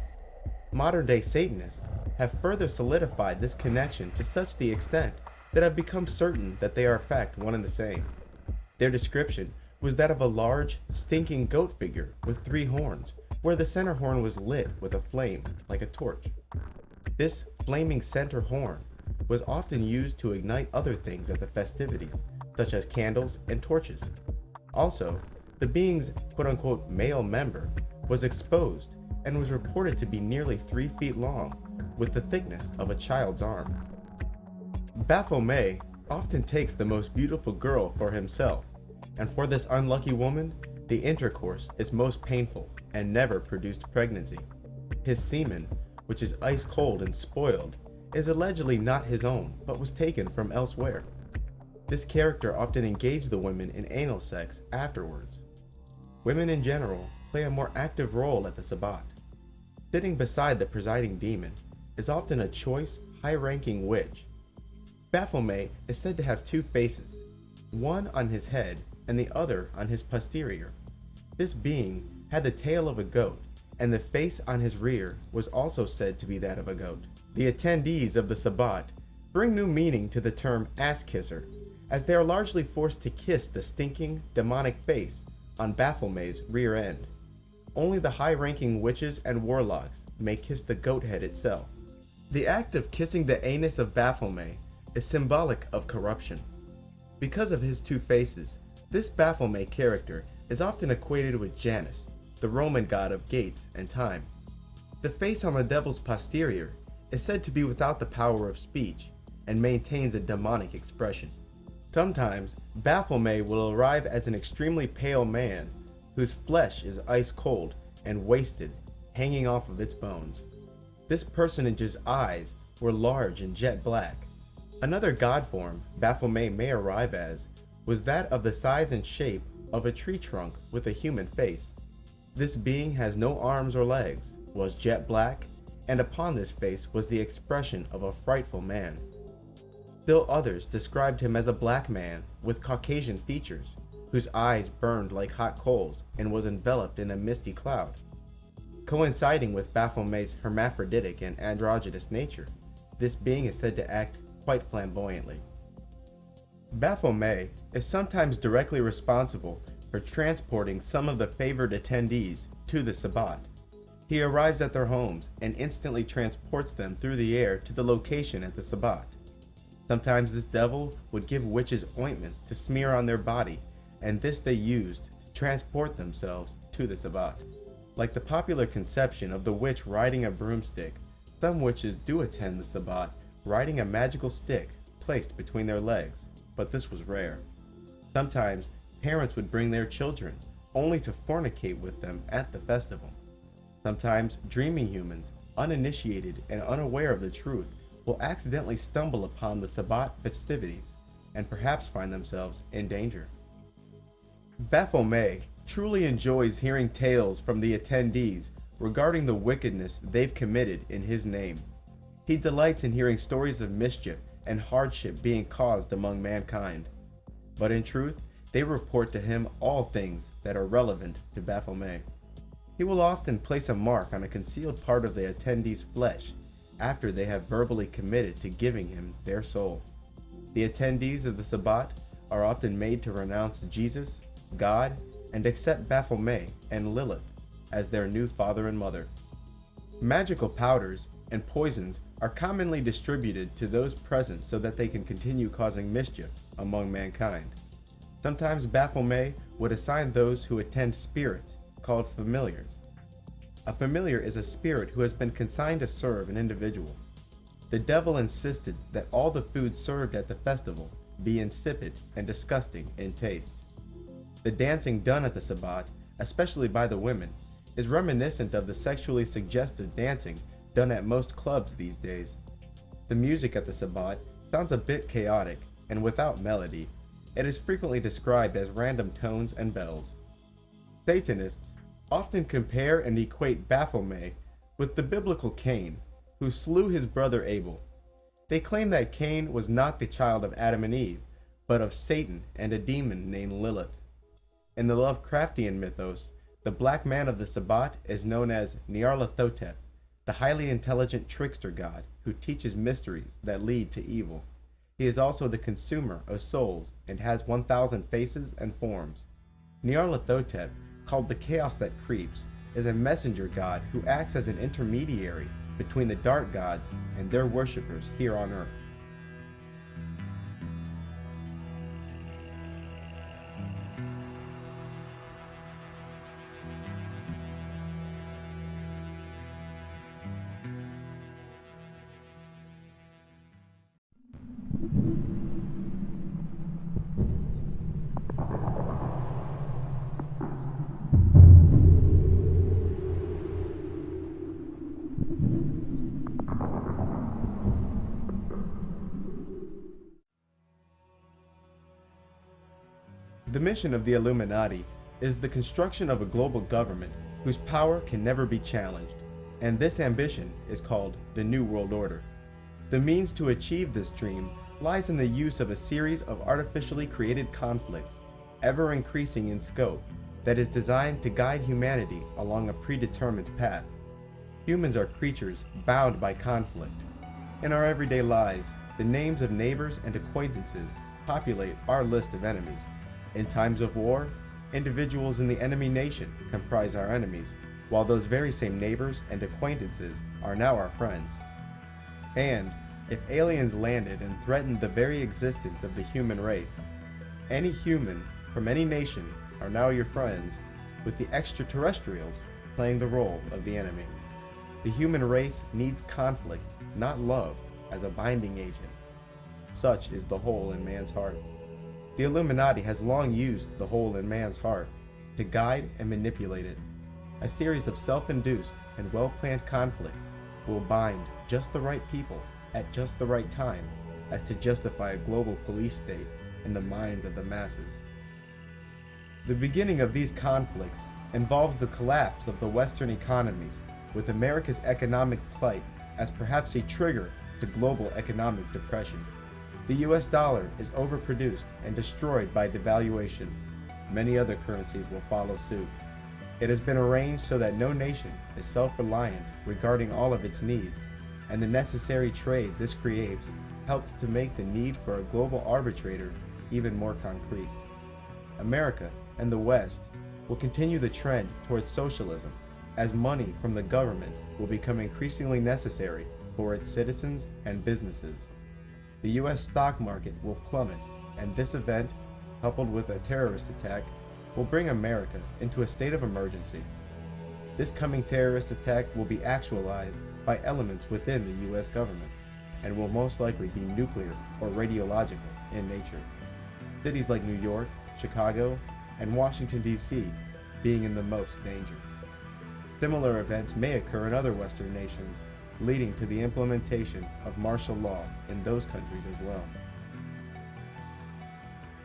Modern-day Satanists have further solidified this connection to such the extent that I've become certain that they are in fact one and the same. Their description was that of a large, stinking goat figure with 3 horns, where the center horn was lit with a flame, like a torch. This flaming center horn was often used to ignite other things at the festivities, such as candles and torches. Also, the being's quote-unquote male member was exposed and was reported to be nearly 3 feet long, with the thickness of a child's arm. Baphomet often takes the most beautiful girl for himself, and for this unlucky woman, the intercourse is most painful and never produced pregnancy. His semen, which is ice cold and spoiled, is allegedly not his own, but was taken from elsewhere. This character often engaged the women in anal sex afterwards. Women in general play a more active role at the Sabbat. Sitting beside the presiding demon is often a choice, high-ranking witch. Baphomet is said to have 2 faces, one on his head and the other on his posterior. This being had the tail of a goat, and the face on his rear was also said to be that of a goat. The attendees of the Sabbat bring new meaning to the term ass-kisser, as they are largely forced to kiss the stinking, demonic face on Baphomet's rear end. Only the high-ranking witches and warlocks may kiss the goat head itself. The act of kissing the anus of Baphomet is symbolic of corruption. Because of his 2 faces, this Baphomet character is often equated with Janus, the Roman god of gates and time. The face on the devil's posterior is said to be without the power of speech and maintains a demonic expression. Sometimes, Baphomet will arrive as an extremely pale man, whose flesh is ice cold and wasted, hanging off of its bones. This personage's eyes were large and jet black. Another god form Baphomet may arrive as was that of the size and shape of a tree trunk with a human face. This being has no arms or legs, was jet black, and upon this face was the expression of a frightful man. Still others described him as a black man with Caucasian features, whose eyes burned like hot coals and was enveloped in a misty cloud. Coinciding with Baphomet's hermaphroditic and androgynous nature, this being is said to act quite flamboyantly. Baphomet is sometimes directly responsible for transporting some of the favored attendees to the Sabbat. He arrives at their homes and instantly transports them through the air to the location at the Sabbat. Sometimes this devil would give witches ointments to smear on their body, and this they used to transport themselves to the Sabbat. Like the popular conception of the witch riding a broomstick, some witches do attend the Sabbat riding a magical stick placed between their legs, but this was rare. Sometimes parents would bring their children only to fornicate with them at the festival. Sometimes dreaming humans, uninitiated and unaware of the truth, will accidentally stumble upon the Sabbat festivities and perhaps find themselves in danger. Baphomet truly enjoys hearing tales from the attendees regarding the wickedness they've committed in his name. He delights in hearing stories of mischief and hardship being caused among mankind. But in truth, they report to him all things that are relevant to Baphomet. He will often place a mark on a concealed part of the attendee's flesh after they have verbally committed to giving him their soul. The attendees of the Sabbat are often made to renounce Jesus, God, and accept Baphomet and Lilith as their new father and mother. Magical powders and poisons are commonly distributed to those present so that they can continue causing mischief among mankind. Sometimes Baphomet would assign those who attend spirits called familiars. A familiar is a spirit who has been consigned to serve an individual. The devil insisted that all the food served at the festival be insipid and disgusting in taste. The dancing done at the Sabbat, especially by the women, is reminiscent of the sexually suggestive dancing done at most clubs these days. The music at the Sabbat sounds a bit chaotic and without melody. It is frequently described as random tones and bells. Satanists often compare and equate Baphomet with the biblical Cain, who slew his brother Abel. They claim that Cain was not the child of Adam and Eve, but of Satan and a demon named Lilith. In the Lovecraftian mythos, the black man of the Sabbat is known as Nyarlathotep, the highly intelligent trickster god who teaches mysteries that lead to evil. He is also the consumer of souls and has 1,000 faces and forms. Nyarlathotep, called the Chaos That Creeps, is a messenger god who acts as an intermediary between the dark gods and their worshippers here on earth. The mission of the Illuminati is the construction of a global government whose power can never be challenged, and this ambition is called the New World Order. The means to achieve this dream lies in the use of a series of artificially created conflicts, ever increasing in scope, that is designed to guide humanity along a predetermined path. Humans are creatures bound by conflict. In our everyday lives, the names of neighbors and acquaintances populate our list of enemies. In times of war, individuals in the enemy nation comprise our enemies, while those very same neighbors and acquaintances are now our friends. And if aliens landed and threatened the very existence of the human race, any human from any nation are now your friends, with the extraterrestrials playing the role of the enemy. The human race needs conflict, not love, as a binding agent. Such is the hole in man's heart. The Illuminati has long used the hole in man's heart. to guide and manipulate it. A series of self-induced and well-planned conflicts will bind just the right people at just the right time as to justify a global police state in the minds of the masses. The beginning of these conflicts involves the collapse of the Western economies, with America's economic plight as perhaps a trigger to global economic depression. The US dollar is overproduced and destroyed by devaluation. Many other currencies will follow suit. It has been arranged so that no nation is self-reliant regarding all of its needs, and the necessary trade this creates helps to make the need for a global arbitrator even more concrete. America and the West will continue the trend towards socialism, as money from the government will become increasingly necessary for its citizens and businesses. The US stock market will plummet, and this event, coupled with a terrorist attack, will bring America into a state of emergency. This coming terrorist attack will be actualized by elements within the US government, and will most likely be nuclear or radiological in nature. Cities like New York, Chicago, and Washington, D.C. being in the most danger. Similar events may occur in other Western nations, leading to the implementation of martial law in those countries as well.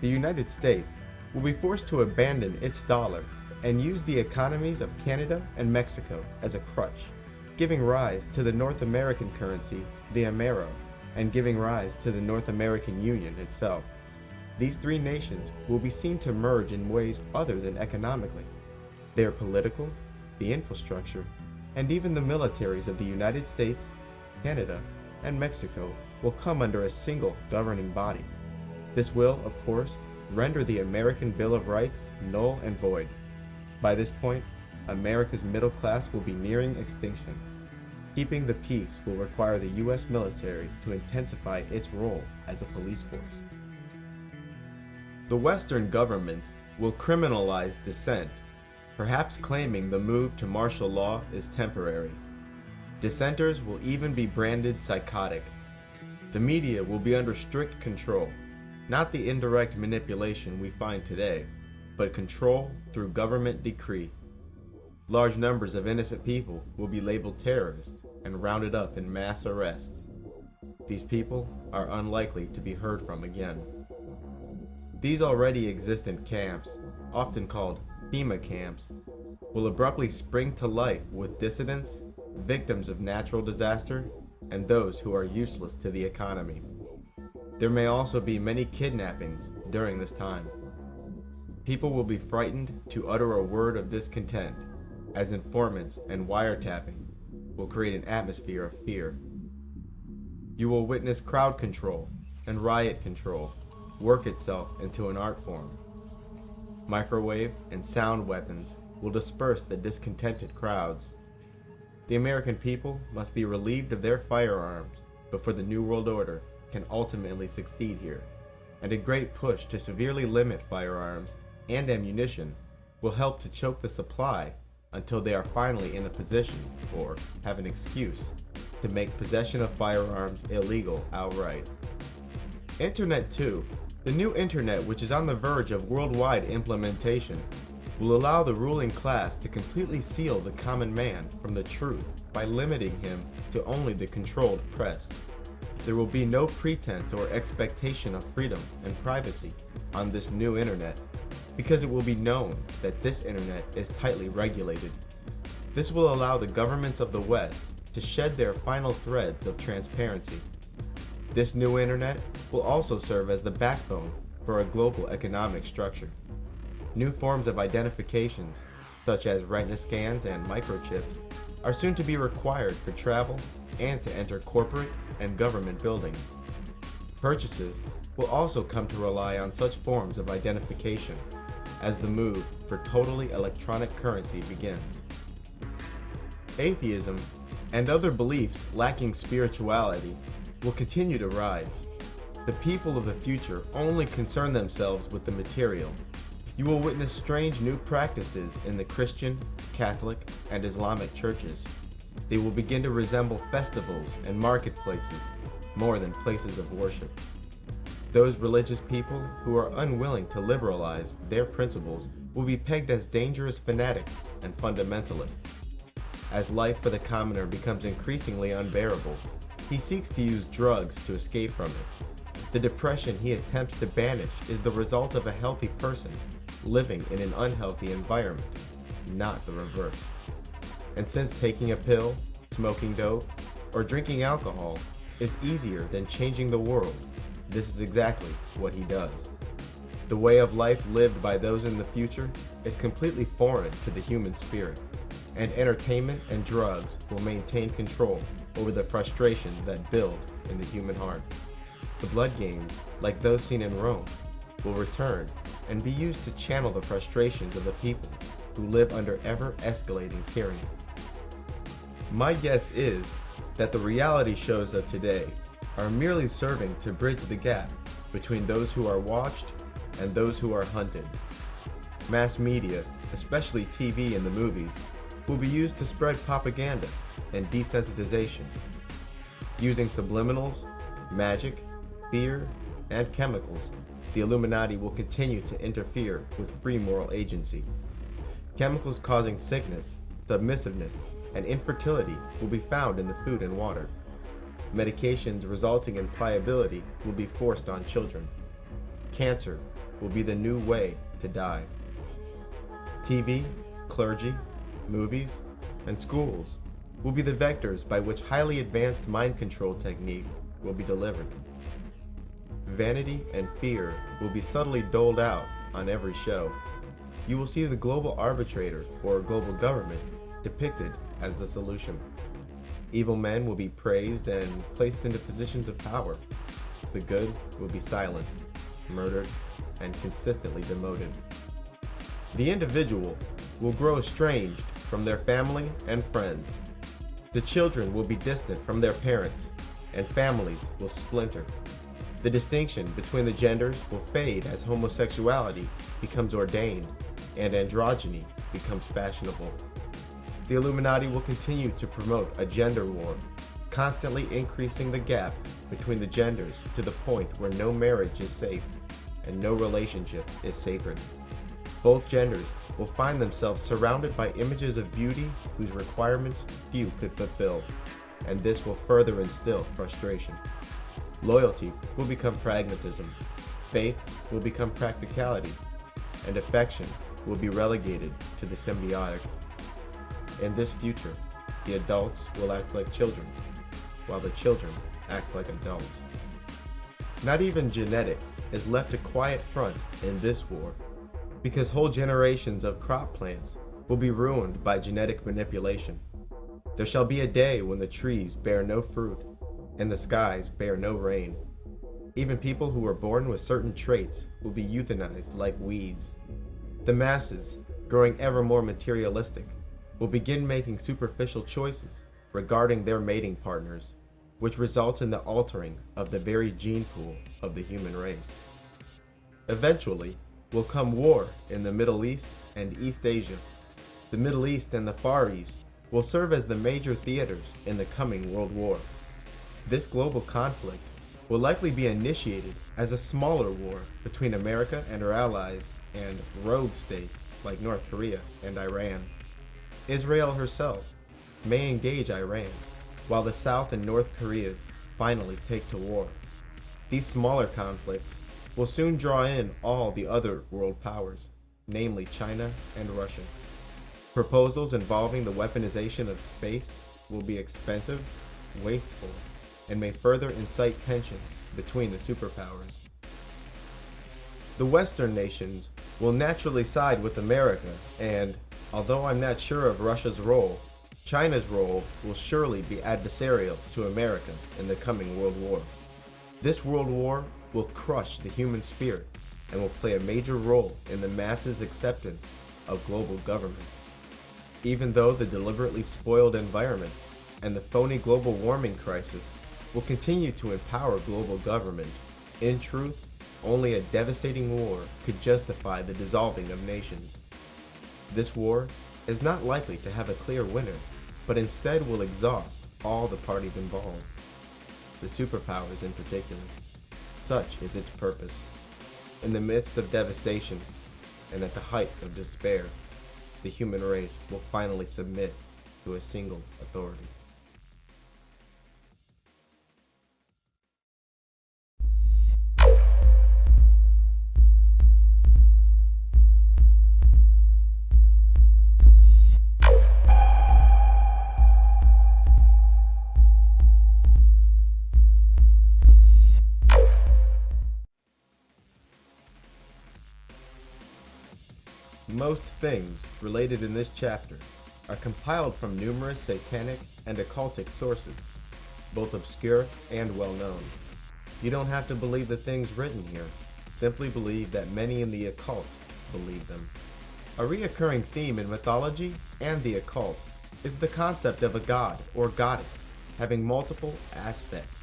The United States will be forced to abandon its dollar and use the economies of Canada and Mexico as a crutch, giving rise to the North American currency, the Amero, and giving rise to the North American Union itself. These three nations will be seen to merge in ways other than economically. Their political, the infrastructure, and even the militaries of the United States, Canada, and Mexico will come under a single governing body. This will, of course, render the American Bill of Rights null and void. By this point, America's middle class will be nearing extinction. Keeping the peace will require the U.S. military to intensify its role as a police force. The Western governments will criminalize dissent, perhaps claiming the move to martial law is temporary. Dissenters will even be branded psychotic. The media will be under strict control, not the indirect manipulation we find today, but control through government decree. Large numbers of innocent people will be labeled terrorists and rounded up in mass arrests. These people are unlikely to be heard from again. These already existent camps, often called FEMA camps, will abruptly spring to life with dissidents, victims of natural disaster, and those who are useless to the economy. There may also be many kidnappings during this time. People will be frightened to utter a word of discontent, as informants and wiretapping will create an atmosphere of fear. You will witness crowd control and riot control work itself into an art form. Microwave and sound weapons will disperse the discontented crowds. The American people must be relieved of their firearms before the New World Order can ultimately succeed here, and a great push to severely limit firearms and ammunition will help to choke the supply until they are finally in a position, or have an excuse, to make possession of firearms illegal outright. Internet 2, the new internet which is on the verge of worldwide implementation, will allow the ruling class to completely seal the common man from the truth by limiting him to only the controlled press. There will be no pretense or expectation of freedom and privacy on this new internet, because it will be known that this internet is tightly regulated. This will allow the governments of the West to shed their final threads of transparency. This new internet will also serve as the backbone for a global economic structure. New forms of identifications, such as retina scans and microchips, are soon to be required for travel and to enter corporate and government buildings. Purchases will also come to rely on such forms of identification as the move for totally electronic currency begins. Atheism and other beliefs lacking spirituality will continue to rise. The people of the future only concern themselves with the material. You will witness strange new practices in the Christian, Catholic, and Islamic churches. They will begin to resemble festivals and marketplaces more than places of worship. Those religious people who are unwilling to liberalize their principles will be pegged as dangerous fanatics and fundamentalists. As life for the commoner becomes increasingly unbearable, he seeks to use drugs to escape from it. The depression he attempts to banish is the result of a healthy person living in an unhealthy environment, not the reverse. And since taking a pill, smoking dope, or drinking alcohol is easier than changing the world, this is exactly what he does. The way of life lived by those in the future is completely foreign to the human spirit, and entertainment and drugs will maintain control over the frustrations that build in the human heart. The blood games, like those seen in Rome, will return and be used to channel the frustrations of the people who live under ever-escalating tyranny. My guess is that the reality shows of today are merely serving to bridge the gap between those who are watched and those who are hunted. Mass media, especially TV and the movies, will be used to spread propaganda and desensitization. Using subliminals, magic, fear, and chemicals, the Illuminati will continue to interfere with free moral agency. Chemicals causing sickness, submissiveness, and infertility will be found in the food and water. Medications resulting in pliability will be forced on children. Cancer will be the new way to die. TV, clergy, movies, and schools will be the vectors by which highly advanced mind control techniques will be delivered. Vanity and fear will be subtly doled out on every show. You will see the global arbitrator or global government depicted as the solution. Evil men will be praised and placed into positions of power. The good will be silenced, murdered, and consistently demoted. The individual will grow estranged from their family and friends. The children will be distant from their parents, and families will splinter. The distinction between the genders will fade as homosexuality becomes ordained and androgyny becomes fashionable. The Illuminati will continue to promote a gender war, constantly increasing the gap between the genders to the point where no marriage is safe and no relationship is sacred. Both genders will find themselves surrounded by images of beauty whose requirements few could fulfill, and this will further instill frustration. Loyalty will become pragmatism, faith will become practicality, and affection will be relegated to the symbiotic. In this future, the adults will act like children, while the children act like adults. Not even genetics is left a quiet front in this war, because whole generations of crop plants will be ruined by genetic manipulation. There shall be a day when the trees bear no fruit, and the skies bear no rain. Even people who were born with certain traits will be euthanized like weeds. The masses, growing ever more materialistic, will begin making superficial choices regarding their mating partners, which results in the altering of the very gene pool of the human race. Eventually, will come war in the Middle East and East Asia. The Middle East and the Far East will serve as the major theaters in the coming World War. This global conflict will likely be initiated as a smaller war between America and her allies and rogue states like North Korea and Iran. Israel herself may engage Iran, while the South and North Koreas finally take to war. These smaller conflicts will soon draw in all the other world powers, namely China and Russia. Proposals involving the weaponization of space will be expensive, wasteful, and may further incite tensions between the superpowers. The Western nations will naturally side with America, and, although I'm not sure of Russia's role, China's role will surely be adversarial to America in the coming World War. This World War will crush the human spirit and will play a major role in the masses' acceptance of global government. Even though the deliberately spoiled environment and the phony global warming crisis will continue to empower global government, in truth, only a devastating war could justify the dissolving of nations. This war is not likely to have a clear winner, but instead will exhaust all the parties involved, the superpowers in particular. Such is its purpose. In the midst of devastation, and at the height of despair, the human race will finally submit to a single authority. Most things related in this chapter are compiled from numerous satanic and occultic sources, both obscure and well-known. You don't have to believe the things written here, simply believe that many in the occult believe them. A recurring theme in mythology and the occult is the concept of a god or goddess having multiple aspects.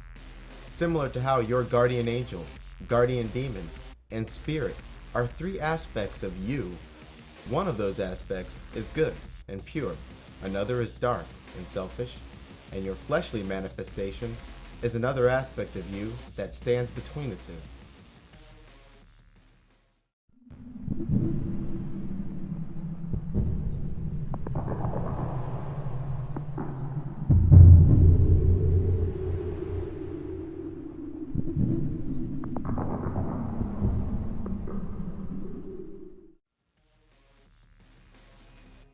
Similar to how your guardian angel, guardian demon, and spirit are three aspects of you. One of those aspects is good and pure, another is dark and selfish, and your fleshly manifestation is another aspect of you that stands between the two.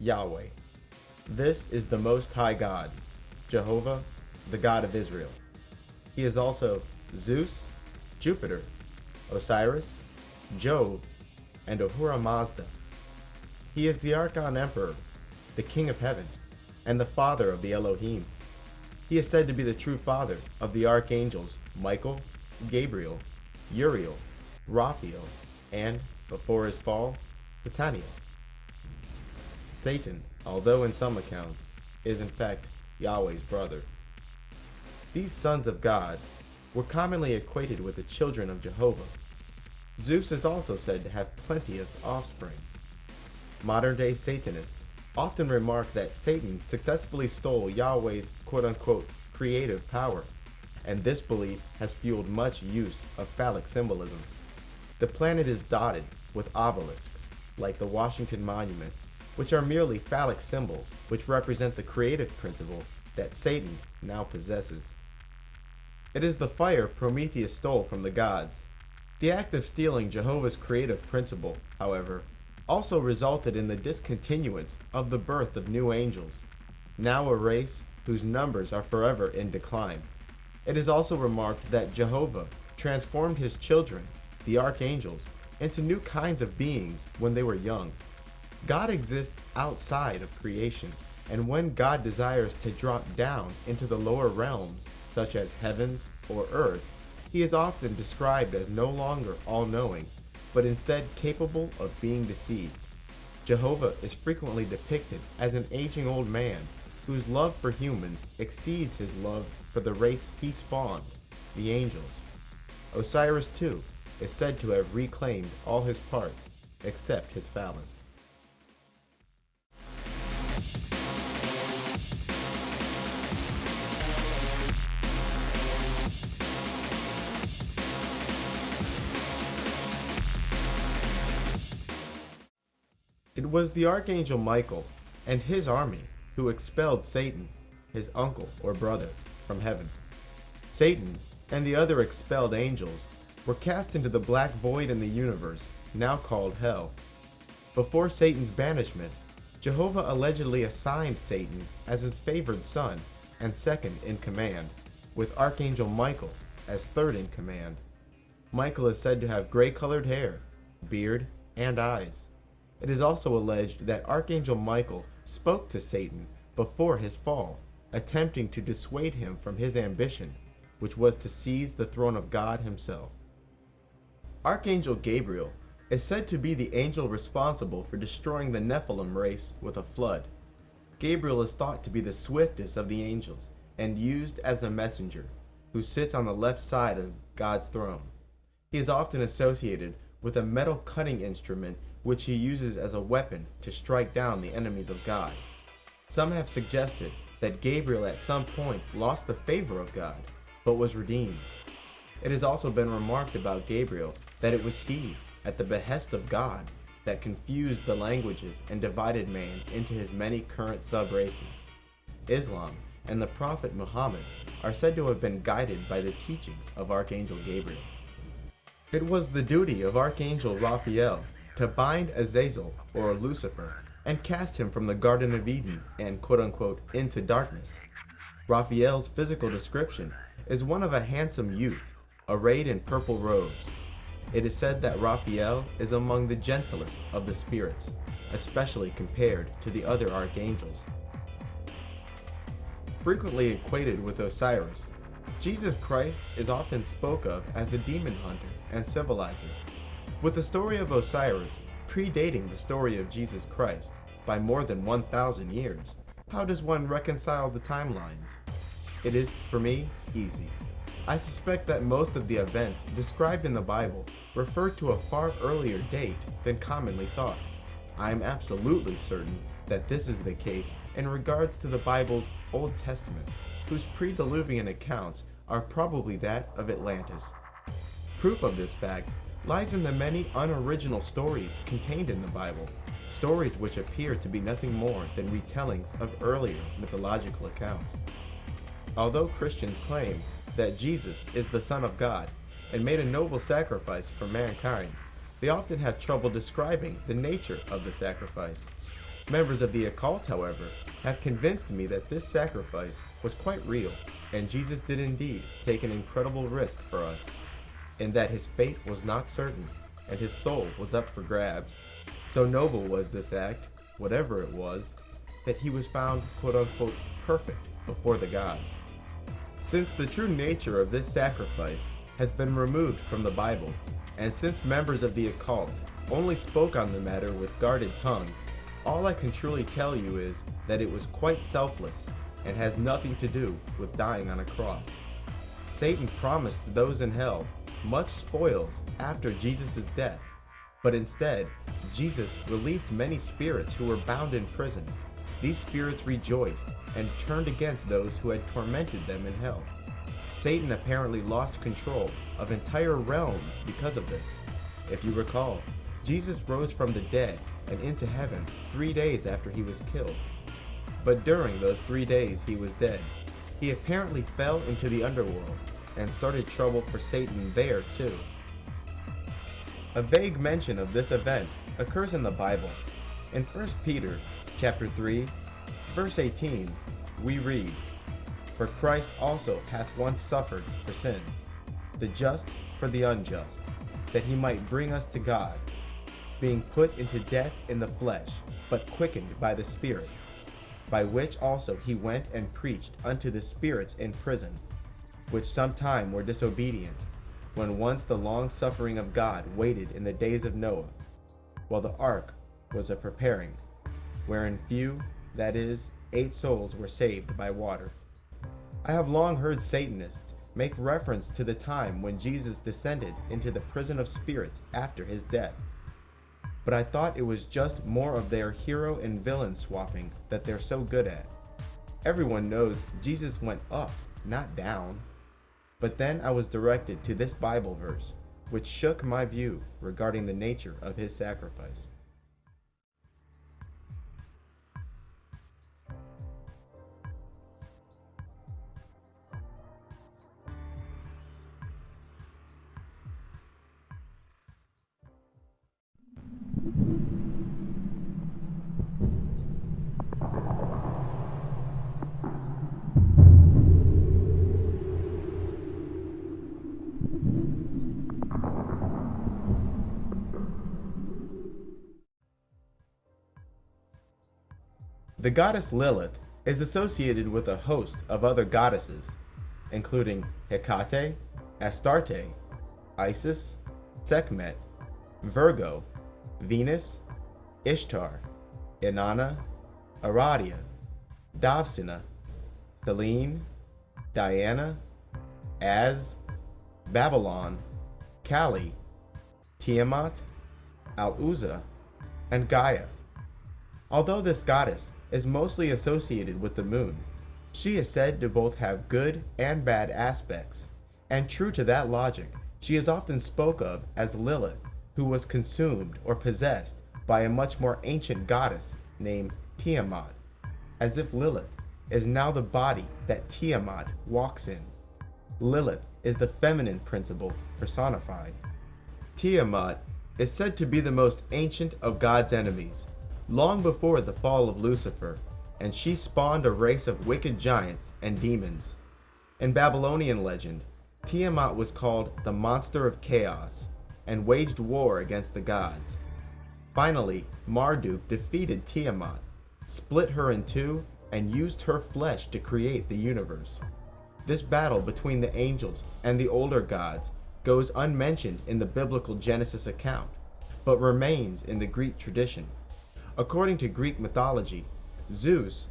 Yahweh. This is the Most High God, Jehovah, the God of Israel. He is also Zeus, Jupiter, Osiris, Jove, and Ahura Mazda. He is the Archon Emperor, the King of Heaven, and the Father of the Elohim. He is said to be the true father of the archangels Michael, Gabriel, Uriel, Raphael, and, before his fall, Sataniel. Satan, although in some accounts, is in fact Yahweh's brother. These sons of God were commonly equated with the children of Jehovah. Zeus is also said to have plenty of offspring. Modern-day Satanists often remark that Satan successfully stole Yahweh's quote-unquote creative power, and this belief has fueled much use of phallic symbolism. The planet is dotted with obelisks, like the Washington Monument, which are merely phallic symbols which represent the creative principle that Satan now possesses. It is the fire Prometheus stole from the gods. The act of stealing Jehovah's creative principle, however, also resulted in the discontinuance of the birth of new angels, now a race whose numbers are forever in decline. It is also remarked that Jehovah transformed his children, the archangels, into new kinds of beings when they were young. God exists outside of creation, and when God desires to drop down into the lower realms, such as heavens or earth, he is often described as no longer all-knowing, but instead capable of being deceived. Jehovah is frequently depicted as an aging old man whose love for humans exceeds his love for the race he spawned, the angels. Osiris, too, is said to have reclaimed all his parts except his phallus. It was the Archangel Michael and his army who expelled Satan, his uncle or brother, from heaven. Satan and the other expelled angels were cast into the black void in the universe, now called Hell. Before Satan's banishment, Jehovah allegedly assigned Satan as his favored son and second in command, with Archangel Michael as third in command. Michael is said to have gray-colored hair, beard, and eyes. It is also alleged that Archangel Michael spoke to Satan before his fall, attempting to dissuade him from his ambition, which was to seize the throne of God himself. Archangel Gabriel is said to be the angel responsible for destroying the Nephilim race with a flood. Gabriel is thought to be the swiftest of the angels and used as a messenger, who sits on the left side of God's throne. He is often associated with a metal cutting instrument which he uses as a weapon to strike down the enemies of God. Some have suggested that Gabriel at some point lost the favor of God, but was redeemed. It has also been remarked about Gabriel that it was he, at the behest of God, that confused the languages and divided man into his many current sub-races. Islam and the Prophet Muhammad are said to have been guided by the teachings of Archangel Gabriel. It was the duty of Archangel Raphael to bind Azazel, or Lucifer, and cast him from the Garden of Eden and quote-unquote into darkness. Raphael's physical description is one of a handsome youth, arrayed in purple robes. It is said that Raphael is among the gentlest of the spirits, especially compared to the other archangels. Frequently equated with Osiris, Jesus Christ is often spoke of as a demon hunter and civilizer, with the story of Osiris predating the story of Jesus Christ by more than 1,000 years. How does one reconcile the timelines? It is, for me, easy. I suspect that most of the events described in the Bible refer to a far earlier date than commonly thought. I am absolutely certain that this is the case in regards to the Bible's Old Testament, whose pre-Diluvian accounts are probably that of Atlantis. Proof of this fact lies in the many unoriginal stories contained in the Bible, stories which appear to be nothing more than retellings of earlier mythological accounts. Although Christians claim that Jesus is the Son of God and made a noble sacrifice for mankind, they often have trouble describing the nature of the sacrifice. Members of the occult, however, have convinced me that this sacrifice was quite real, and Jesus did indeed take an incredible risk for us, in that his fate was not certain, and his soul was up for grabs. So noble was this act, whatever it was, that he was found quote-unquote perfect before the gods. Since the true nature of this sacrifice has been removed from the Bible, and since members of the occult only spoke on the matter with guarded tongues, all I can truly tell you is that it was quite selfless and has nothing to do with dying on a cross. Satan promised those in hell much spoils after Jesus' death, but instead, Jesus released many spirits who were bound in prison. These spirits rejoiced and turned against those who had tormented them in hell. Satan apparently lost control of entire realms because of this. If you recall, Jesus rose from the dead and into heaven 3 days after he was killed. But during those 3 days he was dead, he apparently fell into the underworld and started trouble for Satan there too. A vague mention of this event occurs in the Bible. In 1 Peter chapter 3, verse 18, we read, "For Christ also hath once suffered for sins, the just for the unjust, that he might bring us to God, being put into death in the flesh, but quickened by the Spirit, by which also he went and preached unto the spirits in prison, which sometime were disobedient, when once the long suffering of God waited in the days of Noah, while the ark was a preparing, wherein few, that is, 8 souls were saved by water." I have long heard Satanists make reference to the time when Jesus descended into the prison of spirits after his death, but I thought it was just more of their hero and villain swapping that they're so good at. Everyone knows Jesus went up, not down. But then I was directed to this Bible verse, which shook my view regarding the nature of his sacrifice. The goddess Lilith is associated with a host of other goddesses, including Hecate, Astarte, Isis, Sekhmet, Virgo, Venus, Ishtar, Inanna, Aradia, Davsina, Selene, Diana, Az, Babylon, Kali, Tiamat, Al-Uzza, and Gaia. Although this goddess is mostly associated with the moon, she is said to both have good and bad aspects, and true to that logic, she is often spoke of as Lilith, who was consumed or possessed by a much more ancient goddess named Tiamat, as if Lilith is now the body that Tiamat walks in. Lilith is the feminine principle personified. Tiamat is said to be the most ancient of God's enemies, long before the fall of Lucifer, and she spawned a race of wicked giants and demons. In Babylonian legend, Tiamat was called the Monster of Chaos and waged war against the gods. Finally, Marduk defeated Tiamat, split her in two, and used her flesh to create the universe. This battle between the angels and the older gods goes unmentioned in the biblical Genesis account, but remains in the Greek tradition. According to Greek mythology, Zeus,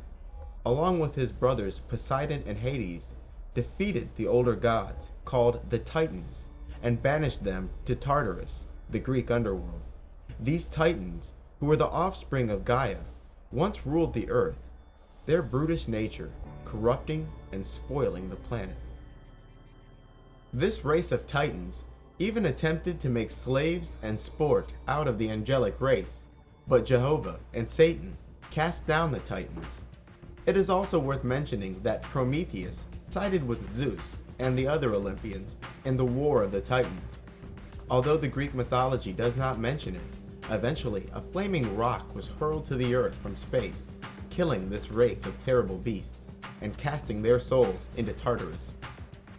along with his brothers Poseidon and Hades, defeated the older gods, called the Titans, and banished them to Tartarus, the Greek underworld. These Titans, who were the offspring of Gaia, once ruled the earth, their brutish nature corrupting and spoiling the planet. This race of Titans even attempted to make slaves and sport out of the angelic race, but Jehovah and Satan cast down the Titans. It is also worth mentioning that Prometheus sided with Zeus and the other Olympians in the War of the Titans. Although the Greek mythology does not mention it, eventually a flaming rock was hurled to the earth from space, killing this race of terrible beasts and casting their souls into Tartarus.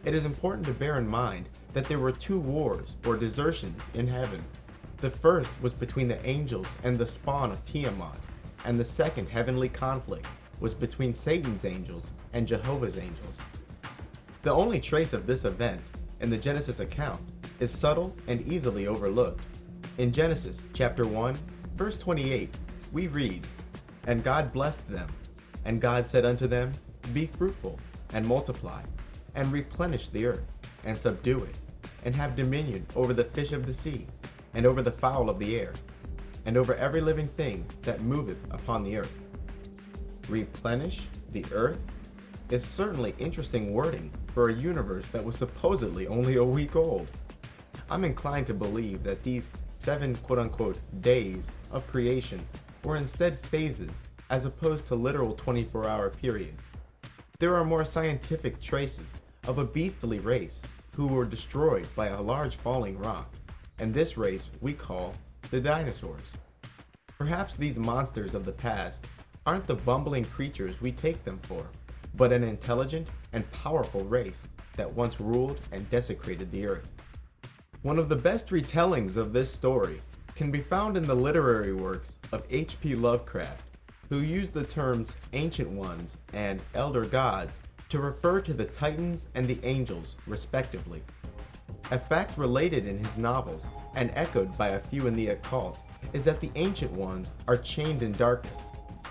It is important to bear in mind that there were two wars or desertions in heaven. The first was between the angels and the spawn of Tiamat, and the second heavenly conflict was between Satan's angels and Jehovah's angels. The only trace of this event in the Genesis account is subtle and easily overlooked. In Genesis chapter 1, verse 28, we read, "And God blessed them, and God said unto them, Be fruitful, and multiply, and replenish the earth, and subdue it, and have dominion over the fish of the sea, and over the fowl of the air, and over every living thing that moveth upon the earth." Replenish the earth is certainly interesting wording for a universe that was supposedly only a week old. I'm inclined to believe that these 7 quote-unquote days of creation were instead phases as opposed to literal 24-hour periods. There are more scientific traces of a beastly race who were destroyed by a large falling rock, and this race we call the dinosaurs. Perhaps these monsters of the past aren't the bumbling creatures we take them for, but an intelligent and powerful race that once ruled and desecrated the earth. One of the best retellings of this story can be found in the literary works of H.P. Lovecraft, who used the terms Ancient Ones and Elder Gods to refer to the Titans and the angels, respectively. A fact related in his novels and echoed by a few in the occult is that the Ancient Ones are chained in darkness,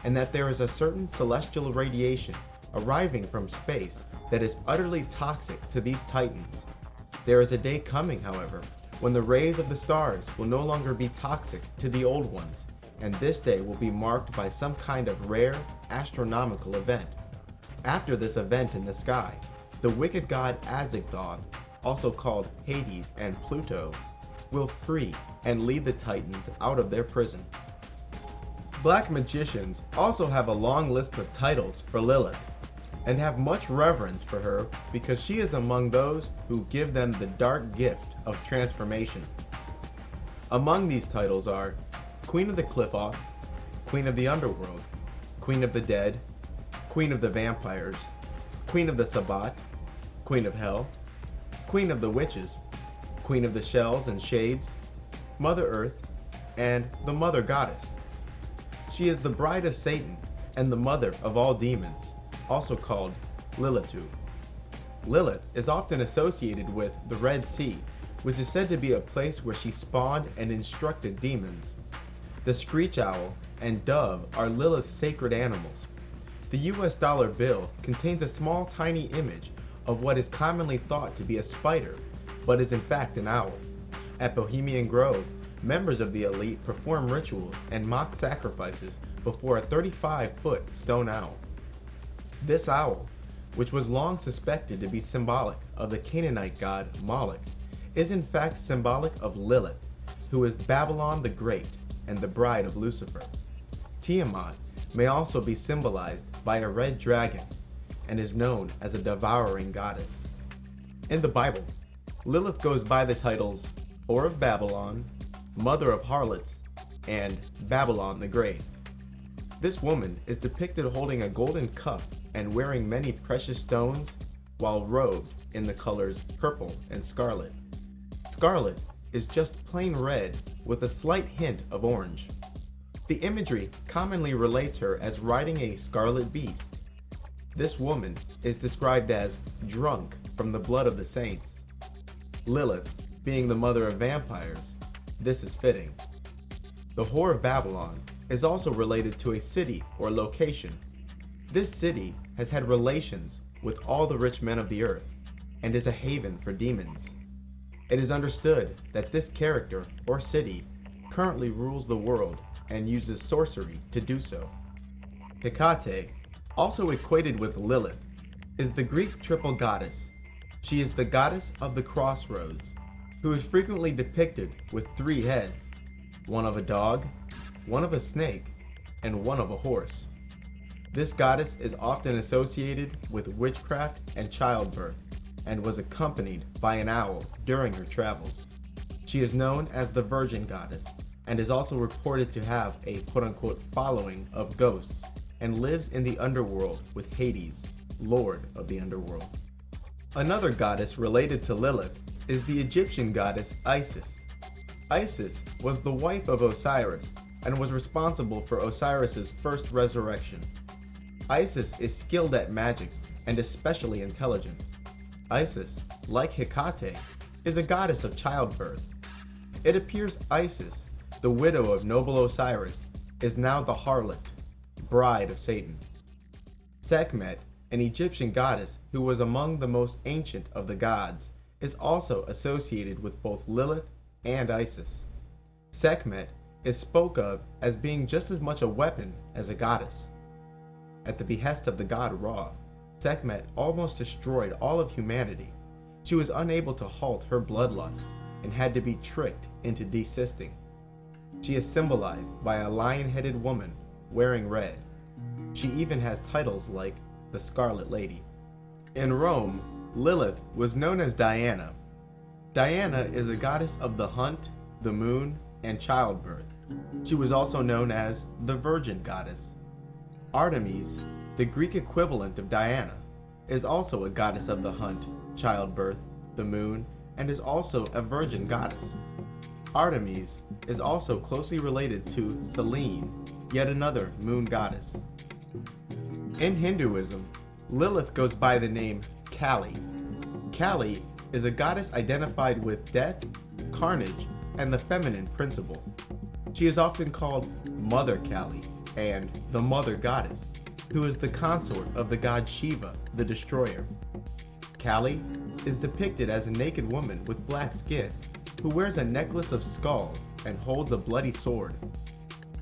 and that there is a certain celestial radiation arriving from space that is utterly toxic to these Titans. There is a day coming, however, when the rays of the stars will no longer be toxic to the old ones, and this day will be marked by some kind of rare astronomical event. After this event in the sky, the wicked god Azagthoth, also called Hades and Pluto, will free and lead the Titans out of their prison. Black magicians also have a long list of titles for Lilith, and have much reverence for her because she is among those who give them the dark gift of transformation. Among these titles are Queen of the Qliphoth, Queen of the Underworld, Queen of the Dead, Queen of the Vampires, Queen of the Sabbat, Queen of Hell, Queen of the Witches, Queen of the Shells and Shades, Mother Earth, and the Mother Goddess. She is the bride of Satan and the mother of all demons, also called Lilitu. Lilith is often associated with the Red Sea, which is said to be a place where she spawned and instructed demons. The screech owl and dove are Lilith's sacred animals. The US dollar bill contains a small tiny image of what is commonly thought to be a spider, but is in fact an owl. At Bohemian Grove, members of the elite perform rituals and mock sacrifices before a 35-foot stone owl. This owl, which was long suspected to be symbolic of the Canaanite god Moloch, is in fact symbolic of Lilith, who is Babylon the Great, and the bride of Lucifer. Tiamat may also be symbolized by a red dragon and is known as a devouring goddess. In the Bible, Lilith goes by the titles Whore of Babylon, Mother of Harlots, and Babylon the Great. This woman is depicted holding a golden cup and wearing many precious stones while robed in the colors purple and scarlet. Scarlet is just plain red with a slight hint of orange. The imagery commonly relates her as riding a scarlet beast. This woman is described as drunk from the blood of the saints. Lilith, being the mother of vampires, this is fitting. The Whore of Babylon is also related to a city or location. This city has had relations with all the rich men of the earth and is a haven for demons. It is understood that this character or city currently rules the world and uses sorcery to do so. Hecate, also equated with Lilith, is the Greek triple goddess. She is the goddess of the crossroads, who is frequently depicted with 3 heads, one of a dog, one of a snake, and one of a horse. This goddess is often associated with witchcraft and childbirth, and was accompanied by an owl during her travels. She is known as the Virgin Goddess, and is also reported to have a quote-unquote following of ghosts, and lives in the underworld with Hades, lord of the underworld. Another goddess related to Lilith is the Egyptian goddess Isis. Isis was the wife of Osiris and was responsible for Osiris's first resurrection. Isis is skilled at magic and especially intelligent. Isis, like Hecate, is a goddess of childbirth. It appears Isis, the widow of noble Osiris, is now the harlot, bride of Satan. Sekhmet, an Egyptian goddess who was among the most ancient of the gods, is also associated with both Lilith and Isis. Sekhmet is spoke of as being just as much a weapon as a goddess. At the behest of the god Ra, Sekhmet almost destroyed all of humanity. She was unable to halt her bloodlust and had to be tricked into desisting. She is symbolized by a lion-headed woman wearing red. She even has titles like the Scarlet Lady. In Rome, Lilith was known as Diana. Diana is a goddess of the hunt, the moon, and childbirth. She was also known as the Virgin Goddess. Artemis, the Greek equivalent of Diana, is also a goddess of the hunt, childbirth, the moon, and is also a virgin goddess. Artemis is also closely related to Selene, yet another moon goddess. In Hinduism, Lilith goes by the name Kali. Kali is a goddess identified with death, carnage, and the feminine principle. She is often called Mother Kali and the Mother Goddess, who is the consort of the god Shiva, the Destroyer. Kali is depicted as a naked woman with black skin, who wears a necklace of skulls and holds a bloody sword.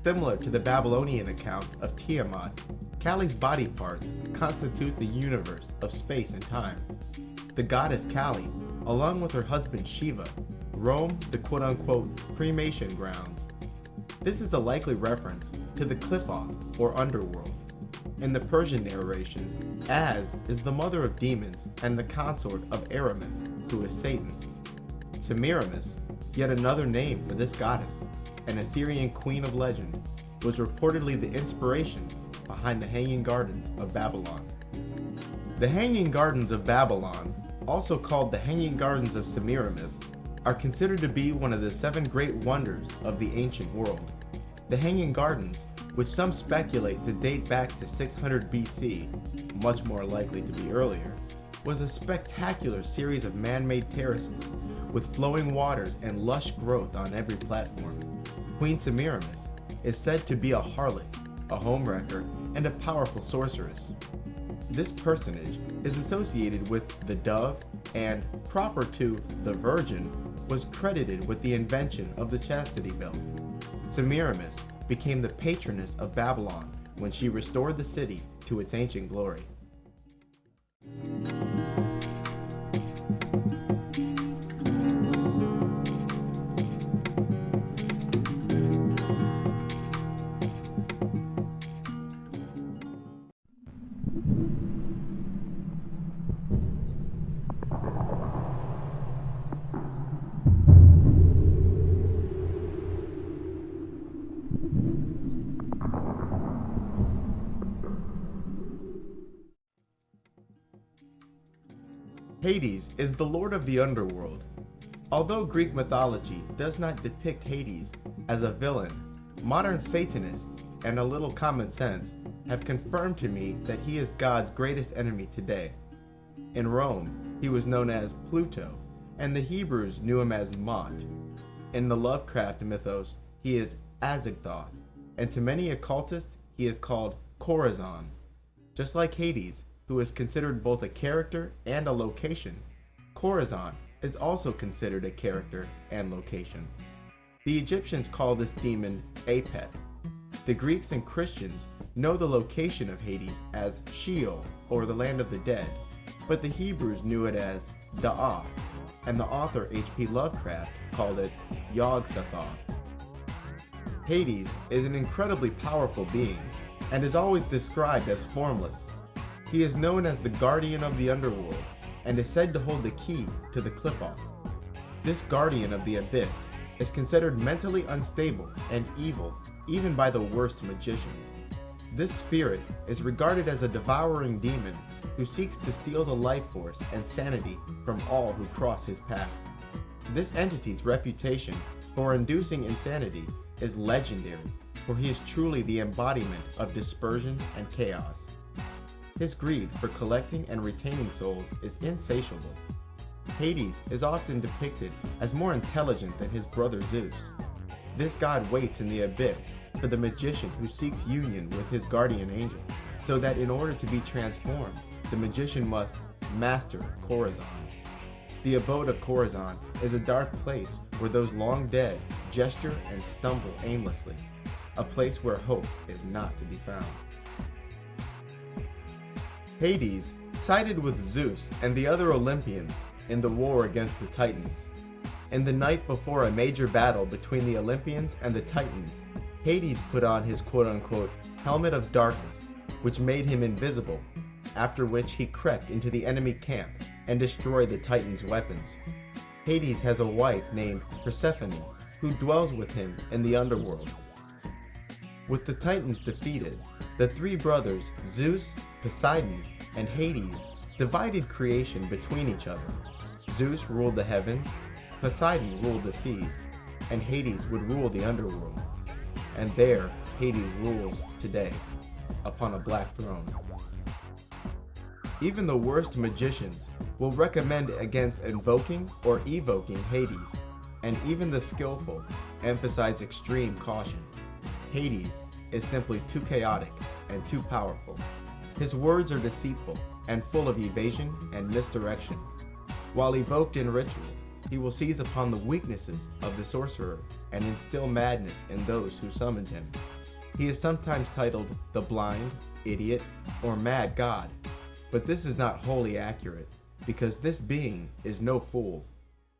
Similar to the Babylonian account of Tiamat, Kali's body parts constitute the universe of space and time. The goddess Kali, along with her husband Shiva, roam the quote-unquote cremation grounds. This is a likely reference to the Qliphoth, or underworld. In the Persian narration, Az is the mother of demons and the consort of Aramis, who is Satan. Semiramis, yet another name for this goddess, an Assyrian queen of legend, was reportedly the inspiration behind the Hanging Gardens of Babylon. The Hanging Gardens of Babylon, also called the Hanging Gardens of Semiramis, are considered to be one of the 7 great wonders of the ancient world. The Hanging Gardens, which some speculate to date back to 600 BC, much more likely to be earlier, was a spectacular series of man-made terraces with flowing waters and lush growth on every platform. Queen Semiramis is said to be a harlot, a homewrecker, and a powerful sorceress. This personage is associated with the dove and, proper to the Virgin, was credited with the invention of the chastity belt. Semiramis became the patroness of Babylon when she restored the city to its ancient glory. Hades is the lord of the underworld. Although Greek mythology does not depict Hades as a villain, modern Satanists and a little common sense have confirmed to me that he is God's greatest enemy today. In Rome, he was known as Pluto, and the Hebrews knew him as Mot. In the Lovecraft mythos, he is Azagthoth, and to many occultists, he is called Chorazon. Just like Hades, who is considered both a character and a location, Chorazon is also considered a character and location. The Egyptians call this demon Apep. The Greeks and Christians know the location of Hades as Sheol, or the land of the dead, but the Hebrews knew it as Da'ath, and the author H.P. Lovecraft called it Yog-Sothoth. Hades is an incredibly powerful being, and is always described as formless. He is known as the guardian of the underworld, and is said to hold the key to the Qliphoth. This guardian of the abyss is considered mentally unstable and evil even by the worst magicians. This spirit is regarded as a devouring demon who seeks to steal the life force and sanity from all who cross his path. This entity's reputation for inducing insanity is legendary, for he is truly the embodiment of dispersion and chaos. His greed for collecting and retaining souls is insatiable. Hades is often depicted as more intelligent than his brother Zeus. This god waits in the abyss for the magician who seeks union with his guardian angel, so that in order to be transformed, the magician must master Chorazon. The abode of Chorazon is a dark place where those long dead gesture and stumble aimlessly, a place where hope is not to be found. Hades sided with Zeus and the other Olympians in the war against the Titans. In the night before a major battle between the Olympians and the Titans, Hades put on his quote-unquote helmet of darkness, which made him invisible, after which he crept into the enemy camp and destroyed the Titans' weapons. Hades has a wife named Persephone, who dwells with him in the underworld. With the Titans defeated, the three brothers, Zeus, Poseidon, and Hades, divided creation between each other. Zeus ruled the heavens, Poseidon ruled the seas, and Hades would rule the underworld. And there, Hades rules today, upon a black throne. Even the worst magicians will recommend against invoking or evoking Hades, and even the skillful emphasize extreme caution. Hades is simply too chaotic and too powerful. His words are deceitful and full of evasion and misdirection. While evoked in ritual, he will seize upon the weaknesses of the sorcerer and instill madness in those who summoned him. He is sometimes titled the blind, idiot, or mad god, but this is not wholly accurate, because this being is no fool.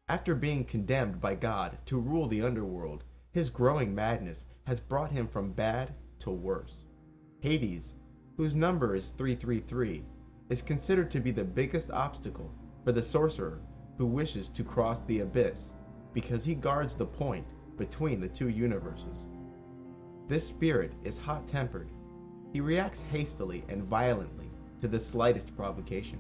After being condemned by God to rule the underworld, his growing madness has brought him from bad to worse. Hades, whose number is 333, is considered to be the biggest obstacle for the sorcerer who wishes to cross the abyss, because he guards the point between the two universes. This spirit is hot-tempered. He reacts hastily and violently to the slightest provocation.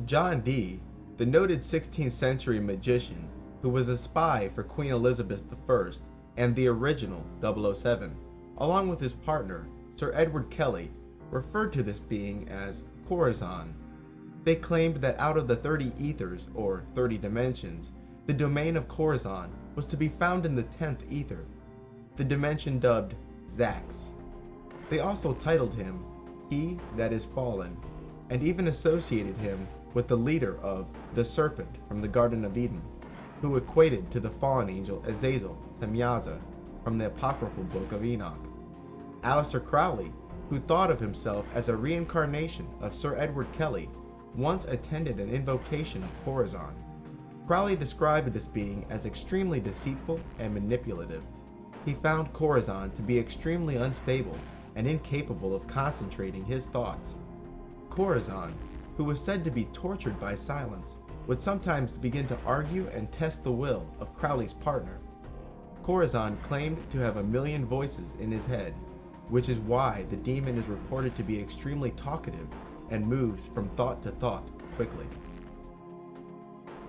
John Dee, the noted 16th century magician who was a spy for Queen Elizabeth I and the original 007, along with his partner, Sir Edward Kelly, referred to this being as Chorazon. They claimed that out of the 30 ethers, or 30 dimensions, the domain of Chorazon was to be found in the 10th ether, the dimension dubbed Zax. They also titled him He That Is Fallen, and even associated him with the leader of the Serpent from the Garden of Eden, who equated to the fallen angel Azazel Semyaza from the apocryphal book of Enoch. Aleister Crowley, who thought of himself as a reincarnation of Sir Edward Kelly, once attended an invocation of Chorazon. Crowley described this being as extremely deceitful and manipulative. He found Chorazon to be extremely unstable and incapable of concentrating his thoughts. Chorazon, who was said to be tortured by silence, would sometimes begin to argue and test the will of Crowley's partner. Chorazon claimed to have 1,000,000 voices in his head, which is why the demon is reported to be extremely talkative and moves from thought to thought quickly.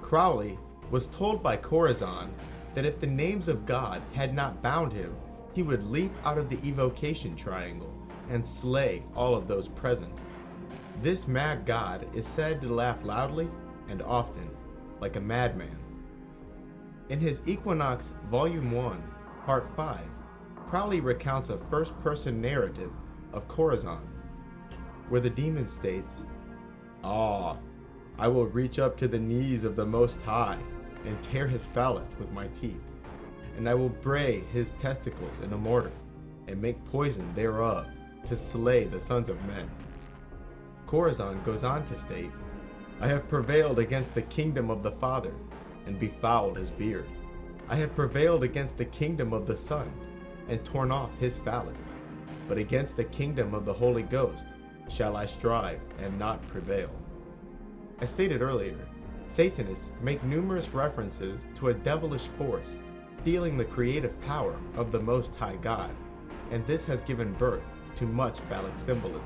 Crowley was told by Corazon that if the names of God had not bound him, he would leap out of the evocation triangle and slay all of those present. This mad god is said to laugh loudly and often, like a madman. In his Equinox Volume 1, Part 5, Crowley recounts a first-person narrative of Corazon, where the demon states, "Ah, I will reach up to the knees of the Most High and tear his phallus with my teeth, and I will bray his testicles in a mortar and make poison thereof to slay the sons of men." Corazon goes on to state, "I have prevailed against the kingdom of the Father and befouled his beard. I have prevailed against the kingdom of the Son and torn off his phallus, but against the kingdom of the Holy Ghost shall I strive and not prevail." As stated earlier, Satanists make numerous references to a devilish force stealing the creative power of the Most High God, and this has given birth to much phallic symbolism.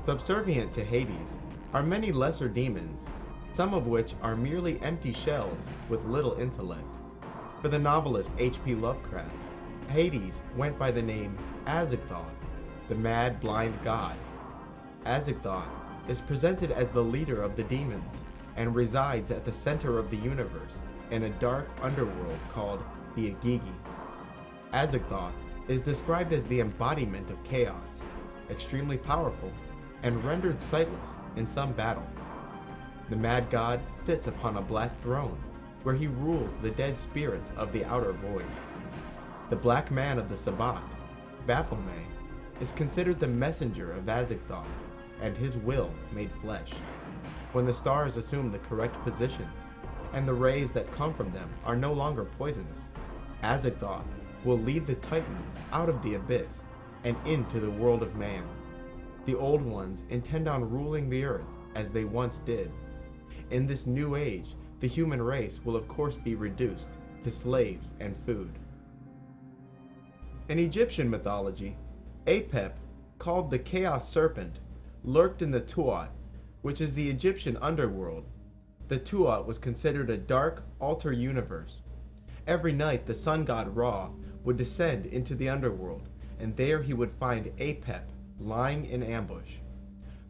Subservient to Hades are many lesser demons, some of which are merely empty shells with little intellect. For the novelist H.P. Lovecraft, Hades went by the name Azagthoth, the mad blind god. Azagthoth is presented as the leader of the demons and resides at the center of the universe in a dark underworld called the Agigi. Azagthoth is described as the embodiment of chaos, extremely powerful, and rendered sightless in some battle. The mad god sits upon a black throne, where he rules the dead spirits of the outer void. The black man of the Sabbath, Baphomet, is considered the messenger of Azagthoth, and his will made flesh. When the stars assume the correct positions, and the rays that come from them are no longer poisonous, Azagthoth will lead the Titans out of the abyss and into the world of man. The old ones intend on ruling the earth as they once did. In this new age, the human race will of course be reduced to slaves and food. In Egyptian mythology, Apep, called the Chaos Serpent, lurked in the Tuat, which is the Egyptian underworld. The Tuat was considered a dark, alter universe. Every night the sun god Ra would descend into the underworld, and there he would find Apep lying in ambush.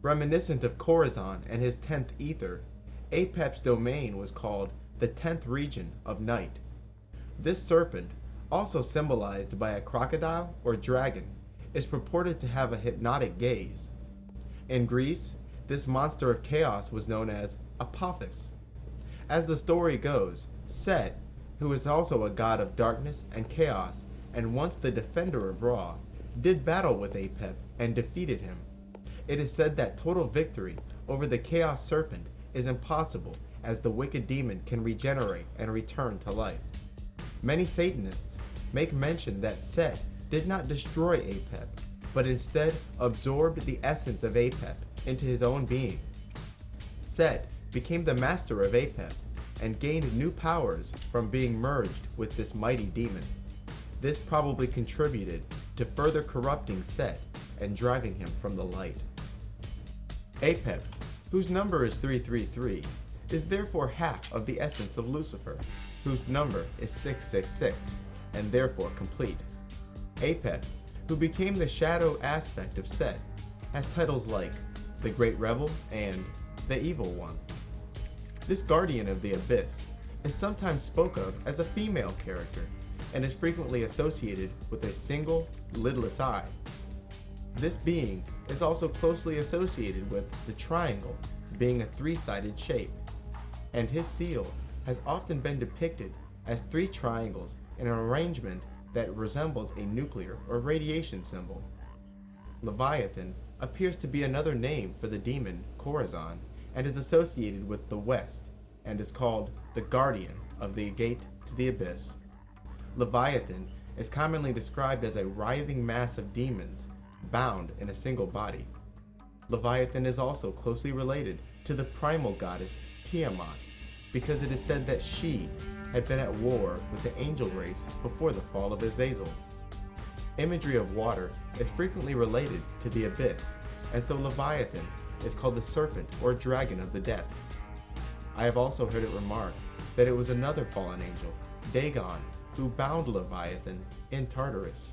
Reminiscent of Corazon and his 10th ether, Apep's domain was called the 10th region of night. This serpent, also symbolized by a crocodile or dragon, is purported to have a hypnotic gaze. In Greece, this monster of chaos was known as Apophis. As the story goes, Set, who is also a god of darkness and chaos, and once the defender of Ra, did battle with Apep and defeated him. It is said that total victory over the Chaos Serpent is impossible, as the wicked demon can regenerate and return to life. Many Satanists make mention that Set did not destroy Apep, but instead absorbed the essence of Apep into his own being. Set became the master of Apep and gained new powers from being merged with this mighty demon. This probably contributed to further corrupting Set and driving him from the light. Apep, whose number is 333, is therefore half of the essence of Lucifer, whose number is 666, and therefore complete. Apep, who became the shadow aspect of Set, has titles like the Great Rebel and the Evil One. This guardian of the abyss is sometimes spoken of as a female character, and is frequently associated with a single, lidless eye. This being is also closely associated with the triangle, being a three-sided shape, and his seal has often been depicted as 3 triangles in an arrangement that resembles a nuclear or radiation symbol. Leviathan appears to be another name for the demon Corazon, and is associated with the West, and is called the guardian of the gate to the abyss. Leviathan is commonly described as a writhing mass of demons bound in a single body. Leviathan is also closely related to the primal goddess Tiamat, because it is said that she had been at war with the angel race before the fall of Azazel. Imagery of water is frequently related to the abyss, and so Leviathan is called the serpent or dragon of the depths. I have also heard it remarked that it was another fallen angel, Dagon, who bound Leviathan in Tartarus.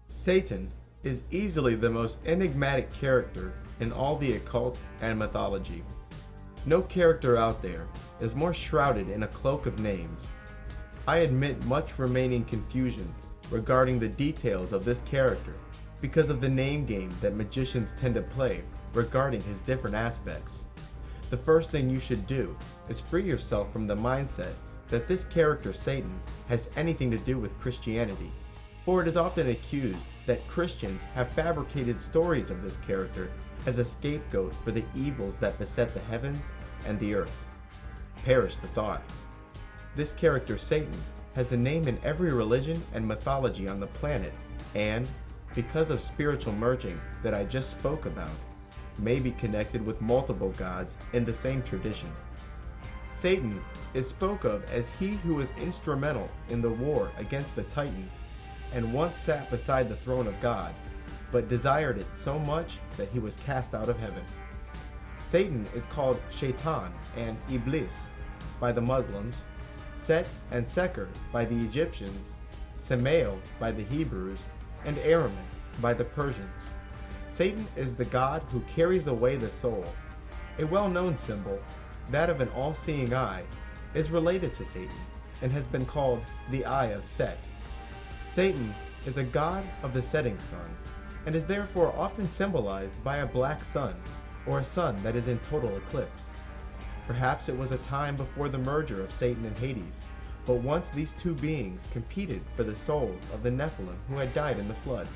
Satan is easily the most enigmatic character in all the occult and mythology. No character out there is more shrouded in a cloak of names. I admit much remaining confusion regarding the details of this character because of the name game that magicians tend to play regarding his different aspects. The first thing you should do is free yourself from the mindset that this character Satan has anything to do with Christianity, for it is often accused that Christians have fabricated stories of this character as a scapegoat for the evils that beset the heavens and the earth. Perish the thought. This character Satan has a name in every religion and mythology on the planet, and, because of spiritual merging that I just spoke about, may be connected with multiple gods in the same tradition. Satan is spoke of as he who was instrumental in the war against the Titans, and once sat beside the throne of God, but desired it so much that he was cast out of heaven. Satan is called Shaitan and Iblis by the Muslims, Set and Seker by the Egyptians, Samael by the Hebrews, and Ahriman by the Persians. Satan is the god who carries away the soul. A well-known symbol, that of an all-seeing eye, is related to Satan and has been called the Eye of Set. Satan is a god of the setting sun, and is therefore often symbolized by a black sun, or a sun that is in total eclipse. Perhaps it was a time before the merger of Satan and Hades, but once these two beings competed for the souls of the Nephilim who had died in the flood.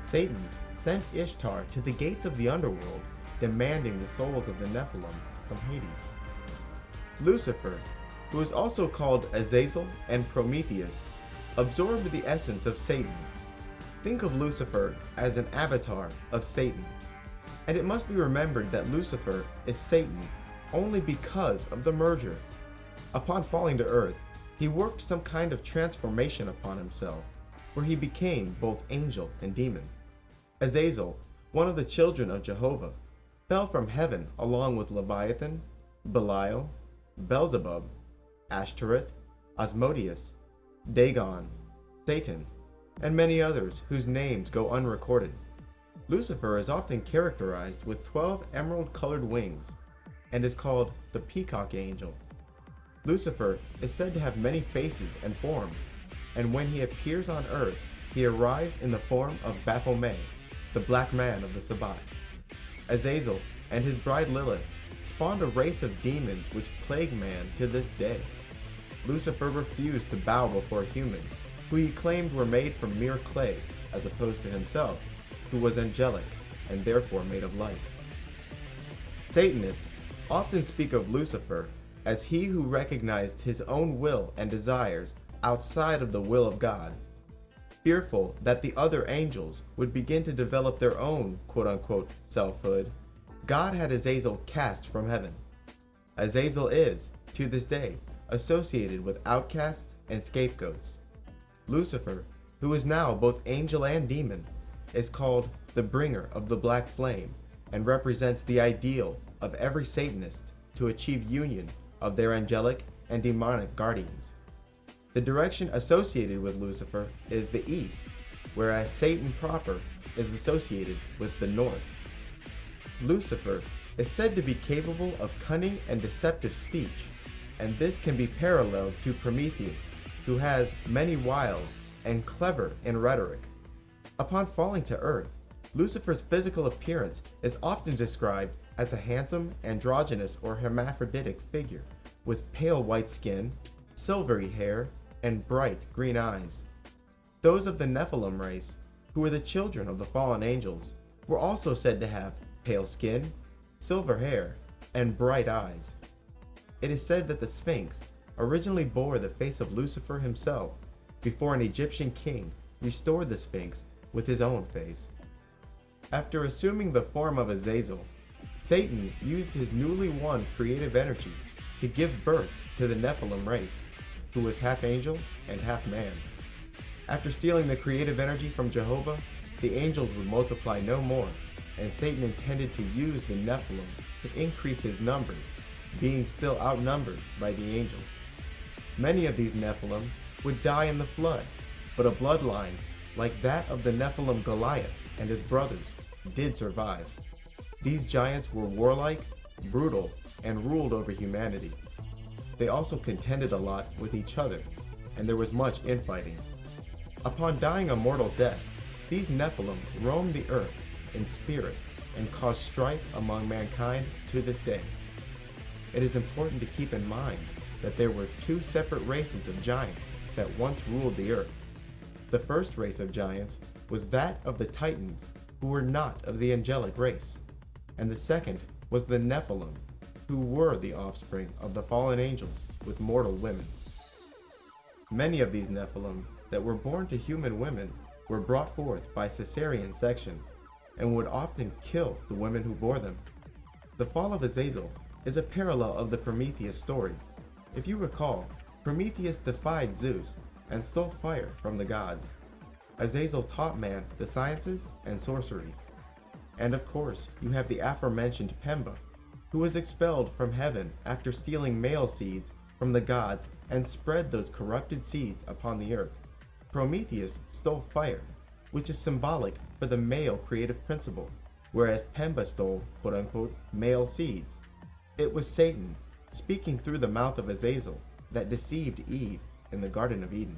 Satan sent Ishtar to the gates of the underworld, demanding the souls of the Nephilim from Hades. Lucifer, who is also called Azazel and Prometheus, absorbed the essence of Satan. Think of Lucifer as an avatar of Satan. And it must be remembered that Lucifer is Satan only because of the merger. Upon falling to earth, he worked some kind of transformation upon himself, where he became both angel and demon. Azazel, one of the children of Jehovah, fell from heaven along with Leviathan, Belial, Beelzebub, Ashtoreth, Asmodeus, Dagon, Satan, and many others whose names go unrecorded. Lucifer is often characterized with 12 emerald-colored wings, and is called the Peacock Angel. Lucifer is said to have many faces and forms, and when he appears on earth, he arrives in the form of Baphomet, the black man of the Sabbath. Azazel and his bride Lilith spawned a race of demons which plague man to this day. Lucifer refused to bow before humans, who he claimed were made from mere clay, as opposed to himself, who was angelic and therefore made of light. Satanists often speak of Lucifer as he who recognized his own will and desires outside of the will of God. Fearful that the other angels would begin to develop their own quote-unquote selfhood, God had Azazel cast from heaven. Azazel is, to this day, associated with outcasts and scapegoats. Lucifer, who is now both angel and demon, is called the bringer of the black flame, and represents the ideal of every Satanist to achieve union of their angelic and demonic guardians. The direction associated with Lucifer is the east, whereas Satan proper is associated with the north. Lucifer is said to be capable of cunning and deceptive speech, and this can be paralleled to Prometheus, who has many wiles and clever in rhetoric. Upon falling to earth, Lucifer's physical appearance is often described as a handsome, androgynous, or hermaphroditic figure, with pale white skin, silvery hair, and bright green eyes. Those of the Nephilim race, who were the children of the fallen angels, were also said to have pale skin, silver hair, and bright eyes. It is said that the Sphinx originally bore the face of Lucifer himself, before an Egyptian king restored the Sphinx with his own face. After assuming the form of Azazel, Satan used his newly won creative energy to give birth to the Nephilim race, who was half angel and half man. After stealing the creative energy from Jehovah, the angels would multiply no more, and Satan intended to use the Nephilim to increase his numbers, being still outnumbered by the angels. Many of these Nephilim would die in the flood, but a bloodline like that of the Nephilim Goliath and his brothers did survive. These giants were warlike, brutal, and ruled over humanity. They also contended a lot with each other, and there was much infighting. Upon dying a mortal death, these Nephilim roam the earth in spirit and cause strife among mankind to this day. It is important to keep in mind that there were two separate races of giants that once ruled the earth. The first race of giants was that of the Titans, who were not of the angelic race, and the second was the Nephilim, who were the offspring of the fallen angels with mortal women. Many of these Nephilim that were born to human women were brought forth by cesarean section, and would often kill the women who bore them. The fall of Azazel is a parallel of the Prometheus story. If you recall, Prometheus defied Zeus and stole fire from the gods. Azazel taught man the sciences and sorcery. And of course, you have the aforementioned Pemba, who was expelled from heaven after stealing male seeds from the gods and spread those corrupted seeds upon the earth. Prometheus stole fire, which is symbolic for the male creative principle, whereas Pemba stole quote-unquote male seeds. It was Satan, speaking through the mouth of Azazel, that deceived Eve in the Garden of Eden.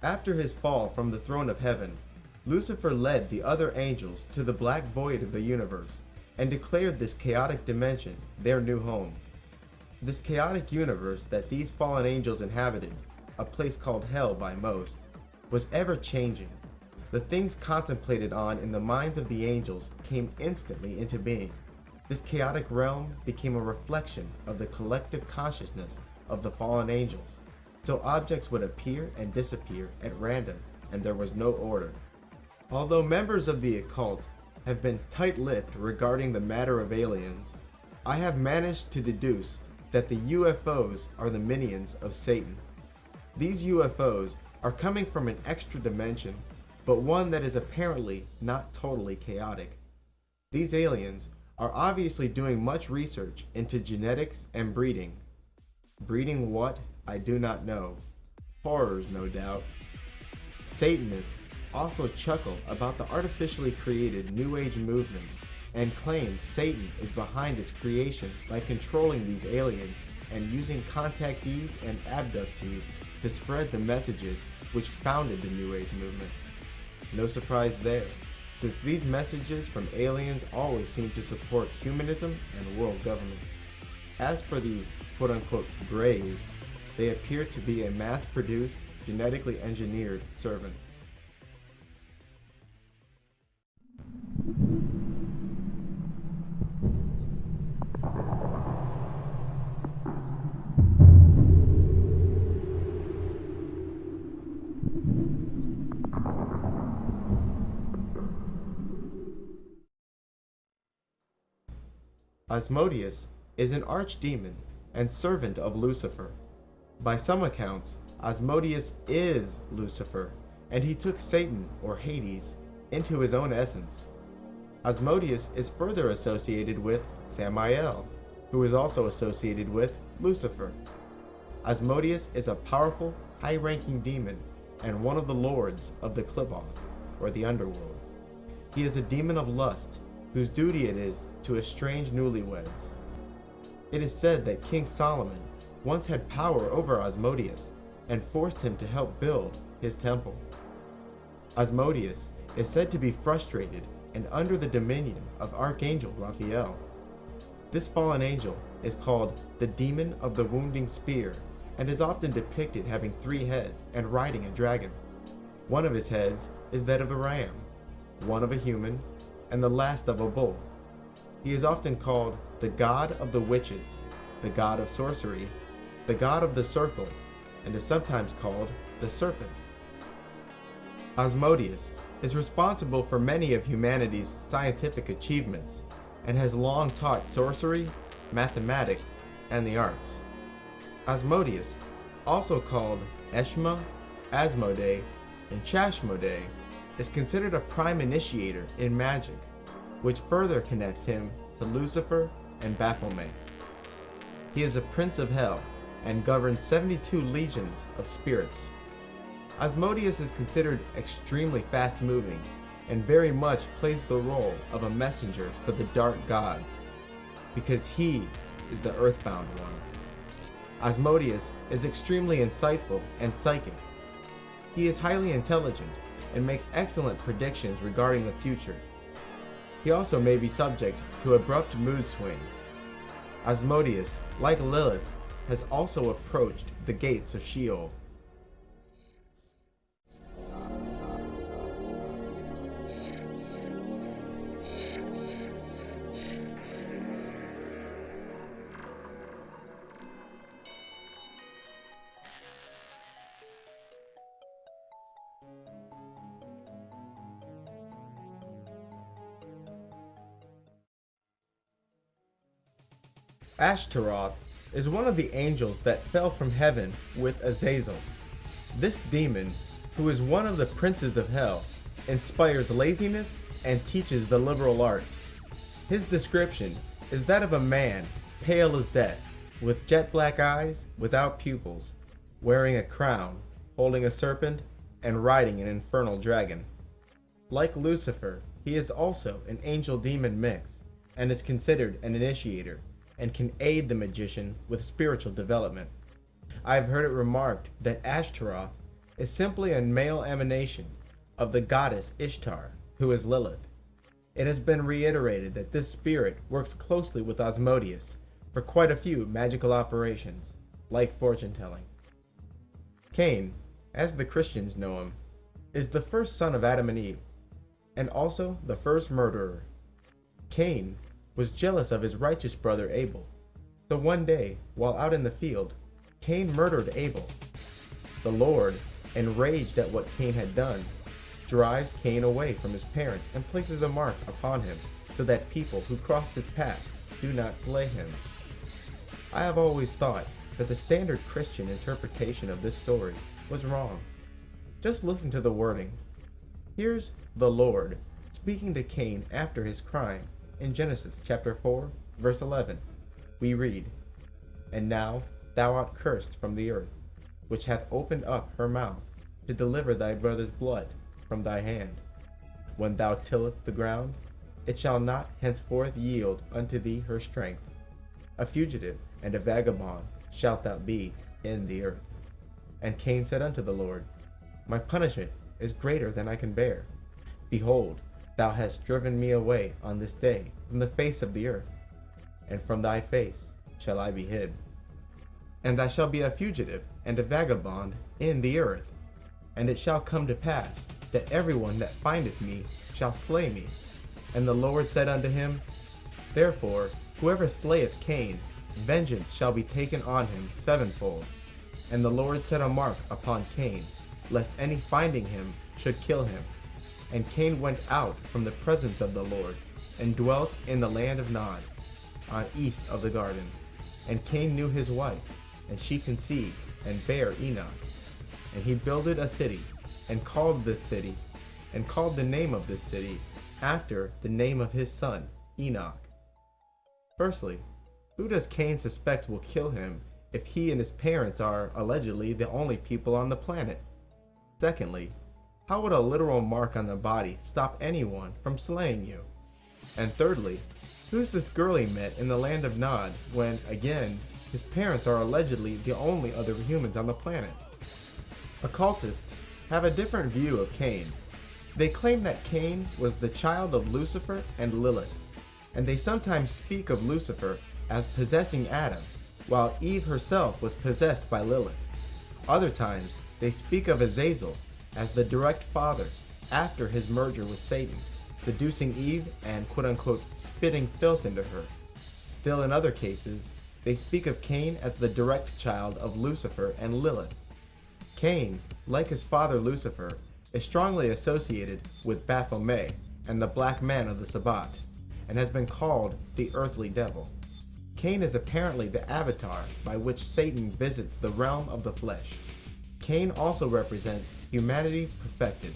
After his fall from the throne of heaven, Lucifer led the other angels to the black void of the universe and declared this chaotic dimension their new home. This chaotic universe that these fallen angels inhabited, a place called hell by most, was ever changing. The things contemplated on in the minds of the angels came instantly into being. This chaotic realm became a reflection of the collective consciousness of the fallen angels, so objects would appear and disappear at random, and there was no order. Although members of the occult have been tight-lipped regarding the matter of aliens, I have managed to deduce that the UFOs are the minions of Satan. These UFOs are coming from an extra dimension, but one that is apparently not totally chaotic. These aliens are obviously doing much research into genetics and breeding. Breeding what? I do not know. Horrors, no doubt. Satanists also chuckle about the artificially created New Age movement and claim Satan is behind its creation by controlling these aliens and using contactees and abductees to spread the messages which founded the New Age movement. No surprise there, since these messages from aliens always seem to support humanism and world government. As for these quote-unquote greys, they appear to be a mass-produced, genetically engineered servant. Asmodeus is an archdemon and servant of Lucifer. By some accounts, Asmodeus is Lucifer, and he took Satan, or Hades, into his own essence. Asmodeus is further associated with Samael, who is also associated with Lucifer. Asmodeus is a powerful, high-ranking demon and one of the lords of the Cliboth, or the underworld. He is a demon of lust, whose duty it is to estrange newlyweds. It is said that King Solomon once had power over Asmodeus and forced him to help build his temple. Asmodeus is said to be frustrated and under the dominion of Archangel Raphael. This fallen angel is called the Demon of the Wounding Spear and is often depicted having 3 heads and riding a dragon. One of his heads is that of a ram, one of a human, and the last of a bull. He is often called the god of the witches, the god of sorcery, the god of the circle, and is sometimes called the serpent. Asmodeus is responsible for many of humanity's scientific achievements and has long taught sorcery, mathematics, and the arts. Asmodeus, also called Eshma, Asmodee, and Chashmodee, is considered a prime initiator in magic, which further connects him to Lucifer and Baphomet. He is a prince of hell and governs 72 legions of spirits. Asmodeus is considered extremely fast-moving and very much plays the role of a messenger for the dark gods, because he is the earthbound one. Asmodeus is extremely insightful and psychic. He is highly intelligent and makes excellent predictions regarding the future. He also may be subject to abrupt mood swings. Asmodeus, like Lilith, has also approached the gates of Sheol. Ashtaroth is one of the angels that fell from heaven with Azazel. This demon, who is one of the princes of hell, inspires laziness and teaches the liberal arts. His description is that of a man pale as death, with jet black eyes without pupils, wearing a crown, holding a serpent, and riding an infernal dragon. Like Lucifer, he is also an angel-demon mix, and is considered an initiator, and can aid the magician with spiritual development. I have heard it remarked that Ashtaroth is simply a male emanation of the goddess Ishtar, who is Lilith. It has been reiterated that this spirit works closely with Asmodeus for quite a few magical operations, like fortune-telling. Cain, as the Christians know him, is the first son of Adam and Eve, and also the first murderer. Cain was jealous of his righteous brother Abel. So one day, while out in the field, Cain murdered Abel. The Lord, enraged at what Cain had done, drives Cain away from his parents and places a mark upon him, so that people who cross his path do not slay him. I have always thought that the standard Christian interpretation of this story was wrong. Just listen to the wording. Here's the Lord speaking to Cain after his crime. In Genesis chapter 4, verse 11, we read, "And now thou art cursed from the earth, which hath opened up her mouth to deliver thy brother's blood from thy hand. When thou tillest the ground, it shall not henceforth yield unto thee her strength. A fugitive and a vagabond shalt thou be in the earth." And Cain said unto the Lord, "My punishment is greater than I can bear. Behold, thou hast driven me away on this day from the face of the earth, and from thy face shall I be hid. And I shall be a fugitive and a vagabond in the earth. And it shall come to pass that everyone that findeth me shall slay me. And the Lord said unto him, Therefore, whoever slayeth Cain, vengeance shall be taken on him sevenfold. And the Lord set a mark upon Cain, lest any finding him should kill him. And Cain went out from the presence of the Lord, and dwelt in the land of Nod, on east of the garden. And Cain knew his wife, and she conceived, and bare Enoch. And he builded a city, and called the name of this city after the name of his son, Enoch. Firstly, who does Cain suspect will kill him if he and his parents are allegedly the only people on the planet? Secondly, how would a literal mark on the body stop anyone from slaying you? And thirdly, who's this girl he met in the land of Nod when, again, his parents are allegedly the only other humans on the planet? Occultists have a different view of Cain. They claim that Cain was the child of Lucifer and Lilith, and they sometimes speak of Lucifer as possessing Adam, while Eve herself was possessed by Lilith. Other times, they speak of Azazel as the direct father after his merger with Satan, seducing Eve and quote-unquote spitting filth into her. Still in other cases, they speak of Cain as the direct child of Lucifer and Lilith, Cain, like his father Lucifer, is strongly associated with Baphomet and the black man of the Sabbat, and has been called the earthly devil. Cain is apparently the avatar by which Satan visits the realm of the flesh. Cain also represents humanity perfected,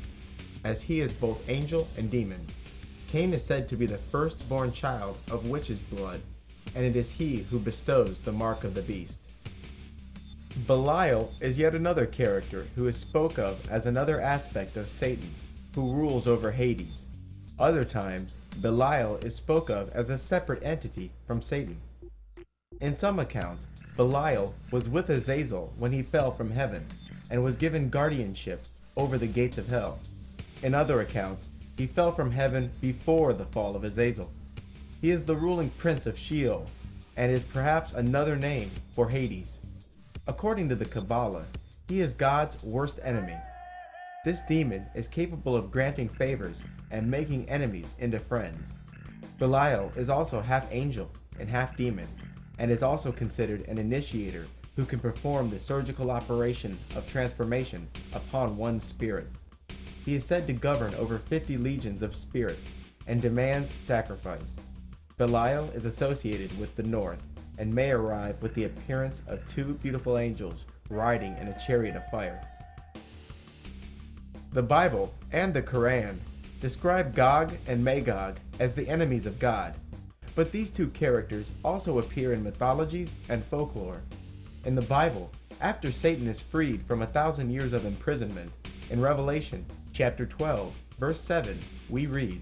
as he is both angel and demon. Cain is said to be the firstborn child of witch's blood, and it is he who bestows the mark of the beast. Belial is yet another character who is spoke of as another aspect of Satan, who rules over Hades. Other times, Belial is spoke of as a separate entity from Satan. In some accounts, Belial was with Azazel when he fell from heaven, and was given guardianship over the gates of hell. In other accounts, he fell from heaven before the fall of Azazel. He is the ruling prince of Sheol, and is perhaps another name for Hades. According to the Kabbalah, he is God's worst enemy. This demon is capable of granting favors and making enemies into friends. Belial is also half angel and half demon, and is also considered an initiator who can perform the surgical operation of transformation upon one's spirit. He is said to govern over 50 legions of spirits and demands sacrifice. Belial is associated with the north, and may arrive with the appearance of two beautiful angels riding in a chariot of fire. The Bible and the Quran describe Gog and Magog as the enemies of God, but these two characters also appear in mythologies and folklore. In the Bible, after Satan is freed from 1,000 years of imprisonment, in Revelation chapter 12, verse 7, we read,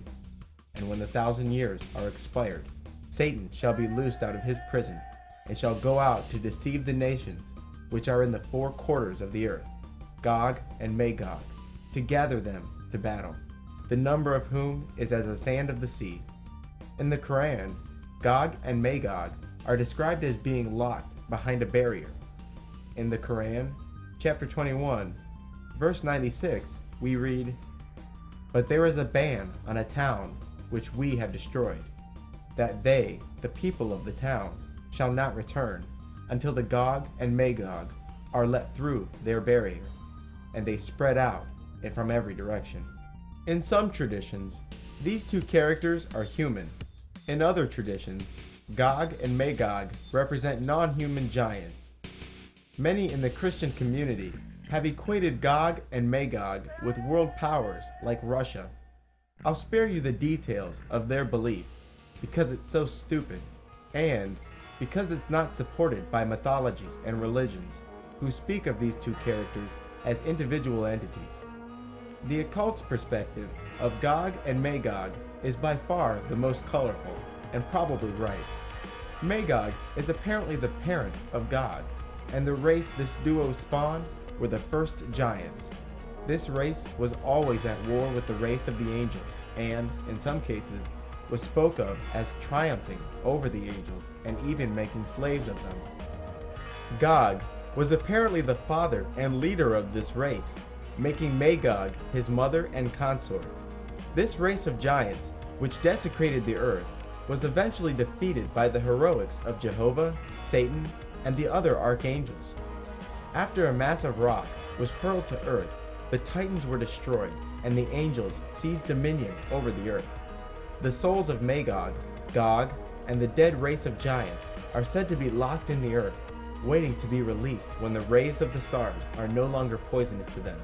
"And when the 1,000 years are expired, Satan shall be loosed out of his prison, and shall go out to deceive the nations which are in the four quarters of the earth, Gog and Magog, to gather them to battle, the number of whom is as the sand of the sea." In the Quran, Gog and Magog are described as being locked behind a barrier. In the Quran, chapter 21, verse 96, we read, "But there is a ban on a town which we have destroyed, that they, the people of the town, shall not return, until the Gog and Magog are let through their barrier, and they spread out and from every direction." In some traditions, these two characters are human. In other traditions, Gog and Magog represent non-human giants. Many in the Christian community have equated Gog and Magog with world powers like Russia. I'll spare you the details of their belief, because it's so stupid, and because it's not supported by mythologies and religions, who speak of these two characters as individual entities. The occult's perspective of Gog and Magog is by far the most colorful, and probably right. Magog is apparently the parent of Gog, and the race this duo spawned were the first giants. This race was always at war with the race of the angels, and, in some cases, was spoke of as triumphing over the angels and even making slaves of them. Gog was apparently the father and leader of this race, making Magog his mother and consort. This race of giants, which desecrated the earth, was eventually defeated by the heroics of Jehovah, Satan, and the other archangels. After a massive rock was hurled to earth, the Titans were destroyed, and the angels seized dominion over the earth. The souls of Magog, Gog, and the dead race of giants are said to be locked in the earth, waiting to be released when the rays of the stars are no longer poisonous to them.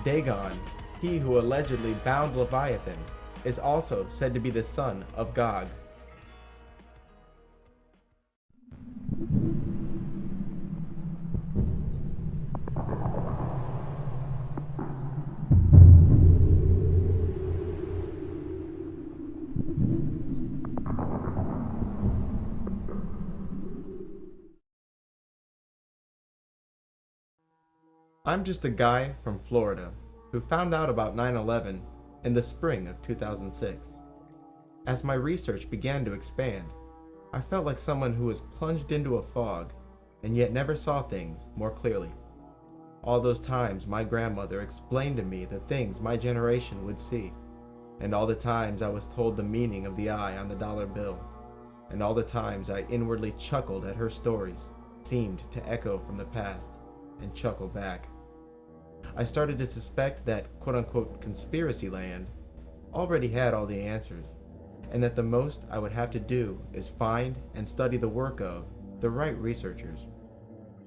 Dagon, he who allegedly bound Leviathan, is also said to be the son of Gog. I'm just a guy from Florida who found out about 9/11 in the spring of 2006. As my research began to expand, I felt like someone who was plunged into a fog and yet never saw things more clearly. All those times my grandmother explained to me the things my generation would see, and all the times I was told the meaning of the eye on the dollar bill, and all the times I inwardly chuckled at her stories, seemed to echo from the past and chuckle back. I started to suspect that quote-unquote conspiracy land already had all the answers, and that the most I would have to do is find and study the work of the right researchers.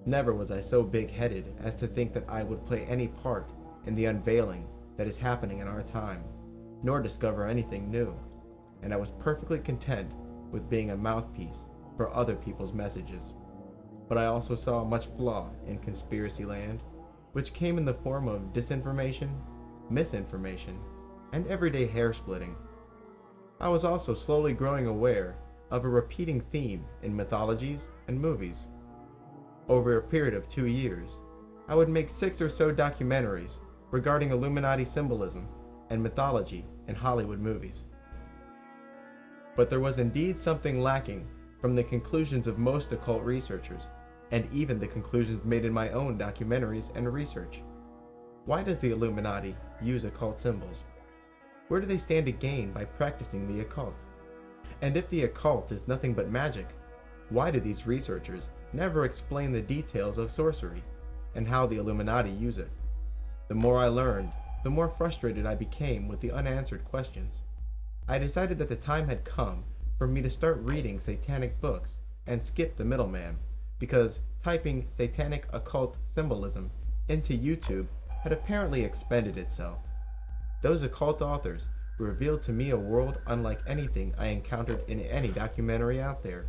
Never was I so big-headed as to think that I would play any part in the unveiling that is happening in our time, nor discover anything new, and I was perfectly content with being a mouthpiece for other people's messages. But I also saw much flaw in conspiracy land, which came in the form of disinformation, misinformation, and everyday hair-splitting. I was also slowly growing aware of a repeating theme in mythologies and movies. Over a period of 2 years, I would make 6 or so documentaries regarding Illuminati symbolism and mythology in Hollywood movies. But there was indeed something lacking from the conclusions of most occult researchers, and even the conclusions made in my own documentaries and research. Why does the Illuminati use occult symbols? Where do they stand to gain by practicing the occult? And if the occult is nothing but magic, why do these researchers never explain the details of sorcery and how the Illuminati use it? The more I learned, the more frustrated I became with the unanswered questions. I decided that the time had come for me to start reading satanic books and skip the middleman, because typing satanic occult symbolism into YouTube had apparently expended itself. Those occult authors revealed to me a world unlike anything I encountered in any documentary out there.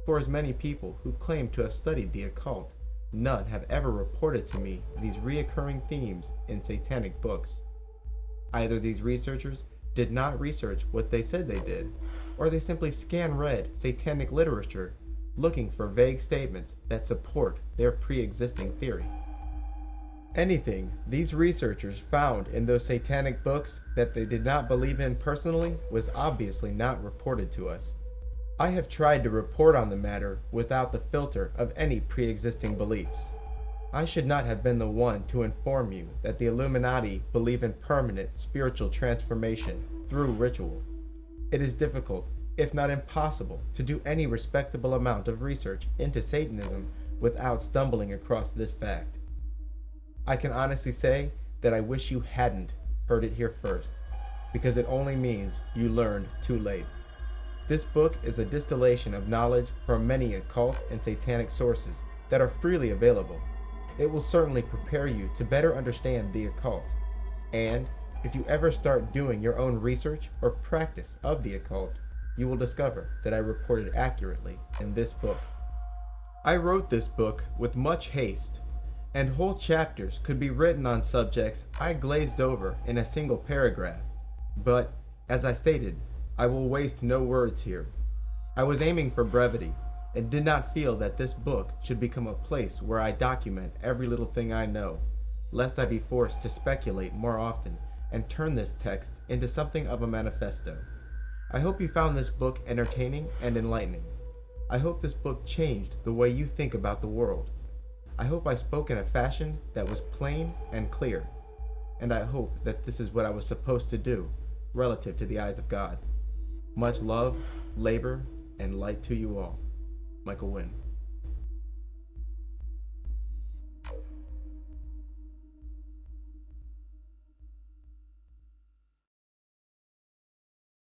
For as many people who claim to have studied the occult, none have ever reported to me these reoccurring themes in satanic books. Either these researchers did not research what they said they did, or they simply scan-read satanic literature looking for vague statements that support their pre-existing theory. Anything these researchers found in those satanic books that they did not believe in personally was obviously not reported to us. I have tried to report on the matter without the filter of any pre-existing beliefs. I should not have been the one to inform you that the Illuminati believe in permanent spiritual transformation through ritual. It is difficult, if not impossible, to do any respectable amount of research into Satanism without stumbling across this fact. I can honestly say that I wish you hadn't heard it here first, because it only means you learned too late. This book is a distillation of knowledge from many occult and satanic sources that are freely available. It will certainly prepare you to better understand the occult, and if you ever start doing your own research or practice of the occult, you will discover that I reported accurately in this book. I wrote this book with much haste, and whole chapters could be written on subjects I glazed over in a single paragraph, but, as I stated, I will waste no words here. I was aiming for brevity, and did not feel that this book should become a place where I document every little thing I know, lest I be forced to speculate more often and turn this text into something of a manifesto. I hope you found this book entertaining and enlightening. I hope this book changed the way you think about the world. I hope I spoke in a fashion that was plain and clear, and I hope that this is what I was supposed to do relative to the eyes of God. Much love, labor, and light to you all. Michael Wynn.